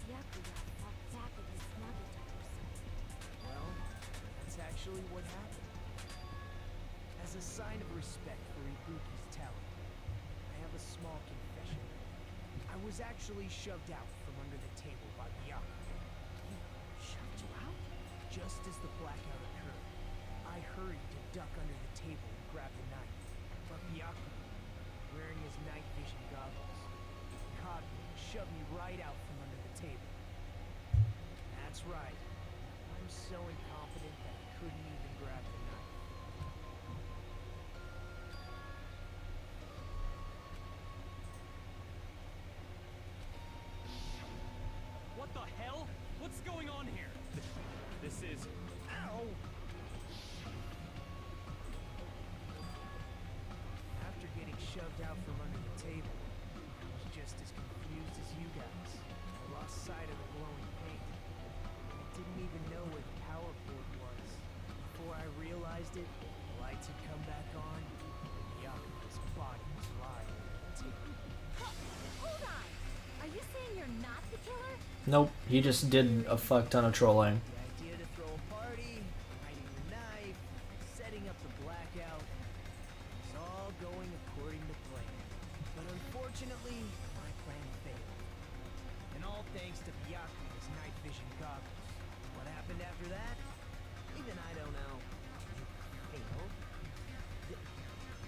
Byakuya fought back against Nagito or something. Well, that's actually what happened. As a sign of respect for Ibuki's talent, I have a small confession. I was actually shoved out from under the table by Byakuya. He shoved you out? Just as the blackout occurred, I hurried to duck under the table and grab the knife. But Byakuya, wearing his night vision goggles, caught me and shoved me right out from under the table. That's right. I'm so incompetent that I couldn't even grab the knife. What the hell? What's going on here? This is... Ow! After getting shoved out from under the table, I was just as confused as you guys. I lost sight of the glowing paint. I didn't even know where the power cord was. Before I realized it, the lights had come back on. Yuck, his body was lying under the table. Hold on! Are you saying you're not the killer? Nope, he just did a fuck ton of trolling. The idea to throw a party, hiding the knife, setting up the blackout, it's all going according to plan. But unfortunately, my plan failed. And all thanks to Byakuya's night vision goggles. What happened after that? Even I don't know. You failed?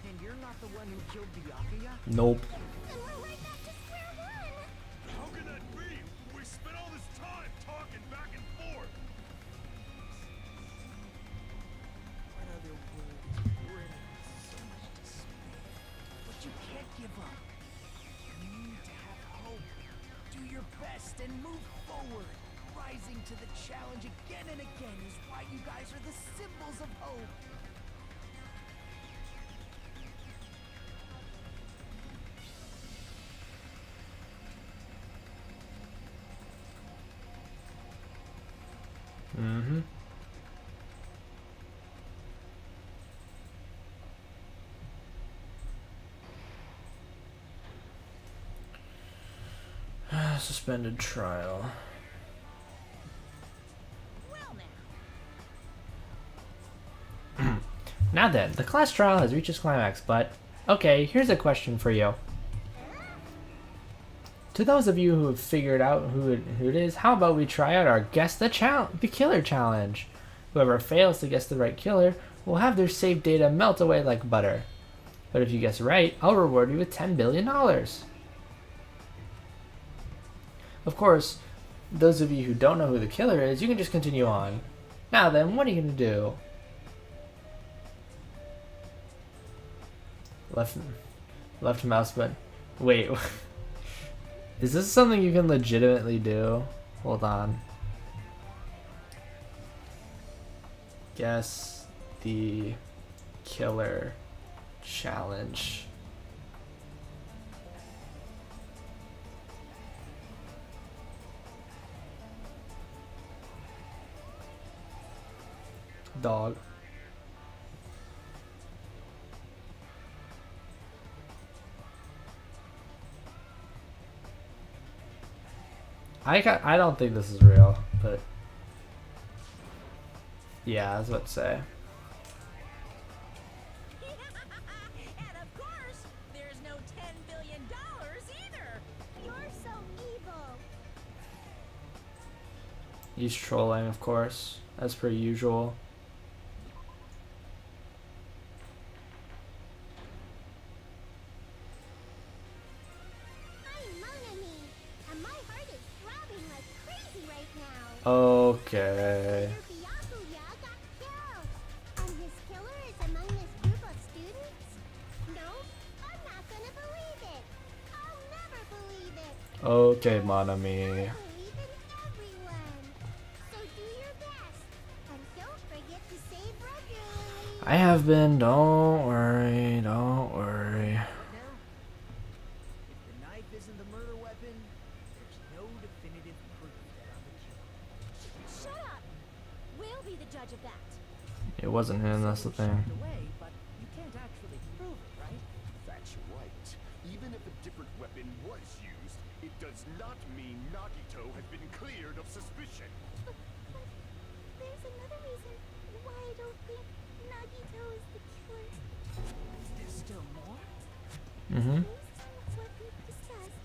Then you're not the one who killed Byakuya? Nope. Then we're right back to square one! How can that be? We spent all this time talking back and forth. What other word is brimming with so much despair? But you can't give up. You need to have hope. Do your best and move forward. Rising to the challenge again and again is why you guys are the symbols of hope. Mm-hmm. Suspended trial. Well now. Now then, the class trial has reached its climax, but... Okay, here's a question for you. To those of you who have figured out who it is, how about we try out our Guess the Killer challenge? Whoever fails to guess the right killer will have their saved data melt away like butter. But if you guess right, I'll reward you with $10 billion. Of course, those of you who don't know who the killer is, you can just continue on. Now then, what are you going to do? Left mouse button. Wait. Is this something you can legitimately do? Hold on. Guess the killer challenge. Dog. I don't think this is real, but yeah, I was about to say. And of course, there's no $10 billion either. You're so evil. He's trolling, of course, as per usual. I'm Monami, and my heart is throbbing like crazy right now. Okay. Mr. Byakuya got killed, and his killer is among this group of students? No, I'm not gonna believe it. I'll never believe it. Okay, I Monami. believe in everyone. So do your best, and don't forget to save regularly. I have been, don't worry, don't worry. Now, if the knife isn't the murder weapon, there's no definitive proof that I'm the killer. Shut up. We'll be the judge of that. It wasn't him, that's the thing. Shipped away, but you can't actually prove it, right? That's right. Even if a different weapon was used, it does not mean Nagito has been cleared of suspicion. But there's another reason why I don't think Nagito is the killer. Is there still more? Mm-hmm. Based on what we've discussed,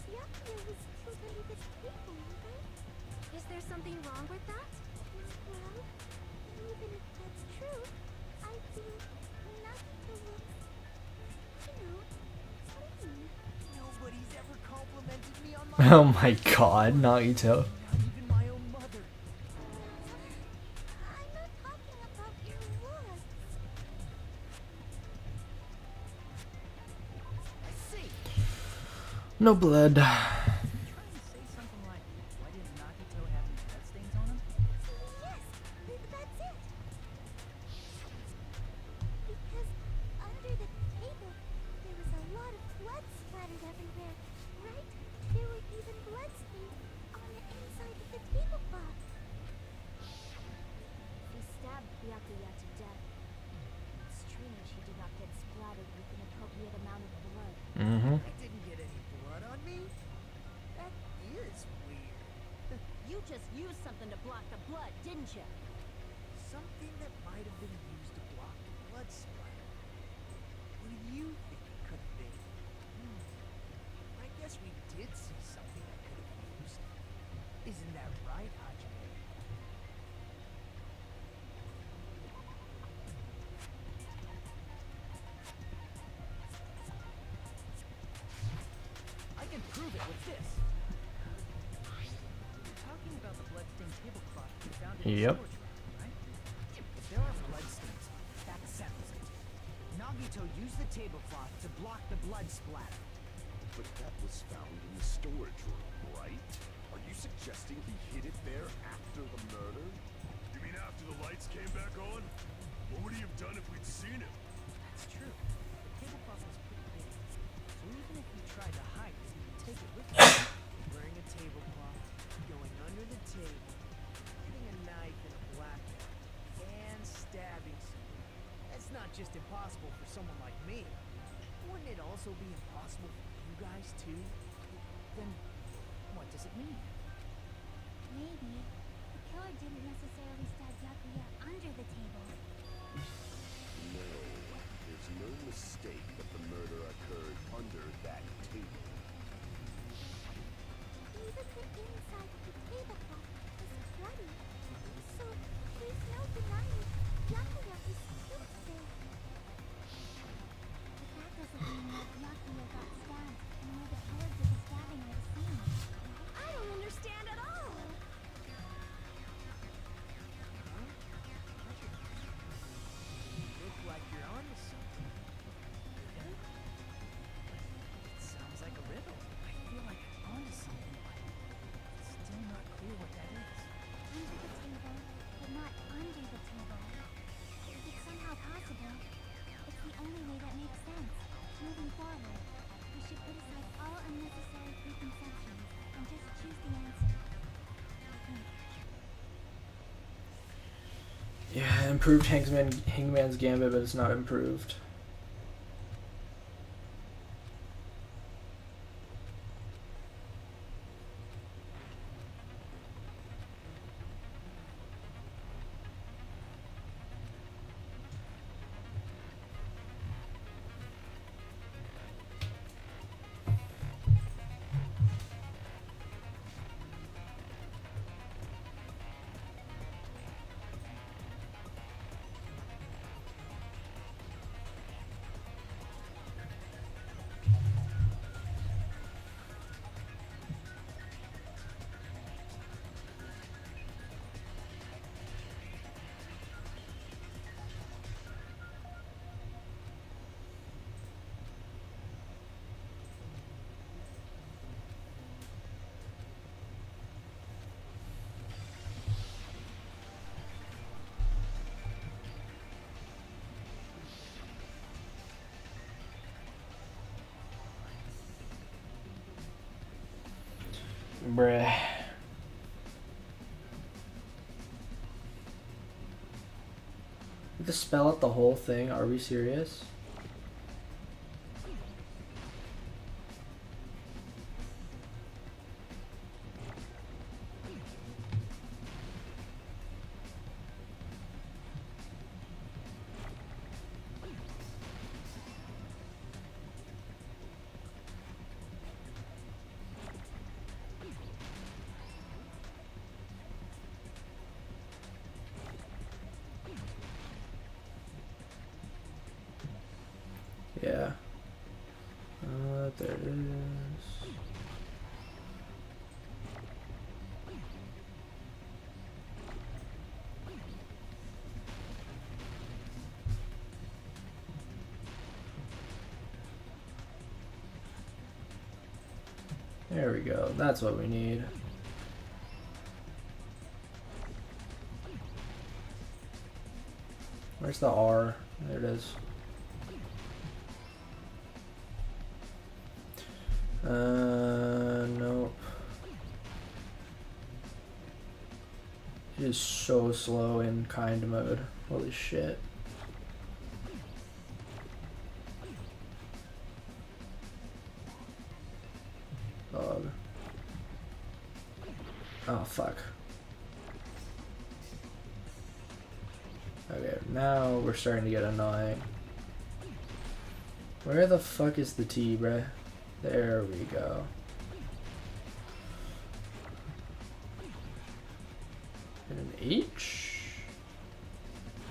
Byakuya was killed under the table, right? Is there something wrong with that? Well, even if that's true, I feel Nagito looks, clean. Nobody's ever complimented me on my Oh my god, Nagito. not even my own mother. I'm not talking about your looks. I see. No blood. Trying to say something like, why didn't Nagito have any bloodstains on him? Yes, that's it. Because under the table, there was a lot of blood splattered everywhere, right? There were even bloodstains on the inside of the tablecloth. He stabbed Byakuya to death. It's strange he did not get splattered with an appropriate amount of blood. Mm-hmm. I didn't get any blood on me. That is weird. You just used something to block the blood, didn't you? Something that might have been used to block the blood splatter. What do you think it could have been? I guess we did see something I could have used. Isn't that right, Hajime? I can prove it with this. You're talking about the bloodstained tablecloth you found in the Yep. storage room, right? If there are bloodstains on it, that settles it. Nagito used the tablecloth to block the blood splatter. But that was found in the storage room, right? Are you suggesting he hid it there after the murder? You mean after the lights came back on? What would he have done if we'd seen him? That's true. The tablecloth was pretty big. So even if he tried to hide it, he would take it with him. Wearing a tablecloth, going under the table, getting a knife in a blackout, and stabbing someone. That's not just impossible for someone like me. Wouldn't it also be impossible for you guys too? Then what does it mean? Maybe the killer didn't necessarily stab Byakuya under the table. No, there's no mistake that the murder occurred under that table. improved Hangman's Gambit, but it's not improved. Bruh. You have to spell out the whole thing? Are we serious? Yeah. There it is. There we go. That's what we need. Where's the R? There it is. Nope. It is so slow in kind mode. Holy shit. Bug. Oh, fuck. Okay, now we're starting to get annoying. Where the fuck is the T, bruh? There we go. And an H?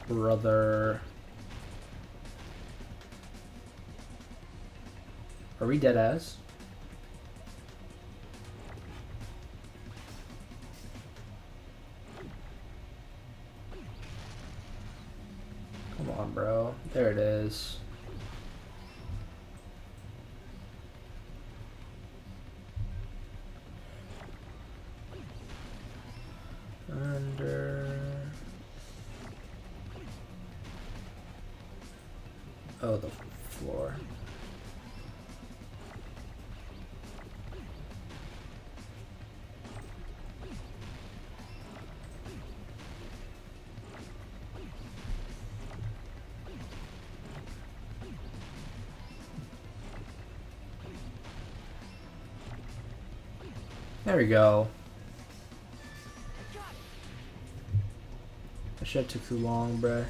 Brother. Are we dead ass? Come on, bro. There it is. Under. Oh, the floor. There we go. That shit took too long, bruh.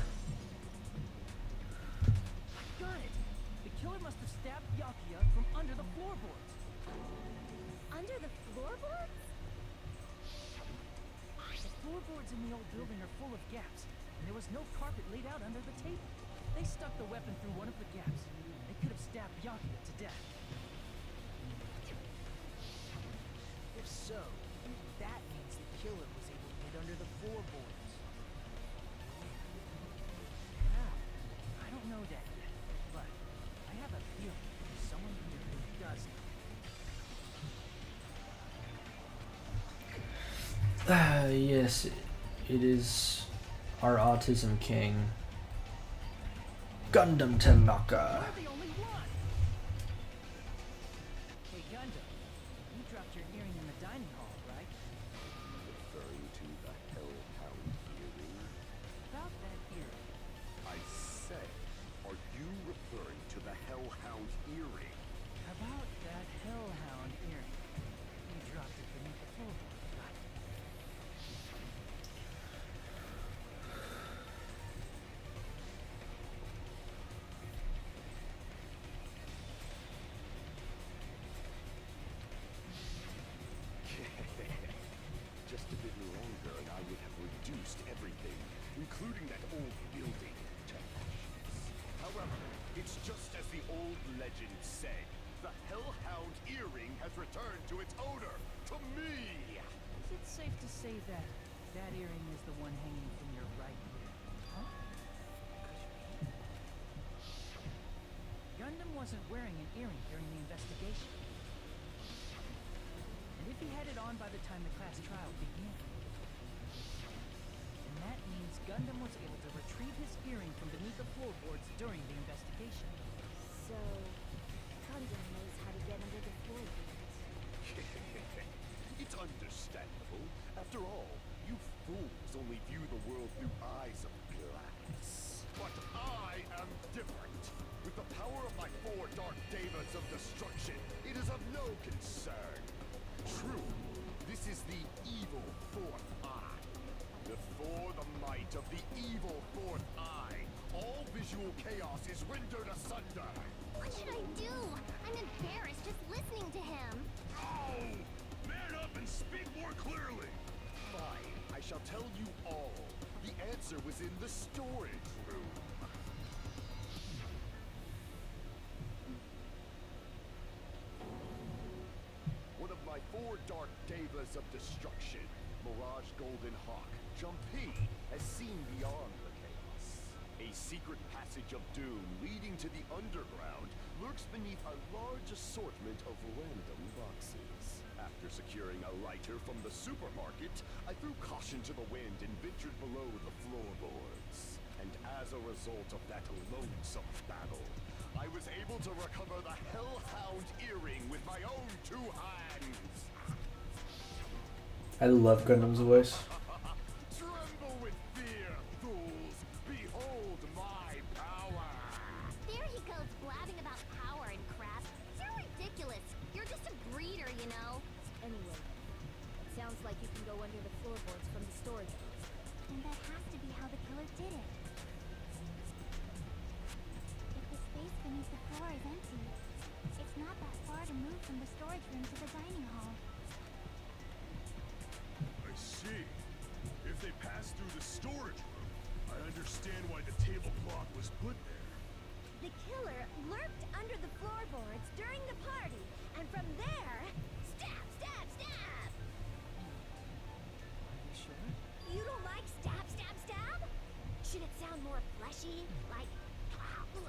Got it. The killer must have stabbed Yakuya from under the floorboards. Under the floorboards? The floorboards in the old building are full of gaps, and there was no carpet laid out under the table. They stuck the weapon through one of the gaps. They could have stabbed Yakuya to death. If so, that means the killer was able to get under the floorboards. How? I don't know that yet, but I have a feeling there's someone here who does know. Yes, it is our autism king, Gundam Tanaka. You're the only one! Hey, Gundam, you dropped your earring in the dining hall, right? Referring to the hellhound earring? About that earring. reduced everything, including that old building, to ashes. However, it's just as the old legend said. The Hellhound earring has returned to its owner, to me! Is it safe to say that that earring is the one hanging from your right ear? Huh? Could be. Gundam wasn't wearing an earring during the investigation. And if he had it on by the time the class trial began, then that means Gundam was able to retrieve his earring from beneath the floorboards during the investigation. So, Gundam knows how to get under the floorboards. It's understandable. After all, you fools only view the world through eyes of glass. But I am different. With the power of my 4 Dark Devas of destruction, it is of no concern. True, this is the evil fourth eye. Before the might of the evil fourth eye, all visual chaos is rendered asunder. What should I do? I'm embarrassed just listening to him. Oh! Man up and speak more clearly! Fine, I shall tell you all. The answer was in the storage room. One of my 4 Dark Devas of destruction, Mirage Golden Hawk, Jumpy, has seen beyond the chaos. A secret passage of doom leading to the underground lurks beneath a large assortment of random boxes. After securing a lighter from the supermarket, I threw caution to the wind and ventured below the floorboards. And as a result of that lonesome battle, I was able to recover the Hellhound earring with my own 2 hands. I love Gundam's voice. Tremble with fear, fools! Behold my power! There he goes blabbing about power and crap. You're ridiculous. You're just a breeder, you know. Anyway, it sounds like you can go under the floorboards from the storage rooms. And that has to be how the killer did it. If the space beneath the floor is empty, it's not that far to move from the storage room to the dining hall. I see. If they passed through the storage room, I understand why the tablecloth was put there. The killer lurked under the floorboards during the party, and from there, stab, stab, stab! Are you sure? You don't like stab, stab, stab? Should it sound more fleshy, like... No,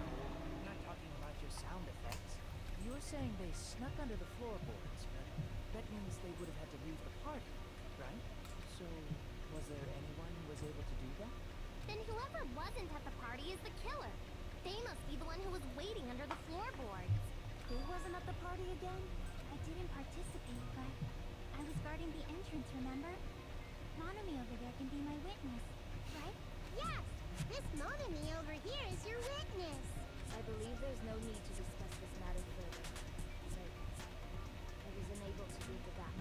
I'm not talking about your sound effects. You were saying they snuck under the floorboards, but that means they would have had to leave the party, right? So, was there anyone who was able to do that? Then whoever wasn't at the party is the killer. They must be the one who was waiting under the floorboards. Who wasn't at the party again? I didn't participate, but I was guarding the entrance, remember? Monomi over there can be my witness, right? Yes! This Monomi over here is your witness! I believe there's no need to discuss this matter further. But I was unable to leave the back.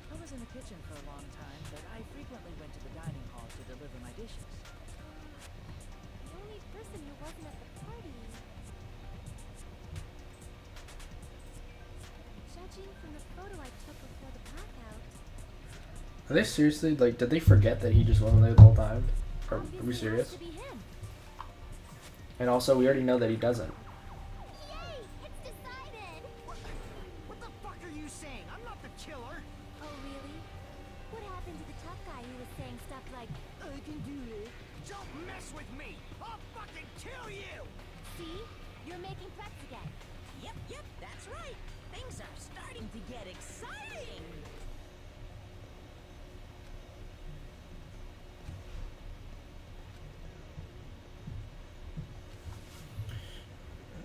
I was in the kitchen for a long time, but I frequently went to the dining hall to deliver my dishes. The only person who wasn't at the party... Judging from the photo I took before the blackout... Are they seriously, like, did they forget that he just wasn't there the whole time? Are we obviously serious? has to be him. And also, we already know that he doesn't. Yay! It's decided! What the fuck are you saying? I'm not the killer. Oh, really? What happened to the tough guy who was saying stuff like, I can do it? Don't mess with me. I'll fucking kill you. See? You're making threats again. Yep, that's right. Things are starting to get exciting.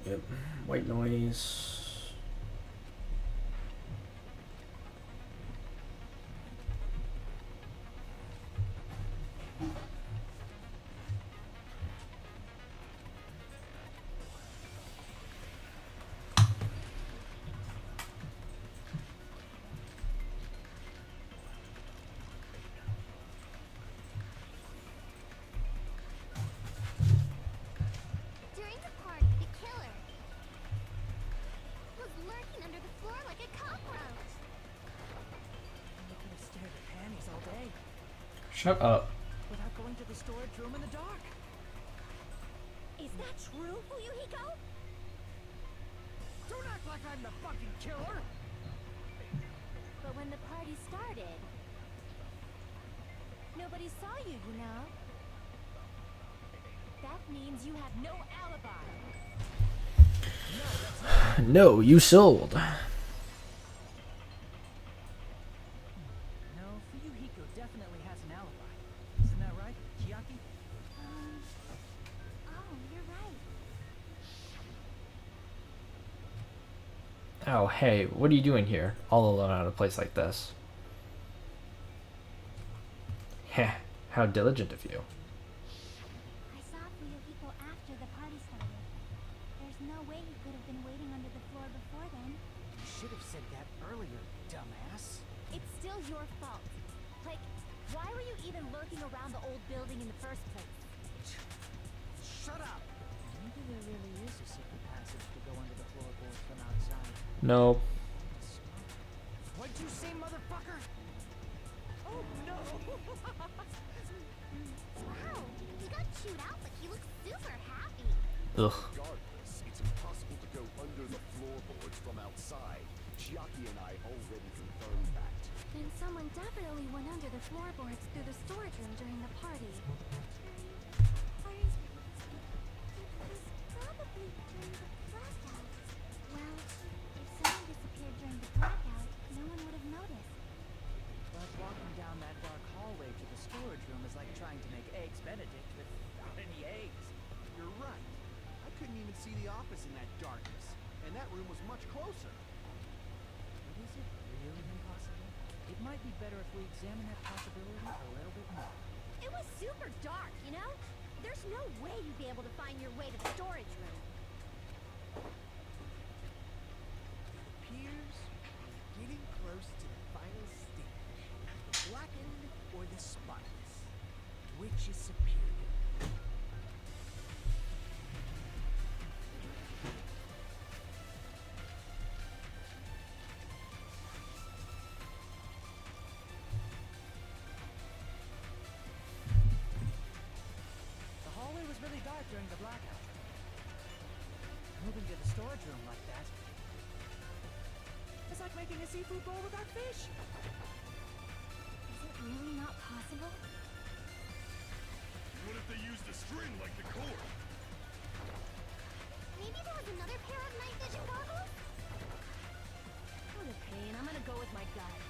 Yep. White noise. During the party, the killer... Shut up. without going to the storage room in the dark. Is that true, Fuyuhiko? Don't act like I'm the fucking killer! But when the party started, nobody saw you, you know? That means you have no alibi. No, you sold. No, Fuyuhiko definitely has an alibi. Isn't that right, Chiaki? Oh, you're right. Oh, hey, what are you doing here? All alone at a place like this. Heh, how diligent of you. I saw Fuyuhiko after the party started. There's no way he could have been waiting under the floor before then. You should have said that earlier, dumbass. It's still your fault. Like, why were you even lurking around the old building in the first place? Shut up! Maybe there really is a secret passage to go under the floorboards from outside. No. What'd you say, motherfucker? Oh no! Wow, he got chewed out, but he looks super happy. Ugh. Regardless, it's impossible to go under the floorboards from outside. Chiaki and I already confirmed that. Then someone definitely went under the floorboards through the storage room during the party. Or it was probably during the blackout. Well, if someone disappeared during the blackout, no one would have noticed. But walking down that dark hallway to the storage room is like trying to make eggs Benedict without any eggs. You're right. I couldn't even see the office in that darkness, and that room was much closer. But is it really impossible? It might be better if we examine that possibility a little bit more. It was super dark, you know? There's no way you'd be able to find your way to the storage room. Appears we're getting close to the final stage. The blackened or the spotless? Which is superior? The hallway was really dark during the blackout. Moving to the storage room like that. It's like making a seafood bowl without fish. Is it really not possible? What if they used a string like the cord? Maybe there was another pair of night vision goggles? What a pain. I'm gonna go with my gut.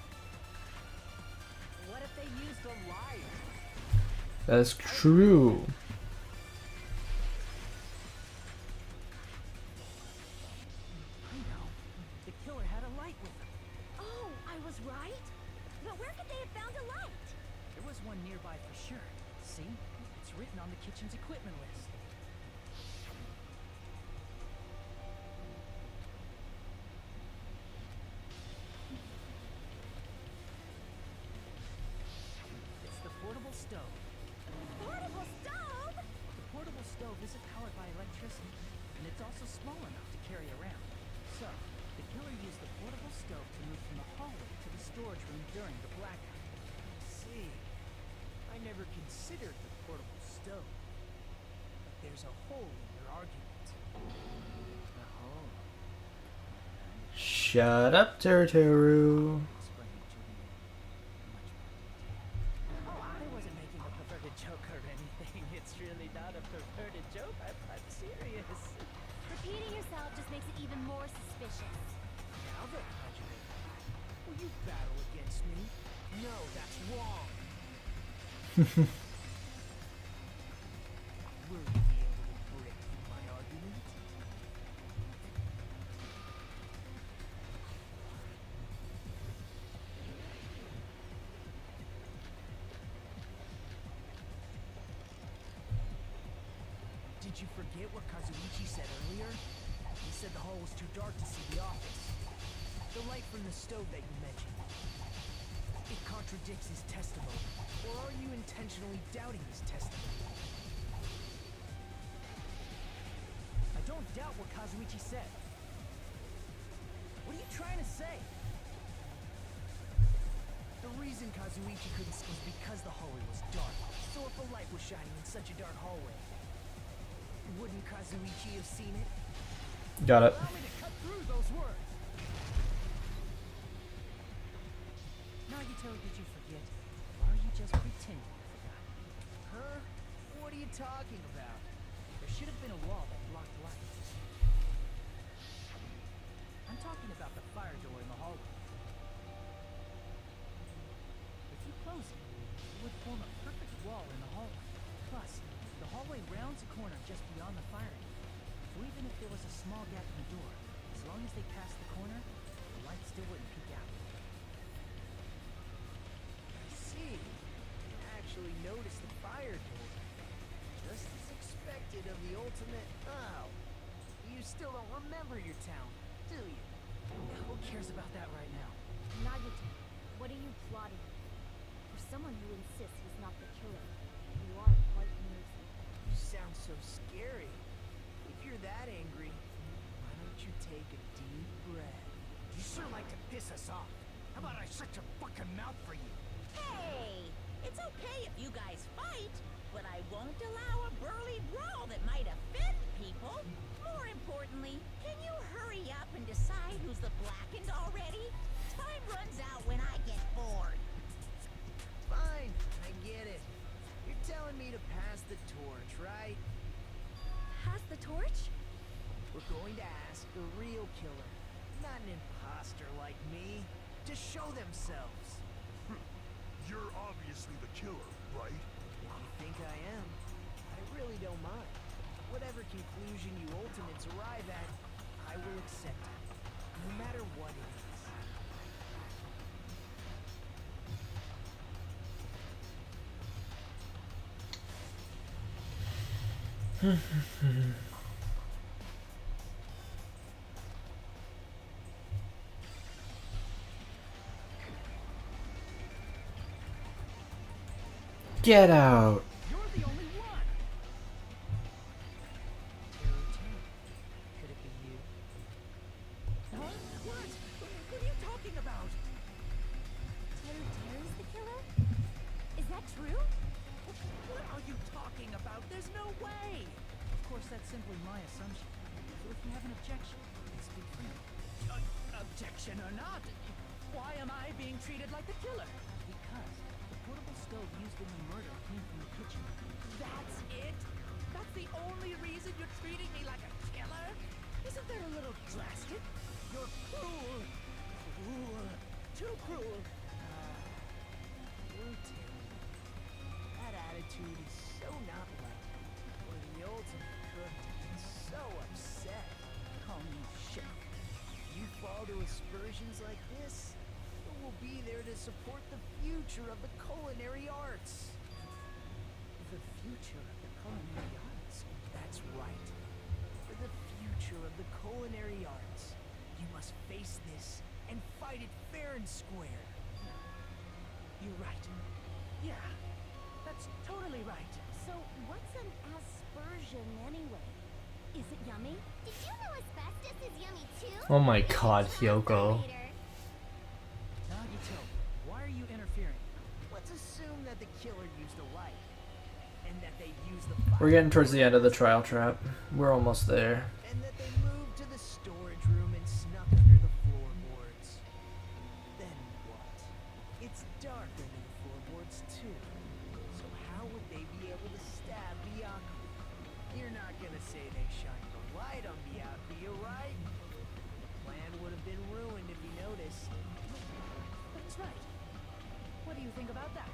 What if they used a light? That's true. I know. The killer had a light with him. Oh, I was right? But where could they have found a light? There was one nearby for sure. See? It's written on the kitchen's equipment list. It's the portable stove. Portable stove? The portable stove isn't powered by electricity, and it's also small enough to carry around. So, the killer used the portable stove to move from the hallway to the storage room during the blackout. See, I never considered the portable stove. But there's a hole in your argument. The hole. Shut up, Teru. Explain it to me much more. Oh, I wasn't making a perverted joke or anything. It's really not a perverted joke. I'm serious. Repeating yourself just makes it even more suspicious. Now then, Hajime, will you battle against me? No, that's wrong. Will you be able to break my argument? Did you forget what Kazuichi said earlier? He said the hall was too dark to see the office. The light from the stove that you mentioned. It contradicts his testimony. Or are you intentionally doubting his testimony? I don't doubt what Kazuichi said. What are you trying to say? The reason Kazuichi Kazuichi couldn't see was because the hallway was dark. So if a light was shining in such a dark hallway, wouldn't Kazuichi have seen it? Got it. Allow me to cut through those words. Nagito, did you forget? Or are you just pretending you forgot? Huh? What are you talking about? There should have been a wall that blocked light. I'm talking about the fire door in the hallway. If you close it, it would form a perfect wall in the hallway. Plus, the hallway rounds a corner just beyond the fire door. So even if there was a small gap in the door, as long as they passed the corner, the light still wouldn't peek out. I see. You actually noticed the fire door. Just as expected of the ultimate. Oh, you still don't remember your town, do you? Who cares about that right now? Nagito, what are you plotting? For someone who insists he's not the killer, you are quite amusing. You sound so scary. If you're that angry, why don't you take a deep breath? You sure like to piss us off. How about I shut your fucking mouth for you? Hey, it's okay if you guys fight, but I won't allow a burly brawl that might offend people. More importantly, can you hurry up and decide who's the blackened already? Time runs out when I get bored. Fine, I get it. You're telling me to pass the torch, right? Pass the torch? We're going to ask the real killer, not an imposter like me, to show themselves. You're obviously the killer, right? If you think I am, I really don't mind. Whatever conclusion you ultimates arrive at, I will accept it, no matter what it is. Get out. You're the only one! Could it be you? Huh? What? What are you talking about? Terry's the killer? Is that true? What are you talking about? There's no way! Of course, that's simply my assumption. So if you have an objection, speak freely. Objection or not, why am I being treated like the killer? Because the portable stove used in the murder came from the kitchen. That's it? That's the only reason you're treating me like a killer? Isn't that a little drastic? You're cruel. Cruel. Too cruel. Brutal. That attitude is so not like you. Or the ultimate could have been so upset. Call me shit. You fall to aspersions like this, who will be there to support the future of the culinary arts? The future of the culinary arts? That's right. For the future of the culinary arts, you must face this and fight it fair and square. You're right. Yeah, that's totally right. So what's an aspersion anyway? Is it yummy? Did you know asbestos is yummy too? Oh my god, Hyoko. Nagito, why are you interfering? Let's assume that the killer used a light, and that they used the fire. We're getting towards the end of the trial trap. We're almost there. And that they moved to the storage room and snuck under the floorboards. Then what? It's dark under the floorboards too. So how would they be able to stab Byaku? You're not gonna say they shined the light on Byaku, you right? The plan would have been ruined if you noticed. That's right. What do you think about that?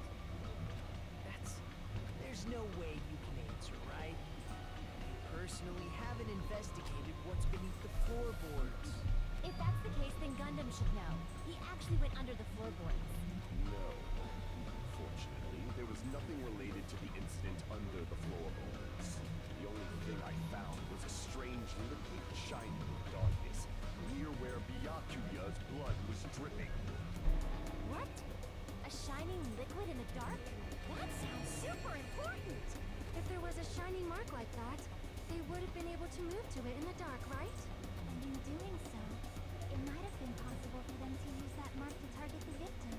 There's no way you can answer, right? You personally haven't investigated what's beneath the floorboards. If that's the case, then Gundam should know. He actually went under the floorboards. No. Unfortunately, there was nothing related to the incident under the floorboards. The only thing I found was a strange liquid shining in the darkness, near where Byakuya's blood was dripping. What? A shining liquid in the dark? That sounds super important. If there was a shining mark like that, they would have been able to move to it in the dark, right? And in doing so, it might have been possible for them to use that mark to target the victim.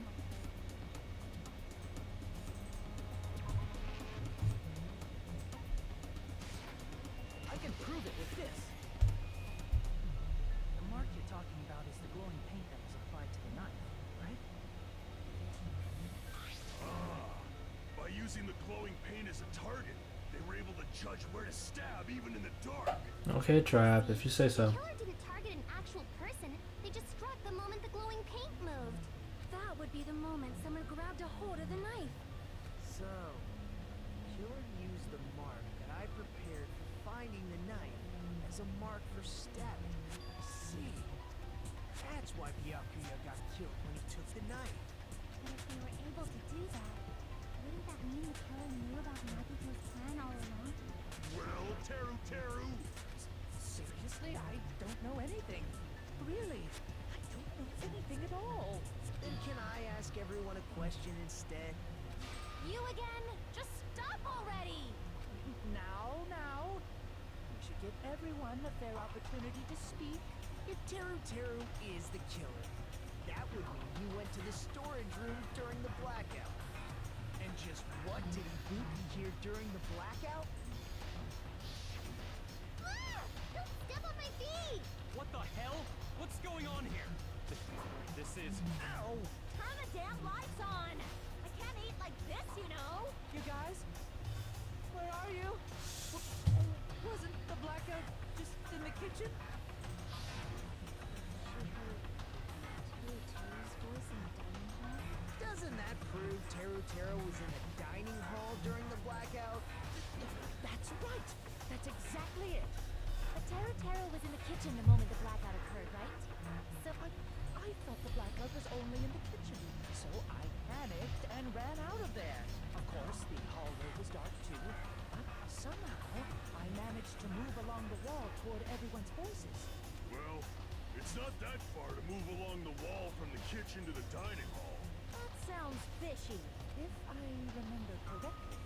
using the glowing paint as a target, they were able to judge where to stab even in the dark. Okay, Trap, if you say so. The killer didn't target an actual person. They just struck the moment the glowing paint moved. That would be the moment someone grabbed a hold of the knife. So, killer used the mark that I prepared for finding the knife as a mark for stabbing. I see. That's why Byakuya got killed when he took the knife. But if they were able to do that, wouldn't that mean the killer knew about Nagito's plan all along? Well, Teru Teru, Seriously, I don't know anything. Really, I don't know anything at all. Then can I ask everyone a question instead? You again? Just stop already! Now. We should give everyone a fair opportunity to speak. If Teru Teru is the killer, that would mean he went to the storage room during the blackout. And just what did Ibuki hear during the blackout? Ah! Don't step on my feet! What the hell? What's going on here? This is... Ow! Turn the damn lights on! I can't eat like this, you know! You guys? Where are you? Wasn't the blackout just in the kitchen? Doesn't that prove Teru Teru was in the dining hall during the blackout? That's right. That's exactly it. But Teru was in the kitchen the moment the blackout occurred, right? So, I thought the blackout was only in the kitchen, so I panicked and ran out of there. Of course, the hallway was dark too, but somehow I managed to move along the wall toward everyone's voices. well, it's not that far to move along the wall from the kitchen to the dining hall. that sounds fishy. If I remember correctly,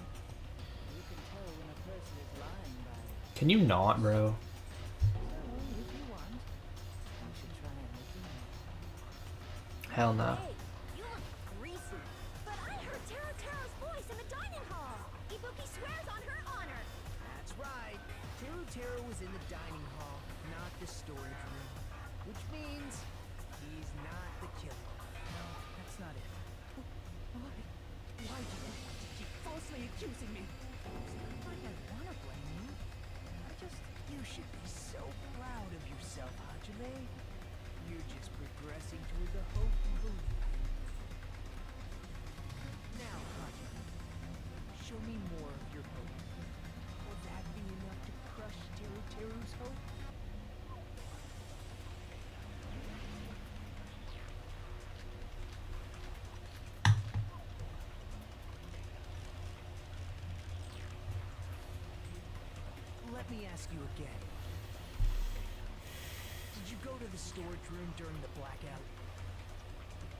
you can tell when a person is lying by. Can you not, bro? So, if you want, I should try and make you know. Hell no. Hey, you look greasy. But I heard Teru's voice in the dining hall. Ibuki swears on her honor. That's right. Teru Teru was in the dining hall, not the storage room. Which means he's not the killer. No, that's not it. Why do you keep falsely accusing me? It's not like I want to blame you. You should be so proud of yourself, Hajime. You're just progressing toward the hope you believe in. Now, Hajime, show me more of your hope. Will that be enough to crush Teru's hope? Let me ask you again. Did you go to the storage room during the blackout?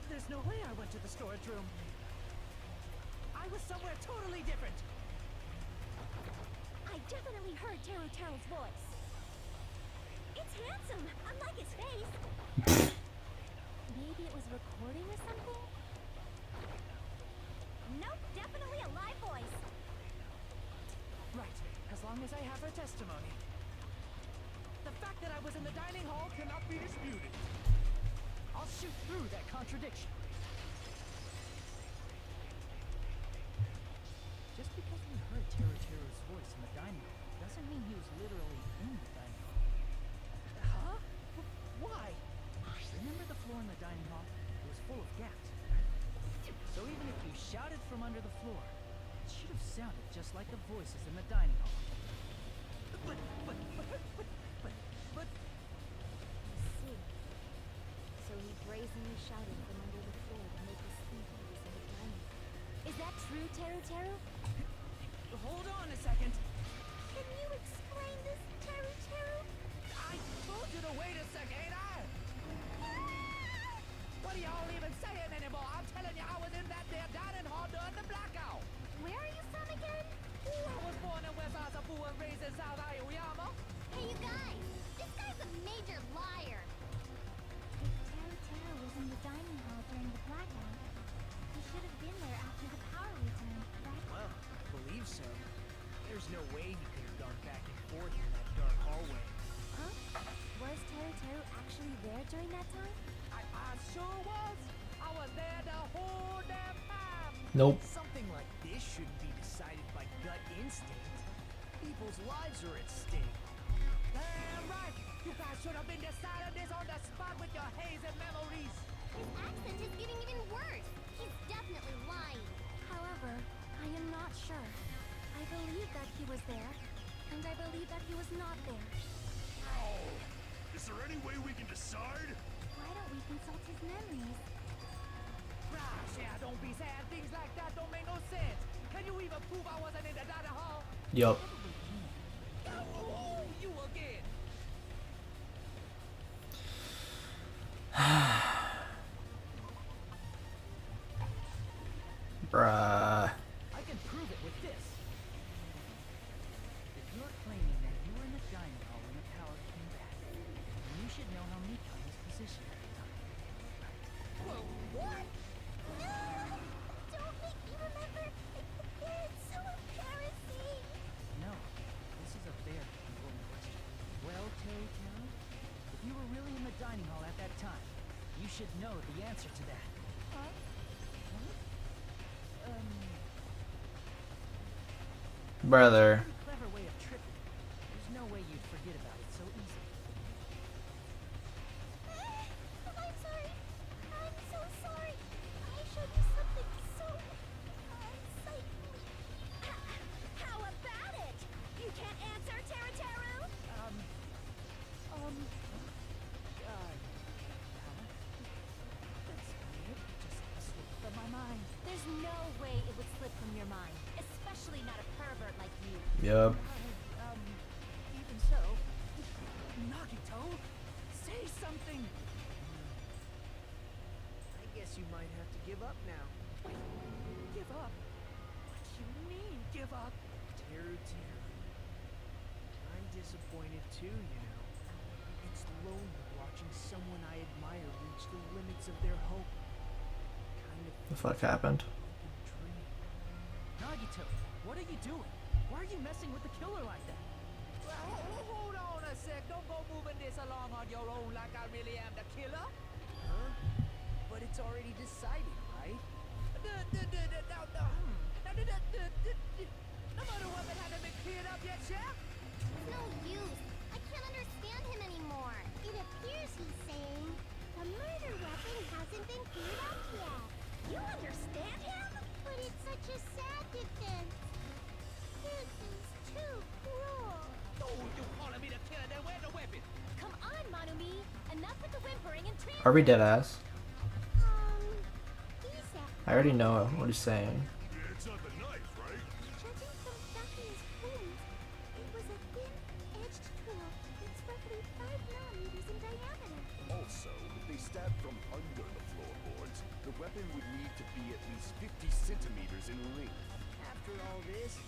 There's no way I went to the storage room. I was somewhere totally different. I definitely heard Teru's voice. It's handsome, unlike his face. Maybe it was recording or something? Nope, definitely a live voice. Right, as long as I have her testimony. The fact that I was in the dining hall cannot be disputed. I'll shoot through that contradiction. Just because we heard Teru's voice in the dining hall doesn't mean he was literally in the dining hall. Huh? Why? Remember the floor in the dining hall? It was full of gaps. So even if you shouted from under the floor, it should have sounded just like the voices in the dining hall. But I see. So he brazenly shouted from under the floor to make us think he was in the dining hall. Is that true, Teru? hold on a second. Can you explain this, Teru? I told you to wait a second, ain't I? What are y'all even saying anymore? I'm telling you, I was in that there dining hall during the blackout. Where are you from again? Ooh, I was born in West Asafu and raised in South Aoyama. Hey, you guys! This guy's a major liar! If Teru was in the dining hall during the blackout, he should have been there after the power returned, right? Well, I believe so. There's no way he could have gone back and forth in that dark hallway. Huh? Was Teru actually there during that time? I sure was. I was there the whole damn time. Nope. Something like this shouldn't be people's lives are at stake. Damn right! You guys should have been deciding this on the spot with your hazy memories. His accent is getting even worse. He's definitely lying. However, I am not sure. I believe that he was there, and I believe that he was not there. Oh, is there any way we can decide? Why don't we consult his memories? Gosh, yeah, don't be sad. Things like that don't make no sense. Can you even prove I wasn't in the dining hall? Yup. Oh, you again. Bruh. I can prove it with this. If you're claiming that you were in the dining hall when the power came back, then you should know how Mika was positioned at the time. What? No! Don't make me remember. It's so embarrassing. No, this is a very important question. Well, Terry Terry, if you were really in the dining hall at that time, you should know the answer to that. Huh? Brother. Pretty clever way of tricking. There's no way you'd forget about it so easily. I'm sorry. I'm so sorry. I showed you something so unsightly. How about it? You can't answer, Teru? That's weird. Just slipped from my mind. There's no way it would slip from your mind, especially not a pervert like you. Yup. Even so, Nagito, say something. I guess you might have to give up now. Give up? What do you mean, give up? Teru Teru. I'm disappointed too, you know. It's lonely watching someone I admire reach the limits of their hope. Kind of The fuck happened? like a dream. Nagito, what are you doing? Why are you messing with the killer like that? Hold on a sec. Don't go moving this along on your own like I really am the killer. Huh? But it's already decided, right? No murder weapon hasn't been cleared up yet, Chef. It's no use. I can't understand him anymore. It appears he's saying the murder weapon hasn't been cleared up yet. You understand him? But it's such a sad defense. This is too cruel. Oh, you calling me the killer? Then where's the weapon? Come on, Manumi. Enough with the whimpering and Are we dead ass? He's at I already know what he's saying. It's not the knife, right? judging from Duffy's wound. It was a thin-edged tool that's roughly 5 millimeters in diameter. Also, if they stabbed from under the floorboards, the weapon would need to be at least 50 centimeters in length. After all this,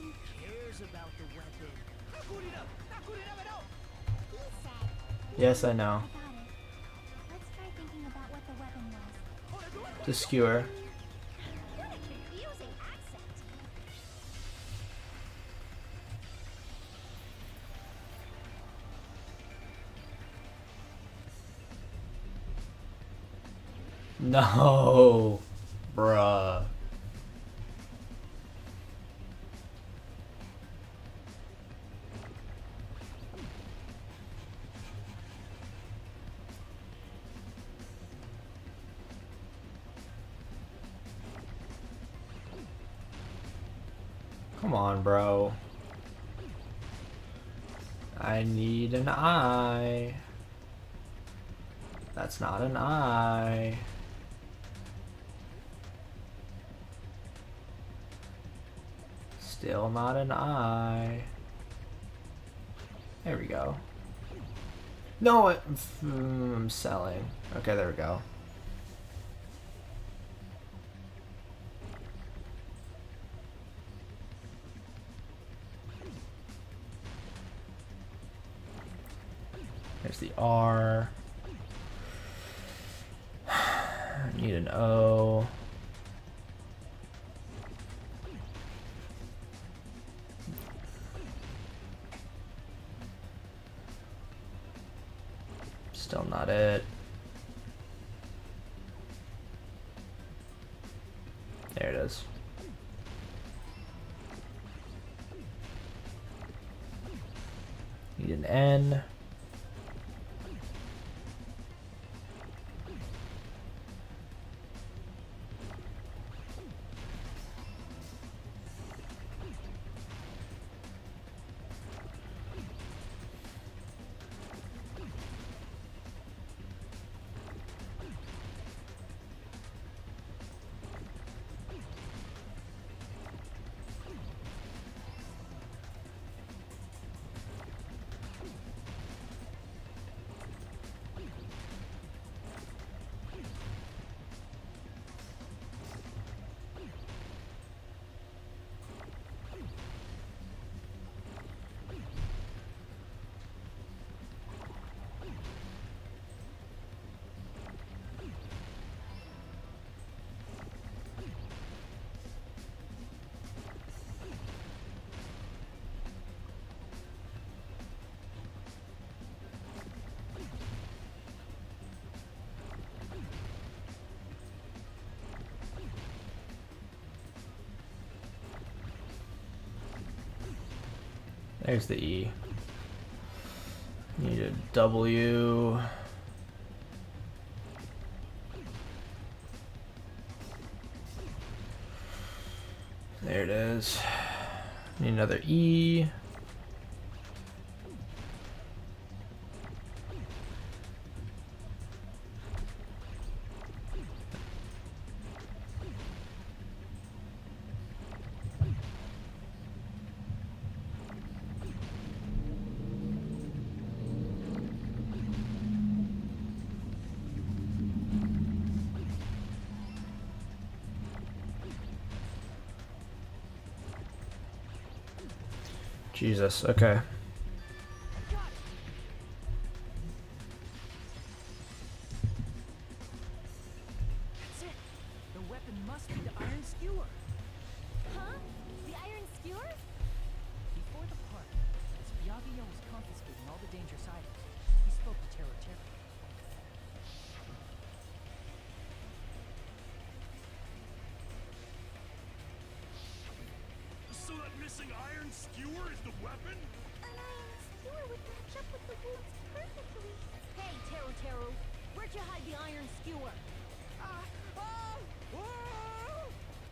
who cares about the weapon? Not good enough. Not good enough at all. He said. Yes, I know. I got it. Let's try thinking about what the weapon was. The skewer. What a confusing accent. No. Bruh. Come on, bro. I need an eye. That's not an eye. Still not an eye. There we go. No, I'm selling. Okay, there we go. There's the R. Need an O. Still not it. There it is. need an N. There's the E. Need a W. There it is. Need another E. Jesus, okay. That's it. The weapon must be the iron skewer. Huh? The iron skewer? Before the party, as Byakuya was confiscating all the dangerous items, he spoke to Tero Tero. So that missing iron skewer is the weapon? An iron skewer would match up with the wounds perfectly. Hey, Teru Teru, where'd you hide the iron skewer?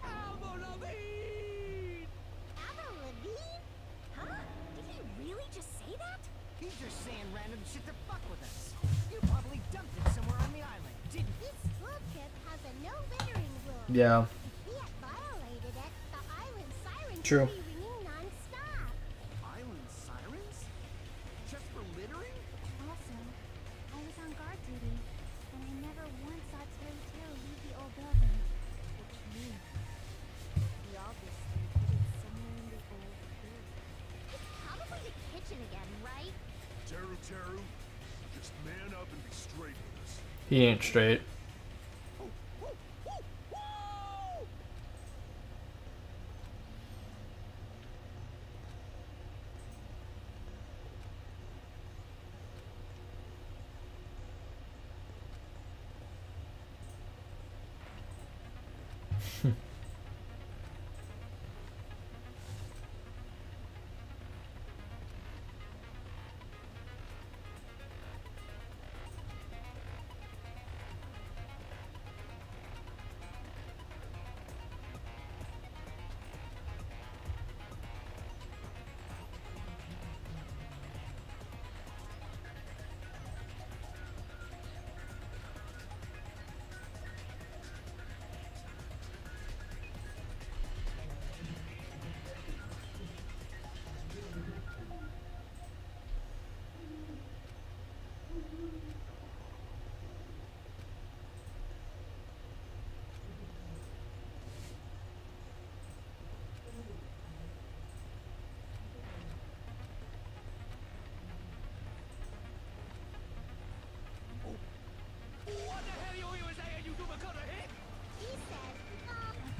Avril Lavigne? Huh? Did he really just say that? He's just saying random shit to fuck with us. You probably dumped it somewhere on the island, didn't you? This school trip has a no littering rule. Yeah. If we had violated it, the island sirens True. would be ringing non-stop. Island sirens? Just for littering? Also, I was on guard duty, and I never once saw Terry Terry leave the old building. Which means he obviously hid it somewhere in the old building. It's probably the kitchen again, right? Teru Teru, just man up and be straight with us. He ain't straight.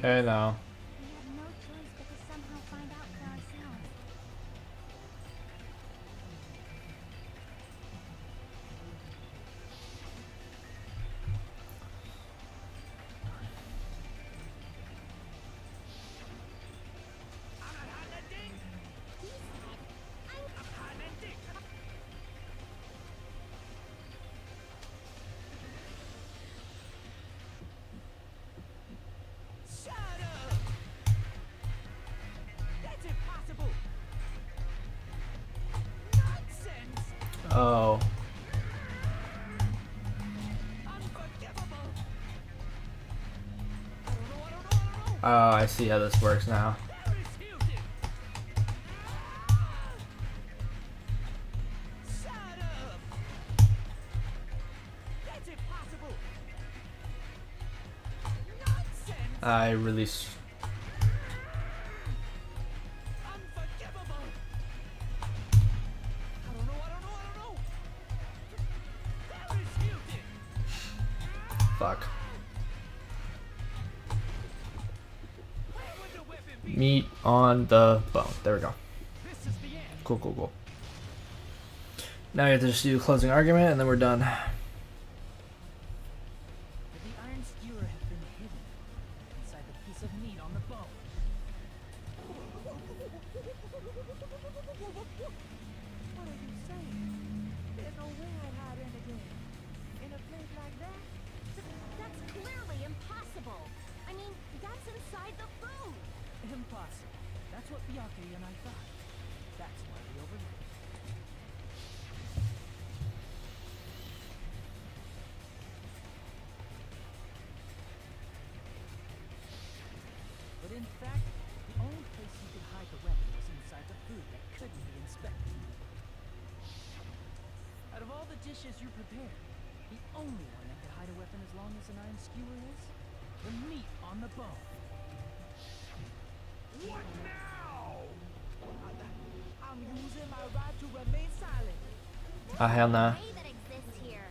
I know. We had no choice but to somehow find out for ourselves. Oh, I see how this works now. Shut up! That's impossible! Nonsense! I release. Unforgivable! I don't know! Executed! Fuck. Where would the weapon be? Meat on the bone. There we go. This is the end. Cool, cool, cool. Now we have to just do a closing argument and then we're done. Could the iron skewer have been hidden inside the piece of meat on the bone? What are you saying? There's no way I'd hide anything in a place like that. That's clearly impossible. I mean, that's inside the food. Impossible. That's what Byakuya and I thought. That's why we overlooked. But in fact, the only place you could hide the weapon was inside the food that couldn't be inspected. Out of all the dishes you prepared, the only one that could hide a weapon as long as an iron skewer is the meat on the bone. What now? I'm using my right to remain silent. Hell nah. Way that exists here.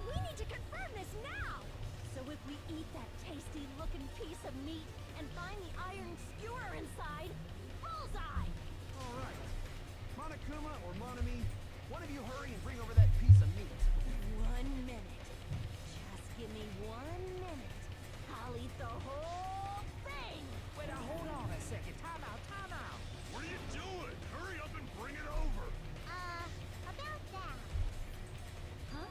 We need to confirm this now. So if we eat that tasty looking piece of meat and find the iron skewer inside, bullseye. All right. Monokuma or Monami, one of you hurry and bring over that piece of meat. 1 minute. Just give me 1 minute. I'll eat the whole thing. Wait, now hold on a second. Time out. What are you doing? Hurry up and bring it over. About that. Huh?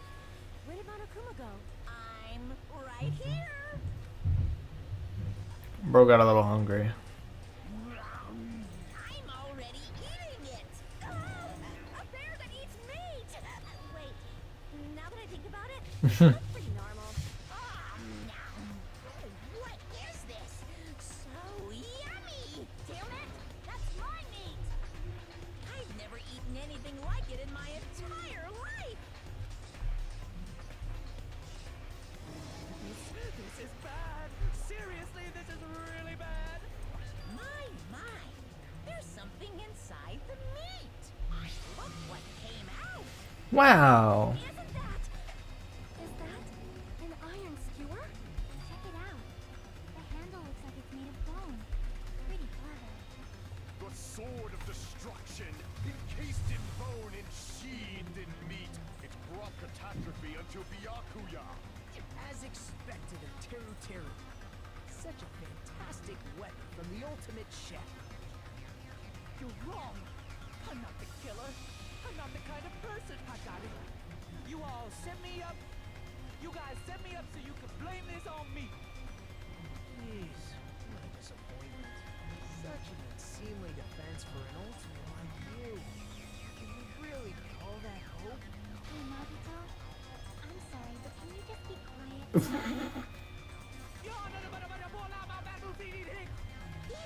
Where did Monokuma go? I'm right here. Bro got a little hungry. I'm already eating it. A bear that eats meat. Wait, now that I think about it, that's pretty normal. What is this? So yummy. Damn it, that's my meat. I've never eaten anything like it in my entire life. This is bad. Seriously, this is really bad. My. There's something inside the meat. Look what came out. Wow. Is that an iron skewer? Check it out. The handle looks like it's made of bone. Pretty clever. The sword of destruction, encased in bone and sheathed in meat. It's brought catastrophe unto Byakuya. As expected of Teru. Such a fantastic weapon from the ultimate chef. You're wrong. I'm not the killer. I'm not the kind of person. I got it. You all set me up. You guys set me up so you could blame this on me. Jeez, what a disappointment. Such an unseemly defense for an ultimate like you. Can we really call that hope? Hey, Nobito. I'm sorry, but can you just be quiet? He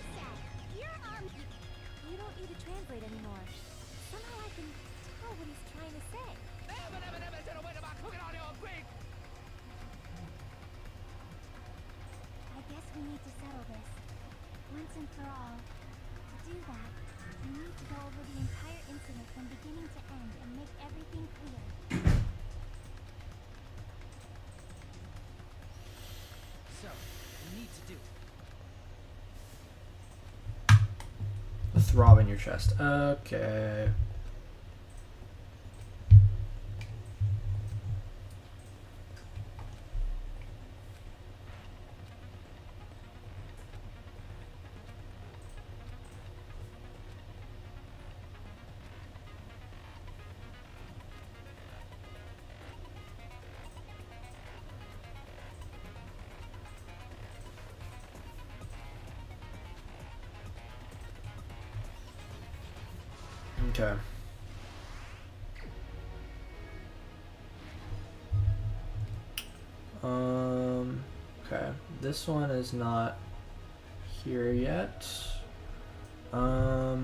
said, your arm... You don't need to translate anymore. Somehow I can tell what he's trying to say. I guess we need to settle this. Once and for all. To do that, we need to go over the entire incident from beginning to end and make everything clear. So, we need to do. A throb in your chest. Okay. Okay. Okay. This one is not here yet. I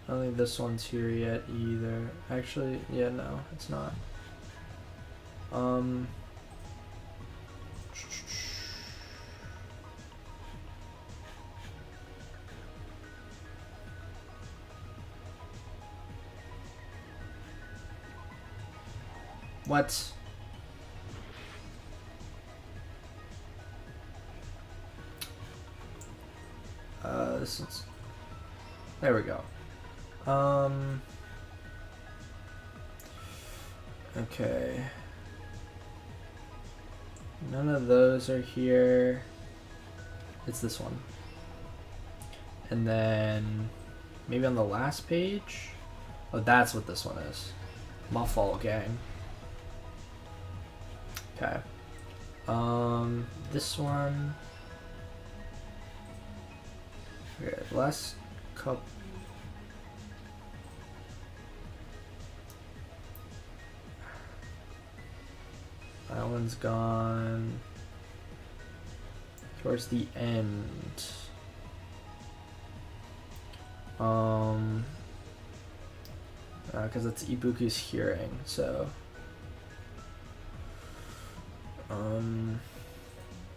don't think this one's here yet either. Actually, yeah, no, it's not. What? This is. There we go. Okay. None of those are here. It's this one. And then maybe on the last page? Oh, that's what this one is. Muffle Gang. Okay. This one. Okay, last couple. That one's gone. Towards the end. Because it's Ibuki's hearing, so.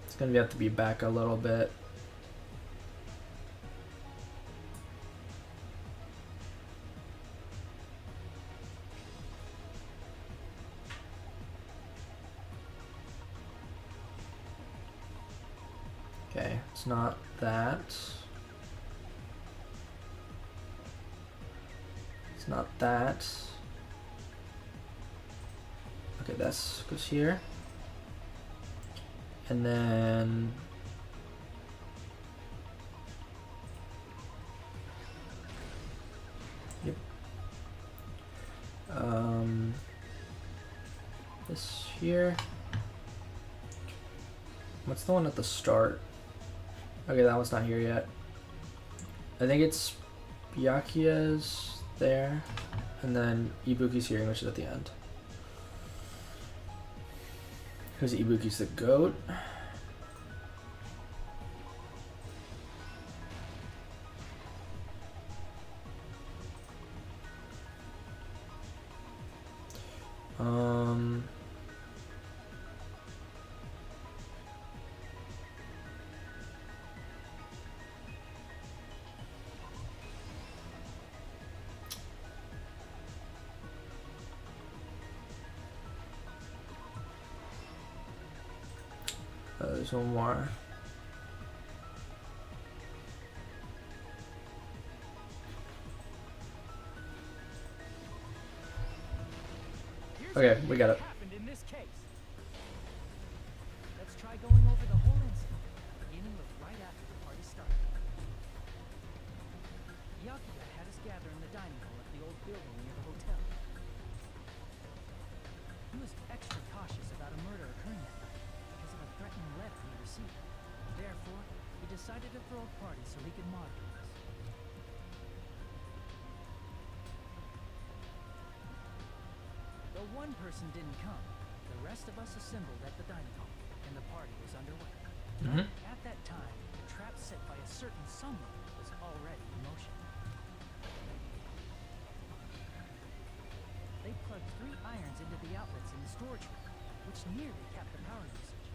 It's gonna have to be back a little bit. Okay, it's not that. It's not that. Okay, that's goes here. And then yep. This here. What's the one at the start? Okay, that one's not here yet. I think it's Byakuya's there, and then Ibuki's hearing, which is at the end. Because Ibuki's the goat. There's one more. Okay, we got it. Happened in this case. Let's try going over the whole incident, beginning with right after the party started. Byakuya had us gather in the dining hall of the old building near the hotel. He was extra cautious about a murder occurring that night because of a threatening letter he received. Therefore, he decided to throw a party so he could moderate us. Though one person didn't come, the rest of us assembled at the dining hall, and the party was underway. At that time, the trap set by a certain someone was already in motion. They plugged 3 irons into the outlets in the storage room, which nearly capped the power usage.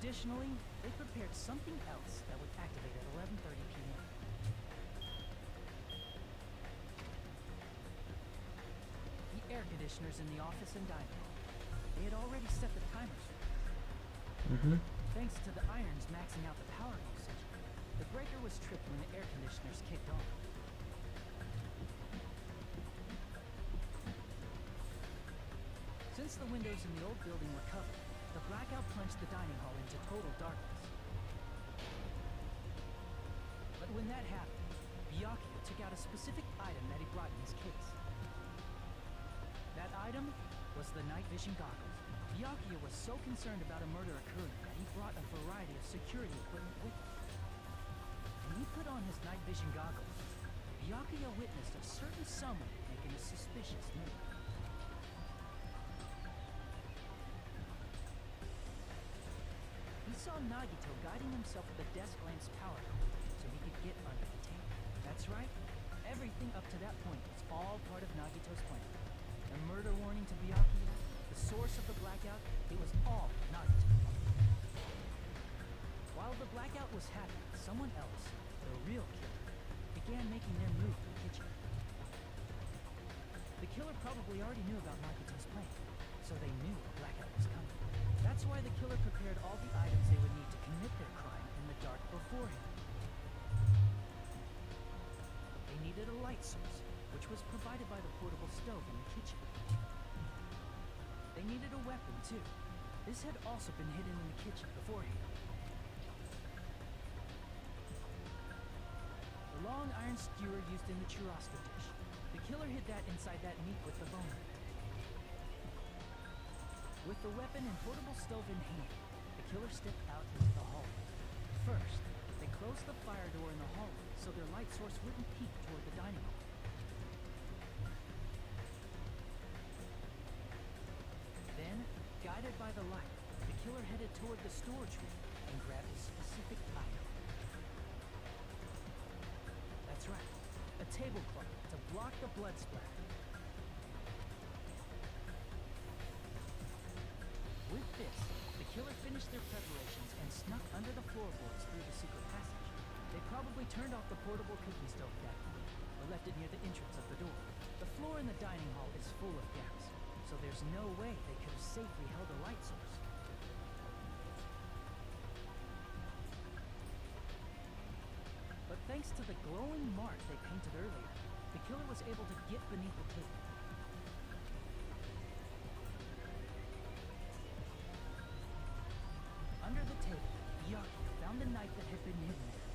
Additionally, they prepared something else that would activate at 11:30 p.m. The air conditioners in the office and dining hall. They had already set the timers for it. Thanks to the irons maxing out the power usage, the breaker was tripped when the air conditioners kicked on. Since the windows in the old building were covered, the blackout plunged the dining hall into total darkness. But when that happened, Byakuya took out a specific item that he brought in his case. That item was the night vision goggles. Byakuya was so concerned about a murder occurring that he brought a variety of security equipment with him. When he put on his night vision goggles, Byakuya witnessed a certain someone making a suspicious move. saw Nagito guiding himself with the desk lamp's power cord so he could get under the table. That's right. Everything up to that point was all part of Nagito's plan. The murder warning to Byakuya, the source of the blackout, it was all Nagito. While the blackout was happening, someone else, the real killer, began making their move in the kitchen. The killer probably already knew about Nagito's plan, so they knew a blackout was coming. That's why the killer prepared all the items they would need to commit their crime in the dark beforehand. They needed a light source, which was provided by the portable stove in the kitchen. They needed a weapon, too. This had also been hidden in the kitchen beforehand. The long iron skewer used in the churrasco dish. The killer hid that inside that meat with the bone. With the weapon and portable stove in hand, the killer stepped out into the hallway. First, they closed the fire door in the hallway so their light source wouldn't peek toward the dining hall. Then, guided by the light, the killer headed toward the storage room and grabbed a specific item. That's right, a tablecloth to block the blood splatter. With this, the killer finished their preparations and snuck under the floorboards through the secret passage. They probably turned off the portable cooking stove at that point, or left it near the entrance of the door. The floor in the dining hall is full of gaps, so there's no way they could have safely held a light source. But thanks to the glowing mark they painted earlier, the killer was able to get beneath the table. Under the table, Byakuya found the knife that had been hidden there.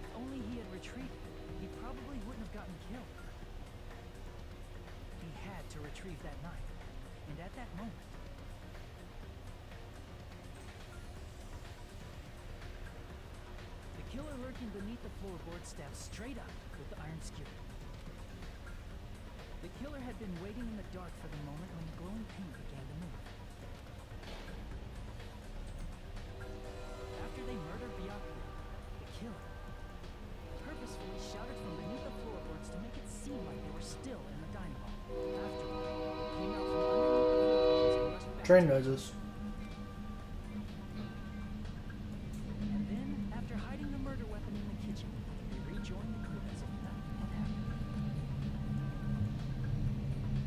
If only he had retreated, he probably wouldn't have gotten killed. He had to retrieve that knife, and at that moment, the killer lurking beneath the floorboard stabbed straight up with the iron skewer. The killer had been waiting in the dark for the moment when the glowing paint began to move. After they murdered Byakuya, the killer purposefully shouted from beneath the floorboards to make it seem like they were still in the dining hall. Afterward, they came out from underneath the floorboards and rushed back. Train noises. And then, after hiding the murder weapon in the kitchen, they rejoined the group as if nothing had happened.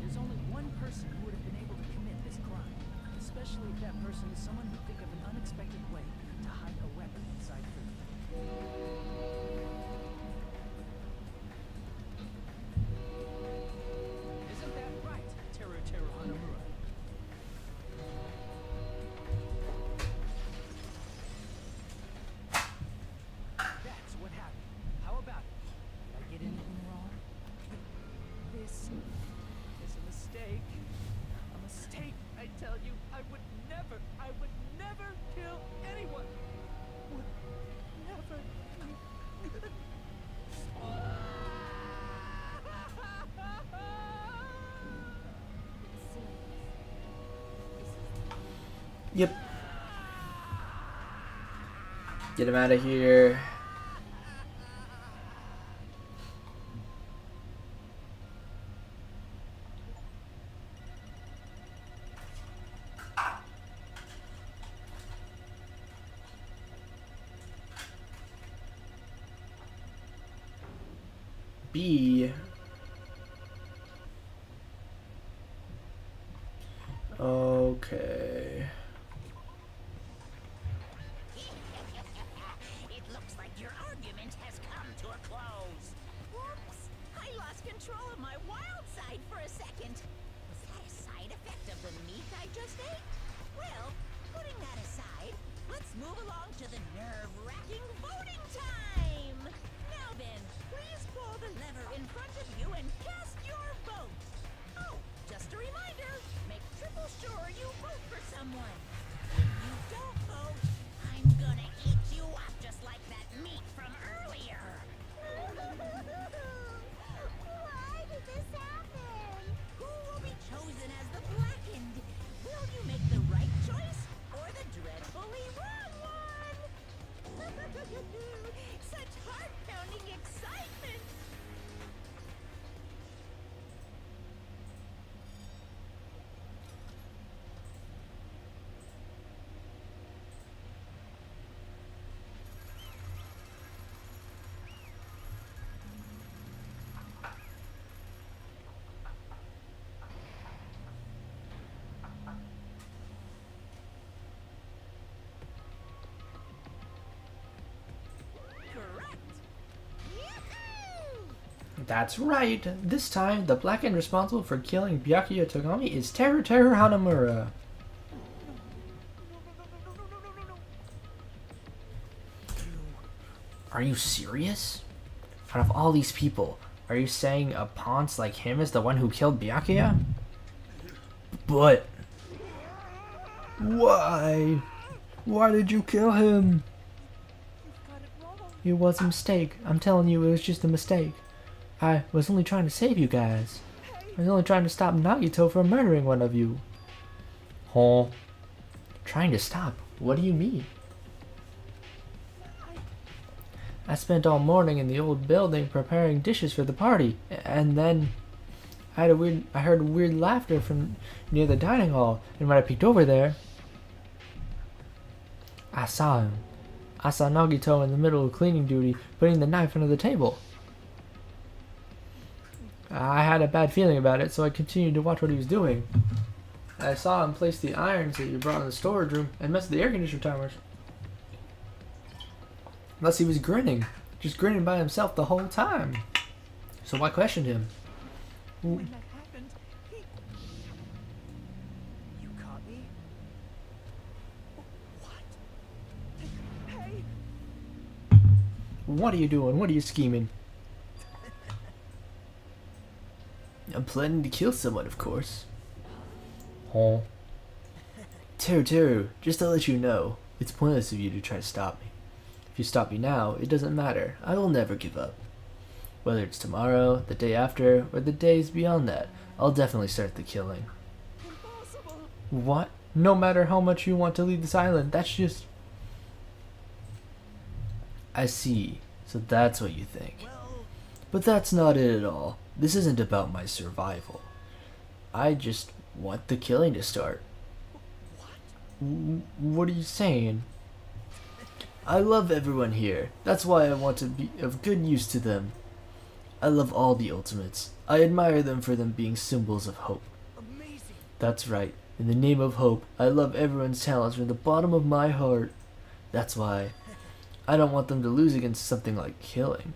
There's only one person who would have been able to commit this crime, especially if that person is someone who'd think of an unexpected way to hide a weapon inside food. Isn't that right, Teru Hanamura? That's what happened. How about it? Did I get anything wrong? This is a mistake. A mistake, I tell you. I would never kill anyone. Would never. Yep. Get him out of here. B. Okay. It looks like your argument has come to a close. Whoops! I lost control of my wild side for a second. Was that a side effect of the meat I just ate? Well, putting that aside, let's move along to the nerve-wracking voting time! Now then, please pull the lever in front of you and cast your vote! Oh, just a reminder, make triple sure you vote for someone. If you don't vote, I'm gonna eat you up just like that meat from earlier. Why did this happen? Who will be chosen as the blackened? Will you make the That's right. This time, the black end responsible for killing Byakuya Togami is Teru Hanamura. Are you serious? Out of all these people, are you saying a Ponce like him is the one who killed Byakuya? But... why? Why did you kill him? It was a mistake. I'm telling you, it was just a mistake. I was only trying to save you guys. I was only trying to stop Nagito from murdering one of you. Huh? Trying to stop? What do you mean? I spent all morning in the old building preparing dishes for the party, and then I heard weird laughter from near the dining hall, and when I peeked over there, I saw him. I saw Nagito in the middle of cleaning duty, putting the knife under the table. I had a bad feeling about it, so I continued to watch what he was doing. I saw him place the irons that you brought in the storage room and mess with the air conditioner timers. Unless he was grinning. Just grinning by himself the whole time. So I questioned him. When that happened, he... You caught me? What? Hey! What are you doing? What are you scheming? I'm planning to kill someone, of course. Huh? Teru, just to let you know, it's pointless of you to try to stop me. If you stop me now, it doesn't matter. I will never give up. Whether it's tomorrow, the day after, or the days beyond that, I'll definitely start the killing. Impossible! What? No matter how much you want to leave this island, that's just... I see. So that's what you think. But that's not it at all. This isn't about my survival. I just want the killing to start. What are you saying? I love everyone here. That's why I want to be of good use to them. I love all the Ultimates. I admire them for them being symbols of hope. Amazing! That's right. In the name of hope, I love everyone's talents from the bottom of my heart. That's why I don't want them to lose against something like killing.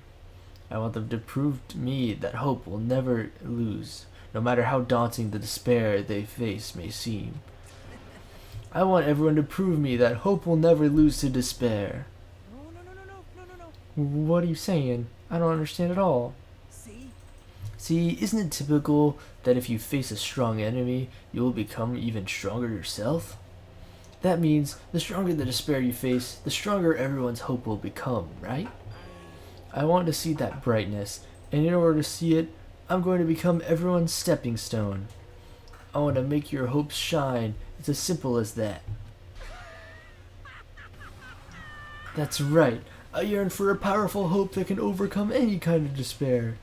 I want them to prove to me that hope will never lose, no matter how daunting the despair they face may seem. I want everyone to prove me that hope will never lose to despair. No. What are you saying? I don't understand at all. See, isn't it typical that if you face a strong enemy, you will become even stronger yourself? That means the stronger the despair you face, the stronger everyone's hope will become, right? I want to see that brightness, and in order to see it, I'm going to become everyone's stepping stone. I want to make your hopes shine. It's as simple as that. That's right. I yearn for a powerful hope that can overcome any kind of despair.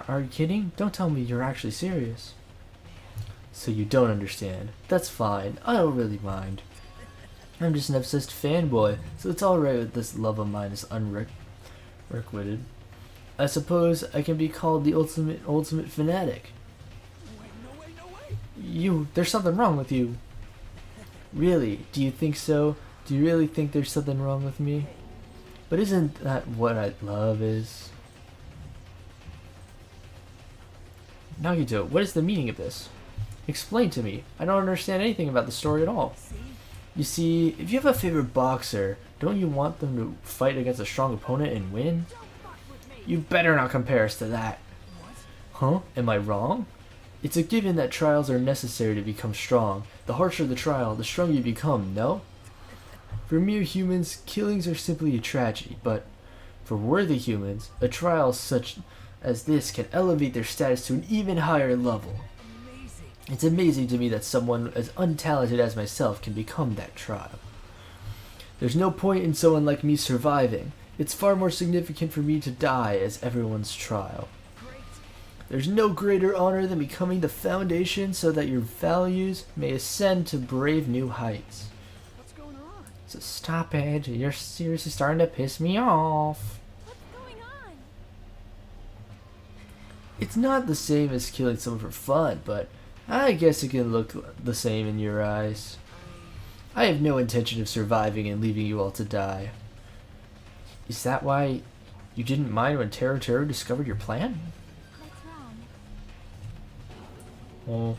Are you kidding? Don't tell me you're actually serious. So you don't understand. That's fine. I don't really mind. I'm just an obsessed fanboy, so it's alright with this love of mine is unrequited. I suppose I can be called the ultimate fanatic. No way! There's something wrong with you. Really? Do you think so? Do you really think there's something wrong with me? But isn't that what love is? Nagito, what is the meaning of this? Explain to me. I don't understand anything about the story at all. You see, if you have a favorite boxer, don't you want them to fight against a strong opponent and win? You better not compare us to that. Huh? Am I wrong? It's a given that trials are necessary to become strong. The harsher the trial, the stronger you become, no? For mere humans, killings are simply a tragedy, but for worthy humans, a trial such as this can elevate their status to an even higher level. It's amazing to me that someone as untalented as myself can become that trial. There's no point in someone like me surviving. It's far more significant for me to die as everyone's trial. There's no greater honor than becoming the foundation so that your values may ascend to brave new heights. What's going on? So stop it. You're seriously starting to piss me off. What's going on? It's not the same as killing someone for fun, but I guess it can look the same in your eyes. I have no intention of surviving and leaving you all to die. Is that why You didn't mind when Teru discovered your plan? What's wrong? Well,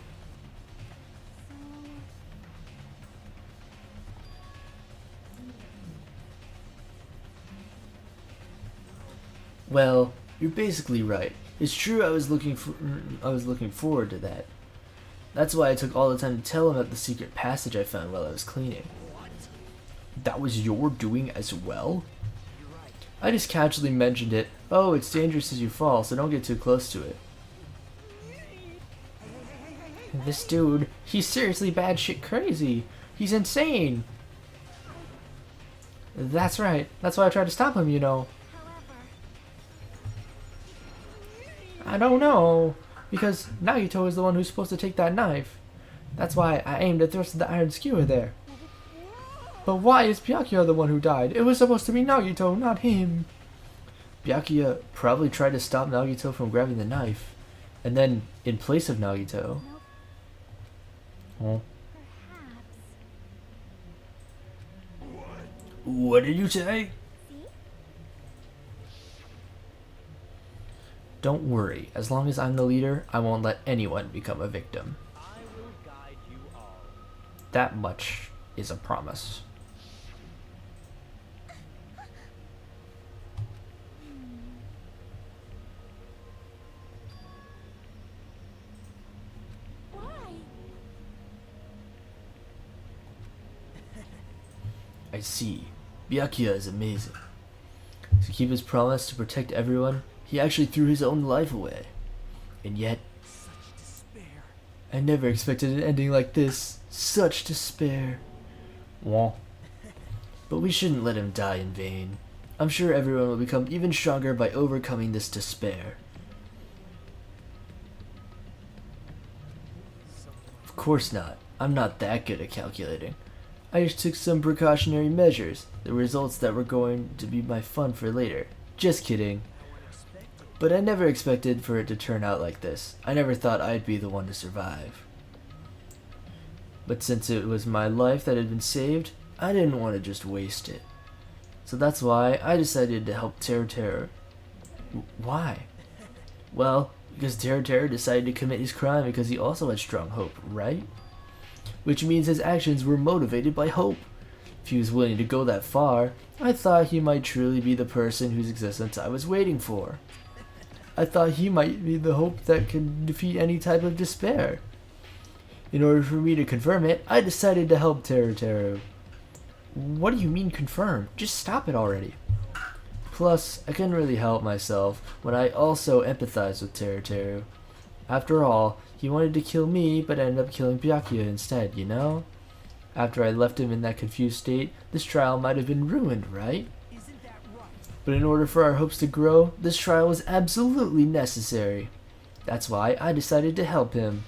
So... well, you're basically right. It's true I was looking forward to that. That's why I took all the time to tell him about the secret passage I found while I was cleaning. That was your doing as well? I just casually mentioned it. Oh, it's dangerous as you fall, so don't get too close to it. This dude, he's seriously bad shit crazy. He's insane. That's right. That's why I tried to stop him, you know. However... I don't know. Because Nagito is the one who's supposed to take that knife. That's why I aimed at the iron skewer there. But why is Byakuya the one who died? It was supposed to be Nagito, not him. Byakuya probably tried to stop Nagito from grabbing the knife. And then, in place of Nagito... Oh. Perhaps... What did you say? See? Don't worry. As long as I'm the leader, I won't let anyone become a victim. I will guide you all. That much is a promise. Why? I see. Byakuya is amazing. To keep his promise to protect everyone, he actually threw his own life away. And yet, Such despair. I never expected an ending like this. Such despair. Wah. But we shouldn't let him die in vain. I'm sure everyone will become even stronger by overcoming this despair. Of course not. I'm not that good at calculating. I just took some precautionary measures, the results that were going to be my fun for later. Just kidding. But I never expected for it to turn out like this. I never thought I'd be the one to survive. But since it was my life that had been saved, I didn't want to just waste it. So that's why I decided to help Teru. Why? Well, because Teru decided to commit his crime because he also had strong hope, right? Which means his actions were motivated by hope. If he was willing to go that far, I thought he might truly be the person whose existence I was waiting for. I thought he might be the hope that can defeat any type of despair. In order for me to confirm it, I decided to help Teru. What do you mean confirm? Just stop it already. Plus, I couldn't really help myself when I also empathized with Teru. After all, he wanted to kill me, but ended up killing Byakuya instead, you know? After I left him in that confused state, this trial might have been ruined, right? Isn't that right? But in order for our hopes to grow, this trial was absolutely necessary. That's why I decided to help him.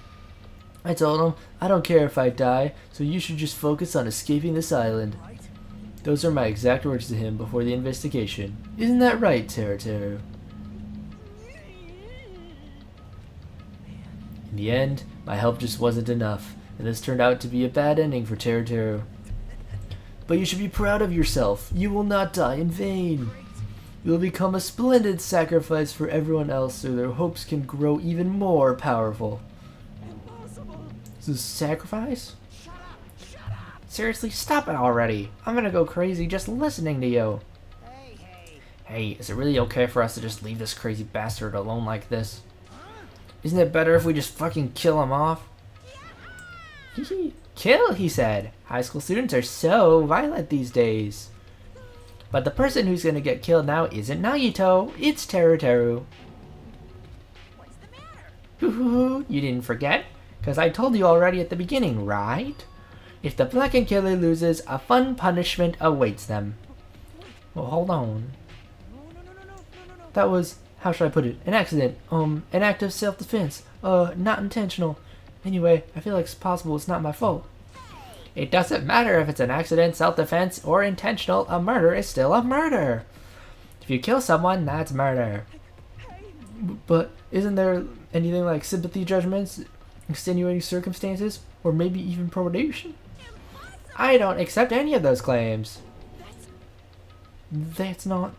I told him, I don't care if I die, so you should just focus on escaping this island. Right? Those are my exact words to him before the investigation. Isn't that right, Teru? In the end, my help just wasn't enough, and this turned out to be a bad ending for Teru. But you should be proud of yourself. You will not die in vain. You will become a splendid sacrifice for everyone else so their hopes can grow even more powerful. This is sacrifice? Seriously, stop it already. I'm gonna go crazy just listening to you. Hey, is it really okay for us to just leave this crazy bastard alone like this? Isn't it better if we just fucking kill him off? Kill, he said. High school students are so violent these days. But the person who's gonna get killed now isn't Nagito, it's Teru. What's the matter? Hoo-hoo-hoo, you didn't forget? Because I told you already at the beginning, right? If the Blackened Killer loses, a fun punishment awaits them. Well, hold on. That was, how should I put it? An accident. An act of self-defense. Not intentional. Anyway, I feel like it's possible it's not my fault. It doesn't matter if it's an accident, self-defense, or intentional. A murder is still a murder. If you kill someone, that's murder. But isn't there anything like sympathy judgments, extenuating circumstances, or maybe even probation? I don't accept any of those claims. That's not...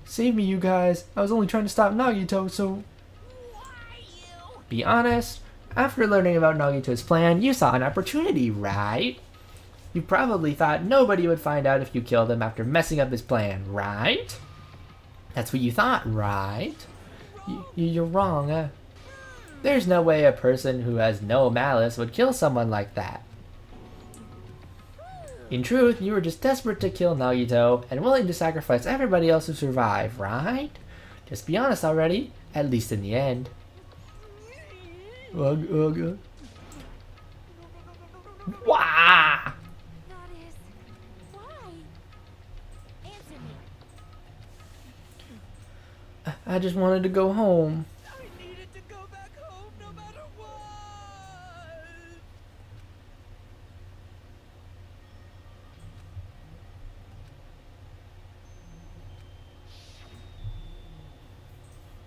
Save me, you guys. I was only trying to stop Nagito, so... Why you? Be honest, after learning about Nagito's plan, you saw an opportunity, right? You probably thought nobody would find out if you killed him after messing up his plan, right? That's what you thought, right? You're wrong, There's no way a person who has no malice would kill someone like that. In truth, you were just desperate to kill Nagito and willing to sacrifice everybody else to survive, right? Just be honest already, at least in the end. Ugh, ugh. Wah! That is... Why? Answer me. I just wanted to go home. I needed to go back home no matter what.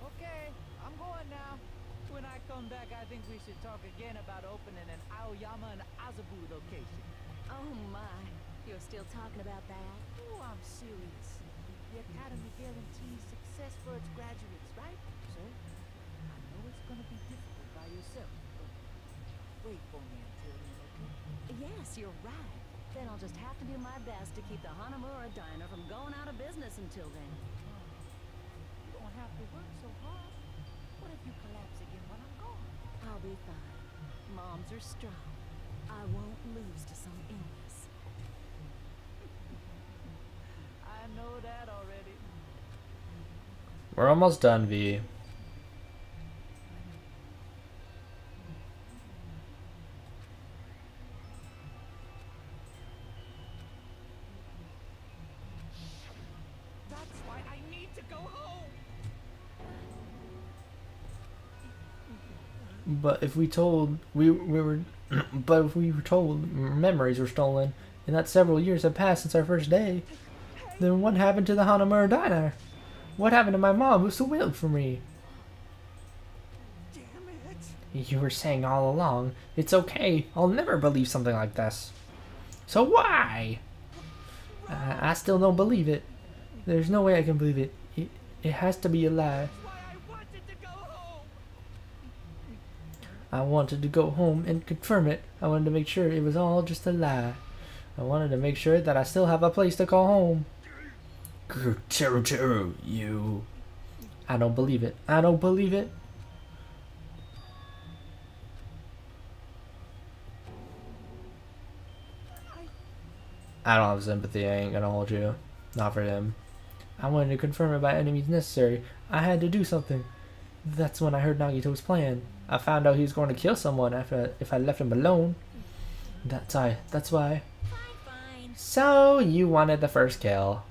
Okay, I'm going now. When I come back, I think we should talk again about opening an Aoyama and Azabu location. Oh my, you're still talking about that? Oh, I'm serious. The Academy guarantees success for its graduates, right? So, I know it's gonna be difficult by yourself, but wait for me until then, okay? Yes, you're right. Then I'll just have to do my best to keep the Hanamura Diner from going out of business until then. You don't have to work so hard. What if you collapse again when I'm gone? I'll be fine. Moms are strong. I won't lose to some illness. I know that already. We're almost done, V. That's why I need to go home. But if we told we were but if we were told memories were stolen and that several years have passed since our first day, then what happened to the Hanamura Diner? What happened to my mom who still wailed for me? Damn it. You were saying all along, it's okay, I'll never believe something like this. So why? I still don't believe it. There's no way I can believe it. It has to be a lie. That's why I wanted to go home. I wanted to go home and confirm it. I wanted to make sure it was all just a lie. I wanted to make sure that I still have a place to call home. Teru, you... I don't believe it. I don't believe it. I don't have sympathy. I ain't gonna hold you. Not for him. I wanted to confirm it by any means necessary. I had to do something. That's when I heard Nagito's plan. I found out he was going to kill someone if I left him alone. That's why. Fine, fine. So, you wanted the first kill.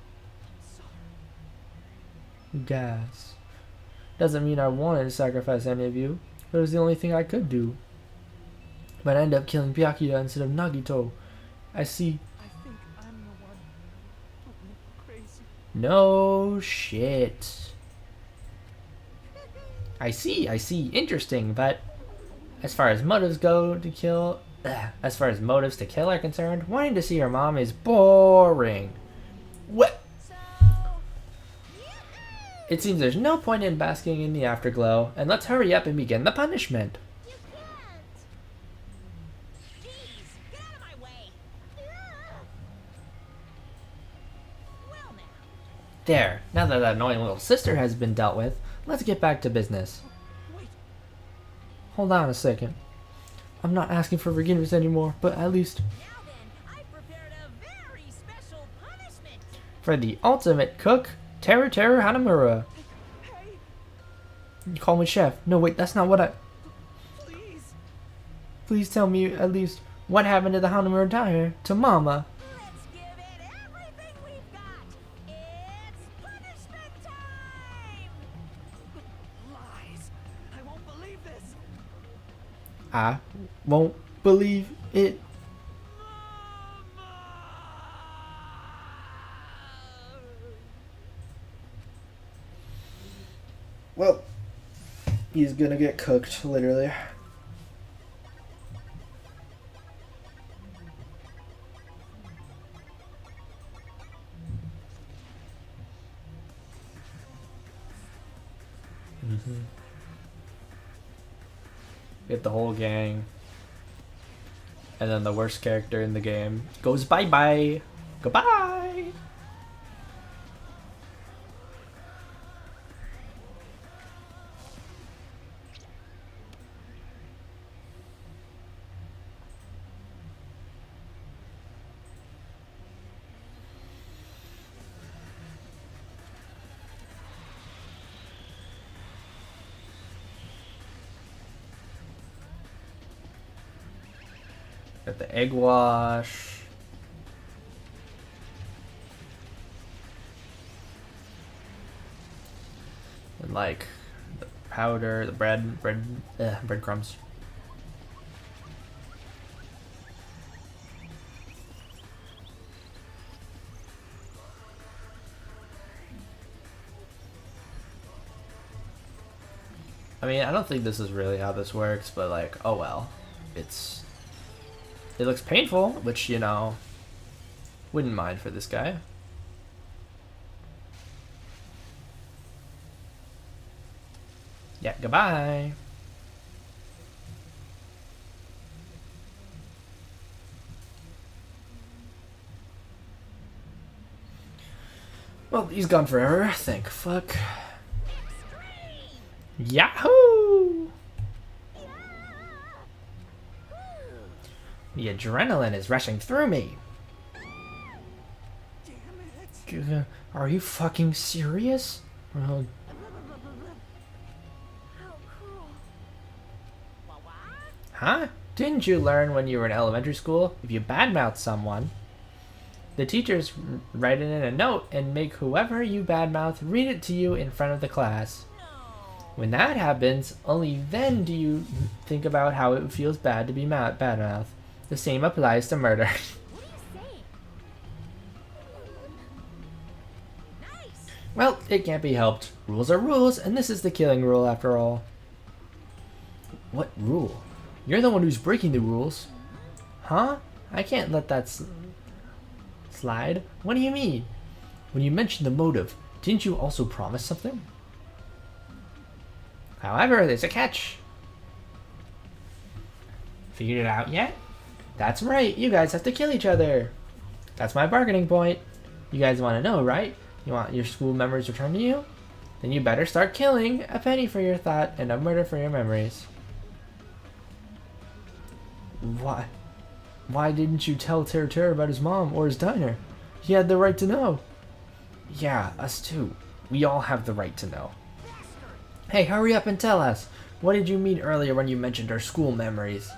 Guys. Doesn't mean I wanted to sacrifice any of you. It was the only thing I could do. But I ended up killing Byakuya instead of Nagito. I see. I think I'm the one who went crazy. No shit. I see. Interesting, but as far as motives go to kill, as far as motives to kill are concerned, wanting to see your mom is boring. What? So, It seems there's no point in basking in the afterglow, and let's hurry up and begin the punishment. You can't. jeez, get out of my way. Well now, There, now that that annoying little sister has been dealt with, let's get back to business. Wait, Hold on a second. I'm not asking for forgiveness anymore, but at least now then, I've prepared a very special punishment. For the ultimate cook, Teru Hanamura. hey, you call me chef. No, wait, that's not what I... please. Please tell me at least what happened to the Hanamura Diner, to Mama. Let's give it everything we've got. It's punishment time. Lies. I won't believe this. I won't believe it. Well, he's gonna get cooked, literally. Get the whole gang. And then the worst character in the game goes bye-bye. Goodbye! Got the egg wash. And like the powder, the breadcrumbs. I mean, I don't think this is really how this works, but like, oh well. It looks painful, which, you know, wouldn't mind for this guy. Yeah, goodbye. Well, he's gone forever. Thank fuck. Yahoo! The adrenaline is rushing through me. Damn it. Are you fucking serious? Well, How cruel. huh? Didn't you learn when you were in elementary school? If you badmouth someone, the teachers write it in a note and make whoever you badmouth read it to you in front of the class. When that happens, only then do you think about how it feels bad to be badmouthed. The same applies to murder. What are you saying? Nice. Well, it can't be helped. Rules are rules, and this is the killing rule after all. What rule? You're the one who's breaking the rules. Huh? I can't let that slide. What do you mean? When you mentioned the motive, didn't you also promise something? However, there's a catch. Figured it out yet? That's right, you guys have to kill each other. That's my bargaining point. You guys want to know, right? You want your school memories returned to you? Then you better start killing. A penny for your thought and a murder for your memories. Why? Why didn't you tell Terra about his mom or his diner? He had the right to know. Yeah, us too. We all have the right to know. Hey, hurry up and tell us. What did you mean earlier when you mentioned our school memories?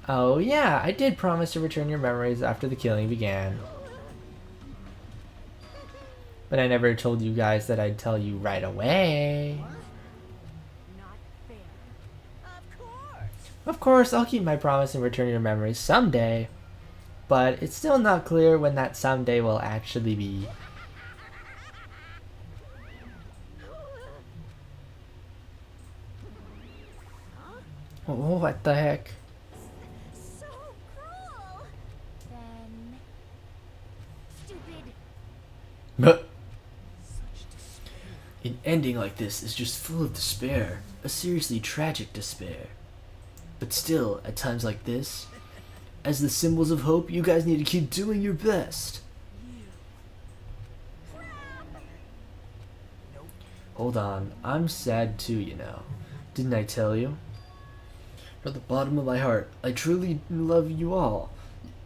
Oh yeah, I did promise to return your memories after the killing began. But I never told you guys that I'd tell you right away. Not fair. Of course. Of course, I'll keep my promise and return your memories someday. But it's still not clear when that someday will actually be. Oh, what the heck? So cruel. Then. Stupid. But an ending like this is just full of despair. A seriously tragic despair. But still, at times like this, as the symbols of hope, you guys need to keep doing your best. Hold on, I'm sad too, you know. Didn't I tell you? From the bottom of my heart, I truly love you all.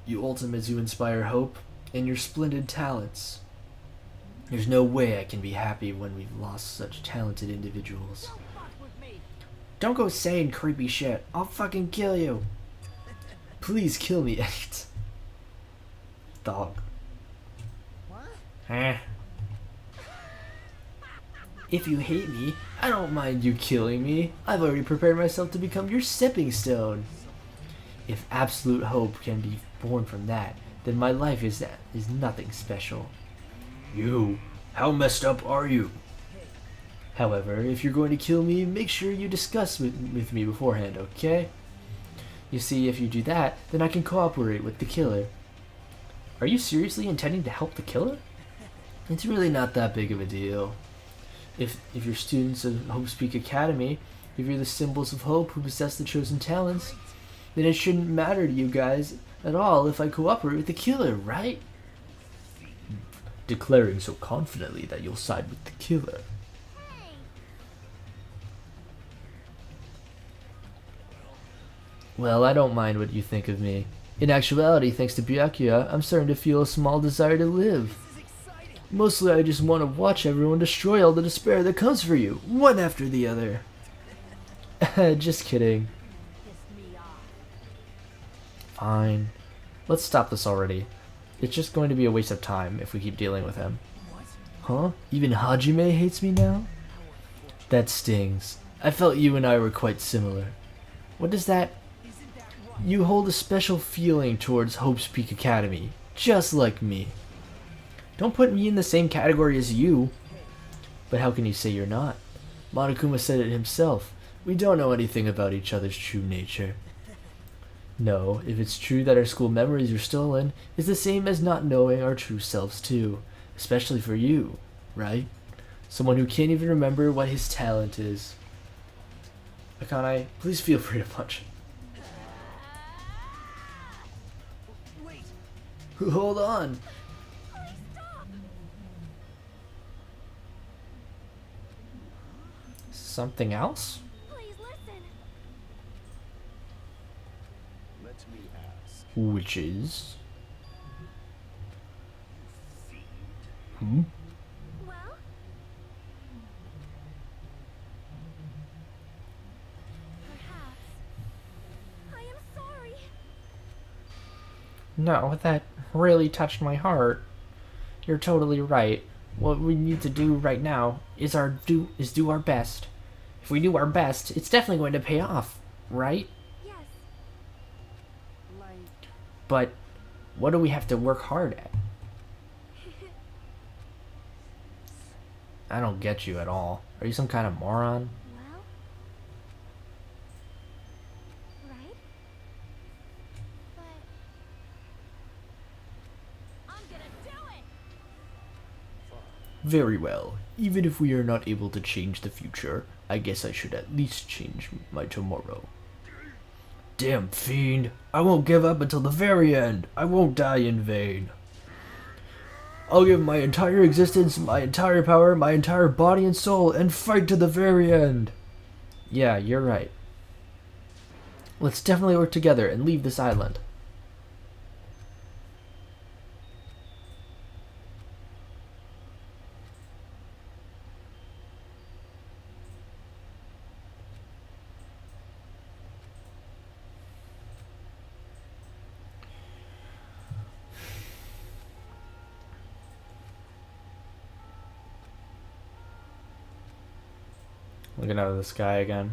You ultimates who inspire hope, and your splendid talents. There's no way I can be happy when we've lost such talented individuals. Don't fuck with me. Don't go saying creepy shit. I'll fucking kill you. Please kill me, Edit. Dog. What? Eh. If you hate me, I don't mind you killing me. I've already prepared myself to become your stepping stone. If absolute hope can be born from that, then my life is nothing special. You, how messed up are you? However, if you're going to kill me, make sure you discuss with me beforehand, okay? You see, if you do that, then I can cooperate with the killer. Are you seriously intending to help the killer? It's really not that big of a deal. If you're students of Hope's Peak Academy, if you're the symbols of hope who possess the chosen talents, then it shouldn't matter to you guys at all if I cooperate with the killer, right? Declaring so confidently that you'll side with the killer. Hey, Well, I don't mind what you think of me. In actuality, thanks to Byakuya, I'm starting to feel a small desire to live. Mostly I just want to watch everyone destroy all the despair that comes for you, one after the other. Just kidding. Pissed me off. Fine. Let's stop this already. It's just going to be a waste of time if we keep dealing with him. Huh? Even Hajime hates me now? That stings. I felt you and I were quite similar. What does that... You hold a special feeling towards Hope's Peak Academy, just like me. Don't put me in the same category as you. But how can you say you're not? Monokuma said it himself. We don't know anything about each other's true nature. No, if it's true that our school memories are stolen, it's the same as not knowing our true selves too. Especially for you, right? Someone who can't even remember what his talent is. Akane, please feel free to punch. Wait, Hold on. please stop! Something else? Please listen. Let me ask. Which is... Hmm? Well, perhaps. I am sorry. No, that really touched my heart. You're totally right. What we need to do right now is do our best. If we do our best, it's definitely going to pay off, right? Yes, like, But what do we have to work hard at? I don't get you at all. Are you some kind of moron? well. Right? But I'm gonna do it! Very well. Even if we are not able to change the future, I guess I should at least change my tomorrow. Damn fiend! I won't give up until the very end! I won't die in vain! I'll give my entire existence, my entire power, my entire body and soul, and fight to the very end! Yeah, you're right. Let's definitely work together and leave this island. Looking out of the sky again.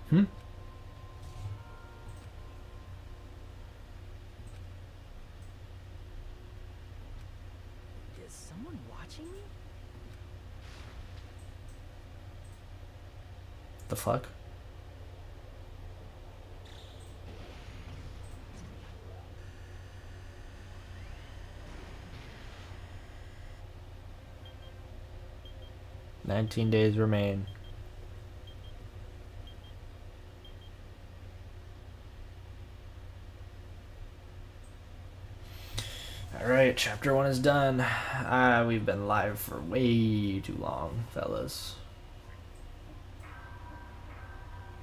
Hmm? is someone watching me? The fuck? "19 days remain." Alright, chapter 1 is done. We've been live for way too long, fellas.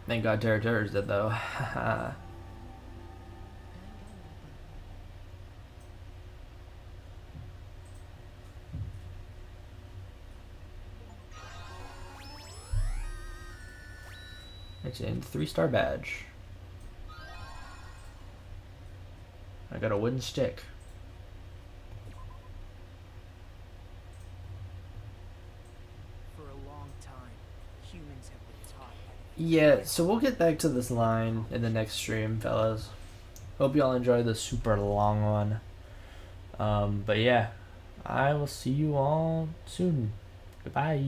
Thank God Terror's dead, though. It's in 3-star badge. I got a wooden stick. For a long time, humans have been taught by Yeah, so we'll get back to this line in the next stream, fellas. Hope y'all enjoy the super long one. But yeah, I will see you all soon. Goodbye.